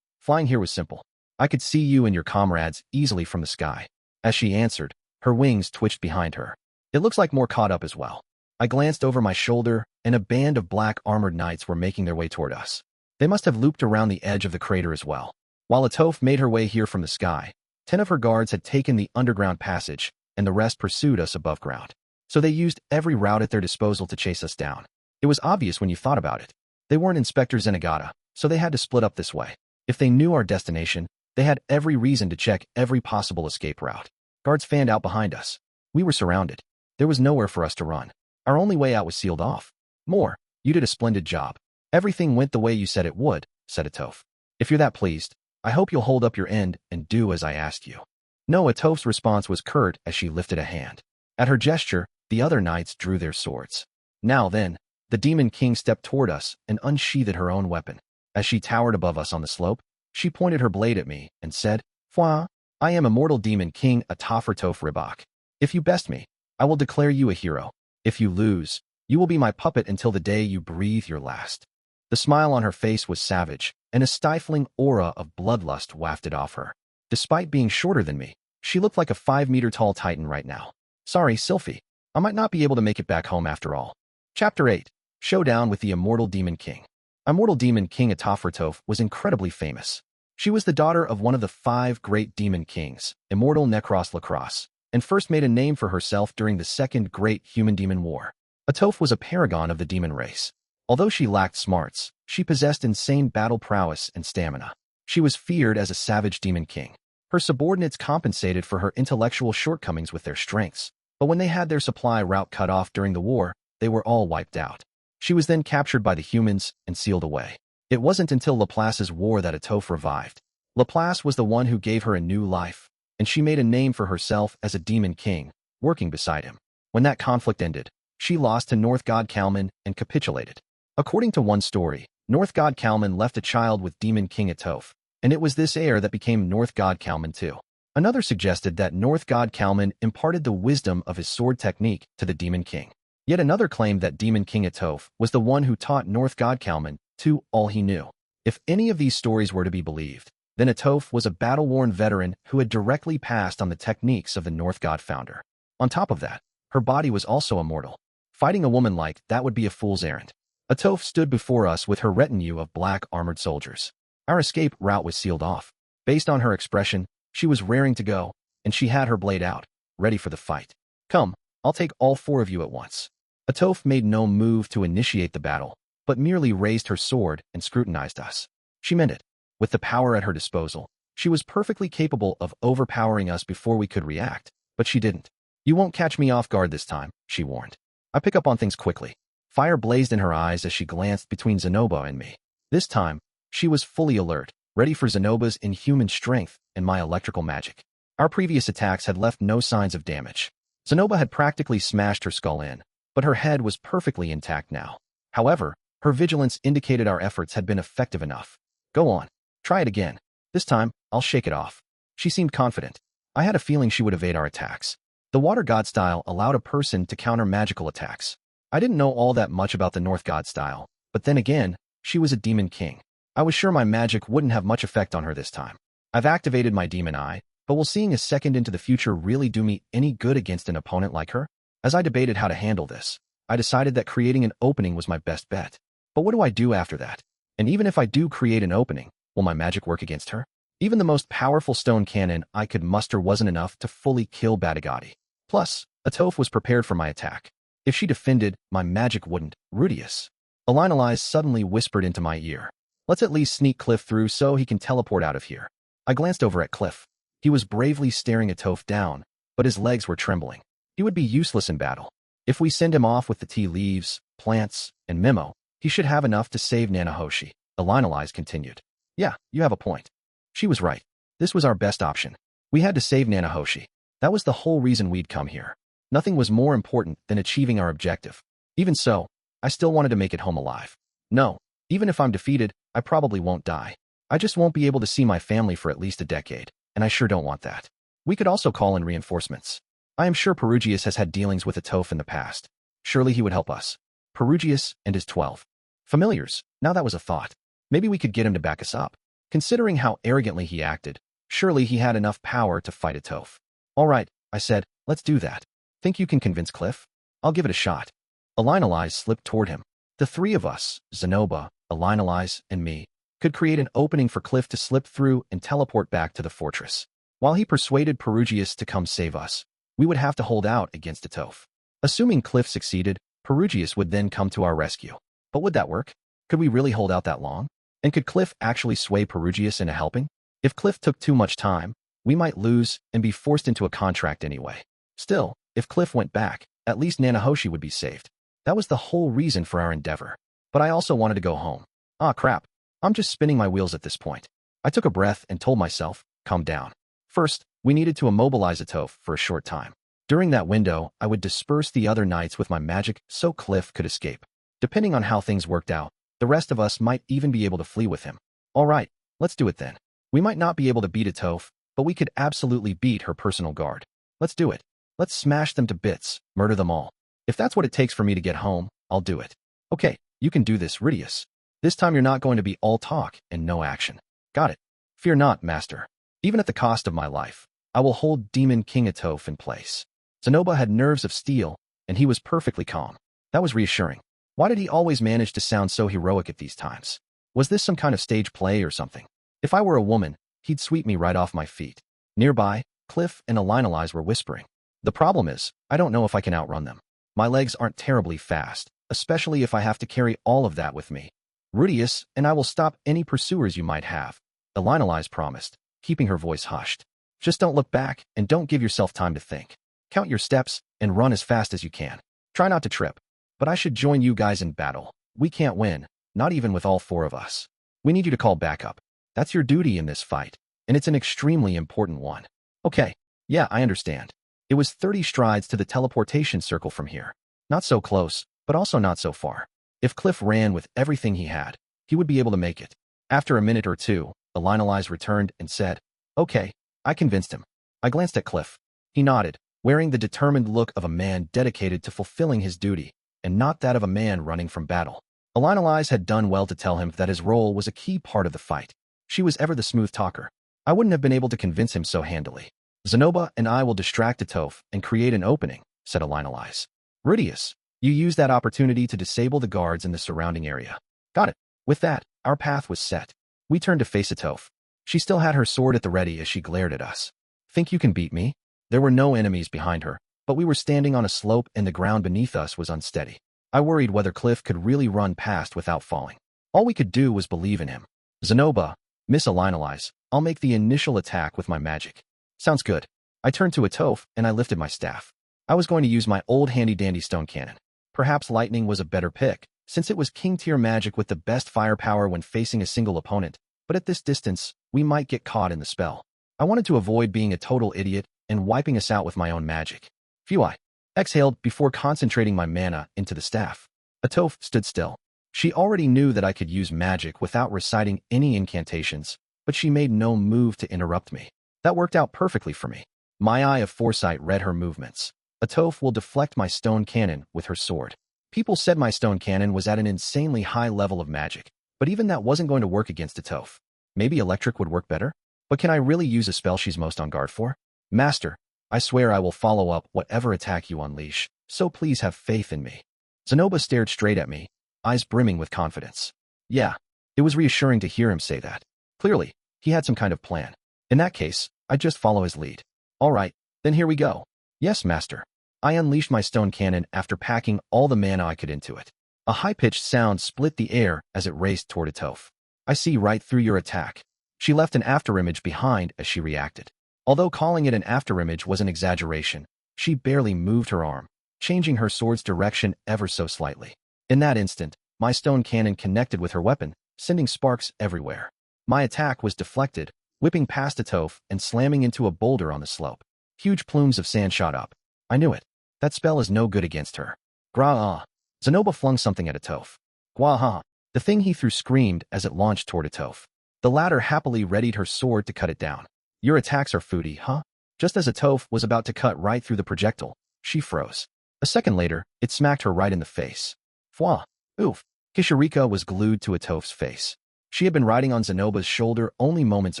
Flying here was simple. I could see you and your comrades easily from the sky. As she answered, her wings twitched behind her. It looks like Moore caught up as well. I glanced over my shoulder, and a band of black armored knights were making their way toward us. They must have looped around the edge of the crater as well. While Etoph made her way here from the sky, 10 of her guards had taken the underground passage, and the rest pursued us above ground. So they used every route at their disposal to chase us down. It was obvious when you thought about it. They weren't Inspector Zenigata, so they had to split up this way. If they knew our destination, They had every reason to check every possible escape route. Guards fanned out behind us. We were surrounded. There was nowhere for us to run. Our only way out was sealed off. More, you did a splendid job. Everything went the way you said it would, said Atoph. If you're that pleased, I hope you'll hold up your end and do as I asked you. No, Atoph's response was curt as she lifted a hand. At her gesture, the other knights drew their swords. Now then, the Demon King stepped toward us and unsheathed her own weapon. As she towered above us on the slope, she pointed her blade at me and said, "Foi, I am Immortal Demon King Atoph Ribak. If you best me, I will declare you a hero. If you lose, you will be my puppet until the day you breathe your last." The smile on her face was savage, and a stifling aura of bloodlust wafted off her. Despite being shorter than me, she looked like a 5-meter-tall titan right now. Sorry, Sylphie. I might not be able to make it back home after all. Chapter 8. Showdown with the Immortal Demon King. Immortal Demon King Atoph was incredibly famous. She was the daughter of one of the 5 great demon kings, Immortal Necros Lacrosse, and first made a name for herself during the Second Great Human-Demon War. Atoph was a paragon of the demon race. Although she lacked smarts, she possessed insane battle prowess and stamina. She was feared as a savage demon king. Her subordinates compensated for her intellectual shortcomings with their strengths, but when they had their supply route cut off during the war, they were all wiped out. She was then captured by the humans and sealed away. It wasn't until Laplace's war that Atoph revived. Laplace was the one who gave her a new life, and she made a name for herself as a demon king, working beside him. When that conflict ended, she lost to North God Kalman and capitulated. According to one story, North God Kalman left a child with Demon King Atoph, and it was this heir that became North God Kalman too. Another suggested that North God Kalman imparted the wisdom of his sword technique to the Demon King. Yet another claimed that Demon King Atoph was the one who taught North God Kalman to all he knew. If any of these stories were to be believed, then Atoph was a battle-worn veteran who had directly passed on the techniques of the North God founder. On top of that, her body was also immortal. Fighting a woman like that would be a fool's errand. Atoph stood before us with her retinue of black armored soldiers. Our escape route was sealed off. Based on her expression, she was raring to go, and she had her blade out, ready for the fight. Come, I'll take all 4 of you at once. Atoph made no move to initiate the battle, but merely raised her sword and scrutinized us. She meant it. With the power at her disposal, she was perfectly capable of overpowering us before we could react, but she didn't. You won't catch me off guard this time, she warned. I pick up on things quickly. Fire blazed in her eyes as she glanced between Zenoba and me. This time, she was fully alert, ready for Zenoba's inhuman strength and my electrical magic. Our previous attacks had left no signs of damage. Zenoba had practically smashed her skull in, but her head was perfectly intact now. However, her vigilance indicated our efforts had been effective enough. Go on. Try it again. This time, I'll shake it off. She seemed confident. I had a feeling she would evade our attacks. The Water God style allowed a person to counter magical attacks. I didn't know all that much about the North God style, but then again, she was a demon king. I was sure my magic wouldn't have much effect on her this time. I've activated my demon eye, but will seeing a second into the future really do me any good against an opponent like her? As I debated how to handle this, I decided that creating an opening was my best bet. But what do I do after that? And even if I do create an opening, will my magic work against her? Even the most powerful stone cannon I could muster wasn't enough to fully kill Badigadi. Plus, Atoph was prepared for my attack. If she defended, my magic wouldn't. Rudeus. Elinalize suddenly whispered into my ear. Let's at least sneak Cliff through so he can teleport out of here. I glanced over at Cliff. He was bravely staring Atoph down, but his legs were trembling. He would be useless in battle. If we send him off with the tea leaves, plants, and Memo, he should have enough to save Nanahoshi. Elinalize continued. Yeah, you have a point. She was right. This was our best option. We had to save Nanahoshi. That was the whole reason we'd come here. Nothing was more important than achieving our objective. Even so, I still wanted to make it home alive. No, even if I'm defeated, I probably won't die. I just won't be able to see my family for at least a decade, and I sure don't want that. We could also call in reinforcements. I am sure Perugius has had dealings with Atoph in the past. Surely he would help us. Perugius and his 12 familiars. Now that was a thought. Maybe we could get him to back us up. Considering how arrogantly he acted, surely he had enough power to fight Atoph. All right, I said, let's do that. Think you can convince Cliff? I'll give it a shot. Elinalize slipped toward him. The 3 of us, Zenoba, Elinalize, and me, could create an opening for Cliff to slip through and teleport back to the fortress. While he persuaded Perugius to come save us, we would have to hold out against Atoph. Assuming Cliff succeeded, Perugius would then come to our rescue. But would that work? Could we really hold out that long? And could Cliff actually sway Perugius into helping? If Cliff took too much time, we might lose and be forced into a contract anyway. Still, if Cliff went back, at least Nanahoshi would be saved. That was the whole reason for our endeavor. But I also wanted to go home. Ah, crap. I'm just spinning my wheels at this point. I took a breath and told myself, calm down. First, we needed to immobilize Atoph for a short time. During that window, I would disperse the other knights with my magic so Cliff could escape. Depending on how things worked out, the rest of us might even be able to flee with him. All right, let's do it then. We might not be able to beat Atoph, but we could absolutely beat her personal guard. Let's do it. Let's smash them to bits, murder them all. If that's what it takes for me to get home, I'll do it. Okay, you can do this, Rudeus. This time you're not going to be all talk and no action. Got it. Fear not, master. Even at the cost of my life, I will hold Demon King Atoph in place. Zenoba had nerves of steel, and he was perfectly calm. That was reassuring. Why did he always manage to sound so heroic at these times? Was this some kind of stage play or something? If I were a woman, he'd sweep me right off my feet. Nearby, Cliff and Elinalize were whispering. The problem is, I don't know if I can outrun them. My legs aren't terribly fast, especially if I have to carry all of that with me. Rudeus and I will stop any pursuers you might have, Elinalize promised, keeping her voice hushed. Just don't look back and don't give yourself time to think. Count your steps and run as fast as you can. Try not to trip. But I should join you guys in battle. We can't win, not even with all four of us. We need you to call backup. That's your duty in this fight, and it's an extremely important one. Okay, yeah, I understand. It was 30 strides to the teleportation circle from here. Not so close, but also not so far. If Cliff ran with everything he had, he would be able to make it. After a minute or two, Elinalize returned and said, okay, I convinced him. I glanced at Cliff. He nodded, wearing the determined look of a man dedicated to fulfilling his duty, and not that of a man running from battle. Elinalize had done well to tell him that his role was a key part of the fight. She was ever the smooth talker. I wouldn't have been able to convince him so handily. Zenoba and I will distract Atoph and create an opening, said Elinalize. Rudeus, you use that opportunity to disable the guards in the surrounding area. Got it. With that, our path was set. We turned to face Atoph. She still had her sword at the ready as she glared at us. Think you can beat me? There were no enemies behind her, but we were standing on a slope and the ground beneath us was unsteady. I worried whether Cliff could really run past without falling. All we could do was believe in him. Zenoba, Miss Elinalize, I'll make the initial attack with my magic. Sounds good. I turned to Atoph and I lifted my staff. I was going to use my old handy-dandy stone cannon. Perhaps lightning was a better pick, since it was king-tier magic with the best firepower when facing a single opponent, but at this distance, we might get caught in the spell. I wanted to avoid being a total idiot and wiping us out with my own magic. Phew, I exhaled before concentrating my mana into the staff. Atoph stood still. She already knew that I could use magic without reciting any incantations, but she made no move to interrupt me. That worked out perfectly for me. My eye of foresight read her movements. Atoph will deflect my stone cannon with her sword. People said my stone cannon was at an insanely high level of magic, but even that wasn't going to work against Atoph. Maybe electric would work better? But can I really use a spell she's most on guard for? Master, I swear I will follow up whatever attack you unleash, so please have faith in me. Zenoba stared straight at me, eyes brimming with confidence. Yeah, it was reassuring to hear him say that. Clearly, he had some kind of plan. In that case, I'd just follow his lead. All right, then here we go. Yes, master. I unleashed my stone cannon after packing all the mana I could into it. A high-pitched sound split the air as it raced toward Atoph. I see right through your attack. She left an afterimage behind as she reacted. Although calling it an afterimage was an exaggeration, she barely moved her arm, changing her sword's direction ever so slightly. In that instant, my stone cannon connected with her weapon, sending sparks everywhere. My attack was deflected, whipping past Atoph and slamming into a boulder on the slope. Huge plumes of sand shot up. I knew it. That spell is no good against her. Gra-ah. Zenoba flung something at Atoph. Gwa-ha. The thing he threw screamed as it launched toward Atoph. The latter happily readied her sword to cut it down. Your attacks are foodie, huh? Just as Atoph was about to cut right through the projectile, she froze. A second later, it smacked her right in the face. Fwa. Oof. Kishirika was glued to Atoph's face. She had been riding on Zenoba's shoulder only moments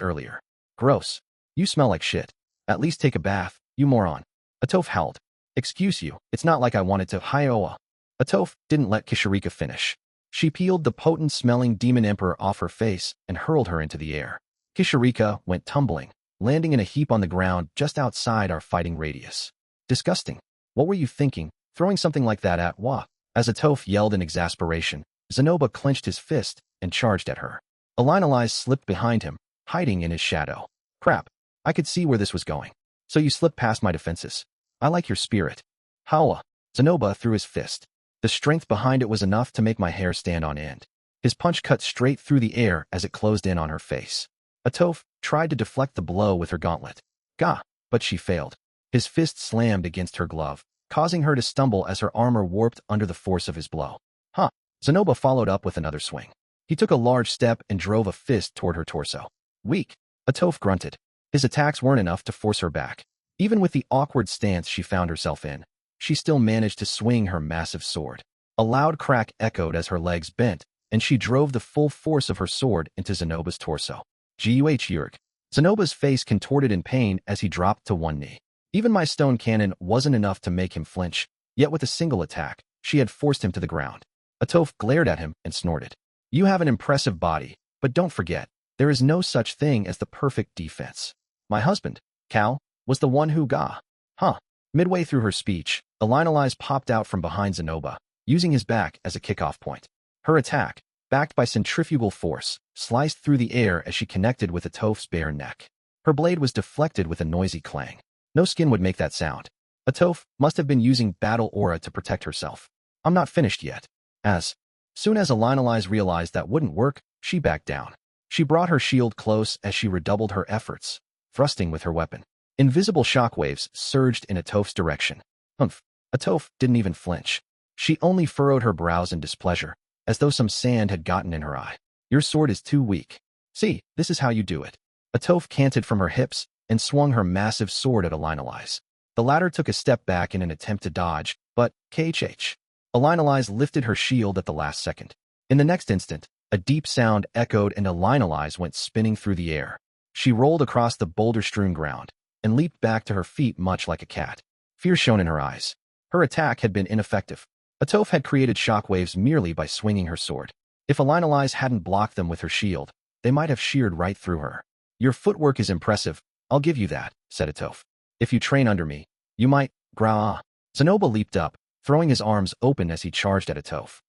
earlier. Gross. You smell like shit. At least take a bath, you moron. Atoph howled. Excuse you, it's not like I wanted to. Hi-oa. Atoph didn't let Kishirika finish. She peeled the potent-smelling demon emperor off her face and hurled her into the air. Kishirika went tumbling, landing in a heap on the ground just outside our fighting radius. Disgusting. What were you thinking, throwing something like that at Wa? As Atoph yelled in exasperation, Zenoba clenched his fist and charged at her. Elinalize slipped behind him, hiding in his shadow. Crap. I could see where this was going. So you slipped past my defenses. I like your spirit. Howa. Zenoba threw his fist. The strength behind it was enough to make my hair stand on end. His punch cut straight through the air as it closed in on her face. Atoph tried to deflect the blow with her gauntlet. Gah, but she failed. His fist slammed against her glove, causing her to stumble as her armor warped under the force of his blow. Huh. Zenoba followed up with another swing. He took a large step and drove a fist toward her torso. Weak. Atoph grunted. His attacks weren't enough to force her back. Even with the awkward stance she found herself in, she still managed to swing her massive sword. A loud crack echoed as her legs bent, and she drove the full force of her sword into Zenoba's torso. Yurg. Zenoba's face contorted in pain as he dropped to one knee. Even my stone cannon wasn't enough to make him flinch, yet with a single attack, she had forced him to the ground. Atoph glared at him and snorted. You have an impressive body, but don't forget, there is no such thing as the perfect defense. My husband, Cal, was the one who got. Huh. Midway through her speech, Elinalize popped out from behind Zenoba, using his back as a kickoff point. Her attack, backed by centrifugal force, sliced through the air as she connected with Atoph's bare neck. Her blade was deflected with a noisy clang. No skin would make that sound. Atoph must have been using battle aura to protect herself. I'm not finished yet. As soon as Elinalize realized that wouldn't work, she backed down. She brought her shield close as she redoubled her efforts, thrusting with her weapon. Invisible shockwaves surged in Atoph's direction. Humph. Atoph didn't even flinch. She only furrowed her brows in displeasure, as though some sand had gotten in her eye. Your sword is too weak. See, this is how you do it. Atoph canted from her hips and swung her massive sword at Elinalize. The latter took a step back in an attempt to dodge, but KHH. Elinalize lifted her shield at the last second. In the next instant, a deep sound echoed and Elinalize went spinning through the air. She rolled across the boulder-strewn ground and leaped back to her feet much like a cat. Fear shone in her eyes. Her attack had been ineffective. Atoph had created shockwaves merely by swinging her sword. If Elinalize hadn't blocked them with her shield, they might have sheared right through her. Your footwork is impressive, I'll give you that, said Atoph. If you train under me, you might, grah. Zenoba leaped up, throwing his arms open as he charged at Atoph.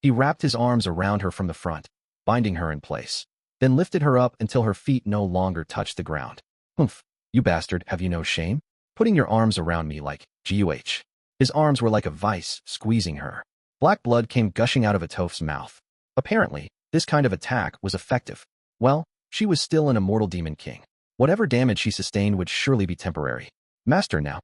He wrapped his arms around her from the front, binding her in place, then lifted her up until her feet no longer touched the ground. Humph, you bastard, have you no shame? Putting your arms around me like, GUH. His arms were like a vice, squeezing her. Black blood came gushing out of Atoph's mouth. Apparently, this kind of attack was effective. Well, she was still an immortal demon king. Whatever damage she sustained would surely be temporary. Master now.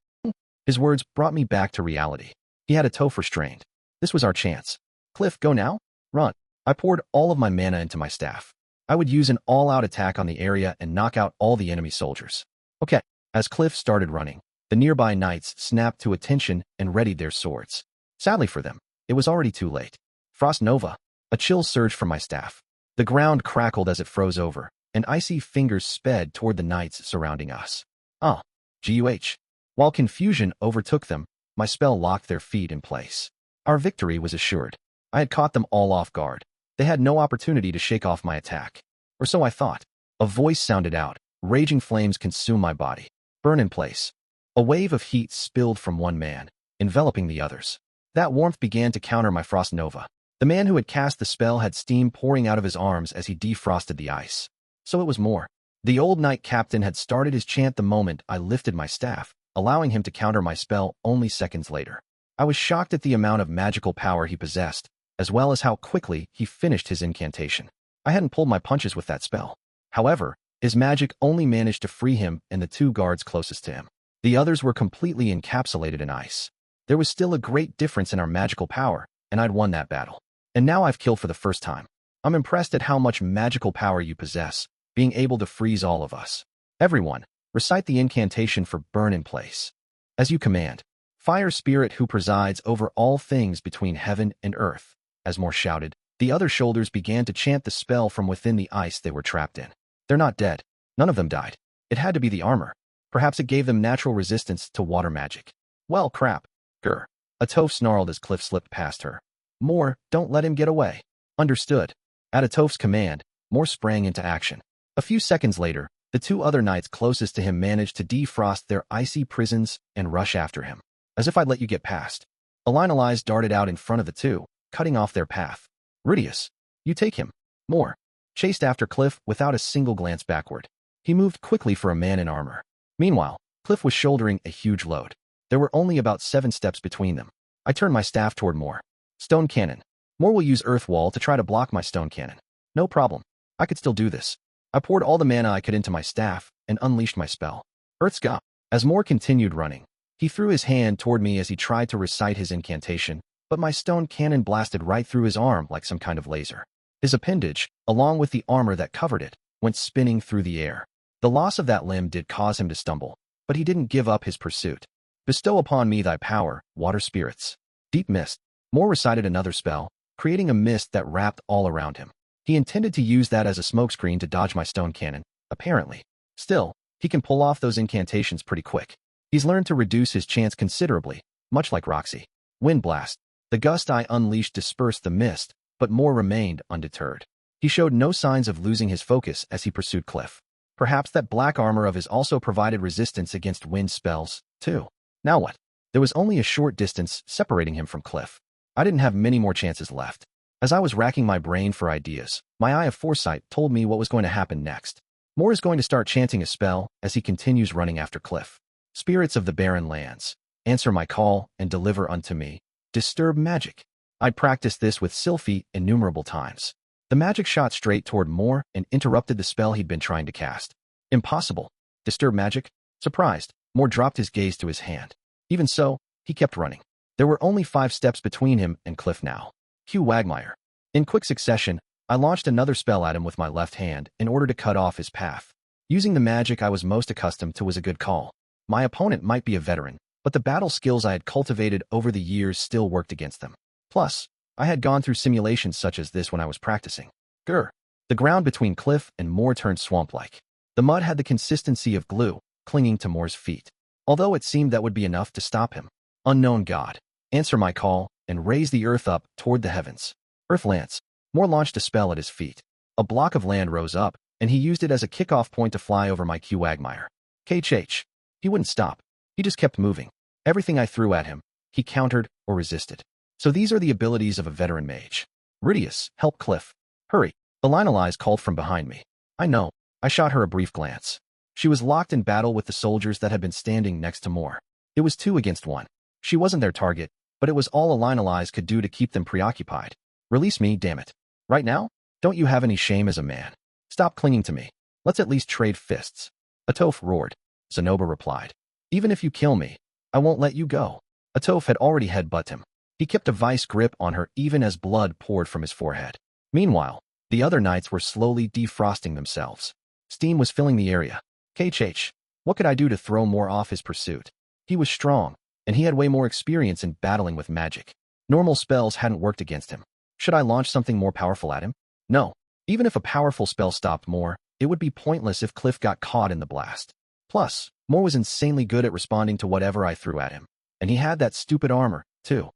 His words brought me back to reality. He had Atoph restrained. This was our chance. Cliff, go now? Run. I poured all of my mana into my staff. I would use an all-out attack on the area and knock out all the enemy soldiers. Okay. As Cliff started running, the nearby knights snapped to attention and readied their swords. Sadly for them, it was already too late. Frost Nova. A chill surged from my staff. The ground crackled as it froze over, and icy fingers sped toward the knights surrounding us. GUH. While confusion overtook them, my spell locked their feet in place. Our victory was assured. I had caught them all off guard. They had no opportunity to shake off my attack. Or so I thought. A voice sounded out. Raging flames consumed my body. Burn in place. A wave of heat spilled from one man, enveloping the others. That warmth began to counter my Frost Nova. The man who had cast the spell had steam pouring out of his arms as he defrosted the ice. So it was more. The old knight captain had started his chant the moment I lifted my staff, allowing him to counter my spell only seconds later. I was shocked at the amount of magical power he possessed, as well as how quickly he finished his incantation. I hadn't pulled my punches with that spell. However, his magic only managed to free him and the two guards closest to him. The others were completely encapsulated in ice. There was still a great difference in our magical power, and I'd won that battle. And now I've killed for the first time. I'm impressed at how much magical power you possess, being able to freeze all of us. Everyone, recite the incantation for burn in place. As you command. Fire spirit who presides over all things between heaven and earth. As more shouted, the other shoulders began to chant the spell from within the ice they were trapped in. They're not dead. None of them died. It had to be the armor. Perhaps it gave them natural resistance to water magic. Well, crap. Grr. Atoph snarled as Cliff slipped past her. More, don't let him get away. Understood. At Atoph's command, More sprang into action. A few seconds later, the two other knights closest to him managed to defrost their icy prisons and rush after him. As if I'd let you get past. Elinalize darted out in front of the two, cutting off their path. Rudeus, you take him. More. chased after Cliff without a single glance backward. He moved quickly for a man in armor. Meanwhile, Cliff was shouldering a huge load. There were only about 7 steps between them. I turned my staff toward Moore. Stone cannon. Moore will use earth wall to try to block my stone cannon. No problem. I could still do this. I poured all the mana I could into my staff and unleashed my spell. Earth's God. As Moore continued running, he threw his hand toward me as he tried to recite his incantation, but my stone cannon blasted right through his arm like some kind of laser. His appendage, along with the armor that covered it, went spinning through the air. The loss of that limb did cause him to stumble, but he didn't give up his pursuit. Bestow upon me thy power, water spirits. Deep mist. Moore recited another spell, creating a mist that wrapped all around him. He intended to use that as a smokescreen to dodge my stone cannon, apparently. Still, he can pull off those incantations pretty quick. He's learned to reduce his chance considerably, much like Roxy. Wind blast. The gust I unleashed dispersed the mist, but Moore remained undeterred. He showed no signs of losing his focus as he pursued Cliff. Perhaps that black armor of his also provided resistance against wind spells, too. Now what? There was only a short distance separating him from Cliff. I didn't have many more chances left. As I was racking my brain for ideas, my eye of foresight told me what was going to happen next. Moore is going to start chanting a spell as he continues running after Cliff. Spirits of the barren lands, answer my call and deliver unto me. Disturb magic. I'd practiced this with Sylphiette innumerable times. The magic shot straight toward Moore and interrupted the spell he'd been trying to cast. Impossible. Disturb magic? Surprised, Moore dropped his gaze to his hand. Even so, he kept running. There were only 5 steps between him and Cliff now. Cue Wagmire. In quick succession, I launched another spell at him with my left hand in order to cut off his path. Using the magic I was most accustomed to was a good call. My opponent might be a veteran, but the battle skills I had cultivated over the years still worked against them. Plus, I had gone through simulations such as this when I was practicing. Grr. The ground between Cliff and Moore turned swamp-like. The mud had the consistency of glue, clinging to Moore's feet. Although it seemed that would be enough to stop him. Unknown God, answer my call and raise the earth up toward the heavens. Earth Lance. Moore launched a spell at his feet. A block of land rose up, and he used it as a kickoff point to fly over my Q Wagmire. KHH. He wouldn't stop. He just kept moving. Everything I threw at him, he countered or resisted. So these are the abilities of a veteran mage. Rudeus, help Cliff. Hurry. The Lionel's called from behind me. I know. I shot her a brief glance. She was locked in battle with the soldiers that had been standing next to Moore. It was 2 against 1. She wasn't their target, but it was all a Lionel's could do to keep them preoccupied. Release me, damn it. Right now? Don't you have any shame as a man? Stop clinging to me. Let's at least trade fists. Atoph roared. Zenoba replied. Even if you kill me, I won't let you go. Atoph had already headbutted him. He kept a vice grip on her even as blood poured from his forehead. Meanwhile, the other knights were slowly defrosting themselves. Steam was filling the area. KHH. What could I do to throw Moore off his pursuit? He was strong, and he had way more experience in battling with magic. Normal spells hadn't worked against him. Should I launch something more powerful at him? No. Even if a powerful spell stopped Moore, it would be pointless if Cliff got caught in the blast. Plus, Moore was insanely good at responding to whatever I threw at him. And he had that stupid armor, too.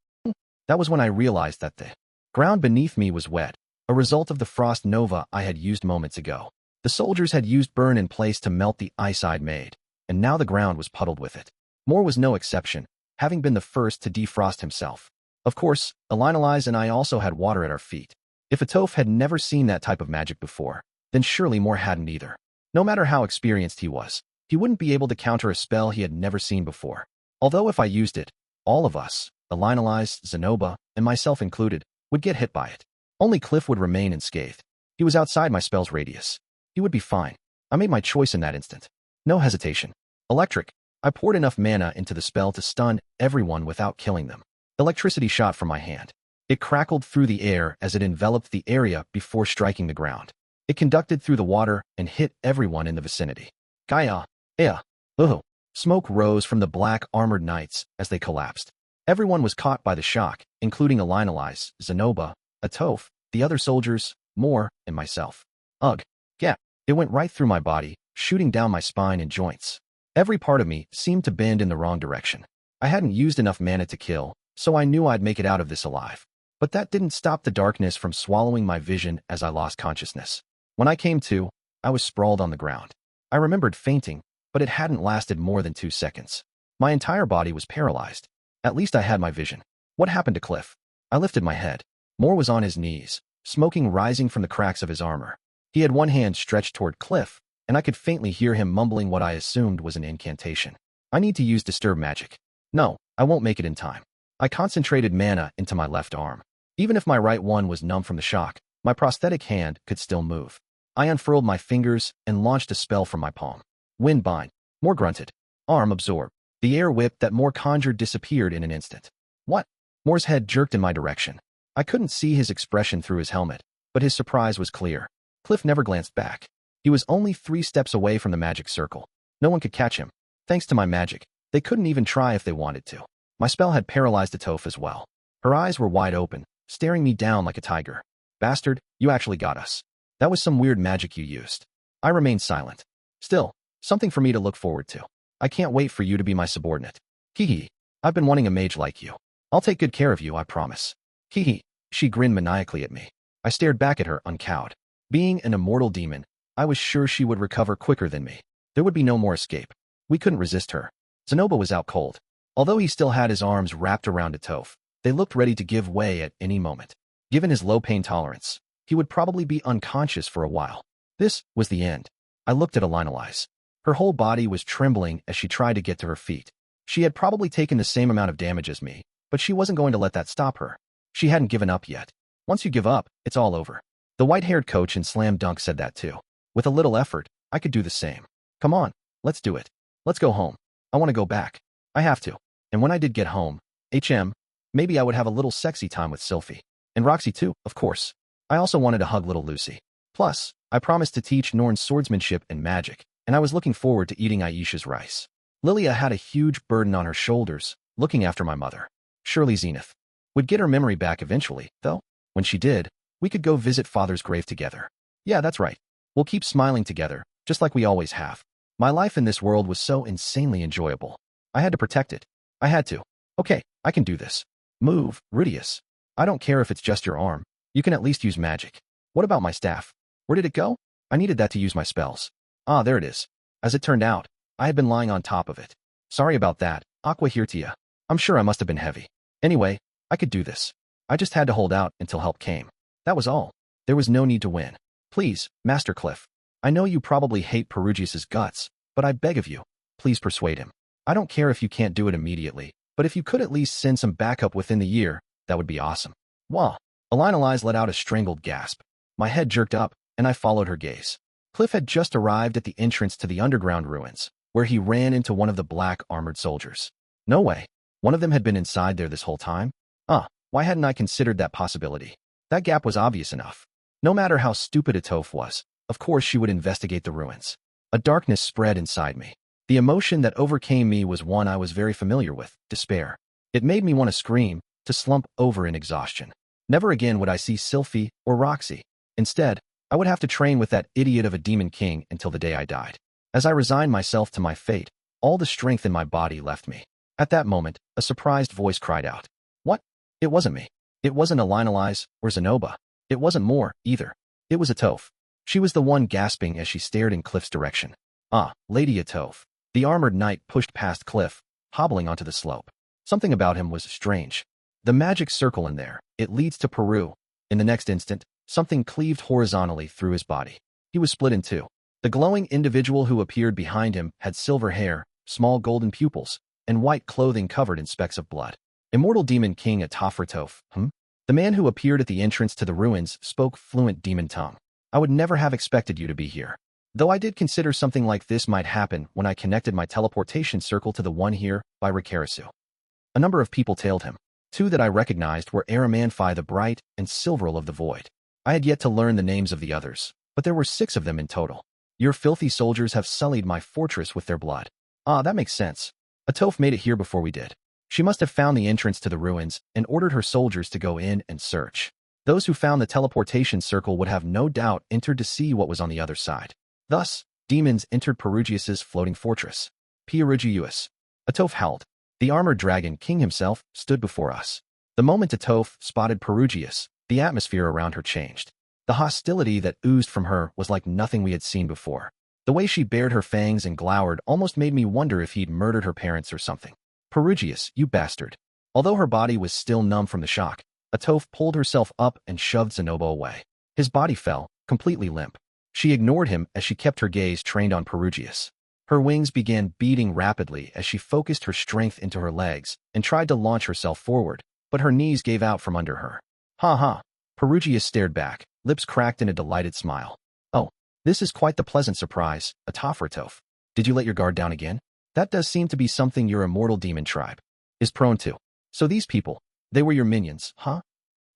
That was when I realized that the ground beneath me was wet, a result of the frost nova I had used moments ago. The soldiers had used burn in place to melt the ice I'd made, and now the ground was puddled with it. Moore was no exception, having been the first to defrost himself. Of course, Lionel's and I also had water at our feet. If Atoph had never seen that type of magic before, then surely Moore hadn't either. No matter how experienced he was, he wouldn't be able to counter a spell he had never seen before. Although if I used it, all of us, Lionel's, Zenoba, and myself included, would get hit by it. Only Cliff would remain unscathed. He was outside my spell's radius. He would be fine. I made my choice in that instant. No hesitation. Electric. I poured enough mana into the spell to stun everyone without killing them. Electricity shot from my hand. It crackled through the air as it enveloped the area before striking the ground. It conducted through the water and hit everyone in the vicinity. Gaia. Ea. Uhu. Smoke rose from the black armored knights as they collapsed. Everyone was caught by the shock, including Lionel's, Zenoba, Atoph, the other soldiers, Moore, and myself. Ugh. Yeah. It went right through my body, shooting down my spine and joints. Every part of me seemed to bend in the wrong direction. I hadn't used enough mana to kill, so I knew I'd make it out of this alive. But that didn't stop the darkness from swallowing my vision as I lost consciousness. When I came to, I was sprawled on the ground. I remembered fainting, but it hadn't lasted more than 2 seconds. My entire body was paralyzed. At least I had my vision. What happened to Cliff? I lifted my head. Moore was on his knees, smoking rising from the cracks of his armor. He had one hand stretched toward Cliff, and I could faintly hear him mumbling what I assumed was an incantation. I need to use disturb magic. No, I won't make it in time. I concentrated mana into my left arm. Even if my right one was numb from the shock, my prosthetic hand could still move. I unfurled my fingers and launched a spell from my palm. Wind bind. More grunted. Arm absorb. The air whip that Moore conjured disappeared in an instant. What? Moore's head jerked in my direction. I couldn't see his expression through his helmet, but his surprise was clear. Cliff never glanced back. He was only 3 steps away from the magic circle. No one could catch him. Thanks to my magic, they couldn't even try if they wanted to. My spell had paralyzed Atoph as well. Her eyes were wide open, staring me down like a tiger. Bastard, you actually got us. That was some weird magic you used. I remained silent. Still, something for me to look forward to. I can't wait for you to be my subordinate. Hee. I've been wanting a mage like you. I'll take good care of you, I promise. Hee. She grinned maniacally at me. I stared back at her, uncowed. Being an immortal demon, I was sure she would recover quicker than me. There would be no more escape. We couldn't resist her. Zenoba was out cold. Although he still had his arms wrapped around Atoph, they looked ready to give way at any moment. Given his low pain tolerance, he would probably be unconscious for a while. This was the end. I looked at Elinalise. Her whole body was trembling as she tried to get to her feet. She had probably taken the same amount of damage as me, but she wasn't going to let that stop her. She hadn't given up yet. Once you give up, it's all over. The white-haired coach in Slam Dunk said that too. With a little effort, I could do the same. Come on, let's do it. Let's go home. I want to go back. I have to. And when I did get home, maybe I would have a little sexy time with Sylphie. And Roxy too, of course. I also wanted to hug little Lucy. Plus, I promised to teach Norn's swordsmanship and magic, and I was looking forward to eating Aisha's rice. Lilia had a huge burden on her shoulders, looking after my mother. Surely Zenith would get her memory back eventually, though. When she did, we could go visit Father's grave together. Yeah, that's right. We'll keep smiling together, just like we always have. My life in this world was so insanely enjoyable. I had to protect it. I had to. Okay, I can do this. Move, Rudeus. I don't care if it's just your arm. You can at least use magic. What about my staff? Where did it go? I needed that to use my spells. Ah, there it is. As it turned out, I had been lying on top of it. Sorry about that, Aqua Hirtia. I'm sure I must have been heavy. Anyway, I could do this. I just had to hold out until help came. That was all. There was no need to win. Please, Master Cliff. I know you probably hate Perugius's guts, but I beg of you, please persuade him. I don't care if you can't do it immediately, but if you could at least send some backup within the year, that would be awesome. Wah! Elinalise let out a strangled gasp. My head jerked up, and I followed her gaze. Cliff had just arrived at the entrance to the underground ruins, where he ran into one of the black armored soldiers. No way. One of them had been inside there this whole time? Why hadn't I considered that possibility? That gap was obvious enough. No matter how stupid Atoph was, of course she would investigate the ruins. A darkness spread inside me. The emotion that overcame me was one I was very familiar with, despair. It made me want to scream, to slump over in exhaustion. Never again would I see Sylphie or Roxy. Instead, I would have to train with that idiot of a demon king until the day I died. As I resigned myself to my fate, all the strength in my body left me. At that moment, a surprised voice cried out. What? It wasn't me. It wasn't Elinalise or Zenoba. It wasn't Moore, either. It was Atoph. She was the one gasping as she stared in Cliff's direction. Ah, Lady Atoph. The armored knight pushed past Cliff, hobbling onto the slope. Something about him was strange. The magic circle in there, it leads to Peru. In the next instant, something cleaved horizontally through his body. He was split in two. The glowing individual who appeared behind him had silver hair, small golden pupils, and white clothing covered in specks of blood. Immortal Demon King Atoph. The man who appeared at the entrance to the ruins spoke fluent demon tongue. I would never have expected you to be here. Though I did consider something like this might happen when I connected my teleportation circle to the one here by Rikarisu. A number of people tailed him. 2 that I recognized were Aramanfi the Bright and Silveril of the Void. I had yet to learn the names of the others, but there were 6 of them in total. Your filthy soldiers have sullied my fortress with their blood. Ah, that makes sense. Atoph made it here before we did. She must have found the entrance to the ruins and ordered her soldiers to go in and search. Those who found the teleportation circle would have no doubt entered to see what was on the other side. Thus, demons entered Perugius's floating fortress. Perugius. Atoph howled. The armored dragon king himself stood before us. The moment Atoph spotted Perugius, the atmosphere around her changed. The hostility that oozed from her was like nothing we had seen before. The way she bared her fangs and glowered almost made me wonder if he'd murdered her parents or something. Perugius, you bastard. Although her body was still numb from the shock, Atoph pulled herself up and shoved Zenoba away. His body fell, completely limp. She ignored him as she kept her gaze trained on Perugius. Her wings began beating rapidly as she focused her strength into her legs and tried to launch herself forward, but her knees gave out from under her. Ha ha! Perugius stared back, lips cracked in a delighted smile. Oh, this is quite the pleasant surprise, Atofratoph. Did you let your guard down again? That does seem to be something your immortal demon tribe is prone to. So these people, they were your minions, huh?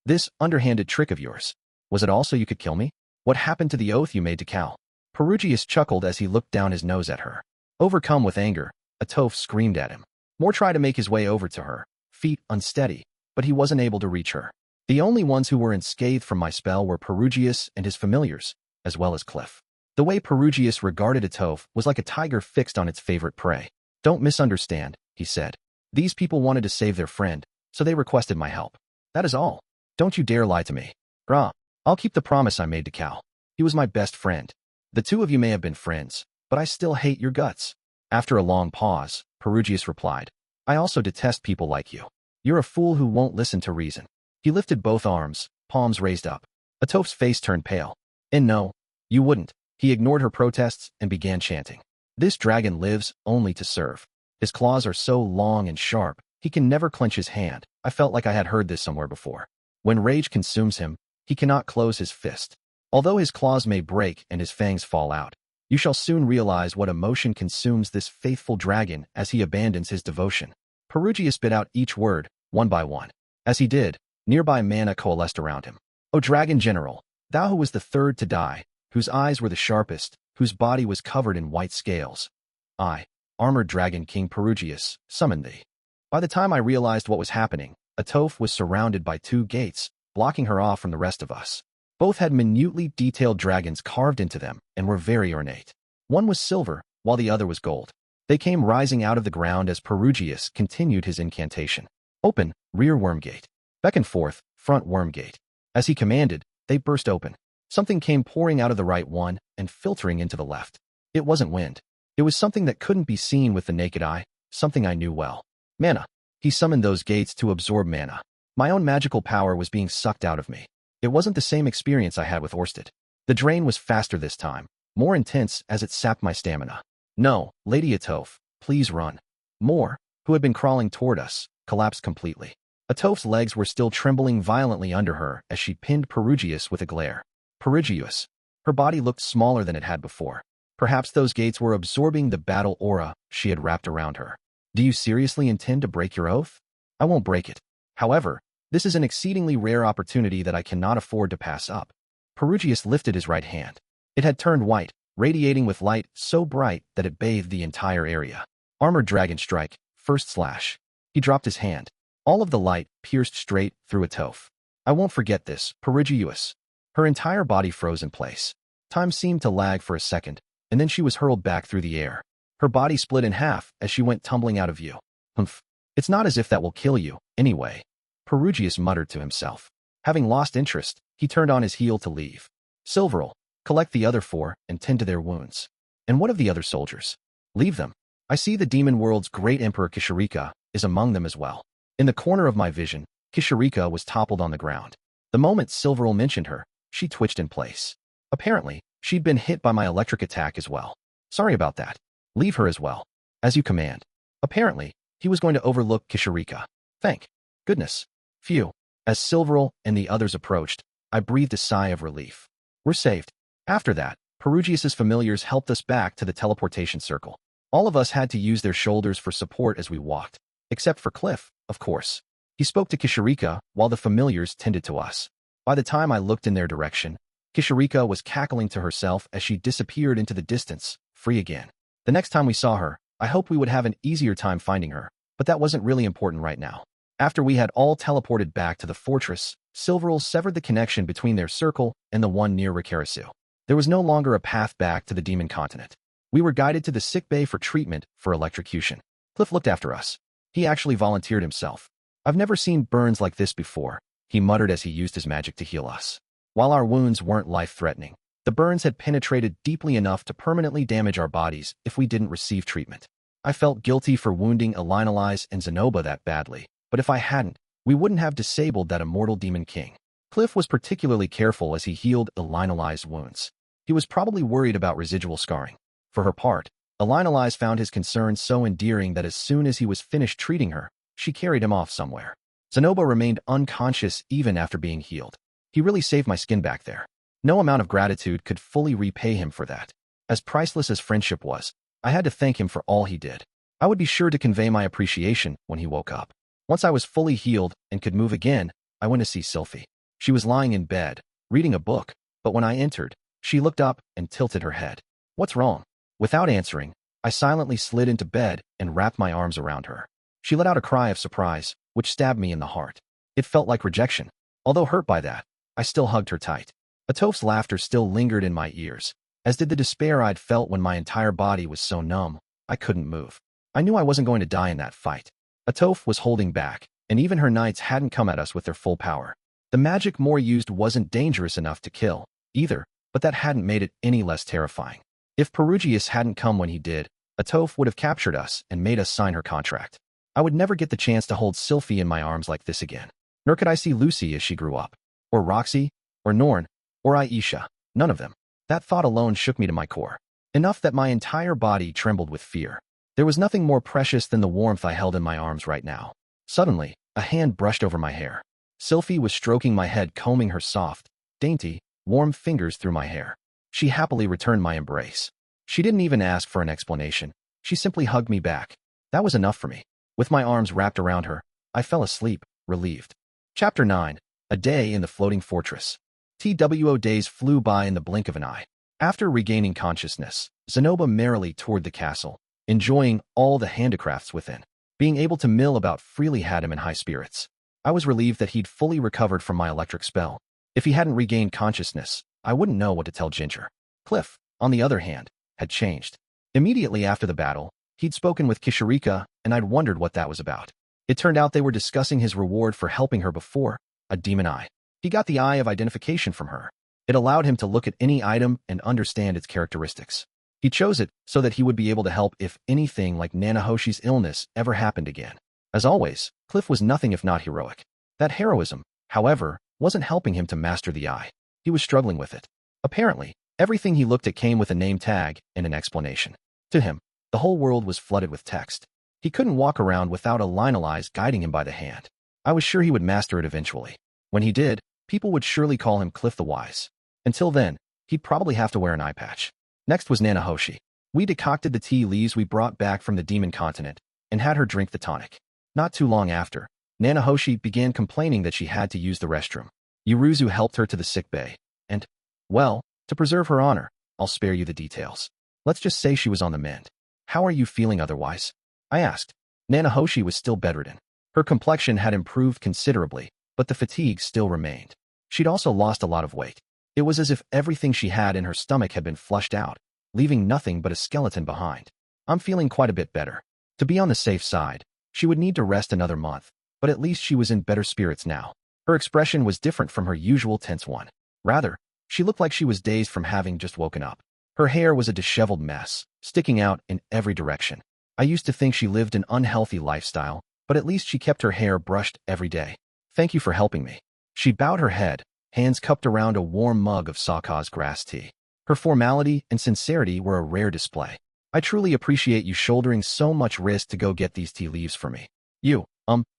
This underhanded trick of yours, was it all so you could kill me? What happened to the oath you made to Cal? Perugius chuckled as he looked down his nose at her. Overcome with anger, Atoph screamed at him. Moore tried to make his way over to her, feet unsteady, but he wasn't able to reach her. The only ones who were unscathed from my spell were Perugius and his familiars, as well as Cliff. The way Perugius regarded Atoph was like a tiger fixed on its favorite prey. Don't misunderstand, he said. These people wanted to save their friend, so they requested my help. That is all. Don't you dare lie to me. Grah, I'll keep the promise I made to Cal. He was my best friend. The two of you may have been friends, but I still hate your guts. After a long pause, Perugius replied, I also detest people like you. You're a fool who won't listen to reason. He lifted both arms, palms raised up. Atoph's face turned pale. And no, you wouldn't. He ignored her protests and began chanting. This dragon lives only to serve. His claws are so long and sharp, he can never clench his hand. I felt like I had heard this somewhere before. When rage consumes him, he cannot close his fist. Although his claws may break and his fangs fall out, you shall soon realize what emotion consumes this faithful dragon as he abandons his devotion. Perugius bit out each word, one by one. As he did, nearby mana coalesced around him. O dragon general, thou who was the third to die, whose eyes were the sharpest, whose body was covered in white scales. I, armored dragon king Perugius, summoned thee. By the time I realized what was happening, Atoph was surrounded by two gates, blocking her off from the rest of us. Both had minutely detailed dragons carved into them and were very ornate. One was silver, while the other was gold. They came rising out of the ground as Perugius continued his incantation. Open, rear worm gate. Beckon forth, front worm gate. As he commanded, they burst open. Something came pouring out of the right one and filtering into the left. It wasn't wind. It was something that couldn't be seen with the naked eye, something I knew well. Mana. He summoned those gates to absorb mana. My own magical power was being sucked out of me. It wasn't the same experience I had with Orsted. The drain was faster this time, more intense as it sapped my stamina. No, Lady Atoph, please run. Moore, who had been crawling toward us, collapsed completely. Atoph's legs were still trembling violently under her as she pinned Perugius with a glare. Perugius. Her body looked smaller than it had before. Perhaps those gates were absorbing the battle aura she had wrapped around her. Do you seriously intend to break your oath? I won't break it. However, this is an exceedingly rare opportunity that I cannot afford to pass up. Perugius lifted his right hand. It had turned white, radiating with light so bright that it bathed the entire area. Armored dragon strike, first slash. He dropped his hand. All of the light pierced straight through Atoph. I won't forget this, Perugius. Her entire body froze in place. Time seemed to lag for a second, and then she was hurled back through the air. Her body split in half as she went tumbling out of view. Humph. It's not as if that will kill you, anyway. Perugius muttered to himself. Having lost interest, he turned on his heel to leave. Silverl, collect the other four and tend to their wounds. And what of the other soldiers? Leave them. I see the demon world's great emperor Kishirika is among them as well. In the corner of my vision, Kishirika was toppled on the ground. The moment Silverl mentioned her, she twitched in place. Apparently, she'd been hit by my electric attack as well. Sorry about that. Leave her as well. As you command. Apparently, he was going to overlook Kishirika. Thank goodness. Phew. As Silverl and the others approached, I breathed a sigh of relief. We're saved. After that, Perugius's familiars helped us back to the teleportation circle. All of us had to use their shoulders for support as we walked. Except for Cliff, of course. He spoke to Kishirika while the familiars tended to us. By the time I looked in their direction, Kishirika was cackling to herself as she disappeared into the distance, free again. The next time we saw her, I hoped we would have an easier time finding her, but that wasn't really important right now. After we had all teleported back to the fortress, Silverl severed the connection between their circle and the one near Rikarisu. There was no longer a path back to the demon continent. We were guided to the sickbay for treatment for electrocution. Cliff looked after us. He actually volunteered himself. I've never seen burns like this before, he muttered as he used his magic to heal us. While our wounds weren't life-threatening, the burns had penetrated deeply enough to permanently damage our bodies if we didn't receive treatment. I felt guilty for wounding Elinalize and Zenoba that badly, but if I hadn't, we wouldn't have disabled that immortal demon king. Cliff was particularly careful as he healed Elinalize's wounds. He was probably worried about residual scarring. For her part, Elinalize found his concern so endearing that as soon as he was finished treating her, she carried him off somewhere. Zenoba remained unconscious even after being healed. He really saved my skin back there. No amount of gratitude could fully repay him for that. As priceless as friendship was, I had to thank him for all he did. I would be sure to convey my appreciation when he woke up. Once I was fully healed and could move again, I went to see Sylphie. She was lying in bed, reading a book, but when I entered, she looked up and tilted her head. "What's wrong?" Without answering, I silently slid into bed and wrapped my arms around her. She let out a cry of surprise, which stabbed me in the heart. It felt like rejection. Although hurt by that, I still hugged her tight. Atoph's laughter still lingered in my ears, as did the despair I'd felt when my entire body was so numb, I couldn't move. I knew I wasn't going to die in that fight. Atoph was holding back, and even her knights hadn't come at us with their full power. The magic Moore used wasn't dangerous enough to kill, either, but that hadn't made it any less terrifying. If Perugius hadn't come when he did, Atoph would have captured us and made us sign her contract. I would never get the chance to hold Sylphie in my arms like this again. Nor could I see Lucy as she grew up. Or Roxy, or Norn, or Aisha. None of them. That thought alone shook me to my core. Enough that my entire body trembled with fear. There was nothing more precious than the warmth I held in my arms right now. Suddenly, a hand brushed over my hair. Sylphie was stroking my head, combing her soft, dainty, warm fingers through my hair. She happily returned my embrace. She didn't even ask for an explanation. She simply hugged me back. That was enough for me. With my arms wrapped around her, I fell asleep, relieved. Chapter 9. A Day in the Floating Fortress. TWO days flew by in the blink of an eye. After regaining consciousness, Zenoba merrily toured the castle, enjoying all the handicrafts within. Being able to mill about freely had him in high spirits. I was relieved that he'd fully recovered from my electric spell. If he hadn't regained consciousness, I wouldn't know what to tell Ginger. Cliff, on the other hand, had changed. Immediately after the battle, he'd spoken with Kishirika, and I'd wondered what that was about. It turned out they were discussing his reward for helping her before, a demon eye. He got the eye of identification from her. It allowed him to look at any item and understand its characteristics. He chose it so that he would be able to help if anything like Nanahoshi's illness ever happened again. As always, Cliff was nothing if not heroic. That heroism, however, wasn't helping him to master the eye. He was struggling with it. Apparently, everything he looked at came with a name tag and an explanation. To him, the whole world was flooded with text. He couldn't walk around without a Linalize guiding him by the hand. I was sure he would master it eventually. When he did, people would surely call him Cliff the Wise. Until then, he'd probably have to wear an eye patch. Next was Nanahoshi. We decocted the tea leaves we brought back from the demon continent and had her drink the tonic. Not too long after, Nanahoshi began complaining that she had to use the restroom. Yuruzu helped her to the sick bay, and, well, to preserve her honor, I'll spare you the details. Let's just say she was on the mend. How are you feeling otherwise? I asked. Nanahoshi was still bedridden. Her complexion had improved considerably, but the fatigue still remained. She'd also lost a lot of weight. It was as if everything she had in her stomach had been flushed out, leaving nothing but a skeleton behind. I'm feeling quite a bit better. To be on the safe side, she would need to rest another month, but at least she was in better spirits now. Her expression was different from her usual tense one. Rather, she looked like she was dazed from having just woken up. Her hair was a disheveled mess, sticking out in every direction. I used to think she lived an unhealthy lifestyle, but at least she kept her hair brushed every day. Thank you for helping me. She bowed her head, hands cupped around a warm mug of Saka's grass tea. Her formality and sincerity were a rare display. I truly appreciate you shouldering so much risk to go get these tea leaves for me. You,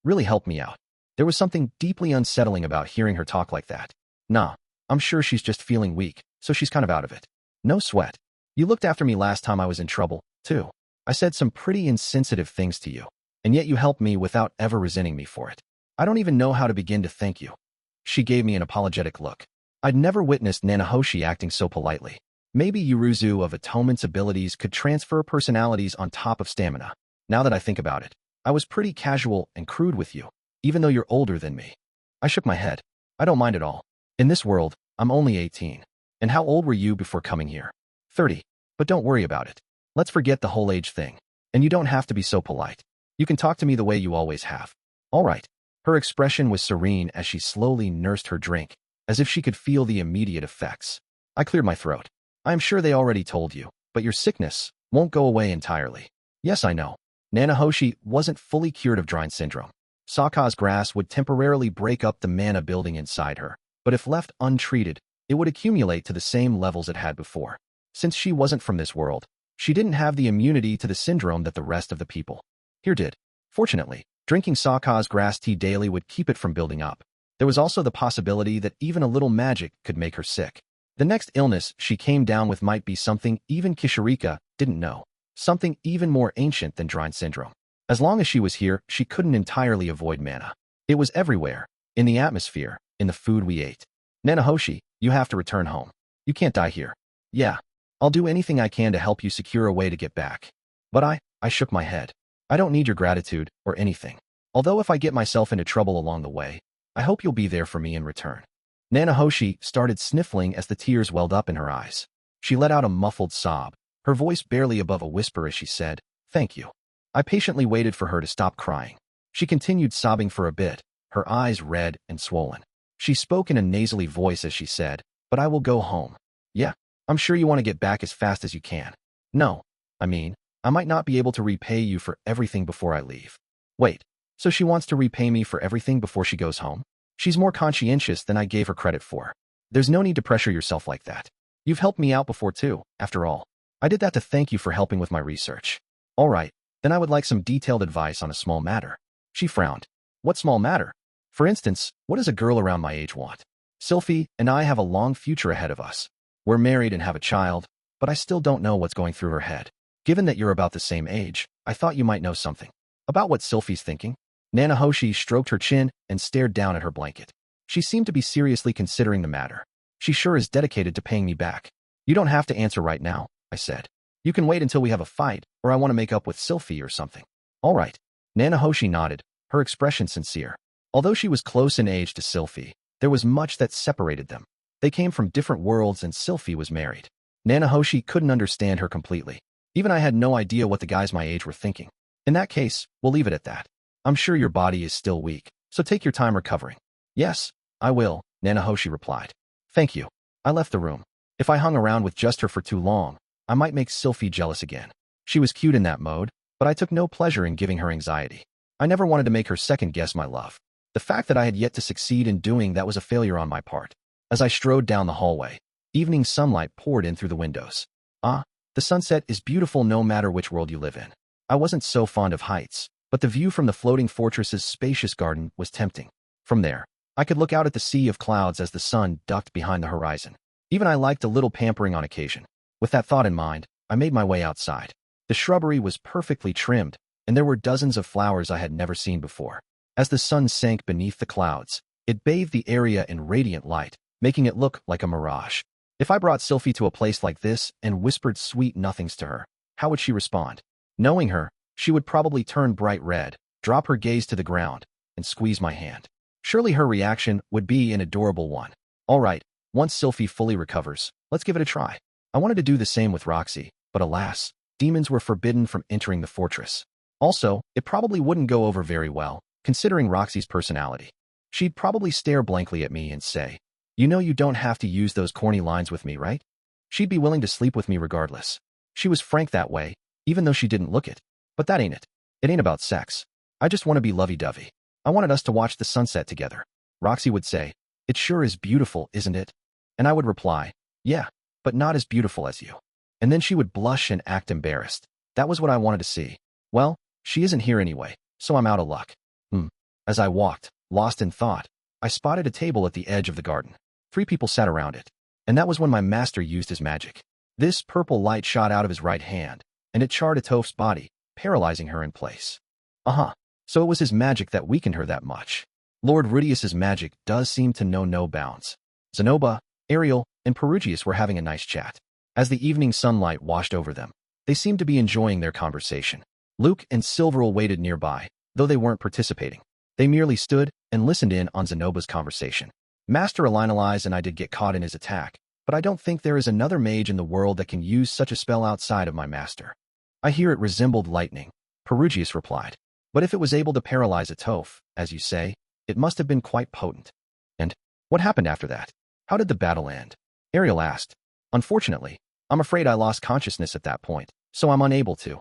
really helped me out. There was something deeply unsettling about hearing her talk like that. Nah, I'm sure she's just feeling weak, so she's kind of out of it. No sweat. You looked after me last time I was in trouble, too. I said some pretty insensitive things to you, and yet you helped me without ever resenting me for it. I don't even know how to begin to thank you. She gave me an apologetic look. I'd never witnessed Nanahoshi acting so politely. Maybe Yuruzu of Atonement's abilities could transfer personalities on top of stamina. Now that I think about it, I was pretty casual and crude with you, even though you're older than me. I shook my head. I don't mind at all. In this world, I'm only 18. And how old were you before coming here? 30. But don't worry about it. Let's forget the whole age thing. And you don't have to be so polite. You can talk to me the way you always have. All right. Her expression was serene as she slowly nursed her drink, as if she could feel the immediate effects. I cleared my throat. I am sure they already told you, but your sickness won't go away entirely. Yes, I know. Nanahoshi wasn't fully cured of Drine syndrome. Saka's grass would temporarily break up the mana building inside her, but if left untreated, it would accumulate to the same levels it had before. Since she wasn't from this world, she didn't have the immunity to the syndrome that the rest of the people here did. Fortunately, drinking Sokka's grass tea daily would keep it from building up. There was also the possibility that even a little magic could make her sick. The next illness she came down with might be something even Kishirika didn't know, something even more ancient than Drine syndrome. As long as she was here, she couldn't entirely avoid mana. It was everywhere, in the atmosphere, in the food we ate. Nanahoshi, you have to return home. You can't die here. Yeah, I'll do anything I can to help you secure a way to get back. But I shook my head. I don't need your gratitude or anything. Although if I get myself into trouble along the way, I hope you'll be there for me in return. Nanahoshi started sniffling as the tears welled up in her eyes. She let out a muffled sob, her voice barely above a whisper as she said, "Thank you." I patiently waited for her to stop crying. She continued sobbing for a bit, her eyes red and swollen. She spoke in a nasally voice as she said, "But I will go home." "Yeah, I'm sure you want to get back as fast as you can." "No, I mean, I might not be able to repay you for everything before I leave." "Wait, so she wants to repay me for everything before she goes home?" "She's more conscientious than I gave her credit for. There's no need to pressure yourself like that. You've helped me out before too, after all. I did that to thank you for helping with my research." "All right, then I would like some detailed advice on a small matter." She frowned. "What small matter? For instance, what does a girl around my age want?" "Sylphiette and I have a long future ahead of us. We're married and have a child, but I still don't know what's going through her head. Given that you're about the same age, I thought you might know something about what Sylphie's thinking." Nanahoshi stroked her chin and stared down at her blanket. She seemed to be seriously considering the matter. "She sure is dedicated to paying me back." "You don't have to answer right now," I said. "You can wait until we have a fight, or I want to make up with Sylphie or something." "All right." Nanahoshi nodded, her expression sincere. Although she was close in age to Sylphie, there was much that separated them. They came from different worlds and Sylphie was married. Nanahoshi couldn't understand her completely. Even I had no idea what the guys my age were thinking. "In that case, we'll leave it at that. I'm sure your body is still weak, so take your time recovering." "Yes, I will," Nanahoshi replied. "Thank you." I left the room. If I hung around with just her for too long, I might make Sylphie jealous again. She was cute in that mode, but I took no pleasure in giving her anxiety. I never wanted to make her second-guess my love. The fact that I had yet to succeed in doing that was a failure on my part. As I strode down the hallway, evening sunlight poured in through the windows. The sunset is beautiful no matter which world you live in. I wasn't so fond of heights, but the view from the floating fortress's spacious garden was tempting. From there, I could look out at the sea of clouds as the sun ducked behind the horizon. Even I liked a little pampering on occasion. With that thought in mind, I made my way outside. The shrubbery was perfectly trimmed, and there were dozens of flowers I had never seen before. As the sun sank beneath the clouds, it bathed the area in radiant light, making it look like a mirage. If I brought Sylphie to a place like this and whispered sweet nothings to her, how would she respond? Knowing her, she would probably turn bright red, drop her gaze to the ground, and squeeze my hand. Surely her reaction would be an adorable one. All right, once Sylphie fully recovers, let's give it a try. I wanted to do the same with Roxy, but alas, demons were forbidden from entering the fortress. Also, it probably wouldn't go over very well, considering Roxy's personality. She'd probably stare blankly at me and say, "You know you don't have to use those corny lines with me, right?" She'd be willing to sleep with me regardless. She was frank that way, even though she didn't look it. But that ain't it. It ain't about sex. I just want to be lovey-dovey. I wanted us to watch the sunset together. Roxy would say, "It sure is beautiful, isn't it?" And I would reply, "Yeah, but not as beautiful as you." And then she would blush and act embarrassed. That was what I wanted to see. Well, she isn't here anyway, so I'm out of luck. As I walked, lost in thought, I spotted a table at the edge of the garden. 3 people sat around it. And that was when my master used his magic. This purple light shot out of his right hand, and it charred Atoph's body, paralyzing her in place. So it was his magic that weakened her that much. Lord Rudeus's magic does seem to know no bounds. Zenoba, Ariel, and Perugius were having a nice chat. As the evening sunlight washed over them, they seemed to be enjoying their conversation. Luke and Silveril waited nearby, though they weren't participating. They merely stood and listened in on Zenoba's conversation. Master Elinalize and I did get caught in his attack, but I don't think there is another mage in the world that can use such a spell outside of my master. I hear it resembled lightning, Perugius replied. But if it was able to paralyze Atoph, as you say, it must have been quite potent. And what happened after that? How did the battle end? Ariel asked. Unfortunately, I'm afraid I lost consciousness at that point, so I'm unable to.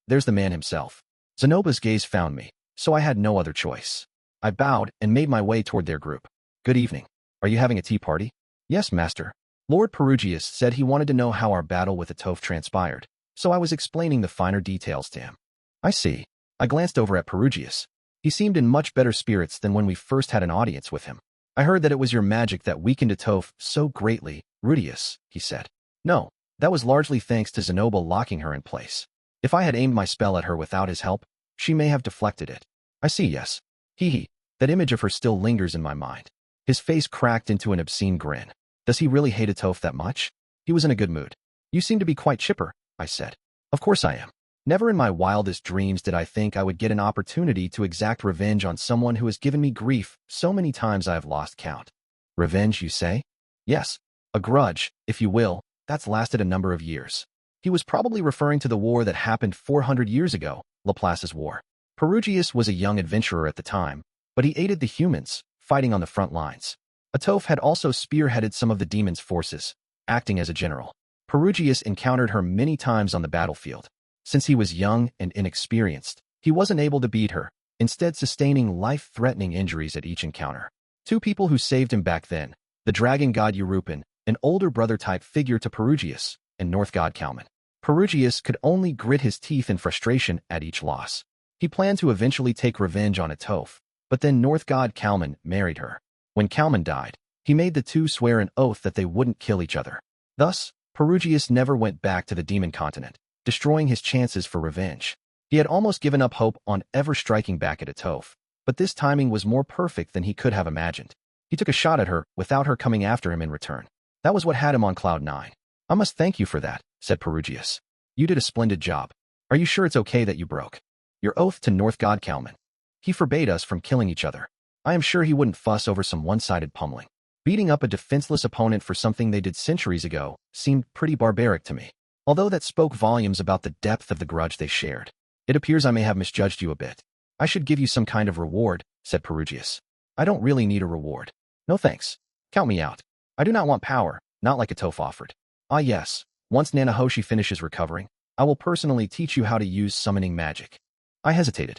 There's the man himself. Zenoba's gaze found me, so I had no other choice. I bowed and made my way toward their group. Good evening. Are you having a tea party? Yes, master. Lord Perugius said he wanted to know how our battle with the Toph transpired, so I was explaining the finer details to him. I see. I glanced over at Perugius. He seemed in much better spirits than when we first had an audience with him. I heard that it was your magic that weakened the Toph so greatly, Rudeus, he said. No, that was largely thanks to Zenobia locking her in place. If I had aimed my spell at her without his help, she may have deflected it. I see, yes. Hee. That image of her still lingers in my mind. His face cracked into an obscene grin. Does he really hate Toph that much? He was in a good mood. You seem to be quite chipper, I said. Of course I am. Never in my wildest dreams did I think I would get an opportunity to exact revenge on someone who has given me grief so many times I have lost count. Revenge, you say? Yes. A grudge, if you will, that's lasted a number of years. He was probably referring to the war that happened 400 years ago, Laplace's War. Perugius was a young adventurer at the time, but he aided the humans, fighting on the front lines. Toph had also spearheaded some of the demon's forces, acting as a general. Perugius encountered her many times on the battlefield. Since he was young and inexperienced, he wasn't able to beat her, instead sustaining life-threatening injuries at each encounter. Two people who saved him back then, the dragon god Eurupan, an older brother-type figure to Perugius, and North god Kalman. Perugius could only grit his teeth in frustration at each loss. He planned to eventually take revenge on Toph, but then North god Kalman married her. When Kalman died, he made the two swear an oath that they wouldn't kill each other. Thus, Perugius never went back to the demon continent, destroying his chances for revenge. He had almost given up hope on ever striking back at Toph, but this timing was more perfect than he could have imagined. He took a shot at her without her coming after him in return. That was what had him on cloud 9. I must thank you for that, said Perugius. You did a splendid job. Are you sure it's okay that you broke your oath to North god Kalman? He forbade us from killing each other. I am sure he wouldn't fuss over some one-sided pummeling. Beating up a defenseless opponent for something they did centuries ago seemed pretty barbaric to me. Although that spoke volumes about the depth of the grudge they shared. It appears I may have misjudged you a bit. I should give you some kind of reward, said Perugius. I don't really need a reward. No thanks. Count me out. I do not want power, not like Toph offered. Ah yes, once Nanahoshi finishes recovering, I will personally teach you how to use summoning magic. I hesitated.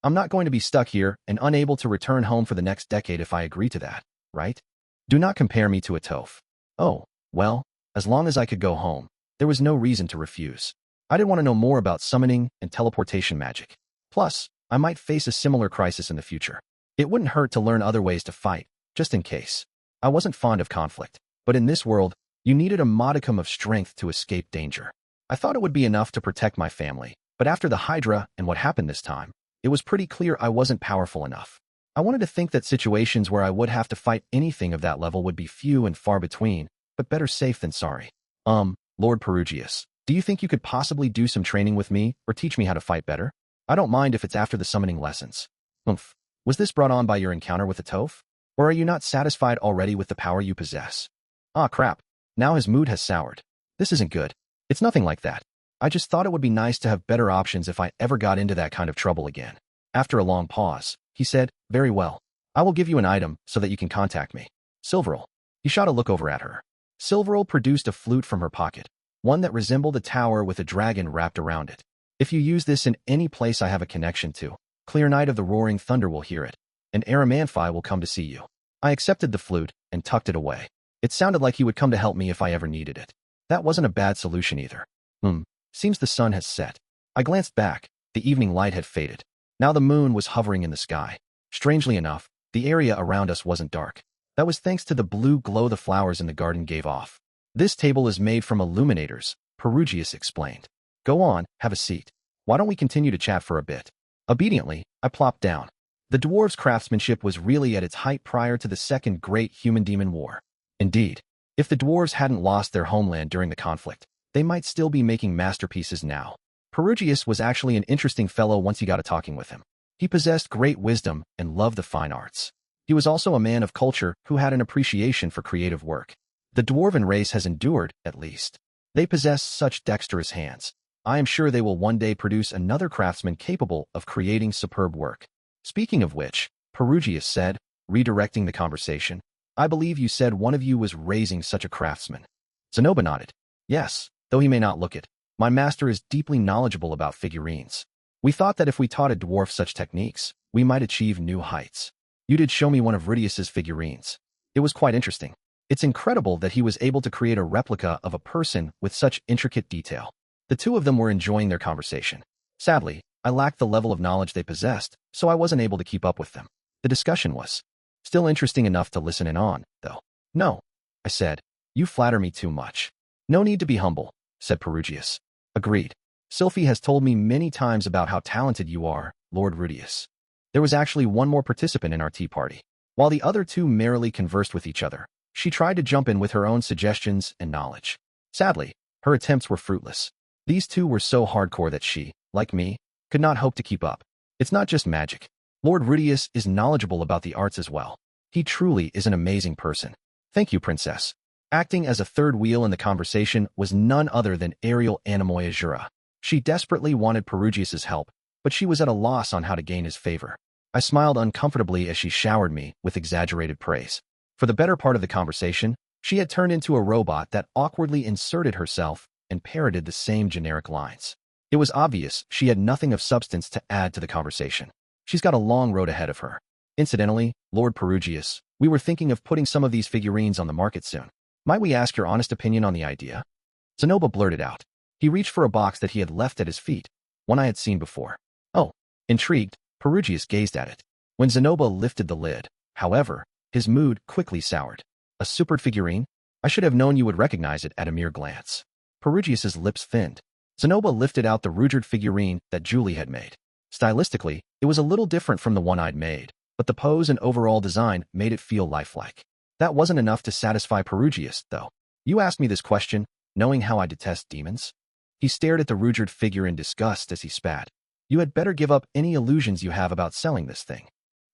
I'm not going to be stuck here and unable to return home for the next decade if I agree to that, right? Do not compare me to Toph. Oh, well, as long as I could go home, there was no reason to refuse. I didn't want to know more about summoning and teleportation magic. Plus, I might face a similar crisis in the future. It wouldn't hurt to learn other ways to fight, just in case. I wasn't fond of conflict, but in this world, you needed a modicum of strength to escape danger. I thought it would be enough to protect my family, but after the Hydra and what happened this time, it was pretty clear I wasn't powerful enough. I wanted to think that situations where I would have to fight anything of that level would be few and far between, but better safe than sorry. Lord Perugius, do you think you could possibly do some training with me or teach me how to fight better? I don't mind if it's after the summoning lessons. Was this brought on by your encounter with the Toph? Or are you not satisfied already with the power you possess? Ah, crap. Now his mood has soured. This isn't good. It's nothing like that. I just thought it would be nice to have better options if I ever got into that kind of trouble again. After a long pause, he said, very well. I will give you an item so that you can contact me. Silverl. He shot a look over at her. Silverl produced a flute from her pocket, one that resembled a tower with a dragon wrapped around it. If you use this in any place I have a connection to, Clear Night of the Roaring Thunder will hear it, and Aramanthi will come to see you. I accepted the flute and tucked it away. It sounded like he would come to help me if I ever needed it. That wasn't a bad solution either. Seems the sun has set. I glanced back. The evening light had faded. Now the moon was hovering in the sky. Strangely enough, the area around us wasn't dark. That was thanks to the blue glow the flowers in the garden gave off. This table is made from illuminators, Perugius explained. Go on, have a seat. Why don't we continue to chat for a bit? Obediently, I plopped down. The dwarves' craftsmanship was really at its height prior to the Second Great Human-Demon War. Indeed, if the dwarves hadn't lost their homeland during the conflict, they might still be making masterpieces now. Perugius was actually an interesting fellow once he got a talking with him. He possessed great wisdom and loved the fine arts. He was also a man of culture who had an appreciation for creative work. The dwarven race has endured, at least. They possess such dexterous hands. I am sure they will one day produce another craftsman capable of creating superb work. Speaking of which, Perugius said, redirecting the conversation, I believe you said one of you was raising such a craftsman. Zenobia nodded. Yes, though he may not look it. My master is deeply knowledgeable about figurines. We thought that if we taught a dwarf such techniques, we might achieve new heights. You did show me one of Rudeus's figurines. It was quite interesting. It's incredible that he was able to create a replica of a person with such intricate detail. The two of them were enjoying their conversation. Sadly, I lacked the level of knowledge they possessed, so I wasn't able to keep up with them. The discussion was still interesting enough to listen in on, though. No, I said. You flatter me too much. No need to be humble, said Perugius. Agreed. Sylphiette has told me many times about how talented you are, Lord Rudeus. There was actually one more participant in our tea party. While the other two merrily conversed with each other, she tried to jump in with her own suggestions and knowledge. Sadly, her attempts were fruitless. These two were so hardcore that she, like me, could not hope to keep up. It's not just magic. Lord Rudeus is knowledgeable about the arts as well. He truly is an amazing person. Thank you, Princess. Acting as a third wheel in the conversation was none other than Ariel Anemoyajura. She desperately wanted Perugius's help, but she was at a loss on how to gain his favor. I smiled uncomfortably as she showered me with exaggerated praise. For the better part of the conversation, she had turned into a robot that awkwardly inserted herself and parroted the same generic lines. It was obvious she had nothing of substance to add to the conversation. She's got a long road ahead of her. Incidentally, Lord Perugius, we were thinking of putting some of these figurines on the market soon. Might we ask your honest opinion on the idea? Zenoba blurted out. He reached for a box that he had left at his feet, one I had seen before. Oh, intrigued, Perugius gazed at it. When Zenoba lifted the lid, however, his mood quickly soured. A supered figurine? I should have known you would recognize it at a mere glance. Perugius's lips thinned. Zenoba lifted out the Rudeus figurine that Julie had made. Stylistically, it was a little different from the one I'd made, but the pose and overall design made it feel lifelike. That wasn't enough to satisfy Perugius, though. You asked me this question, knowing how I detest demons? He stared at the Rudeus figure in disgust as he spat. You had better give up any illusions you have about selling this thing.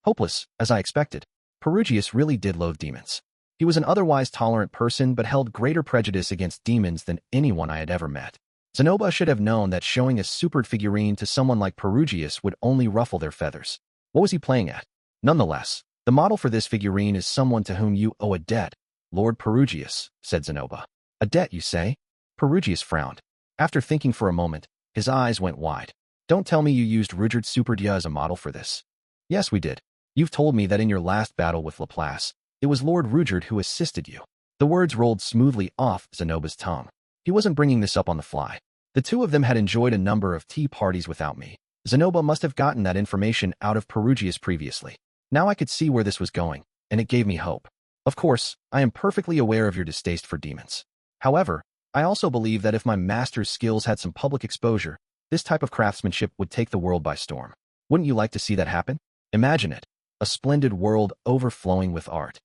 Hopeless, as I expected. Perugius really did loathe demons. He was an otherwise tolerant person but held greater prejudice against demons than anyone I had ever met. Zenoba should have known that showing a supered figurine to someone like Perugius would only ruffle their feathers. What was he playing at? Nonetheless, the model for this figurine is someone to whom you owe a debt. Lord Perugius, said Zenoba. A debt, you say? Perugius frowned. After thinking for a moment, his eyes went wide. Don't tell me you used Rudeus Superdia as a model for this. Yes, we did. You've told me that in your last battle with Laplace, it was Lord Rudeus who assisted you. The words rolled smoothly off Zenoba's tongue. He wasn't bringing this up on the fly. The two of them had enjoyed a number of tea parties without me. Zenoba must have gotten that information out of Perugius previously. Now I could see where this was going, and it gave me hope. Of course, I am perfectly aware of your distaste for demons. However, I also believe that if my master's skills had some public exposure, this type of craftsmanship would take the world by storm. Wouldn't you like to see that happen? Imagine it. A splendid world overflowing with art.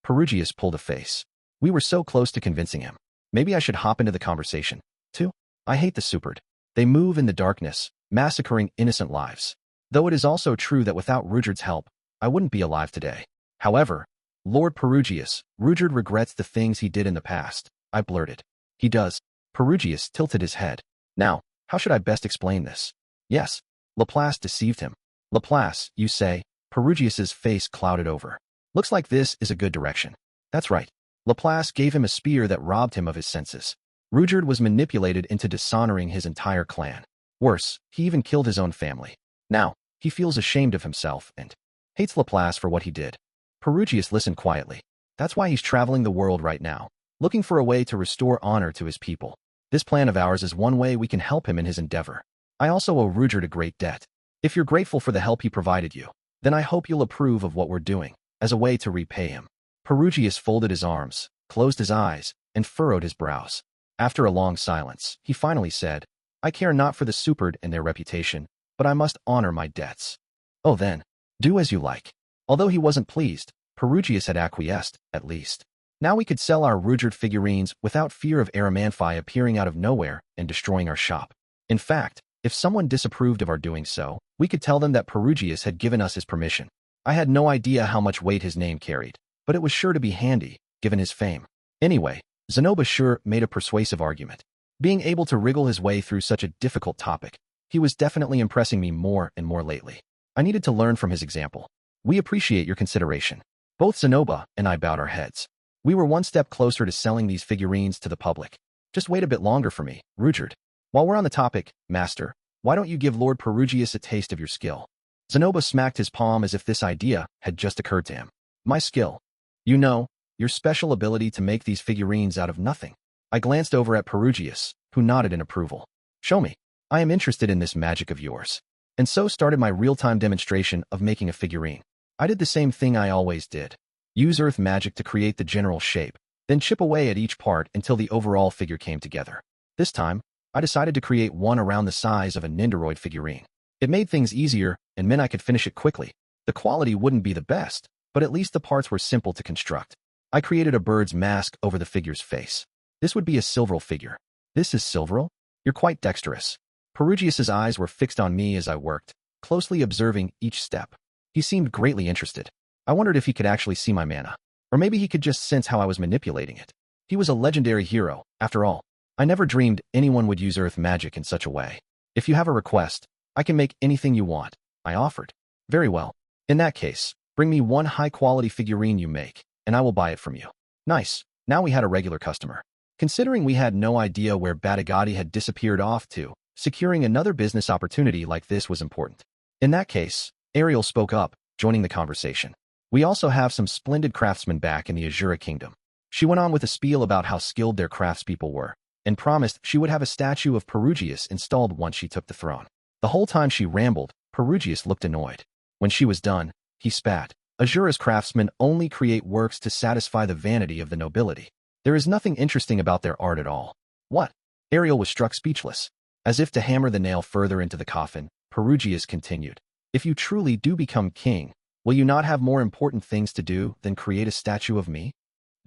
Perugius pulled a face. We were so close to convincing him. Maybe I should hop into the conversation, too? I hate the supered. They move in the darkness, massacring innocent lives. Though it is also true that without Rudeus's help, I wouldn't be alive today. However, Lord Perugius, Rudeus regrets the things he did in the past, I blurted. He does. Perugius tilted his head. Now, how should I best explain this? Yes, Laplace deceived him. Laplace, you say? Perugius's face clouded over. Looks like this is a good direction. That's right. Laplace gave him a spear that robbed him of his senses. Rudeus was manipulated into dishonoring his entire clan. Worse, he even killed his own family. Now, he feels ashamed of himself and hates Laplace for what he did. Perugius listened quietly. That's why he's traveling the world right now, looking for a way to restore honor to his people. This plan of ours is one way we can help him in his endeavor. I also owe Rudeus a great debt. If you're grateful for the help he provided you, then I hope you'll approve of what we're doing, as a way to repay him. Perugius folded his arms, closed his eyes, and furrowed his brows. After a long silence, he finally said, I care not for the supered and their reputation, but I must honor my debts. Oh then, do as you like. Although he wasn't pleased, Perugius had acquiesced, at least. Now we could sell our Rudeus figurines without fear of Aramanthi appearing out of nowhere and destroying our shop. In fact, if someone disapproved of our doing so, we could tell them that Perugius had given us his permission. I had no idea how much weight his name carried, but it was sure to be handy, given his fame. Anyway, Zenoba sure made a persuasive argument. Being able to wriggle his way through such a difficult topic, he was definitely impressing me more and more lately. I needed to learn from his example. We appreciate your consideration. Both Zenoba and I bowed our heads. We were one step closer to selling these figurines to the public. Just wait a bit longer for me, Rudeus. While we're on the topic, Master, why don't you give Lord Perugius a taste of your skill? Zenoba smacked his palm as if this idea had just occurred to him. My skill. You know, Your special ability to make these figurines out of nothing. I glanced over at Perugius, who nodded in approval. Show me. I am interested in this magic of yours. And so started my real-time demonstration of making a figurine. I did the same thing I always did. Use earth magic to create the general shape, then chip away at each part until the overall figure came together. This time, I decided to create one around the size of a Nindoroid figurine. It made things easier and meant I could finish it quickly. The quality wouldn't be the best, but at least the parts were simple to construct. I created a bird's mask over the figure's face. This would be a Silveral figure. This is Silveral? You're quite dexterous. Perugius's eyes were fixed on me as I worked, closely observing each step. He seemed greatly interested. I wondered if he could actually see my mana. Or maybe he could just sense how I was manipulating it. He was a legendary hero, after all. I never dreamed anyone would use earth magic in such a way. If you have a request, I can make anything you want, I offered. Very well. In that case, bring me one high-quality figurine you make, and I will buy it from you. Nice. Now we had a regular customer. Considering we had no idea where Batagati had disappeared off to, securing another business opportunity like this was important. In that case, Ariel spoke up, joining the conversation. We also have some splendid craftsmen back in the Azura Kingdom. She went on with a spiel about how skilled their craftspeople were, and promised she would have a statue of Perugius installed once she took the throne. The whole time she rambled, Perugius looked annoyed. When she was done, he spat. Azura's craftsmen only create works to satisfy the vanity of the nobility. There is nothing interesting about their art at all. What? Ariel was struck speechless. As if to hammer the nail further into the coffin, Perugius continued. If you truly do become king, will you not have more important things to do than create a statue of me?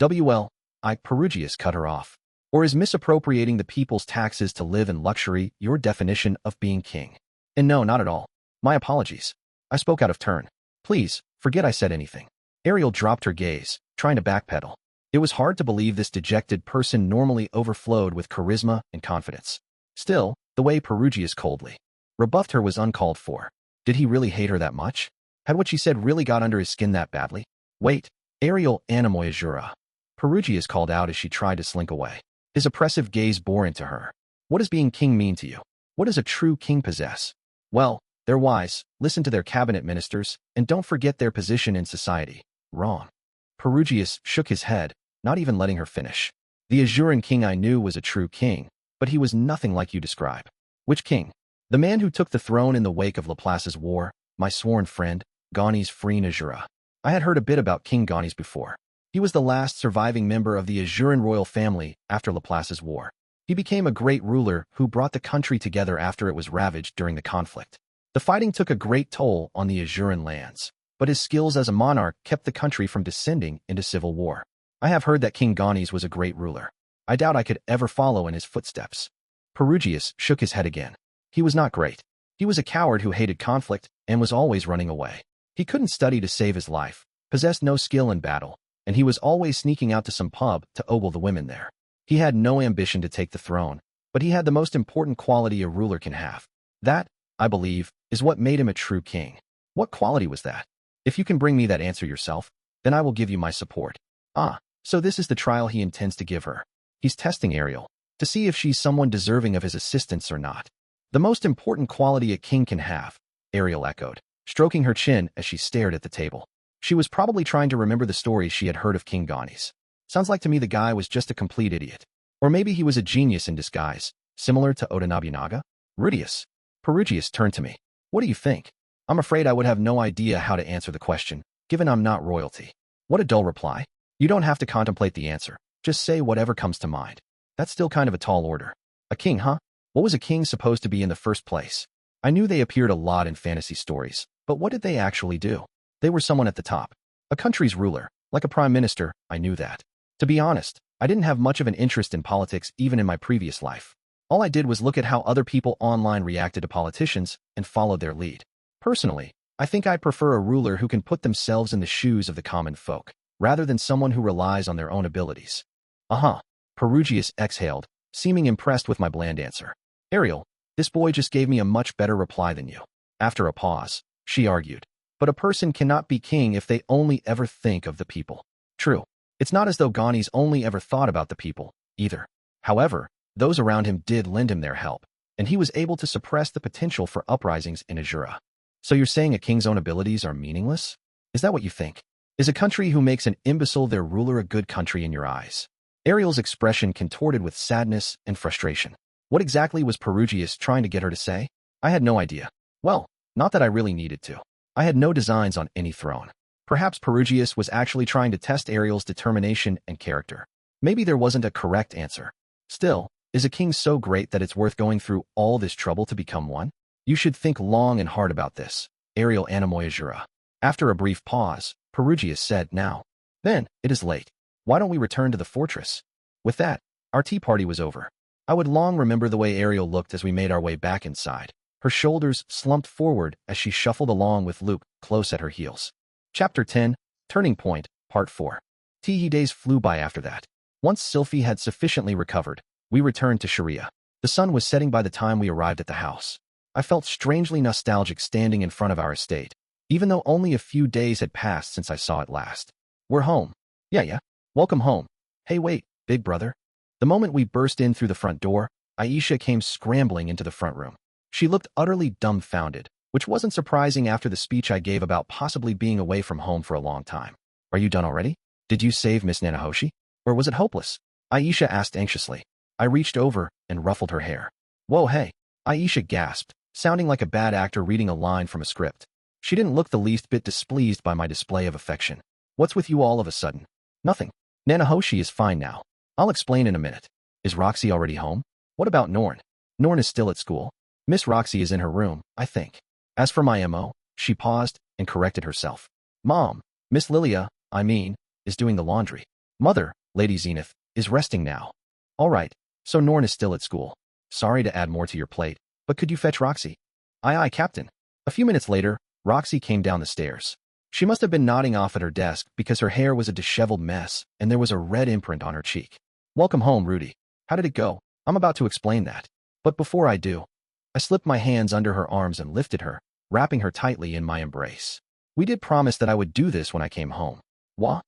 Perugius cut her off. Or is misappropriating the people's taxes to live in luxury your definition of being king? And no, not at all. My apologies. I spoke out of turn. Please, forget I said anything. Ariel dropped her gaze, trying to backpedal. It was hard to believe this dejected person normally overflowed with charisma and confidence. Still, the way Perugius coldly rebuffed her was uncalled for. Did he really hate her that much? Had what she said really got under his skin that badly? Wait, Ariel Anamoy Azura. Perugius called out as she tried to slink away. His oppressive gaze bore into her. What does being king mean to you? What does a true king possess? Well, they're wise, listen to their cabinet ministers, and don't forget their position in society. Wrong. Perugius shook his head, not even letting her finish. The Azuran king I knew was a true king, but he was nothing like you describe. Which king? The man who took the throne in the wake of Laplace's war, my sworn friend, Gani's Freen Azura. I had heard a bit about King Gani's before. He was the last surviving member of the Azuran royal family after Laplace's war. He became a great ruler who brought the country together after it was ravaged during the conflict. The fighting took a great toll on the Azuran lands, but his skills as a monarch kept the country from descending into civil war. I have heard that King Gani's was a great ruler. I doubt I could ever follow in his footsteps. Perugius shook his head again. He was not great. He was a coward who hated conflict and was always running away. He couldn't study to save his life, possessed no skill in battle, and he was always sneaking out to some pub to ogle the women there. He had no ambition to take the throne, but he had the most important quality a ruler can have. That, I believe, is what made him a true king. What quality was that? If you can bring me that answer yourself, then I will give you my support. So this is the trial he intends to give her. He's testing Ariel, to see if she's someone deserving of his assistance or not. The most important quality a king can have, Ariel echoed, stroking her chin as she stared at the table. She was probably trying to remember the stories she had heard of King Gani's. Sounds like to me the guy was just a complete idiot. Or maybe he was a genius in disguise, similar to Oda Nobunaga? Rudeus. Perugius turned to me. What do you think? I'm afraid I would have no idea how to answer the question, given I'm not royalty. What a dull reply. You don't have to contemplate the answer. Just say whatever comes to mind. That's still kind of a tall order. A king, huh? What was a king supposed to be in the first place? I knew they appeared a lot in fantasy stories, but what did they actually do? They were someone at the top. A country's ruler, like a prime minister, I knew that. To be honest, I didn't have much of an interest in politics even in my previous life. All I did was look at how other people online reacted to politicians and followed their lead. Personally, I think I'd prefer a ruler who can put themselves in the shoes of the common folk, rather than someone who relies on their own abilities. Perugius exhaled, seeming impressed with my bland answer. Ariel, this boy just gave me a much better reply than you. After a pause, she argued. But a person cannot be king if they only ever think of the people. True. It's not as though Gani's only ever thought about the people, either. However, those around him did lend him their help, and he was able to suppress the potential for uprisings in Azura. So you're saying a king's own abilities are meaningless? Is that what you think? Is a country who makes an imbecile their ruler a good country in your eyes? Ariel's expression contorted with sadness and frustration. What exactly was Perugius trying to get her to say? I had no idea. Well, not that I really needed to. I had no designs on any throne. Perhaps Perugius was actually trying to test Ariel's determination and character. Maybe there wasn't a correct answer. Still, is a king so great that it's worth going through all this trouble to become one? You should think long and hard about this, Ariel Anamoyajura. After a brief pause, Perugius said, Now, then, it is late. Why don't we return to the fortress? With that, our tea party was over. I would long remember the way Ariel looked as we made our way back inside. Her shoulders slumped forward as she shuffled along with Luke close at her heels. Chapter 10, Turning Point, Part 4. Teehee days flew by after that. Once Sylphiette had sufficiently recovered, we returned to Sharia. The sun was setting by the time we arrived at the house. I felt strangely nostalgic standing in front of our estate, even though only a few days had passed since I saw it last. We're home. Yeah. Welcome home. Hey wait, big brother. The moment we burst in through the front door, Aisha came scrambling into the front room. She looked utterly dumbfounded, which wasn't surprising after the speech I gave about possibly being away from home for a long time. Are you done already? Did you save Miss Nanahoshi? Or was it hopeless? Aisha asked anxiously. I reached over and ruffled her hair. Whoa, hey. Aisha gasped, sounding like a bad actor reading a line from a script. She didn't look the least bit displeased by my display of affection. What's with you all of a sudden? Nothing. Nanahoshi is fine now. I'll explain in a minute. Is Roxy already home? What about Norn? Norn is still at school. Miss Roxy is in her room, I think. As for my M.O., she paused and corrected herself. Mom, Miss Lilia, is doing the laundry. Mother, Lady Zenith, is resting now. All right, so Norn is still at school. Sorry to add more to your plate, but could you fetch Roxy? Aye, Captain. A few minutes later, Roxy came down the stairs. She must have been nodding off at her desk because her hair was a disheveled mess and there was a red imprint on her cheek. Welcome home, Rudy. How did it go? I'm about to explain that. But before I do, I slipped my hands under her arms and lifted her, wrapping her tightly in my embrace. We did promise that I would do this when I came home. What?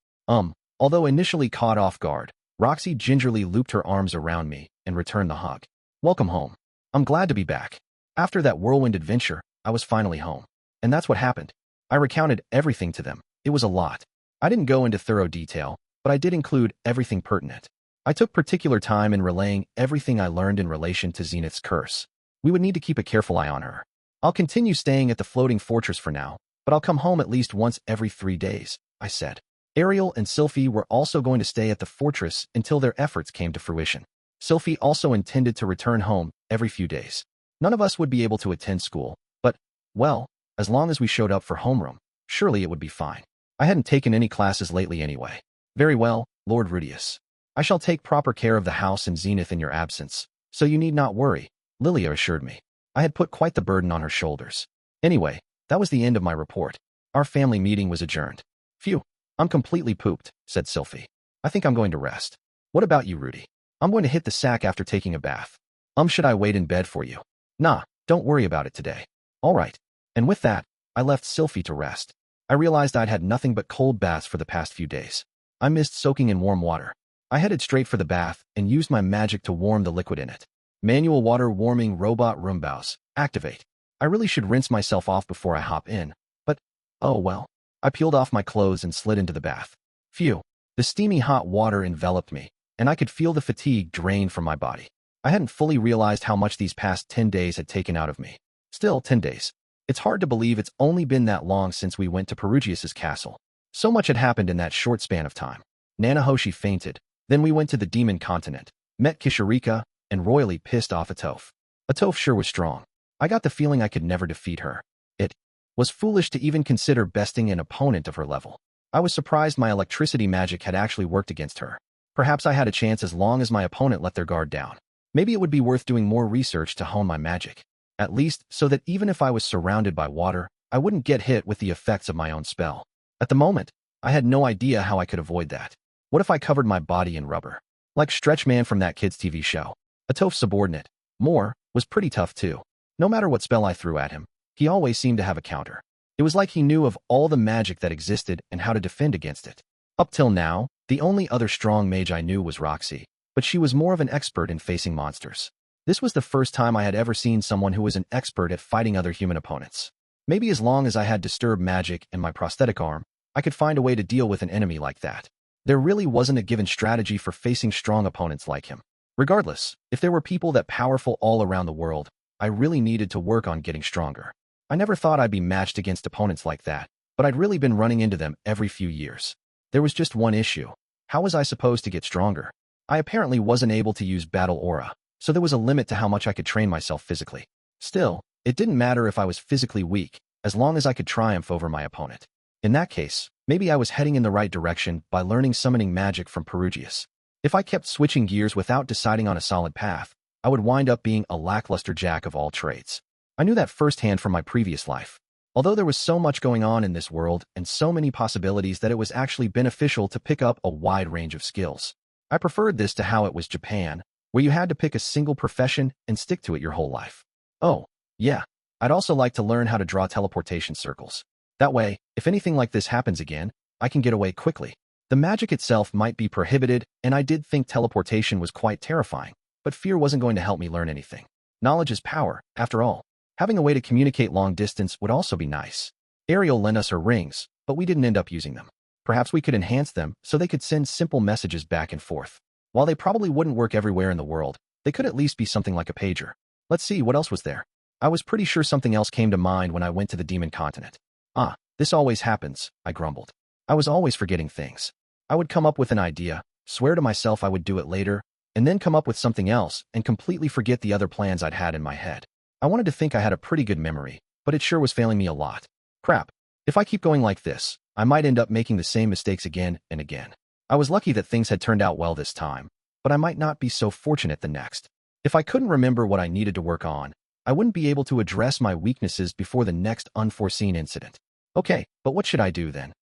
Although initially caught off guard, Roxy gingerly looped her arms around me and returned the hug. Welcome home. I'm glad to be back. After that whirlwind adventure, I was finally home. And that's what happened. I recounted everything to them. It was a lot. I didn't go into thorough detail, but I did include everything pertinent. I took particular time in relaying everything I learned in relation to Zenith's curse. We would need to keep a careful eye on her. I'll continue staying at the floating fortress for now, but I'll come home at least once every 3 days, I said. Ariel and Sylphiette were also going to stay at the fortress until their efforts came to fruition. Sylphiette also intended to return home every few days. None of us would be able to attend school, but, well, as long as we showed up for homeroom, surely it would be fine. I hadn't taken any classes lately anyway. Very well, Lord Rudeus. I shall take proper care of the house and Zenith in your absence, so you need not worry, Lilia assured me. I had put quite the burden on her shoulders. Anyway, that was the end of my report. Our family meeting was adjourned. Phew, I'm completely pooped, said Sylphie. I think I'm going to rest. What about you, Rudy? I'm going to hit the sack after taking a bath. Should I wait in bed for you? Nah, don't worry about it today. All right. And with that, I left Sylphie to rest. I realized I'd had nothing but cold baths for the past few days. I missed soaking in warm water. I headed straight for the bath and used my magic to warm the liquid in it. Manual water warming robot room bows. Activate. I really should rinse myself off before I hop in, but, oh well. I peeled off my clothes and slid into the bath. Phew. The steamy hot water enveloped me, and I could feel the fatigue drain from my body. I hadn't fully realized how much these past 10 days had taken out of me. Still, 10 days. It's hard to believe it's only been that long since we went to Perugius's castle. So much had happened in that short span of time. Nanahoshi fainted. Then we went to the demon continent, met Kishirika, and royally pissed off Atoph. Atoph sure was strong. I got the feeling I could never defeat her. It was foolish to even consider besting an opponent of her level. I was surprised my electricity magic had actually worked against her. Perhaps I had a chance as long as my opponent let their guard down. Maybe it would be worth doing more research to hone my magic. At least so that even if I was surrounded by water, I wouldn't get hit with the effects of my own spell. At the moment, I had no idea how I could avoid that. What if I covered my body in rubber? Like Stretch Man from that kid's TV show. Atoph's subordinate, Moore, was pretty tough too. No matter what spell I threw at him, he always seemed to have a counter. It was like he knew of all the magic that existed and how to defend against it. Up till now, the only other strong mage I knew was Roxy, but she was more of an expert in facing monsters. This was the first time I had ever seen someone who was an expert at fighting other human opponents. Maybe as long as I had disturbed magic and my prosthetic arm, I could find a way to deal with an enemy like that. There really wasn't a given strategy for facing strong opponents like him. Regardless, if there were people that powerful all around the world, I really needed to work on getting stronger. I never thought I'd be matched against opponents like that, but I'd really been running into them every few years. There was just one issue. How was I supposed to get stronger? I apparently wasn't able to use battle aura, so there was a limit to how much I could train myself physically. Still, it didn't matter if I was physically weak, as long as I could triumph over my opponent. In that case, maybe I was heading in the right direction by learning summoning magic from Perugius. If I kept switching gears without deciding on a solid path, I would wind up being a lackluster jack of all trades. I knew that firsthand from my previous life. Although there was so much going on in this world and so many possibilities that it was actually beneficial to pick up a wide range of skills. I preferred this to how it was Japan, where you had to pick a single profession and stick to it your whole life. Oh, yeah, I'd also like to learn how to draw teleportation circles. That way, if anything like this happens again, I can get away quickly. The magic itself might be prohibited, and I did think teleportation was quite terrifying, but fear wasn't going to help me learn anything. Knowledge is power, after all. Having a way to communicate long distance would also be nice. Ariel lent us her rings, but we didn't end up using them. Perhaps we could enhance them so they could send simple messages back and forth. While they probably wouldn't work everywhere in the world, they could at least be something like a pager. Let's see, what else was there? I was pretty sure something else came to mind when I went to the demon continent. This always happens, I grumbled. I was always forgetting things. I would come up with an idea, swear to myself I would do it later, and then come up with something else and completely forget the other plans I'd had in my head. I wanted to think I had a pretty good memory, but it sure was failing me a lot. Crap. If I keep going like this, I might end up making the same mistakes again and again. I was lucky that things had turned out well this time, but I might not be so fortunate the next. If I couldn't remember what I needed to work on, I wouldn't be able to address my weaknesses before the next unforeseen incident. Okay, but what should I do then?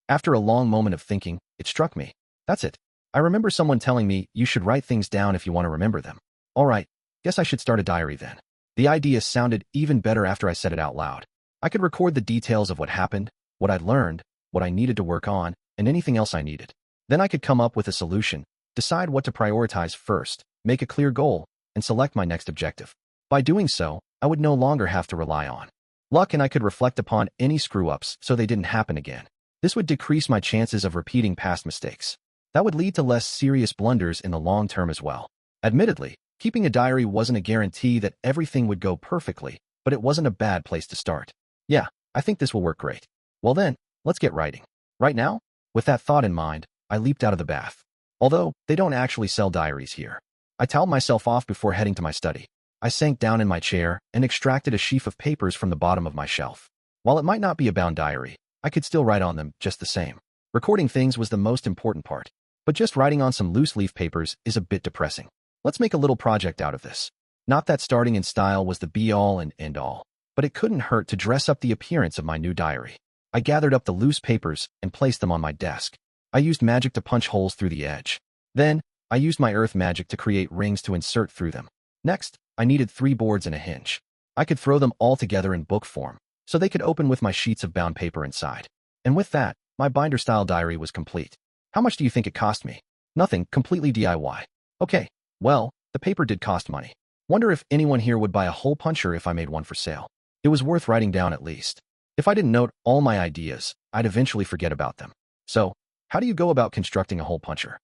After a long moment of thinking, it struck me. That's it. I remember someone telling me you should write things down if you want to remember them. All right, guess I should start a diary then. The idea sounded even better after I said it out loud. I could record the details of what happened, what I'd learned, what I needed to work on, and anything else I needed. Then I could come up with a solution, decide what to prioritize first, make a clear goal, and select my next objective. By doing so, I would no longer have to rely on luck, and I could reflect upon any screw-ups so they didn't happen again. This would decrease my chances of repeating past mistakes. That would lead to less serious blunders in the long term as well. Admittedly, keeping a diary wasn't a guarantee that everything would go perfectly, but it wasn't a bad place to start. Yeah, I think this will work great. Well then, let's get writing. Right now? With that thought in mind, I leaped out of the bath. Although, they don't actually sell diaries here. I toweled myself off before heading to my study. I sank down in my chair and extracted a sheaf of papers from the bottom of my shelf. While it might not be a bound diary, I could still write on them just the same. Recording things was the most important part. But just writing on some loose leaf papers is a bit depressing. Let's make a little project out of this. Not that starting in style was the be-all and end-all, but it couldn't hurt to dress up the appearance of my new diary. I gathered up the loose papers and placed them on my desk. I used magic to punch holes through the edge. Then, I used my earth magic to create rings to insert through them. Next, I needed 3 boards and a hinge. I could throw them all together in book form, so they could open with my sheets of bound paper inside. And with that, my binder-style diary was complete. How much do you think it cost me? Nothing, completely DIY. Okay, well, the paper did cost money. Wonder if anyone here would buy a hole puncher if I made one for sale. It was worth writing down at least. If I didn't note all my ideas, I'd eventually forget about them. So, how do you go about constructing a hole puncher?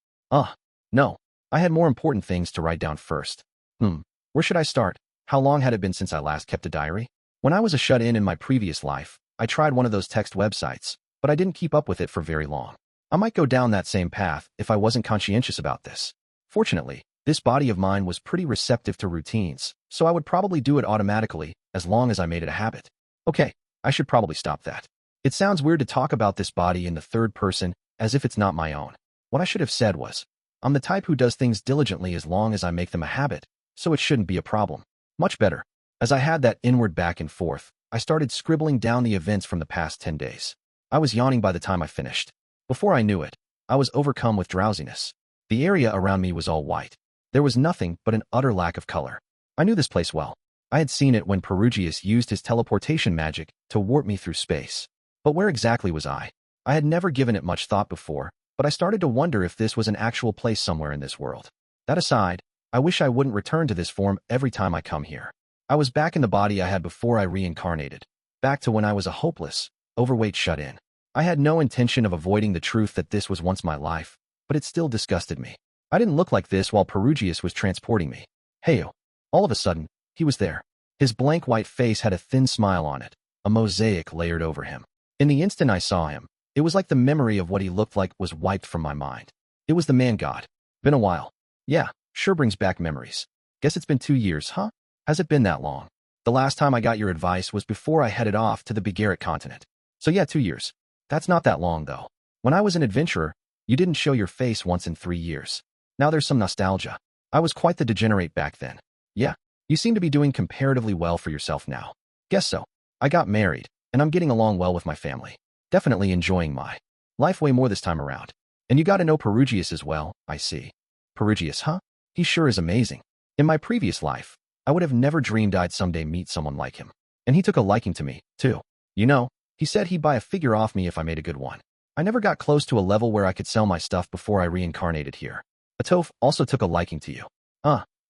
No, I had more important things to write down first. Where should I start? How long had it been since I last kept a diary? When I was a shut-in in my previous life, I tried one of those text websites, but I didn't keep up with it for very long. I might go down that same path if I wasn't conscientious about this. Fortunately, this body of mine was pretty receptive to routines, so I would probably do it automatically as long as I made it a habit. Okay, I should probably stop that. It sounds weird to talk about this body in the third person as if it's not my own. What I should have said was, I'm the type who does things diligently as long as I make them a habit, so it shouldn't be a problem. Much better. As I had that inward back and forth, I started scribbling down the events from the past 10 days. I was yawning by the time I finished. Before I knew it, I was overcome with drowsiness. The area around me was all white. There was nothing but an utter lack of color. I knew this place well. I had seen it when Perugius used his teleportation magic to warp me through space. But where exactly was I? I had never given it much thought before, but I started to wonder if this was an actual place somewhere in this world. That aside, I wish I wouldn't return to this form every time I come here. I was back in the body I had before I reincarnated, back to when I was a hopeless, overweight shut-in. I had no intention of avoiding the truth that this was once my life, but it still disgusted me. I didn't look like this while Perugius was transporting me. Heyo. All of a sudden, he was there. His blank white face had a thin smile on it, a mosaic layered over him. In the instant I saw him, it was like the memory of what he looked like was wiped from my mind. It was the man god. Been a while. Yeah, sure brings back memories. Guess it's been 2 years, huh? Has it been that long? The last time I got your advice was before I headed off to the Greyrat continent. So yeah, 2 years. That's not that long, though. When I was an adventurer, you didn't show your face once in 3 years. Now there's some nostalgia. I was quite the degenerate back then. Yeah, you seem to be doing comparatively well for yourself now. Guess so. I got married, and I'm getting along well with my family. Definitely enjoying my life way more this time around. And you got to know Perugius as well, I see. Perugius, huh? He sure is amazing. In my previous life, I would have never dreamed I'd someday meet someone like him. And he took a liking to me, too. You know, he said he'd buy a figure off me if I made a good one. I never got close to a level where I could sell my stuff before I reincarnated here. Atoph also took a liking to you.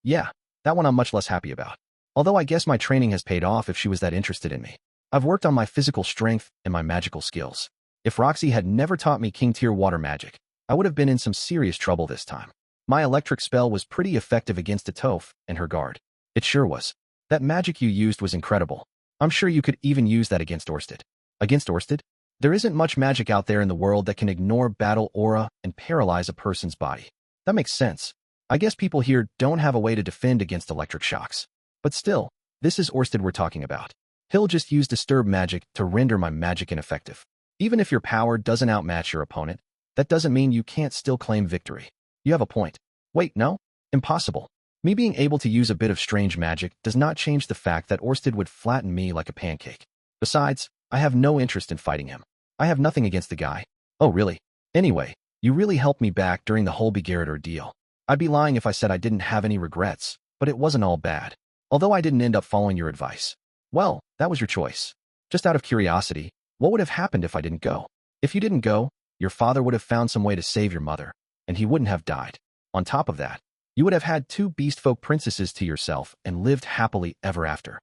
Yeah, that one I'm much less happy about. Although I guess my training has paid off if she was that interested in me. I've worked on my physical strength and my magical skills. If Roxy had never taught me king-tier water magic, I would have been in some serious trouble this time. My electric spell was pretty effective against Atoph and her guard. It sure was. That magic you used was incredible. I'm sure you could even use that against Orsted. Against Orsted? There isn't much magic out there in the world that can ignore battle aura and paralyze a person's body. That makes sense. I guess people here don't have a way to defend against electric shocks. But still, this is Orsted we're talking about. He'll just use disturb magic to render my magic ineffective. Even if your power doesn't outmatch your opponent, that doesn't mean you can't still claim victory. You have a point. Wait, no? Impossible. Me being able to use a bit of strange magic does not change the fact that Orsted would flatten me like a pancake. Besides, I have no interest in fighting him. I have nothing against the guy. Oh, really? Anyway, you really helped me back during the whole Greyrat ordeal. I'd be lying if I said I didn't have any regrets, but it wasn't all bad. Although I didn't end up following your advice. Well, that was your choice. Just out of curiosity, what would have happened if I didn't go? If you didn't go, your father would have found some way to save your mother, and he wouldn't have died. On top of that, you would have had 2 beastfolk princesses to yourself and lived happily ever after.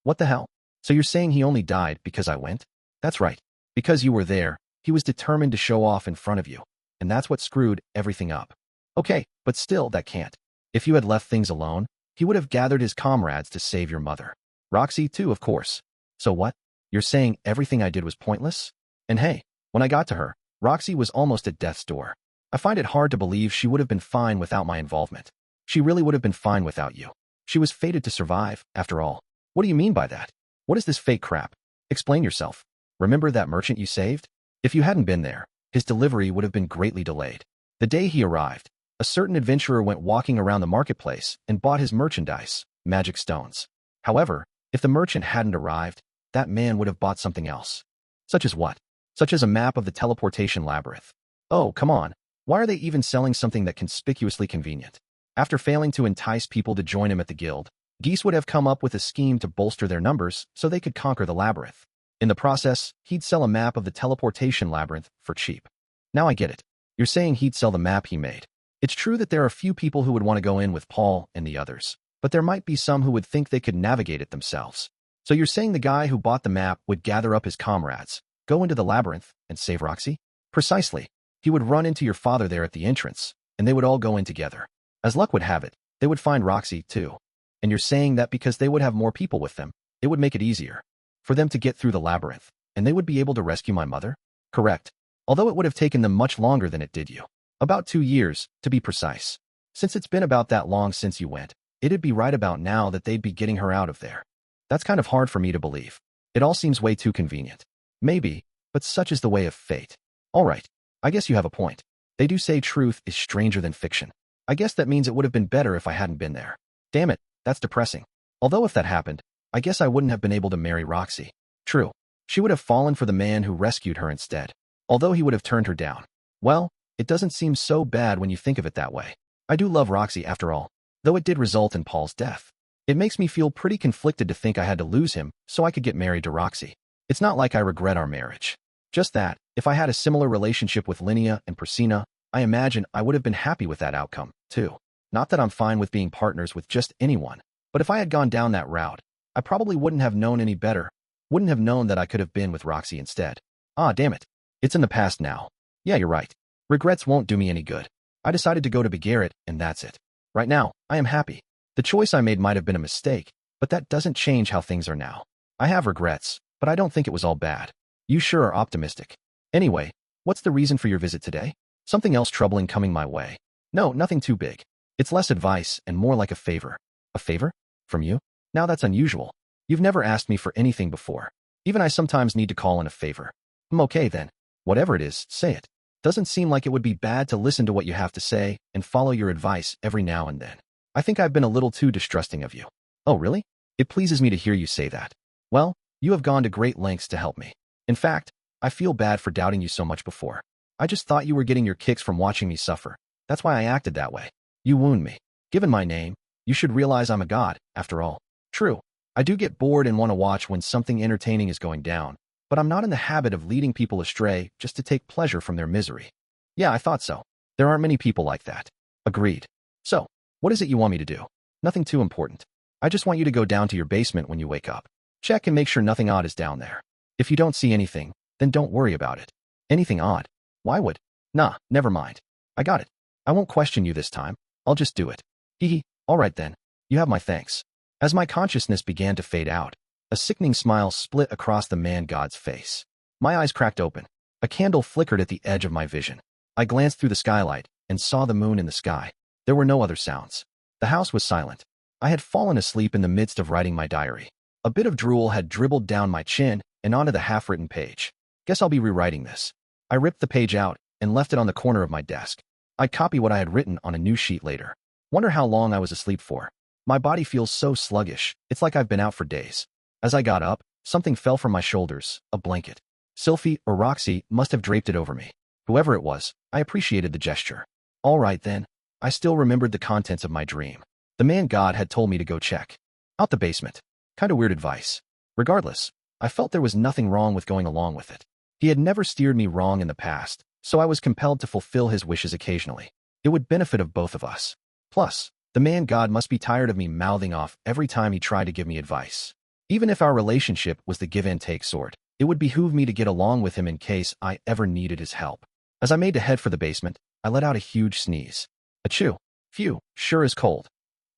What the hell? So you're saying he only died because I went? That's right. Because you were there, he was determined to show off in front of you, and that's what screwed everything up. Okay, but still, that can't. If you had left things alone, he would have gathered his comrades to save your mother. Roxy, too, of course. So what? You're saying everything I did was pointless? And hey, when I got to her, Roxy was almost at death's door. I find it hard to believe she would have been fine without my involvement. She really would have been fine without you. She was fated to survive, after all. What do you mean by that? What is this fake crap? Explain yourself. Remember that merchant you saved? If you hadn't been there, his delivery would have been greatly delayed. The day he arrived, a certain adventurer went walking around the marketplace and bought his merchandise, magic stones. However, if the merchant hadn't arrived, that man would have bought something else. Such as what? Such as a map of the teleportation labyrinth. Oh, come on. Why are they even selling something that conspicuously convenient? After failing to entice people to join him at the guild, Geese would have come up with a scheme to bolster their numbers so they could conquer the labyrinth. In the process, he'd sell a map of the teleportation labyrinth for cheap. Now I get it. You're saying he'd sell the map he made. It's true that there are few people who would want to go in with Paul and the others, but there might be some who would think they could navigate it themselves. So you're saying the guy who bought the map would gather up his comrades, go into the labyrinth, and save Roxy? Precisely. He would run into your father there at the entrance, and they would all go in together. As luck would have it, they would find Roxy, too. And you're saying that because they would have more people with them, it would make it easier for them to get through the labyrinth, and they would be able to rescue my mother? Correct. Although it would have taken them much longer than it did you. About 2 years, to be precise. Since it's been about that long since you went, it'd be right about now that they'd be getting her out of there. That's kind of hard for me to believe. It all seems way too convenient. Maybe, but such is the way of fate. All right, I guess you have a point. They do say truth is stranger than fiction. I guess that means it would have been better if I hadn't been there. Damn it, that's depressing. Although if that happened, I guess I wouldn't have been able to marry Roxy. True. She would have fallen for the man who rescued her instead. Although he would have turned her down. Well, it doesn't seem so bad when you think of it that way. I do love Roxy after all, though it did result in Paul's death. It makes me feel pretty conflicted to think I had to lose him so I could get married to Roxy. It's not like I regret our marriage. Just that, if I had a similar relationship with Linnea and Priscina, I imagine I would have been happy with that outcome, too. Not that I'm fine with being partners with just anyone, but if I had gone down that route, I probably wouldn't have known any better, wouldn't have known that I could have been with Roxy instead. Ah, damn it. It's in the past now. Yeah, you're right. Regrets won't do me any good. I decided to go to Greyrat, and that's it. Right now, I am happy. The choice I made might have been a mistake, but that doesn't change how things are now. I have regrets, but I don't think it was all bad. You sure are optimistic. Anyway, what's the reason for your visit today? Something else troubling coming my way? No, nothing too big. It's less advice and more like a favor. A favor? From you? Now that's unusual. You've never asked me for anything before. Even I sometimes need to call in a favor. Okay then. Whatever it is, say it. Doesn't seem like it would be bad to listen to what you have to say and follow your advice every now and then. I think I've been a little too distrusting of you. Oh, really? It pleases me to hear you say that. Well, you have gone to great lengths to help me. In fact, I feel bad for doubting you so much before. I just thought you were getting your kicks from watching me suffer. That's why I acted that way. You wound me. Given my name, you should realize I'm a god, after all. True, I do get bored and want to watch when something entertaining is going down, but I'm not in the habit of leading people astray just to take pleasure from their misery. Yeah, I thought so. There aren't many people like that. Agreed. So, what is it you want me to do? Nothing too important. I just want you to go down to your basement when you wake up. Check and make sure nothing odd is down there. If you don't see anything, then don't worry about it. Anything odd? Why would? Nah, never mind. I got it. I won't question you this time. I'll just do it. Hee. All right then. You have my thanks. As my consciousness began to fade out, a sickening smile split across the man-god's face. My eyes cracked open. A candle flickered at the edge of my vision. I glanced through the skylight and saw the moon in the sky. There were no other sounds. The house was silent. I had fallen asleep in the midst of writing my diary. A bit of drool had dribbled down my chin and onto the half-written page. Guess I'll be rewriting this. I ripped the page out and left it on the corner of my desk. I'd copy what I had written on a new sheet later. Wonder how long I was asleep for. My body feels so sluggish, it's like I've been out for days. As I got up, something fell from my shoulders, a blanket. Sylphiette or Roxy must have draped it over me. Whoever it was, I appreciated the gesture. All right then. I still remembered the contents of my dream. The man-god had told me to go check out the basement. Kinda weird advice. Regardless, I felt there was nothing wrong with going along with it. He had never steered me wrong in the past, so I was compelled to fulfill his wishes occasionally. It would benefit of both of us. Plus, the man-god must be tired of me mouthing off every time he tried to give me advice. Even if our relationship was the give-and-take sort, it would behoove me to get along with him in case I ever needed his help. As I made to head for the basement, I let out a huge sneeze. Achoo. Phew, sure is cold.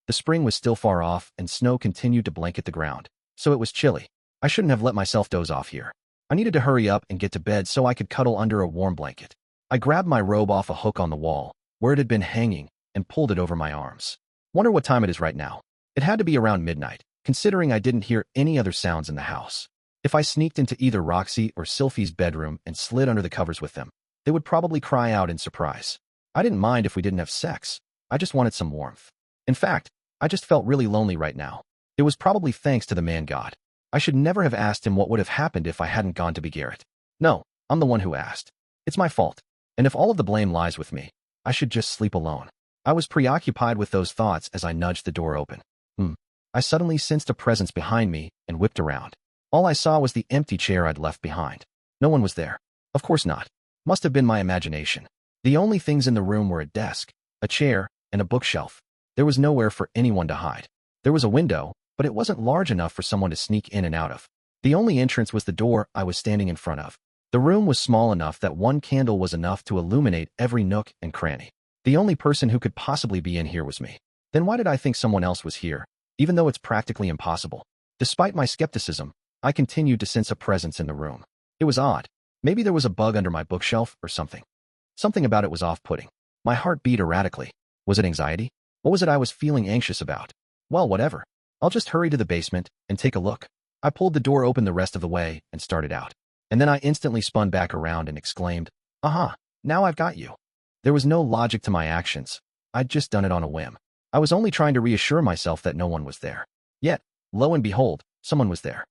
The spring was still far off, and snow continued to blanket the ground, so it was chilly. I shouldn't have let myself doze off here. I needed to hurry up and get to bed so I could cuddle under a warm blanket. I grabbed my robe off a hook on the wall, where it had been hanging, and pulled it over my arms. Wonder what time it is right now. It had to be around midnight, considering I didn't hear any other sounds in the house. If I sneaked into either Roxy or Sylphie's bedroom and slid under the covers with them, they would probably cry out in surprise. I didn't mind if we didn't have sex. I just wanted some warmth. In fact, I just felt really lonely right now. It was probably thanks to the man-god. I should never have asked him what would have happened if I hadn't gone to Greyrat. No, I'm the one who asked. It's my fault. And if all of the blame lies with me, I should just sleep alone. I was preoccupied with those thoughts as I nudged the door open. I suddenly sensed a presence behind me and whipped around. All I saw was the empty chair I'd left behind. No one was there. Of course not. Must have been my imagination. The only things in the room were a desk, a chair, and a bookshelf. There was nowhere for anyone to hide. There was a window, but it wasn't large enough for someone to sneak in and out of. The only entrance was the door I was standing in front of. The room was small enough that one candle was enough to illuminate every nook and cranny. The only person who could possibly be in here was me. Then why did I think someone else was here, even though it's practically impossible? Despite my skepticism, I continued to sense a presence in the room. It was odd. Maybe there was a bug under my bookshelf or something. Something about it was off-putting. My heart beat erratically. Was it anxiety? What was it I was feeling anxious about? Well, whatever. I'll just hurry to the basement and take a look. I pulled the door open the rest of the way and started out. And then I instantly spun back around and exclaimed, "Aha, now I've got you." There was no logic to my actions. I'd just done it on a whim. I was only trying to reassure myself that no one was there. Yet, lo and behold, someone was there.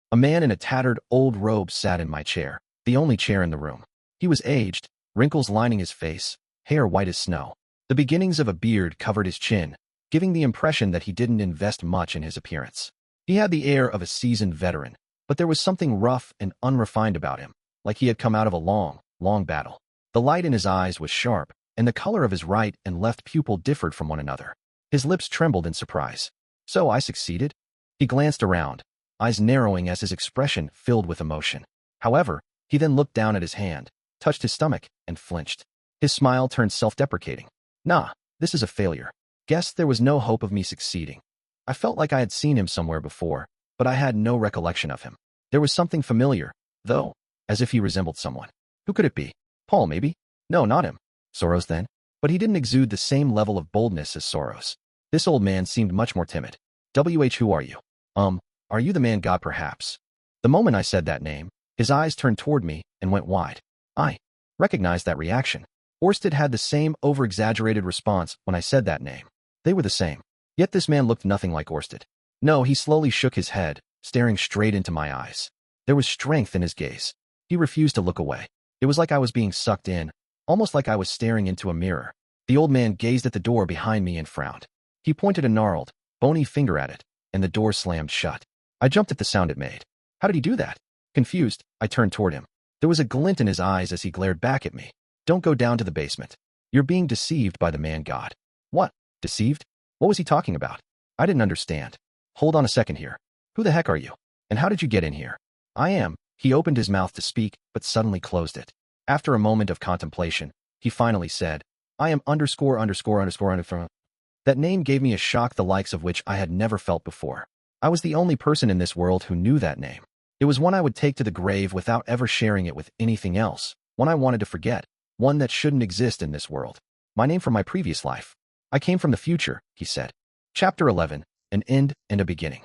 A man in a tattered old robe sat in my chair, the only chair in the room. He was aged, wrinkles lining his face, hair white as snow. The beginnings of a beard covered his chin, giving the impression that he didn't invest much in his appearance. He had the air of a seasoned veteran, but there was something rough and unrefined about him, like he had come out of a long, long battle. The light in his eyes was sharp, and the color of his right and left pupil differed from one another. His lips trembled in surprise. So I succeeded? He glanced around, eyes narrowing as his expression filled with emotion. However, He then looked down at his hand, touched his stomach, and flinched. His smile turned self-deprecating. Nah, this is a failure. Guess there was no hope of me succeeding. I felt like I had seen him somewhere before, but I had no recollection of him. There was something familiar, though, as if he resembled someone. Who could it be? Paul, maybe? No, not him. Soros, then? But he didn't exude the same level of boldness as Soros. This old man seemed much more timid. Who are you? Are you the man god perhaps? The moment I said that name, his eyes turned toward me and went wide. I recognized that reaction. Orsted had the same over-exaggerated response when I said that name. They were the same. Yet this man looked nothing like Orsted. No, he slowly shook his head, staring straight into my eyes. There was strength in his gaze. He refused to look away. It was like I was being sucked in, almost like I was staring into a mirror. The old man gazed at the door behind me and frowned. He pointed a gnarled, bony finger at it, and the door slammed shut. I jumped at the sound it made. How did he do that? Confused, I turned toward him. There was a glint in his eyes as he glared back at me. Don't go down to the basement. You're being deceived by the man god. What? Deceived? What was he talking about? I didn't understand. Hold on a second here. Who the heck are you? And how did you get in here? I am. He opened his mouth to speak, but suddenly closed it. After a moment of contemplation, he finally said, I am underscore. That name gave me a shock the likes of which I had never felt before. I was the only person in this world who knew that name. It was one I would take to the grave without ever sharing it with anything else, one I wanted to forget, one that shouldn't exist in this world. My name from my previous life. I came from the future, he said. Chapter 11, an end and a beginning.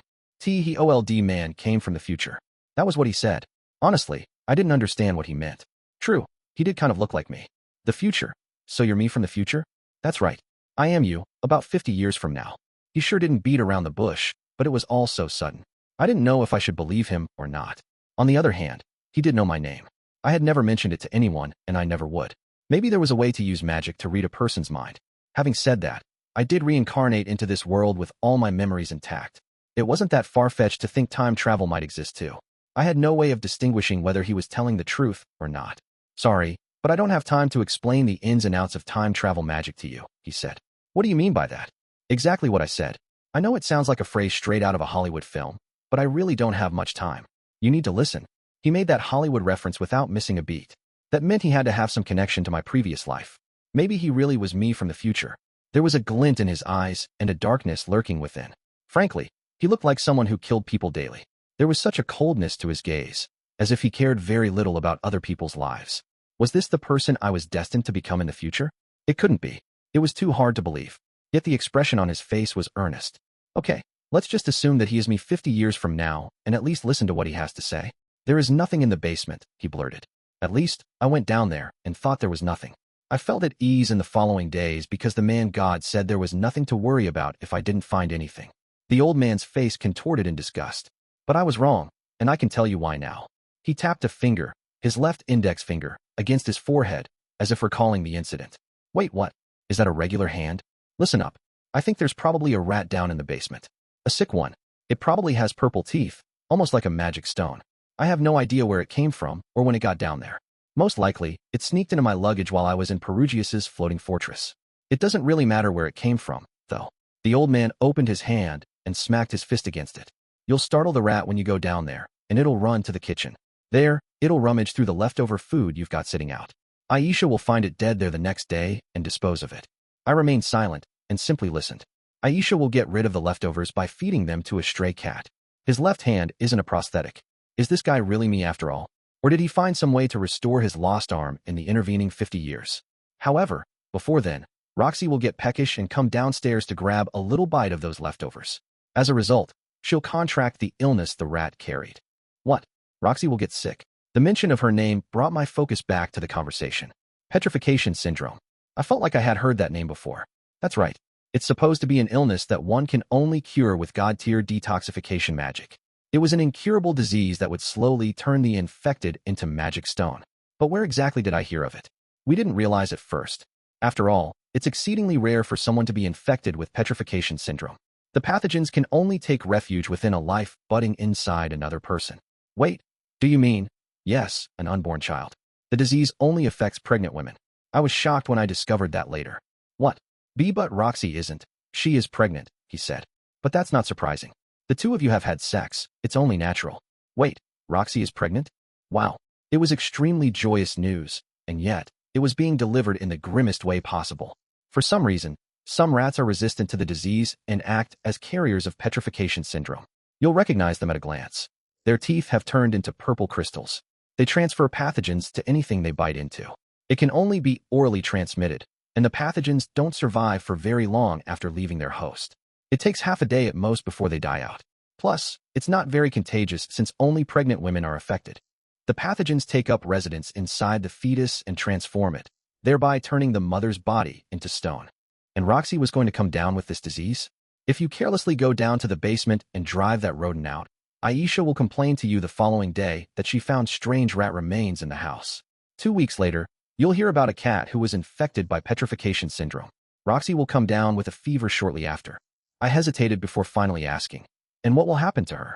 Old man came from the future. That was what he said. Honestly, I didn't understand what he meant. True, he did kind of look like me. The future. So you're me from the future? That's right. I am you, about 50 years from now. He sure didn't beat around the bush, but it was all so sudden. I didn't know if I should believe him or not. On the other hand, he did know my name. I had never mentioned it to anyone, and I never would. Maybe there was a way to use magic to read a person's mind. Having said that, I did reincarnate into this world with all my memories intact. It wasn't that far-fetched to think time travel might exist too. I had no way of distinguishing whether he was telling the truth or not. Sorry, but I don't have time to explain the ins and outs of time travel magic to you, he said. What do you mean by that? Exactly what I said. I know it sounds like a phrase straight out of a Hollywood film, but I really don't have much time. You need to listen. He made that Hollywood reference without missing a beat. That meant he had to have some connection to my previous life. Maybe he really was me from the future. There was a glint in his eyes and a darkness lurking within. Frankly, he looked like someone who killed people daily. There was such a coldness to his gaze, as if he cared very little about other people's lives. Was this the person I was destined to become in the future? It couldn't be. It was too hard to believe. Yet the expression on his face was earnest. Okay, let's just assume that he is me 50 years from now, and at least listen to what he has to say. There is nothing in the basement, he blurted. At least, I went down there and thought there was nothing. I felt at ease in the following days because the man god said there was nothing to worry about if I didn't find anything. The old man's face contorted in disgust. But I was wrong, and I can tell you why now. He tapped a finger, his left index finger, against his forehead, as if recalling the incident. Wait, what? Is that a regular hand? Listen up. I think there's probably a rat down in the basement. A sick one. It probably has purple teeth, almost like a magic stone. I have no idea where it came from or when it got down there. Most likely, it sneaked into my luggage while I was in Perugius's floating fortress. It doesn't really matter where it came from, though. The old man opened his hand and smacked his fist against it. You'll startle the rat when you go down there, and it'll run to the kitchen. There, it'll rummage through the leftover food you've got sitting out. Aisha will find it dead there the next day and dispose of it. I remained silent and simply listened. Aisha will get rid of the leftovers by feeding them to a stray cat. His left hand isn't a prosthetic. Is this guy really me after all? Or did he find some way to restore his lost arm in the intervening 50 years? However, before then, Roxy will get peckish and come downstairs to grab a little bite of those leftovers. As a result, she'll contract the illness the rat carried. What? Roxy will get sick. The mention of her name brought my focus back to the conversation. Petrification syndrome. I felt like I had heard that name before. That's right. It's supposed to be an illness that one can only cure with god-tier detoxification magic. It was an incurable disease that would slowly turn the infected into magic stone. But where exactly did I hear of it? We didn't realize at first. After all, it's exceedingly rare for someone to be infected with petrification syndrome. The pathogens can only take refuge within a life budding inside another person. Wait, do you mean? Yes, an unborn child. The disease only affects pregnant women. I was shocked when I discovered that later. What? But Roxy isn't. She is pregnant, he said. But that's not surprising. The two of you have had sex. It's only natural. Wait, Roxy is pregnant? Wow. It was extremely joyous news, and yet, it was being delivered in the grimmest way possible. For some reason, some rats are resistant to the disease and act as carriers of petrification syndrome. You'll recognize them at a glance. Their teeth have turned into purple crystals. They transfer pathogens to anything they bite into. It can only be orally transmitted, and the pathogens don't survive for very long after leaving their host. It takes half a day at most before they die out. Plus, it's not very contagious since only pregnant women are affected. The pathogens take up residence inside the fetus and transform it, thereby turning the mother's body into stone. And Roxy was going to come down with this disease? If you carelessly go down to the basement and drive that rodent out, Aisha will complain to you the following day that she found strange rat remains in the house. 2 weeks later, you'll hear about a cat who was infected by petrification syndrome. Roxy will come down with a fever shortly after. I hesitated before finally asking, and what will happen to her?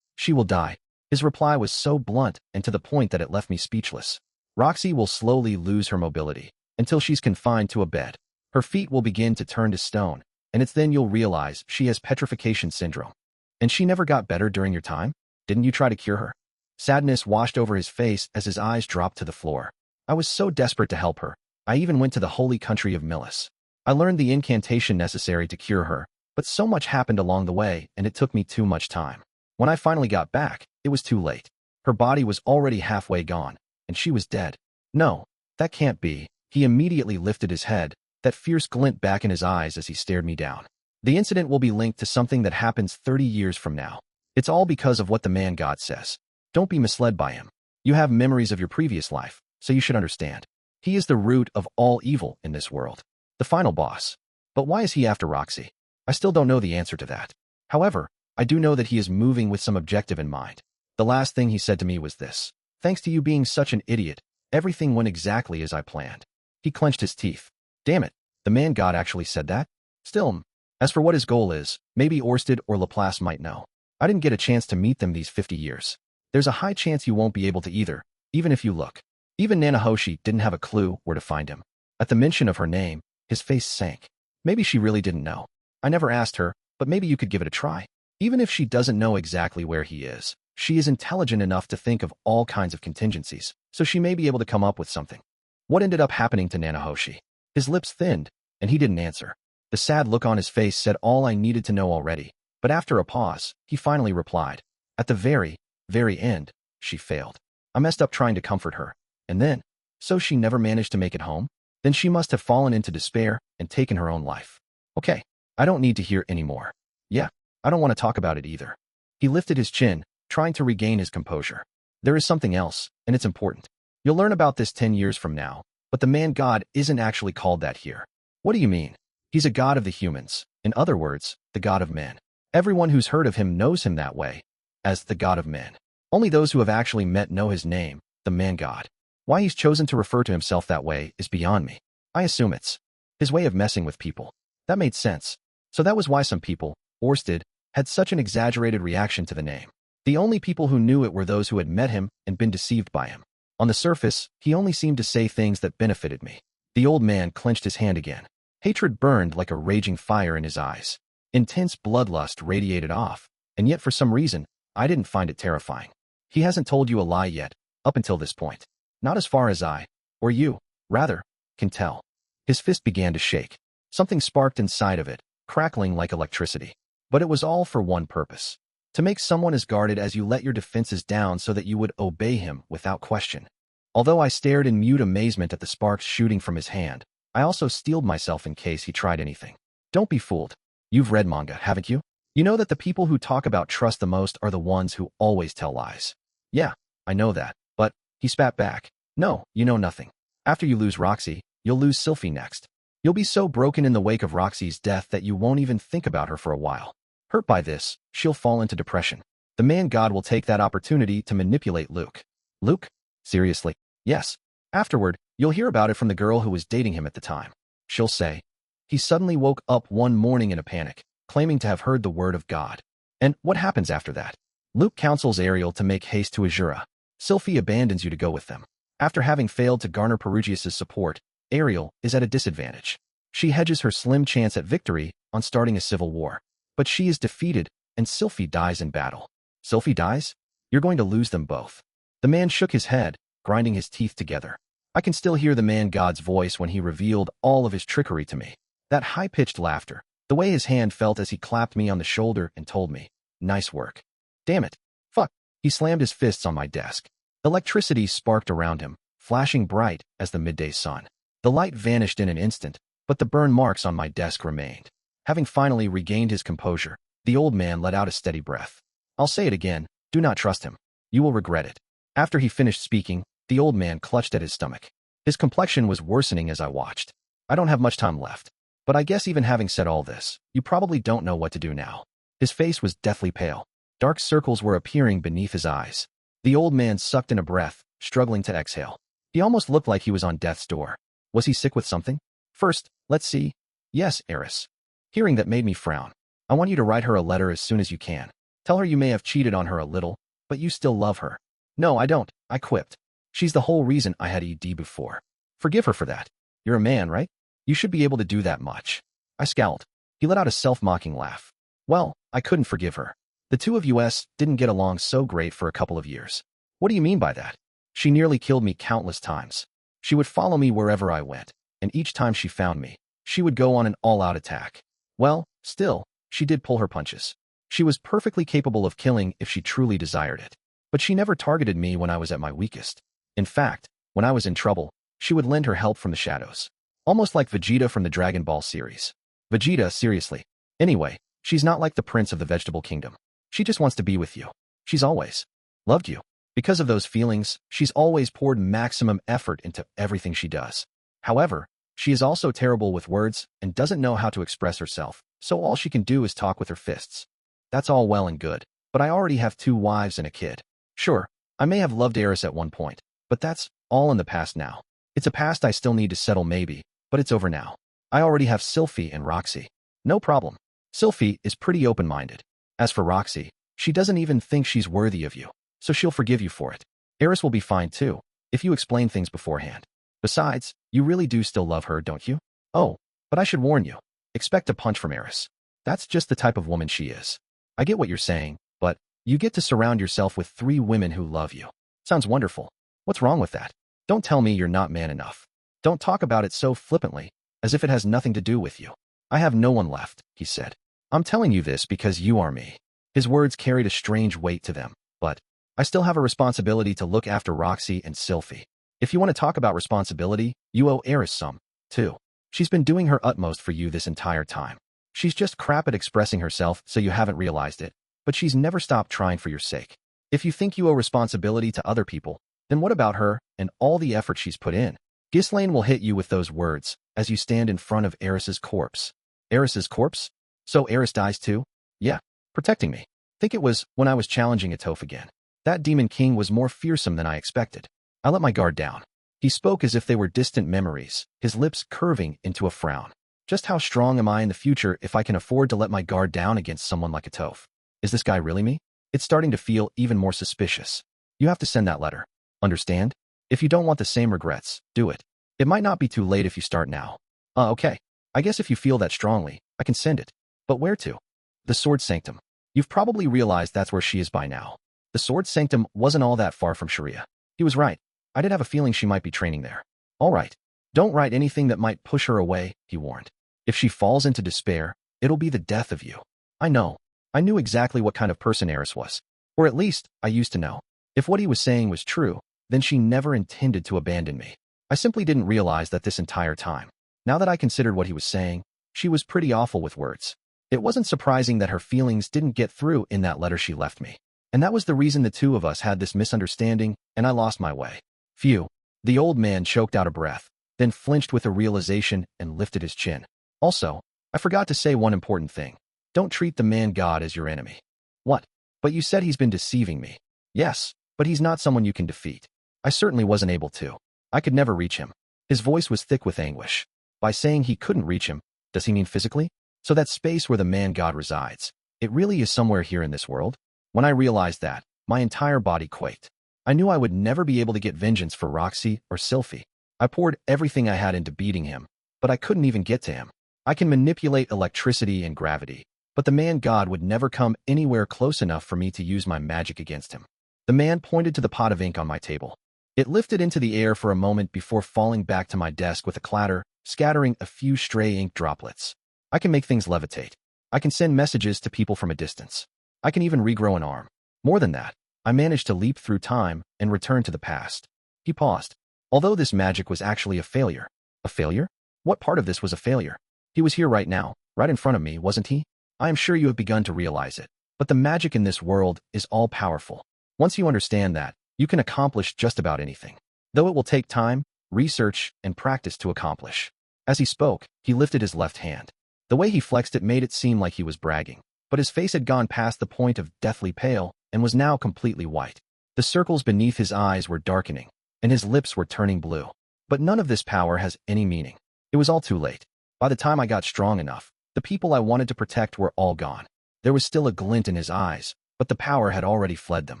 She will die. His reply was so blunt and to the point that it left me speechless. Roxy will slowly lose her mobility until she's confined to a bed. Her feet will begin to turn to stone, and it's then you'll realize she has petrification syndrome. And she never got better during your time? Didn't you try to cure her? Sadness washed over his face as his eyes dropped to the floor. I was so desperate to help her. I even went to the holy country of Milis. I learned the incantation necessary to cure her, but so much happened along the way and it took me too much time. When I finally got back, it was too late. Her body was already halfway gone, and she was dead. No, that can't be. He immediately lifted his head, that fierce glint back in his eyes as he stared me down. The incident will be linked to something that happens 30 years from now. It's all because of what the man God says. Don't be misled by him. You have memories of your previous life, so you should understand. He is the root of all evil in this world. The final boss. But why is he after Roxy? I still don't know the answer to that. However, I do know that he is moving with some objective in mind. The last thing he said to me was this: "Thanks to you being such an idiot, everything went exactly as I planned." He clenched his teeth. Damn it, the man God actually said that? Still, as for what his goal is, maybe Orsted or Laplace might know. I didn't get a chance to meet them these 50 years. There's a high chance you won't be able to either, even if you look. Even Nanahoshi didn't have a clue where to find him. At the mention of her name, his face sank. Maybe she really didn't know. I never asked her, but maybe you could give it a try. Even if she doesn't know exactly where he is, she is intelligent enough to think of all kinds of contingencies, so she may be able to come up with something. What ended up happening to Nanahoshi? His lips thinned, and he didn't answer. The sad look on his face said all I needed to know already, but after a pause, he finally replied. At the very, very end, she failed. I messed up trying to comfort her, and then, so she never managed to make it home? Then she must have fallen into despair and taken her own life. Okay, I don't need to hear any more. Yeah, I don't want to talk about it either. He lifted his chin, trying to regain his composure. There is something else, and it's important. You'll learn about this 10 years from now, but the man God isn't actually called that here. What do you mean? He's a god of the humans. In other words, the god of men. Everyone who's heard of him knows him that way, as the god of men. Only those who have actually met know his name, the man God. Why he's chosen to refer to himself that way is beyond me. I assume it's his way of messing with people. That made sense. So that was why some people, Orsted, had such an exaggerated reaction to the name. The only people who knew it were those who had met him and been deceived by him. On the surface, he only seemed to say things that benefited me. The old man clenched his hand again. Hatred burned like a raging fire in his eyes. Intense bloodlust radiated off, and yet for some reason, I didn't find it terrifying. He hasn't told you a lie yet, up until this point. Not as far as I, or you, rather, can tell. His fist began to shake. Something sparked inside of it, crackling like electricity. But it was all for one purpose. To make someone as guarded as you let your defenses down so that you would obey him without question. Although I stared in mute amazement at the sparks shooting from his hand, I also steeled myself in case he tried anything. Don't be fooled. You've read manga, haven't you? You know that the people who talk about trust the most are the ones who always tell lies. Yeah, I know that, but, he spat back. No, you know nothing. After you lose Roxy, you'll lose Sylphie next. You'll be so broken in the wake of Roxy's death that you won't even think about her for a while. Hurt by this, she'll fall into depression. The man God will take that opportunity to manipulate Luke. Luke? Seriously? Yes. Afterward, you'll hear about it from the girl who was dating him at the time. She'll say, he suddenly woke up one morning in a panic, claiming to have heard the word of God. And what happens after that? Luke counsels Ariel to make haste to Azura. Sylphie abandons you to go with them. After having failed to garner Perugius' support, Ariel is at a disadvantage. She hedges her slim chance at victory on starting a civil war. But she is defeated, and Sylphie dies in battle. Sylphie dies? You're going to lose them both. The man shook his head, grinding his teeth together. I can still hear the man-god's voice when he revealed all of his trickery to me. That high-pitched laughter, the way his hand felt as he clapped me on the shoulder and told me, "Nice work." Damn it. Fuck. He slammed his fists on my desk. Electricity sparked around him, flashing bright as the midday sun. The light vanished in an instant, but the burn marks on my desk remained. Having finally regained his composure, the old man let out a steady breath. I'll say it again, do not trust him. You will regret it. After he finished speaking, the old man clutched at his stomach. His complexion was worsening as I watched. I don't have much time left. But I guess even having said all this, you probably don't know what to do now. His face was deathly pale. Dark circles were appearing beneath his eyes. The old man sucked in a breath, struggling to exhale. He almost looked like he was on death's door. Was he sick with something? First, let's see. Yes, Eris. Hearing that made me frown. I want you to write her a letter as soon as you can. Tell her you may have cheated on her a little, but you still love her. No, I don't, I quipped. She's the whole reason I had ED before. Forgive her for that. You're a man, right? You should be able to do that much. I scowled. He let out a self-mocking laugh. Well, I couldn't forgive her. The two of us didn't get along so great for a couple of years. What do you mean by that? She nearly killed me countless times. She would follow me wherever I went, and each time she found me, she would go on an all-out attack. Well, still, she did pull her punches. She was perfectly capable of killing if she truly desired it. But she never targeted me when I was at my weakest. In fact, when I was in trouble, she would lend her help from the shadows. Almost like Vegeta from the Dragon Ball series. Vegeta, seriously. Anyway, she's not like the prince of the vegetable kingdom. She just wants to be with you. She's always loved you. Because of those feelings, she's always poured maximum effort into everything she does. However, she is also terrible with words and doesn't know how to express herself, so all she can do is talk with her fists. That's all well and good, but I already have 2 wives and a kid. Sure, I may have loved Eris at one point, but that's all in the past now. It's a past I still need to settle maybe, but it's over now. I already have Sylphiette and Roxy. No problem. Sylphiette is pretty open-minded. As for Roxy, she doesn't even think she's worthy of you, so she'll forgive you for it. Eris will be fine too, if you explain things beforehand. Besides, you really do still love her, don't you? Oh, but I should warn you. Expect a punch from Eris. That's just the type of woman she is. I get what you're saying, but you get to surround yourself with 3 women who love you. Sounds wonderful. What's wrong with that? Don't tell me you're not man enough. Don't talk about it so flippantly, as if it has nothing to do with you. I have no one left, he said. I'm telling you this because you are me. His words carried a strange weight to them, but I still have a responsibility to look after Roxy and Sylphiette. If you want to talk about responsibility, you owe Eris some, too. She's been doing her utmost for you this entire time. She's just crap at expressing herself, so you haven't realized it, but she's never stopped trying for your sake. If you think you owe responsibility to other people, then what about her and all the effort she's put in? Ghislaine will hit you with those words as you stand in front of Eris's corpse. Eris's corpse? So Eris dies too? Yeah, protecting me. Think it was when I was challenging Atoph again. That demon king was more fearsome than I expected. I let my guard down. He spoke as if they were distant memories, his lips curving into a frown. Just how strong am I in the future if I can afford to let my guard down against someone like Atoph? Is this guy really me? It's starting to feel even more suspicious. You have to send that letter. Understand? If you don't want the same regrets, do it. It might not be too late if you start now. Okay. I guess if you feel that strongly, I can send it. But where to? The Sword Sanctum. You've probably realized that's where she is by now. The Sword Sanctum wasn't all that far from Sharia. He was right. I did have a feeling she might be training there. All right. Don't write anything that might push her away, he warned. If she falls into despair, it'll be the death of you. I know. I knew exactly what kind of person Eris was. Or at least, I used to know. If what he was saying was true, then she never intended to abandon me. I simply didn't realize that this entire time. Now that I considered what he was saying, she was pretty awful with words. It wasn't surprising that her feelings didn't get through in that letter she left me. And that was the reason the two of us had this misunderstanding, and I lost my way. Phew. The old man choked out a breath, then flinched with a realization and lifted his chin. Also, I forgot to say one important thing. Don't treat the man-god as your enemy. What? But you said he's been deceiving me. Yes, but he's not someone you can defeat. I certainly wasn't able to. I could never reach him. His voice was thick with anguish. By saying he couldn't reach him, does he mean physically? So that space where the man-god resides, it really is somewhere here in this world? When I realized that, my entire body quaked. I knew I would never be able to get vengeance for Roxy or Sylphiette. I poured everything I had into beating him, but I couldn't even get to him. I can manipulate electricity and gravity, but the man-god would never come anywhere close enough for me to use my magic against him. The man pointed to the pot of ink on my table. It lifted into the air for a moment before falling back to my desk with a clatter, scattering a few stray ink droplets. I can make things levitate. I can send messages to people from a distance. I can even regrow an arm. More than that, I managed to leap through time and return to the past. He paused. Although this magic was actually a failure. A failure? What part of this was a failure? He was here right now, right in front of me, wasn't he? I am sure you have begun to realize it. But the magic in this world is all-powerful. Once you understand that, you can accomplish just about anything. Though it will take time, research, and practice to accomplish. As he spoke, he lifted his left hand. The way he flexed it made it seem like he was bragging, but his face had gone past the point of deathly pale and was now completely white. The circles beneath his eyes were darkening, and his lips were turning blue. But none of this power has any meaning. It was all too late. By the time I got strong enough, the people I wanted to protect were all gone. There was still a glint in his eyes, but the power had already fled them.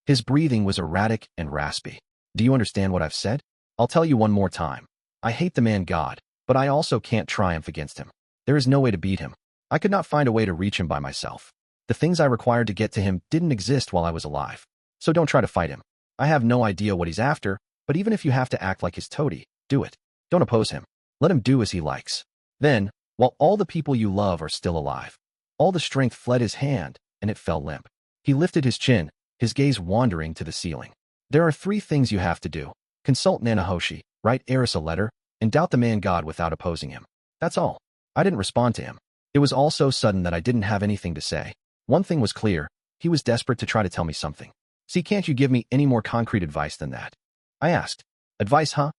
His breathing was erratic and raspy. Do you understand what I've said? I'll tell you one more time. I hate the man God, but I also can't triumph against him. There is no way to beat him. I could not find a way to reach him by myself. The things I required to get to him didn't exist while I was alive. So don't try to fight him. I have no idea what he's after, but even if you have to act like his toady, do it. Don't oppose him. Let him do as he likes. Then, while all the people you love are still alive, all the strength fled his hand, and it fell limp. He lifted his chin, his gaze wandering to the ceiling. There are 3 things you have to do. Consult Nanahoshi, write Eris a letter, and doubt the man God without opposing him. That's all. I didn't respond to him. It was all so sudden that I didn't have anything to say. One thing was clear. He was desperate to try to tell me something. See, can't you give me any more concrete advice than that? I asked. Advice, huh?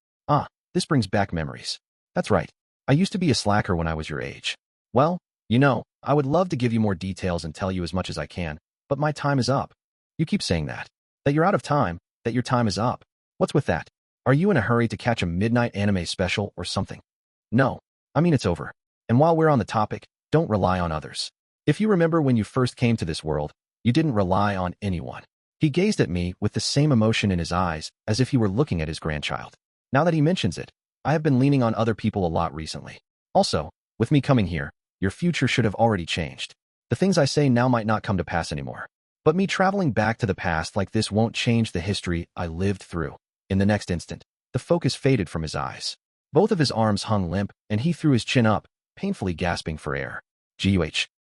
This brings back memories. That's right. I used to be a slacker when I was your age. Well, you know, I would love to give you more details and tell you as much as I can, but my time is up. You keep saying that. That you're out of time, that your time is up. What's with that? Are you in a hurry to catch a midnight anime special or something? No. I mean, it's over. And while we're on the topic, don't rely on others. If you remember when you first came to this world, you didn't rely on anyone. He gazed at me with the same emotion in his eyes as if he were looking at his grandchild. Now that he mentions it, I have been leaning on other people a lot recently. Also, with me coming here, your future should have already changed. The things I say now might not come to pass anymore. But me traveling back to the past like this won't change the history I lived through. In the next instant, the focus faded from his eyes. Both of his arms hung limp, and he threw his chin up, painfully gasping for air. Guh.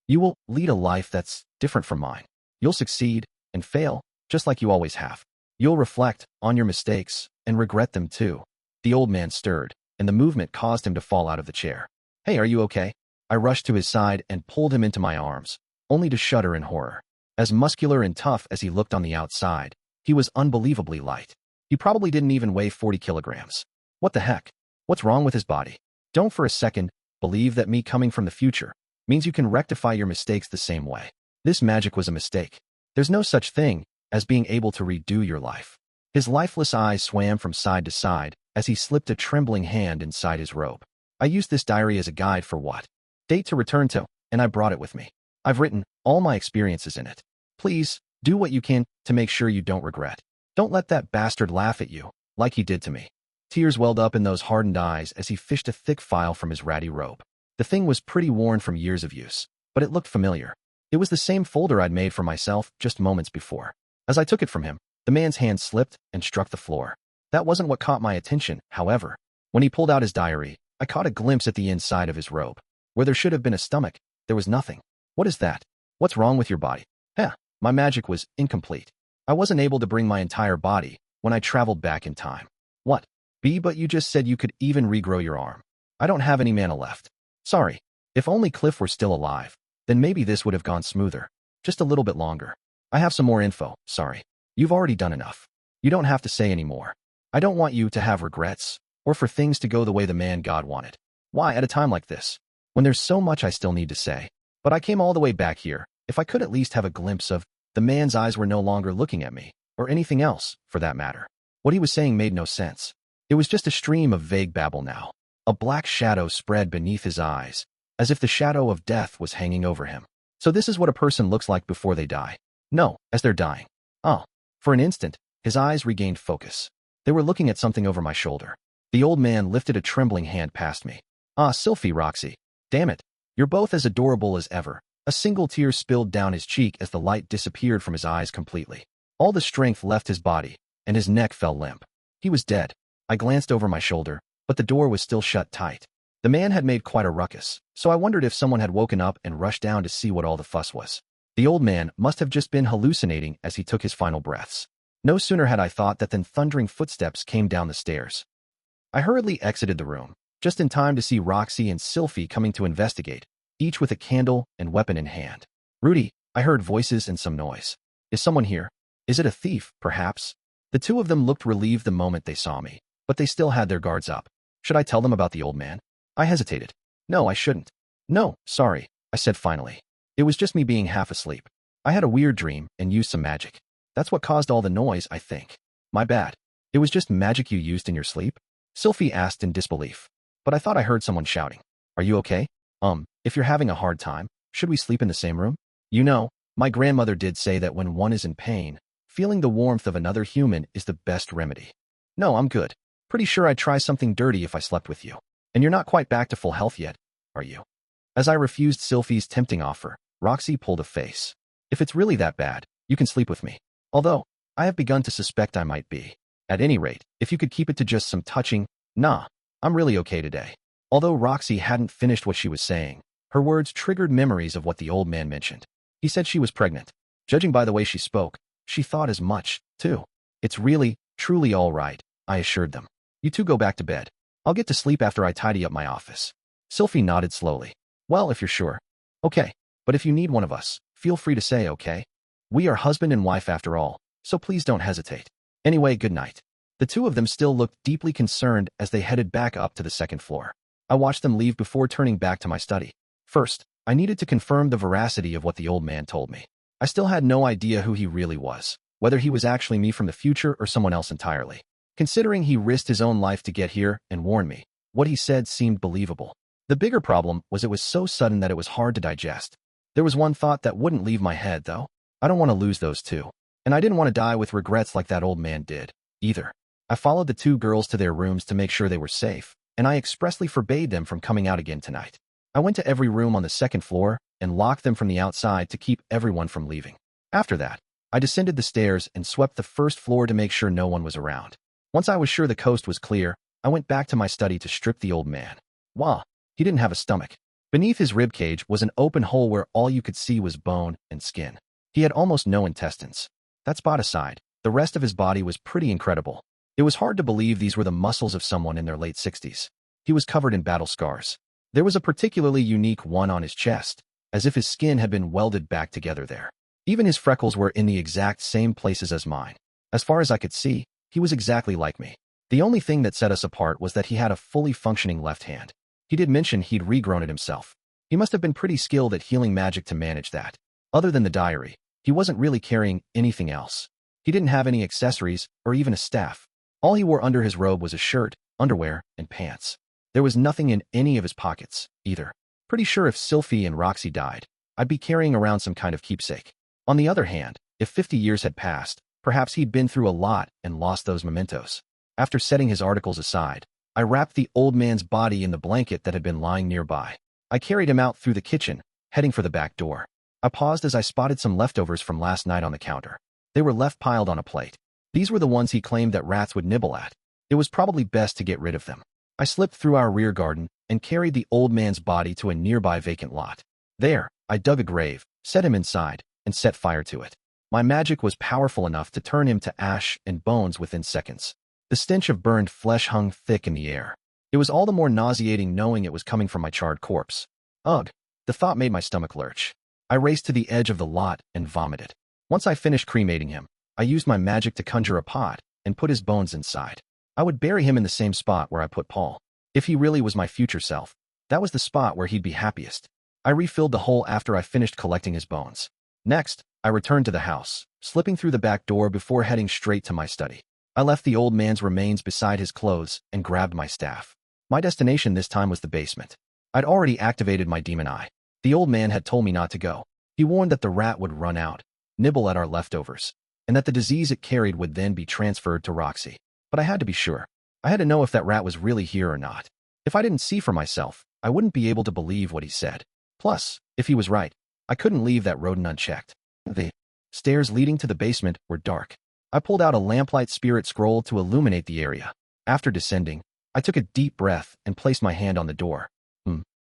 You will lead a life that's different from mine. You'll succeed and fail, just like you always have. You'll reflect on your mistakes and regret them too. The old man stirred, and the movement caused him to fall out of the chair. Hey, are you okay? I rushed to his side and pulled him into my arms, only to shudder in horror. As muscular and tough as he looked on the outside, he was unbelievably light. He probably didn't even weigh 40 kilograms. What the heck? What's wrong with his body? Don't for a second believe that me coming from the future means you can rectify your mistakes the same way. This magic was a mistake. There's no such thing as being able to redo your life. His lifeless eyes swam from side to side as he slipped a trembling hand inside his robe. I used this diary as a guide for what date to return to, and I brought it with me. I've written all my experiences in it. Please, do what you can to make sure you don't regret. Don't let that bastard laugh at you, like he did to me. Tears welled up in those hardened eyes as he fished a thick file from his ratty robe. The thing was pretty worn from years of use, but it looked familiar. It was the same folder I'd made for myself just moments before. As I took it from him, the man's hand slipped and struck the floor. That wasn't what caught my attention, however. When he pulled out his diary, I caught a glimpse at the inside of his robe. Where there should have been a stomach, there was nothing. What is that? What's wrong with your body? My magic was incomplete. I wasn't able to bring my entire body when I traveled back in time. What? But you just said you could even regrow your arm. I don't have any mana left. Sorry. If only Cliff were still alive, then maybe this would have gone smoother. Just a little bit longer. I have some more info, sorry. You've already done enough. You don't have to say any more. I don't want you to have regrets, or for things to go the way the man God wanted. Why at a time like this? When there's so much I still need to say. But I came all the way back here. If I could at least have a glimpse of, the man's eyes were no longer looking at me, or anything else, for that matter. What he was saying made no sense. It was just a stream of vague babble now. A black shadow spread beneath his eyes, as if the shadow of death was hanging over him. So this is what a person looks like before they die. No, as they're dying. Oh. For an instant, his eyes regained focus. They were looking at something over my shoulder. The old man lifted a trembling hand past me. Sylphiette, Roxy. Damn it. You're both as adorable as ever. A single tear spilled down his cheek as the light disappeared from his eyes completely. All the strength left his body, and his neck fell limp. He was dead. I glanced over my shoulder, but the door was still shut tight. The man had made quite a ruckus, so I wondered if someone had woken up and rushed down to see what all the fuss was. The old man must have just been hallucinating as he took his final breaths. No sooner had I thought that than thundering footsteps came down the stairs. I hurriedly exited the room, just in time to see Roxy and Sylphiette coming to investigate, each with a candle and weapon in hand. Rudy, I heard voices and some noise. Is someone here? Is it a thief, perhaps? The two of them looked relieved the moment they saw me, but they still had their guards up. Should I tell them about the old man? I hesitated. No, I shouldn't. No, sorry, I said finally. It was just me being half asleep. I had a weird dream and used some magic. That's what caused all the noise, I think. My bad. It was just magic you used in your sleep? Sylphiette asked in disbelief. But I thought I heard someone shouting. Are you okay? If you're having a hard time, should we sleep in the same room? You know, my grandmother did say that when one is in pain, feeling the warmth of another human is the best remedy. No, I'm good. Pretty sure I'd try something dirty if I slept with you. And you're not quite back to full health yet, are you? As I refused Sylphie's tempting offer, Roxy pulled a face. If it's really that bad, you can sleep with me. Although, I have begun to suspect I might be. At any rate, if you could keep it to just some touching, nah, I'm really okay today. Although Roxy hadn't finished what she was saying, her words triggered memories of what the old man mentioned. He said she was pregnant. Judging by the way she spoke, she thought as much, too. It's really, truly all right, I assured them. You two go back to bed. I'll get to sleep after I tidy up my office. Sylphie nodded slowly. Well, if you're sure. Okay, but if you need one of us, feel free to say okay. We are husband and wife after all, so please don't hesitate. Anyway, good night. The two of them still looked deeply concerned as they headed back up to the second floor. I watched them leave before turning back to my study. First, I needed to confirm the veracity of what the old man told me. I still had no idea who he really was, whether he was actually me from the future or someone else entirely. Considering he risked his own life to get here and warn me, what he said seemed believable. The bigger problem was it was so sudden that it was hard to digest. There was one thought that wouldn't leave my head, though. I don't want to lose those two. And I didn't want to die with regrets like that old man did, either. I followed the two girls to their rooms to make sure they were safe, and I expressly forbade them from coming out again tonight. I went to every room on the second floor and locked them from the outside to keep everyone from leaving. After that, I descended the stairs and swept the first floor to make sure no one was around. Once I was sure the coast was clear, I went back to my study to strip the old man. Wow, he didn't have a stomach. Beneath his ribcage was an open hole where all you could see was bone and skin. He had almost no intestines. That spot aside, the rest of his body was pretty incredible. It was hard to believe these were the muscles of someone in their late 60s. He was covered in battle scars. There was a particularly unique one on his chest, as if his skin had been welded back together there. Even his freckles were in the exact same places as mine. As far as I could see, he was exactly like me. The only thing that set us apart was that he had a fully functioning left hand. He did mention he'd regrown it himself. He must have been pretty skilled at healing magic to manage that. Other than the diary, he wasn't really carrying anything else. He didn't have any accessories or even a staff. All he wore under his robe was a shirt, underwear, and pants. There was nothing in any of his pockets, either. Pretty sure if Sylphie and Roxy died, I'd be carrying around some kind of keepsake. On the other hand, if 50 years had passed, perhaps he'd been through a lot and lost those mementos. After setting his articles aside, I wrapped the old man's body in the blanket that had been lying nearby. I carried him out through the kitchen, heading for the back door. I paused as I spotted some leftovers from last night on the counter. They were left piled on a plate. These were the ones he claimed that rats would nibble at. It was probably best to get rid of them. I slipped through our rear garden and carried the old man's body to a nearby vacant lot. There, I dug a grave, set him inside, and set fire to it. My magic was powerful enough to turn him to ash and bones within seconds. The stench of burned flesh hung thick in the air. It was all the more nauseating knowing it was coming from my charred corpse. Ugh, the thought made my stomach lurch. I raced to the edge of the lot and vomited. Once I finished cremating him, I used my magic to conjure a pot and put his bones inside. I would bury him in the same spot where I put Paul. If he really was my future self, that was the spot where he'd be happiest. I refilled the hole after I finished collecting his bones. Next, I returned to the house, slipping through the back door before heading straight to my study. I left the old man's remains beside his clothes and grabbed my staff. My destination this time was the basement. I'd already activated my demon eye. The old man had told me not to go. He warned that the rat would run out, nibble at our leftovers, and that the disease it carried would then be transferred to Roxy. But I had to be sure. I had to know if that rat was really here or not. If I didn't see for myself, I wouldn't be able to believe what he said. Plus, if he was right, I couldn't leave that rodent unchecked. The stairs leading to the basement were dark. I pulled out a lamplight spirit scroll to illuminate the area. After descending, I took a deep breath and placed my hand on the door.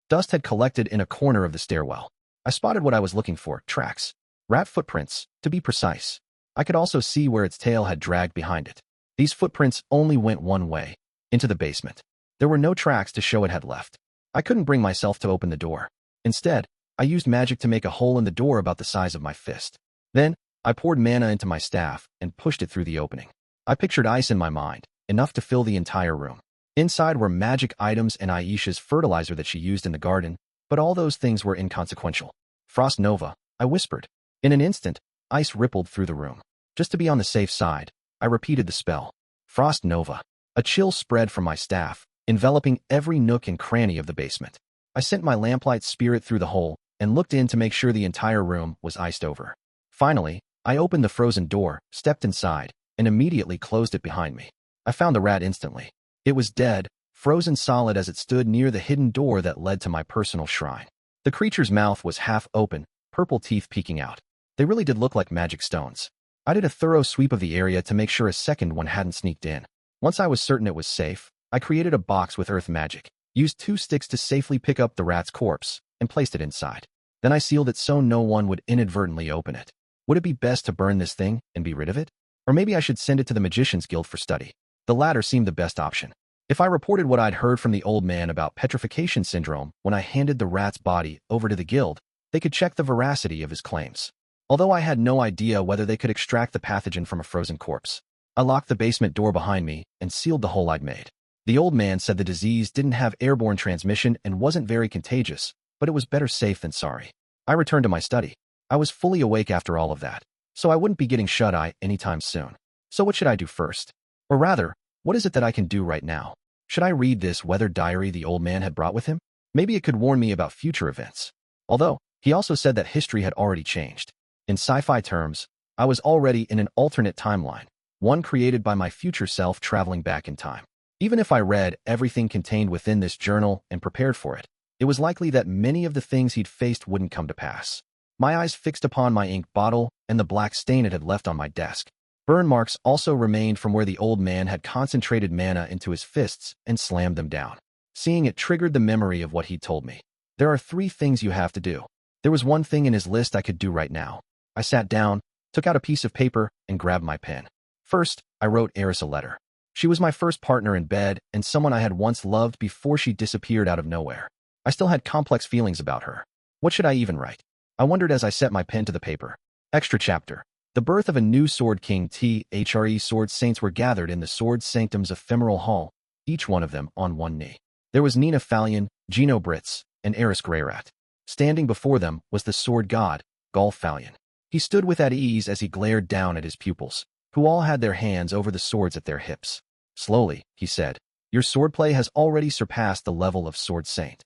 Dust had collected in a corner of the stairwell. I spotted what I was looking for, tracks. Rat footprints, to be precise. I could also see where its tail had dragged behind it. These footprints only went one way, into the basement. There were no tracks to show it had left. I couldn't bring myself to open the door. Instead, I used magic to make a hole in the door about the size of my fist. Then, I poured mana into my staff and pushed it through the opening. I pictured ice in my mind, enough to fill the entire room. Inside were magic items and Aisha's fertilizer that she used in the garden, but all those things were inconsequential. Frost Nova, I whispered. In an instant, ice rippled through the room. Just to be on the safe side, I repeated the spell. Frost Nova. A chill spread from my staff, enveloping every nook and cranny of the basement. I sent my lamplight spirit through the hole and looked in to make sure the entire room was iced over. Finally, I opened the frozen door, stepped inside, and immediately closed it behind me. I found the rat instantly. It was dead, frozen solid as it stood near the hidden door that led to my personal shrine. The creature's mouth was half open, purple teeth peeking out. They really did look like magic stones. I did a thorough sweep of the area to make sure a second one hadn't sneaked in. Once I was certain it was safe, I created a box with earth magic, used 2 sticks to safely pick up the rat's corpse, and placed it inside. Then I sealed it so no one would inadvertently open it. Would it be best to burn this thing and be rid of it? Or maybe I should send it to the Magician's Guild for study. The latter seemed the best option. If I reported what I'd heard from the old man about petrification syndrome when I handed the rat's body over to the guild, they could check the veracity of his claims. Although I had no idea whether they could extract the pathogen from a frozen corpse. I locked the basement door behind me and sealed the hole I'd made. The old man said the disease didn't have airborne transmission and wasn't very contagious, but it was better safe than sorry. I returned to my study. I was fully awake after all of that, so I wouldn't be getting shut-eye anytime soon. So what should I do first? Or rather, what is it that I can do right now? Should I read this weather diary the old man had brought with him? Maybe it could warn me about future events. Although, he also said that history had already changed. In sci-fi terms, I was already in an alternate timeline, one created by my future self traveling back in time. Even if I read everything contained within this journal and prepared for it, it was likely that many of the things he'd faced wouldn't come to pass. My eyes fixed upon my ink bottle and the black stain it had left on my desk. Burn marks also remained from where the old man had concentrated mana into his fists and slammed them down. Seeing it triggered the memory of what he'd told me. There are 3 things you have to do. There was one thing in his list I could do right now. I sat down, took out a piece of paper, and grabbed my pen. First, I wrote Eris a letter. She was my first partner in bed and someone I had once loved before she disappeared out of nowhere. I still had complex feelings about her. What should I even write? I wondered as I set my pen to the paper. Extra chapter. The birth of a new Sword King THRE Sword Saints were gathered in the Sword Sanctum's ephemeral hall, each one of them on one knee. There was Nina Fallion, Gino Britz, and Rudeus Greyrat. Standing before them was the sword god, Gulf Fallion. He stood with at ease as he glared down at his pupils, who all had their hands over the swords at their hips. Slowly, he said, "Your swordplay has already surpassed the level of Sword Saint."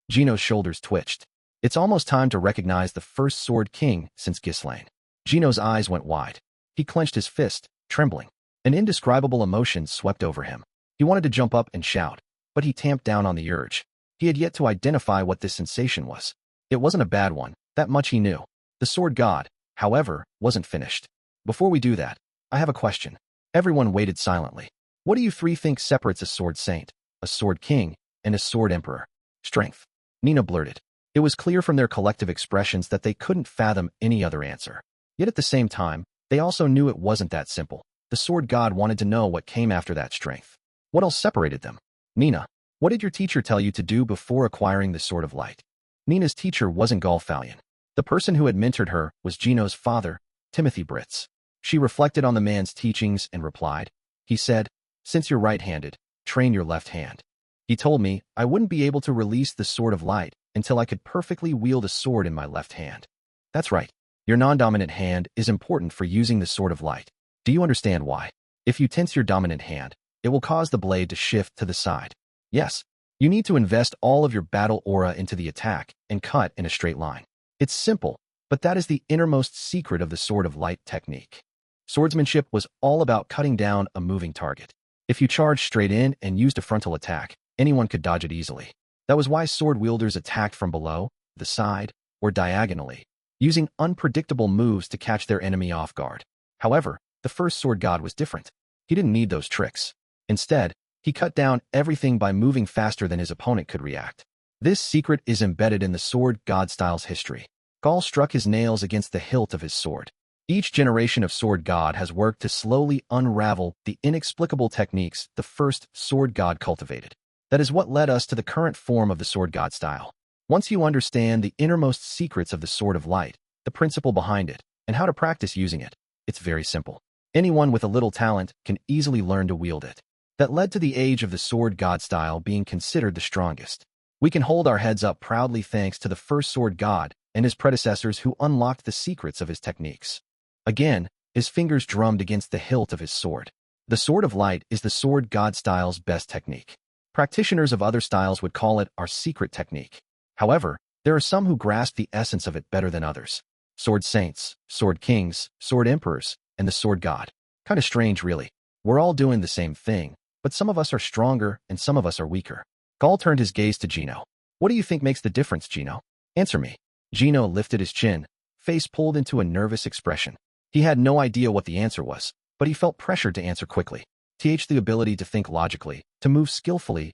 Gino's shoulders twitched. It's almost time to recognize the first Sword King since Ghislaine. Gino's eyes went wide. He clenched his fist, trembling. An indescribable emotion swept over him. He wanted to jump up and shout, but he tamped down on the urge. He had yet to identify what this sensation was. It wasn't a bad one, that much he knew. The sword god, however, wasn't finished. Before we do that, I have a question. Everyone waited silently. What do you 3 think separates a sword saint, a sword king, and a sword emperor? Strength. Nina blurted. It was clear from their collective expressions that they couldn't fathom any other answer. Yet at the same time, they also knew it wasn't that simple. The sword god wanted to know what came after that strength. What else separated them? Nina, what did your teacher tell you to do before acquiring the Sword of Light? Nina's teacher wasn't Gulf Fallion. The person who had mentored her was Gino's father, Timothy Britz. She reflected on the man's teachings and replied. He said, "Since you're right-handed, train your left hand. He told me I wouldn't be able to release the Sword of Light until I could perfectly wield a sword in my left hand." That's right. Your non-dominant hand is important for using the Sword of Light. Do you understand why? If you tense your dominant hand, it will cause the blade to shift to the side. Yes, you need to invest all of your battle aura into the attack and cut in a straight line. It's simple, but that is the innermost secret of the Sword of Light technique. Swordsmanship was all about cutting down a moving target. If you charged straight in and used a frontal attack, anyone could dodge it easily. That was why sword wielders attacked from below, the side, or diagonally, using unpredictable moves to catch their enemy off guard. However, the first sword god was different. He didn't need those tricks. Instead, he cut down everything by moving faster than his opponent could react. This secret is embedded in the sword god style's history. Gaul struck his nails against the hilt of his sword. Each generation of sword god has worked to slowly unravel the inexplicable techniques the first sword god cultivated. That is what led us to the current form of the sword god style. Once you understand the innermost secrets of the Sword of Light, the principle behind it, and how to practice using it, it's very simple. Anyone with a little talent can easily learn to wield it. That led to the age of the sword god style being considered the strongest. We can hold our heads up proudly thanks to the first sword god and his predecessors who unlocked the secrets of his techniques. Again, his fingers drummed against the hilt of his sword. The Sword of Light is the sword god style's best technique. Practitioners of other styles would call it our secret technique. However, there are some who grasp the essence of it better than others. Sword saints, sword kings, sword emperors, and the sword god. Kinda strange, really. We're all doing the same thing, but some of us are stronger and some of us are weaker. Gaul turned his gaze to Gino. What do you think makes the difference, Gino? Answer me. Gino lifted his chin, face pulled into a nervous expression. He had no idea what the answer was, but he felt pressured to answer quickly. The ability to think logically, to move skillfully,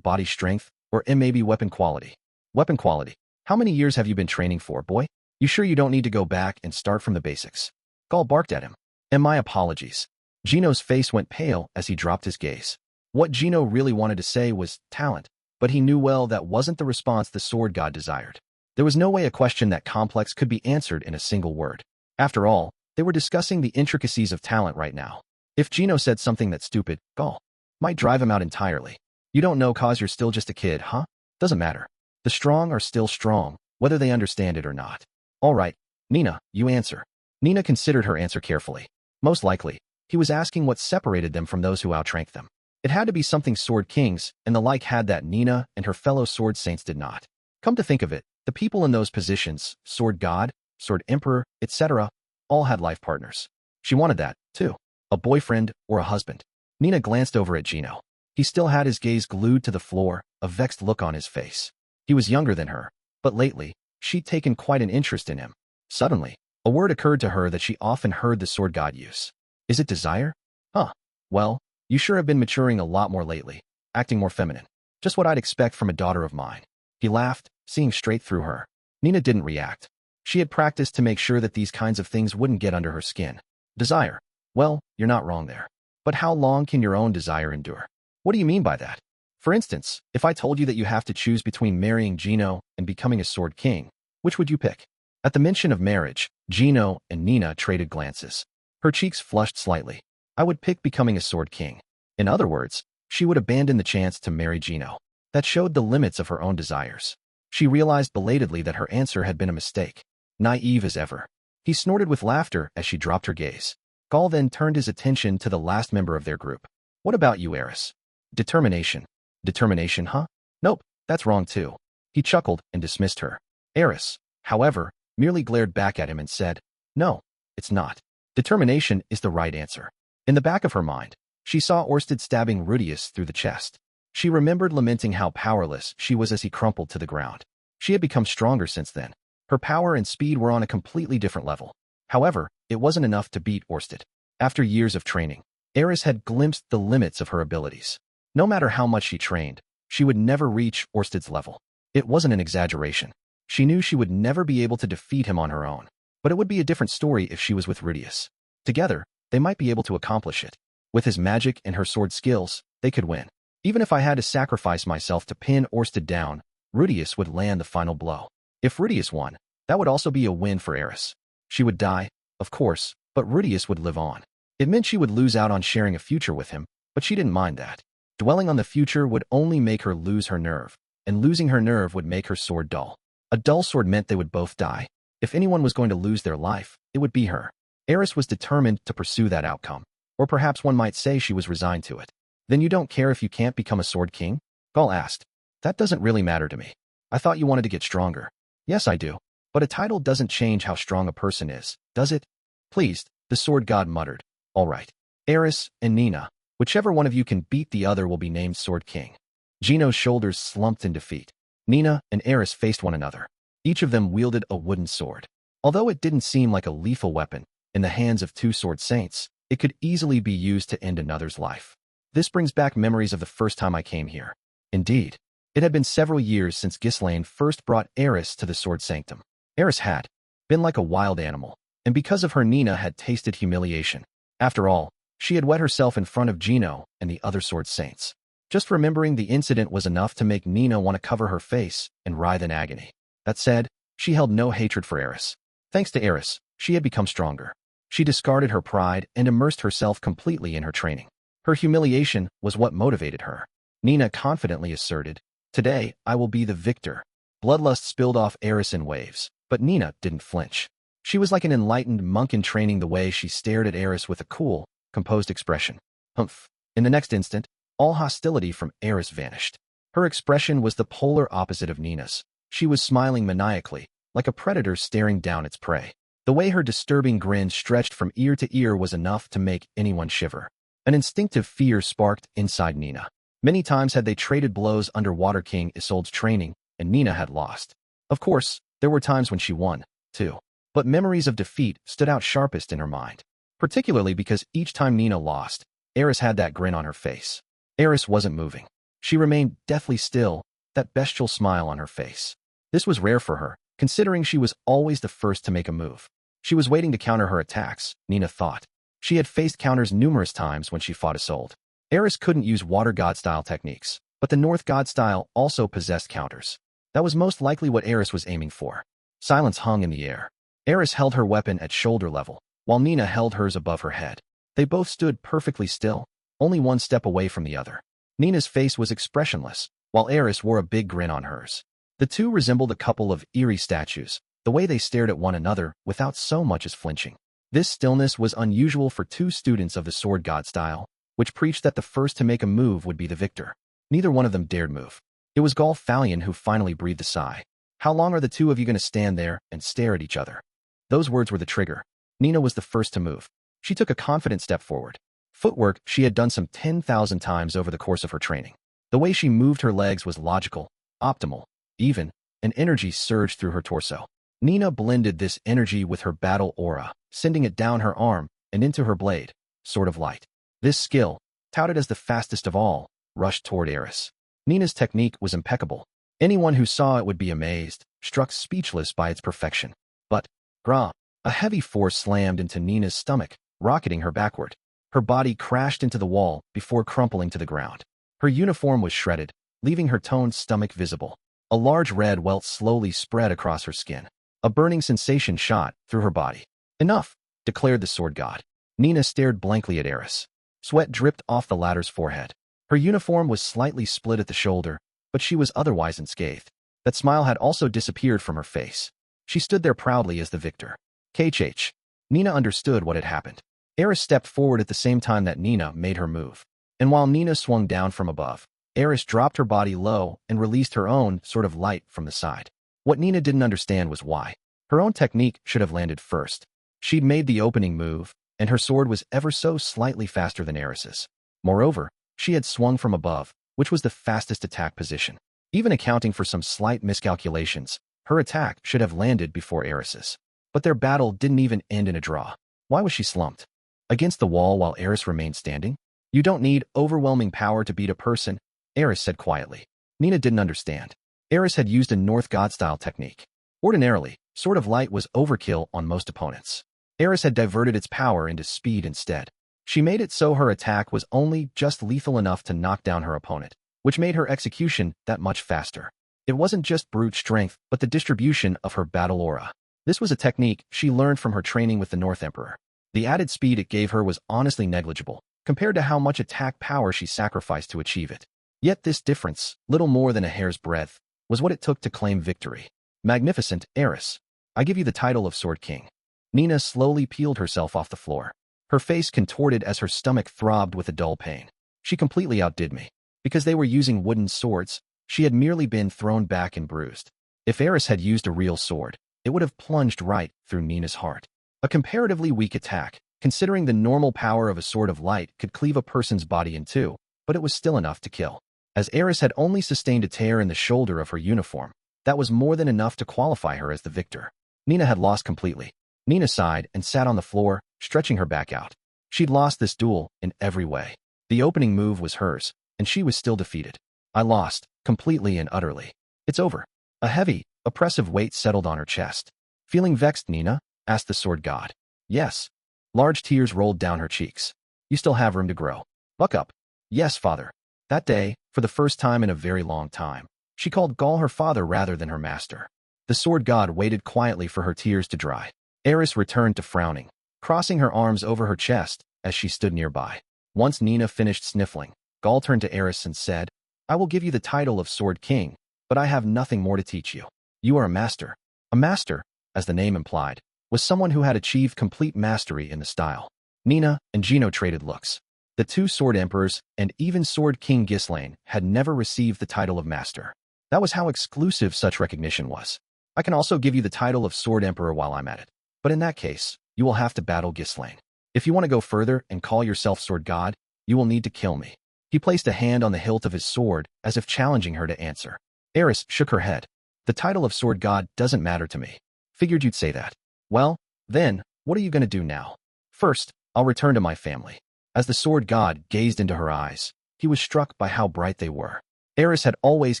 body strength, or maybe weapon quality. Weapon quality. How many years have you been training for, boy? You sure you don't need to go back and start from the basics? Gaul barked at him. And my apologies. Gino's face went pale as he dropped his gaze. What Gino really wanted to say was talent, but he knew well that wasn't the response the sword god desired. There was no way a question that complex could be answered in a single word. After all, they were discussing the intricacies of talent right now. If Gino said something that's stupid, Gaul might drive him out entirely. You don't know cause you're still just a kid, huh? Doesn't matter. The strong are still strong, whether they understand it or not. All right, Nina, you answer. Nina considered her answer carefully. Most likely, he was asking what separated them from those who outranked them. It had to be something sword kings and the like had that Nina and her fellow sword saints did not. Come to think of it, the people in those positions, sword god, sword emperor, etc., all had life partners. She wanted that, too. A boyfriend or a husband. Nina glanced over at Gino. He still had his gaze glued to the floor, a vexed look on his face. He was younger than her, but lately, she'd taken quite an interest in him. Suddenly, a word occurred to her that she often heard the sword god use. Is it desire? Huh. Well, you sure have been maturing a lot more lately, acting more feminine. Just what I'd expect from a daughter of mine. He laughed, seeing straight through her. Nina didn't react. She had practiced to make sure that these kinds of things wouldn't get under her skin. Desire. Well, you're not wrong there. But how long can your own desire endure? What do you mean by that? For instance, if I told you that you have to choose between marrying Gino and becoming a sword king, which would you pick? At the mention of marriage, Gino and Nina traded glances. Her cheeks flushed slightly. I would pick becoming a sword king. In other words, she would abandon the chance to marry Gino. That showed the limits of her own desires. She realized belatedly that her answer had been a mistake. Naive as ever. He snorted with laughter as she dropped her gaze. Gaul then turned his attention to the last member of their group. What about you, Eris? Determination. Determination, huh? Nope, that's wrong too. He chuckled and dismissed her. Eris, however, merely glared back at him and said, no, it's not. Determination is the right answer. In the back of her mind, she saw Orsted stabbing Rudeus through the chest. She remembered lamenting how powerless she was as he crumpled to the ground. She had become stronger since then. Her power and speed were on a completely different level. However, it wasn't enough to beat Orsted. After years of training, Eris had glimpsed the limits of her abilities. No matter how much she trained, she would never reach Orsted's level. It wasn't an exaggeration. She knew she would never be able to defeat him on her own. But it would be a different story if she was with Rudeus. Together, they might be able to accomplish it. With his magic and her sword skills, they could win. Even if I had to sacrifice myself to pin Orsted down, Rudeus would land the final blow. If Rudeus won, that would also be a win for Eris. She would die, of course, but Rudeus would live on. It meant she would lose out on sharing a future with him, but she didn't mind that. Dwelling on the future would only make her lose her nerve, and losing her nerve would make her sword dull. A dull sword meant they would both die. If anyone was going to lose their life, it would be her. Eris was determined to pursue that outcome, or perhaps one might say she was resigned to it. Then you don't care if you can't become a sword king? Gaul asked. That doesn't really matter to me. I thought you wanted to get stronger. Yes, I do. But a title doesn't change how strong a person is, does it? Pleased, the sword god muttered. All right. Eris and Nina, whichever one of you can beat the other will be named Sword King. Gino's shoulders slumped in defeat. Nina and Eris faced one another. Each of them wielded a wooden sword. Although it didn't seem like a lethal weapon, in the hands of two sword saints, it could easily be used to end another's life. This brings back memories of the first time I came here. Indeed, it had been several years since Ghislaine first brought Eris to the Sword Sanctum. Eris had been like a wild animal, and because of her Nina had tasted humiliation. After all, she had wet herself in front of Gino and the other Sword Saints. Just remembering the incident was enough to make Nina want to cover her face and writhe in agony. That said, she held no hatred for Eris. Thanks to Eris, she had become stronger. She discarded her pride and immersed herself completely in her training. Her humiliation was what motivated her. Nina confidently asserted, "Today, I will be the victor." Bloodlust spilled off Eris in waves, but Nina didn't flinch. She was like an enlightened monk in training the way she stared at Eris with a cool, composed expression. Humph. In the next instant, all hostility from Eris vanished. Her expression was the polar opposite of Nina's. She was smiling maniacally, like a predator staring down its prey. The way her disturbing grin stretched from ear to ear was enough to make anyone shiver. An instinctive fear sparked inside Nina. Many times had they traded blows under Water King Isolde's training, and Nina had lost. Of course, there were times when she won, too. But memories of defeat stood out sharpest in her mind. Particularly because each time Nina lost, Eris had that grin on her face. Eris wasn't moving. She remained deathly still, that bestial smile on her face. This was rare for her, considering she was always the first to make a move. She was waiting to counter her attacks, Nina thought. She had faced counters numerous times when she fought Isolde. Eris couldn't use Water God-style techniques, but the North God style also possessed counters. That was most likely what Eris was aiming for. Silence hung in the air. Eris held her weapon at shoulder level, while Nina held hers above her head. They both stood perfectly still, only one step away from the other. Nina's face was expressionless, while Eris wore a big grin on hers. The two resembled a couple of eerie statues, the way they stared at one another without so much as flinching. This stillness was unusual for two students of the Sword God style, which preached that the first to make a move would be the victor. Neither one of them dared move. It was Galfalion who finally breathed a sigh. "How long are the two of you going to stand there and stare at each other?" Those words were the trigger. Nina was the first to move. She took a confident step forward. Footwork she had done some 10,000 times over the course of her training. The way she moved her legs was logical, optimal, even, and energy surged through her torso. Nina blended this energy with her battle aura, sending it down her arm and into her blade, Sword of Light. This skill, touted as the fastest of all, rushed toward Eris. Nina's technique was impeccable. Anyone who saw it would be amazed, struck speechless by its perfection. But, gra! A heavy force slammed into Nina's stomach, rocketing her backward. Her body crashed into the wall before crumpling to the ground. Her uniform was shredded, leaving her toned stomach visible. A large red welt slowly spread across her skin. A burning sensation shot through her body. "Enough," declared the Sword God. Nina stared blankly at Eris. Sweat dripped off the latter's forehead. Her uniform was slightly split at the shoulder, but she was otherwise unscathed. That smile had also disappeared from her face. She stood there proudly as the victor. KH. Nina understood what had happened. Eris stepped forward at the same time that Nina made her move. And while Nina swung down from above, Eris dropped her body low and released her own Sword of Light from the side. What Nina didn't understand was why. Her own technique should have landed first. She'd made the opening move, and her sword was ever so slightly faster than Eris's. Moreover, she had swung from above, which was the fastest attack position. Even accounting for some slight miscalculations, her attack should have landed before Eris's. But their battle didn't even end in a draw. Why was she slumped against the wall while Eris remained standing? "You don't need overwhelming power to beat a person," Eris said quietly. Nina didn't understand. Eris had used a North God-style technique. Ordinarily, Sword of Light was overkill on most opponents. Eris had diverted its power into speed instead. She made it so her attack was only just lethal enough to knock down her opponent, which made her execution that much faster. It wasn't just brute strength, but the distribution of her battle aura. This was a technique she learned from her training with the North Emperor. The added speed it gave her was honestly negligible, compared to how much attack power she sacrificed to achieve it. Yet this difference, little more than a hair's breadth, was what it took to claim victory. "Magnificent, Eris. I give you the title of Sword King." Nina slowly peeled herself off the floor. Her face contorted as her stomach throbbed with a dull pain. She completely outdid me. Because they were using wooden swords, she had merely been thrown back and bruised. If Eris had used a real sword, it would have plunged right through Nina's heart. A comparatively weak attack, considering the normal power of a Sword of Light could cleave a person's body in two, but it was still enough to kill. As Eris had only sustained a tear in the shoulder of her uniform, that was more than enough to qualify her as the victor. Nina had lost completely. Nina sighed and sat on the floor, stretching her back out. She'd lost this duel in every way. The opening move was hers, and she was still defeated. I lost, completely and utterly. It's over. A heavy, oppressive weight settled on her chest. Feeling vexed, Nina? Asked the sword god. Yes. Large tears rolled down her cheeks. You still have room to grow. Buck up. Yes, father. That day, for the first time in a very long time, she called Gaul her father rather than her master. The sword god waited quietly for her tears to dry. Eris returned to frowning, crossing her arms over her chest as she stood nearby. Once Nina finished sniffling, Gaul turned to Eris and said, I will give you the title of Sword King, but I have nothing more to teach you. You are a master. A master, as the name implied, was someone who had achieved complete mastery in the style. Nina and Gino traded looks. The two sword emperors and even Sword King Ghislaine had never received the title of master. That was how exclusive such recognition was. I can also give you the title of Sword Emperor while I'm at it. But in that case, you will have to battle Ghislaine. If you want to go further and call yourself Sword God, you will need to kill me. He placed a hand on the hilt of his sword as if challenging her to answer. Eris shook her head. The title of Sword God doesn't matter to me. Figured you'd say that. Well, then, what are you going to do now? First, I'll return to my family. As the sword god gazed into her eyes, he was struck by how bright they were. Eris had always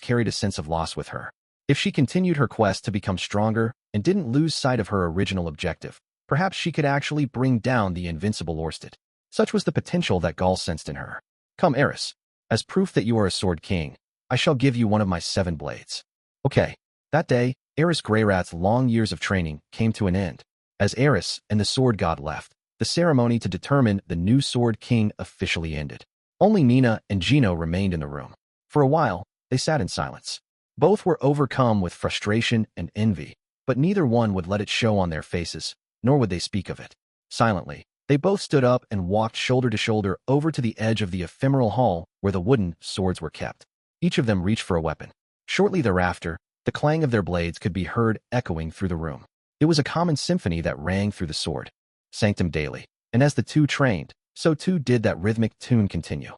carried a sense of loss with her. If she continued her quest to become stronger and didn't lose sight of her original objective, perhaps she could actually bring down the invincible Orsted. Such was the potential that Gaul sensed in her. Come, Eris. As proof that you are a sword king, I shall give you one of my 7 blades. Okay. That day, Rudeus Greyrat's long years of training came to an end. As Eris and the sword god left, the ceremony to determine the new sword king officially ended. Only Nina and Gino remained in the room. For a while, they sat in silence. Both were overcome with frustration and envy, but neither one would let it show on their faces, nor would they speak of it. Silently, they both stood up and walked shoulder to shoulder over to the edge of the ephemeral hall where the wooden swords were kept. Each of them reached for a weapon. Shortly thereafter, the clang of their blades could be heard echoing through the room. It was a common symphony that rang through the sword. Sanctum daily. And as the two trained, so too did that rhythmic tune continue.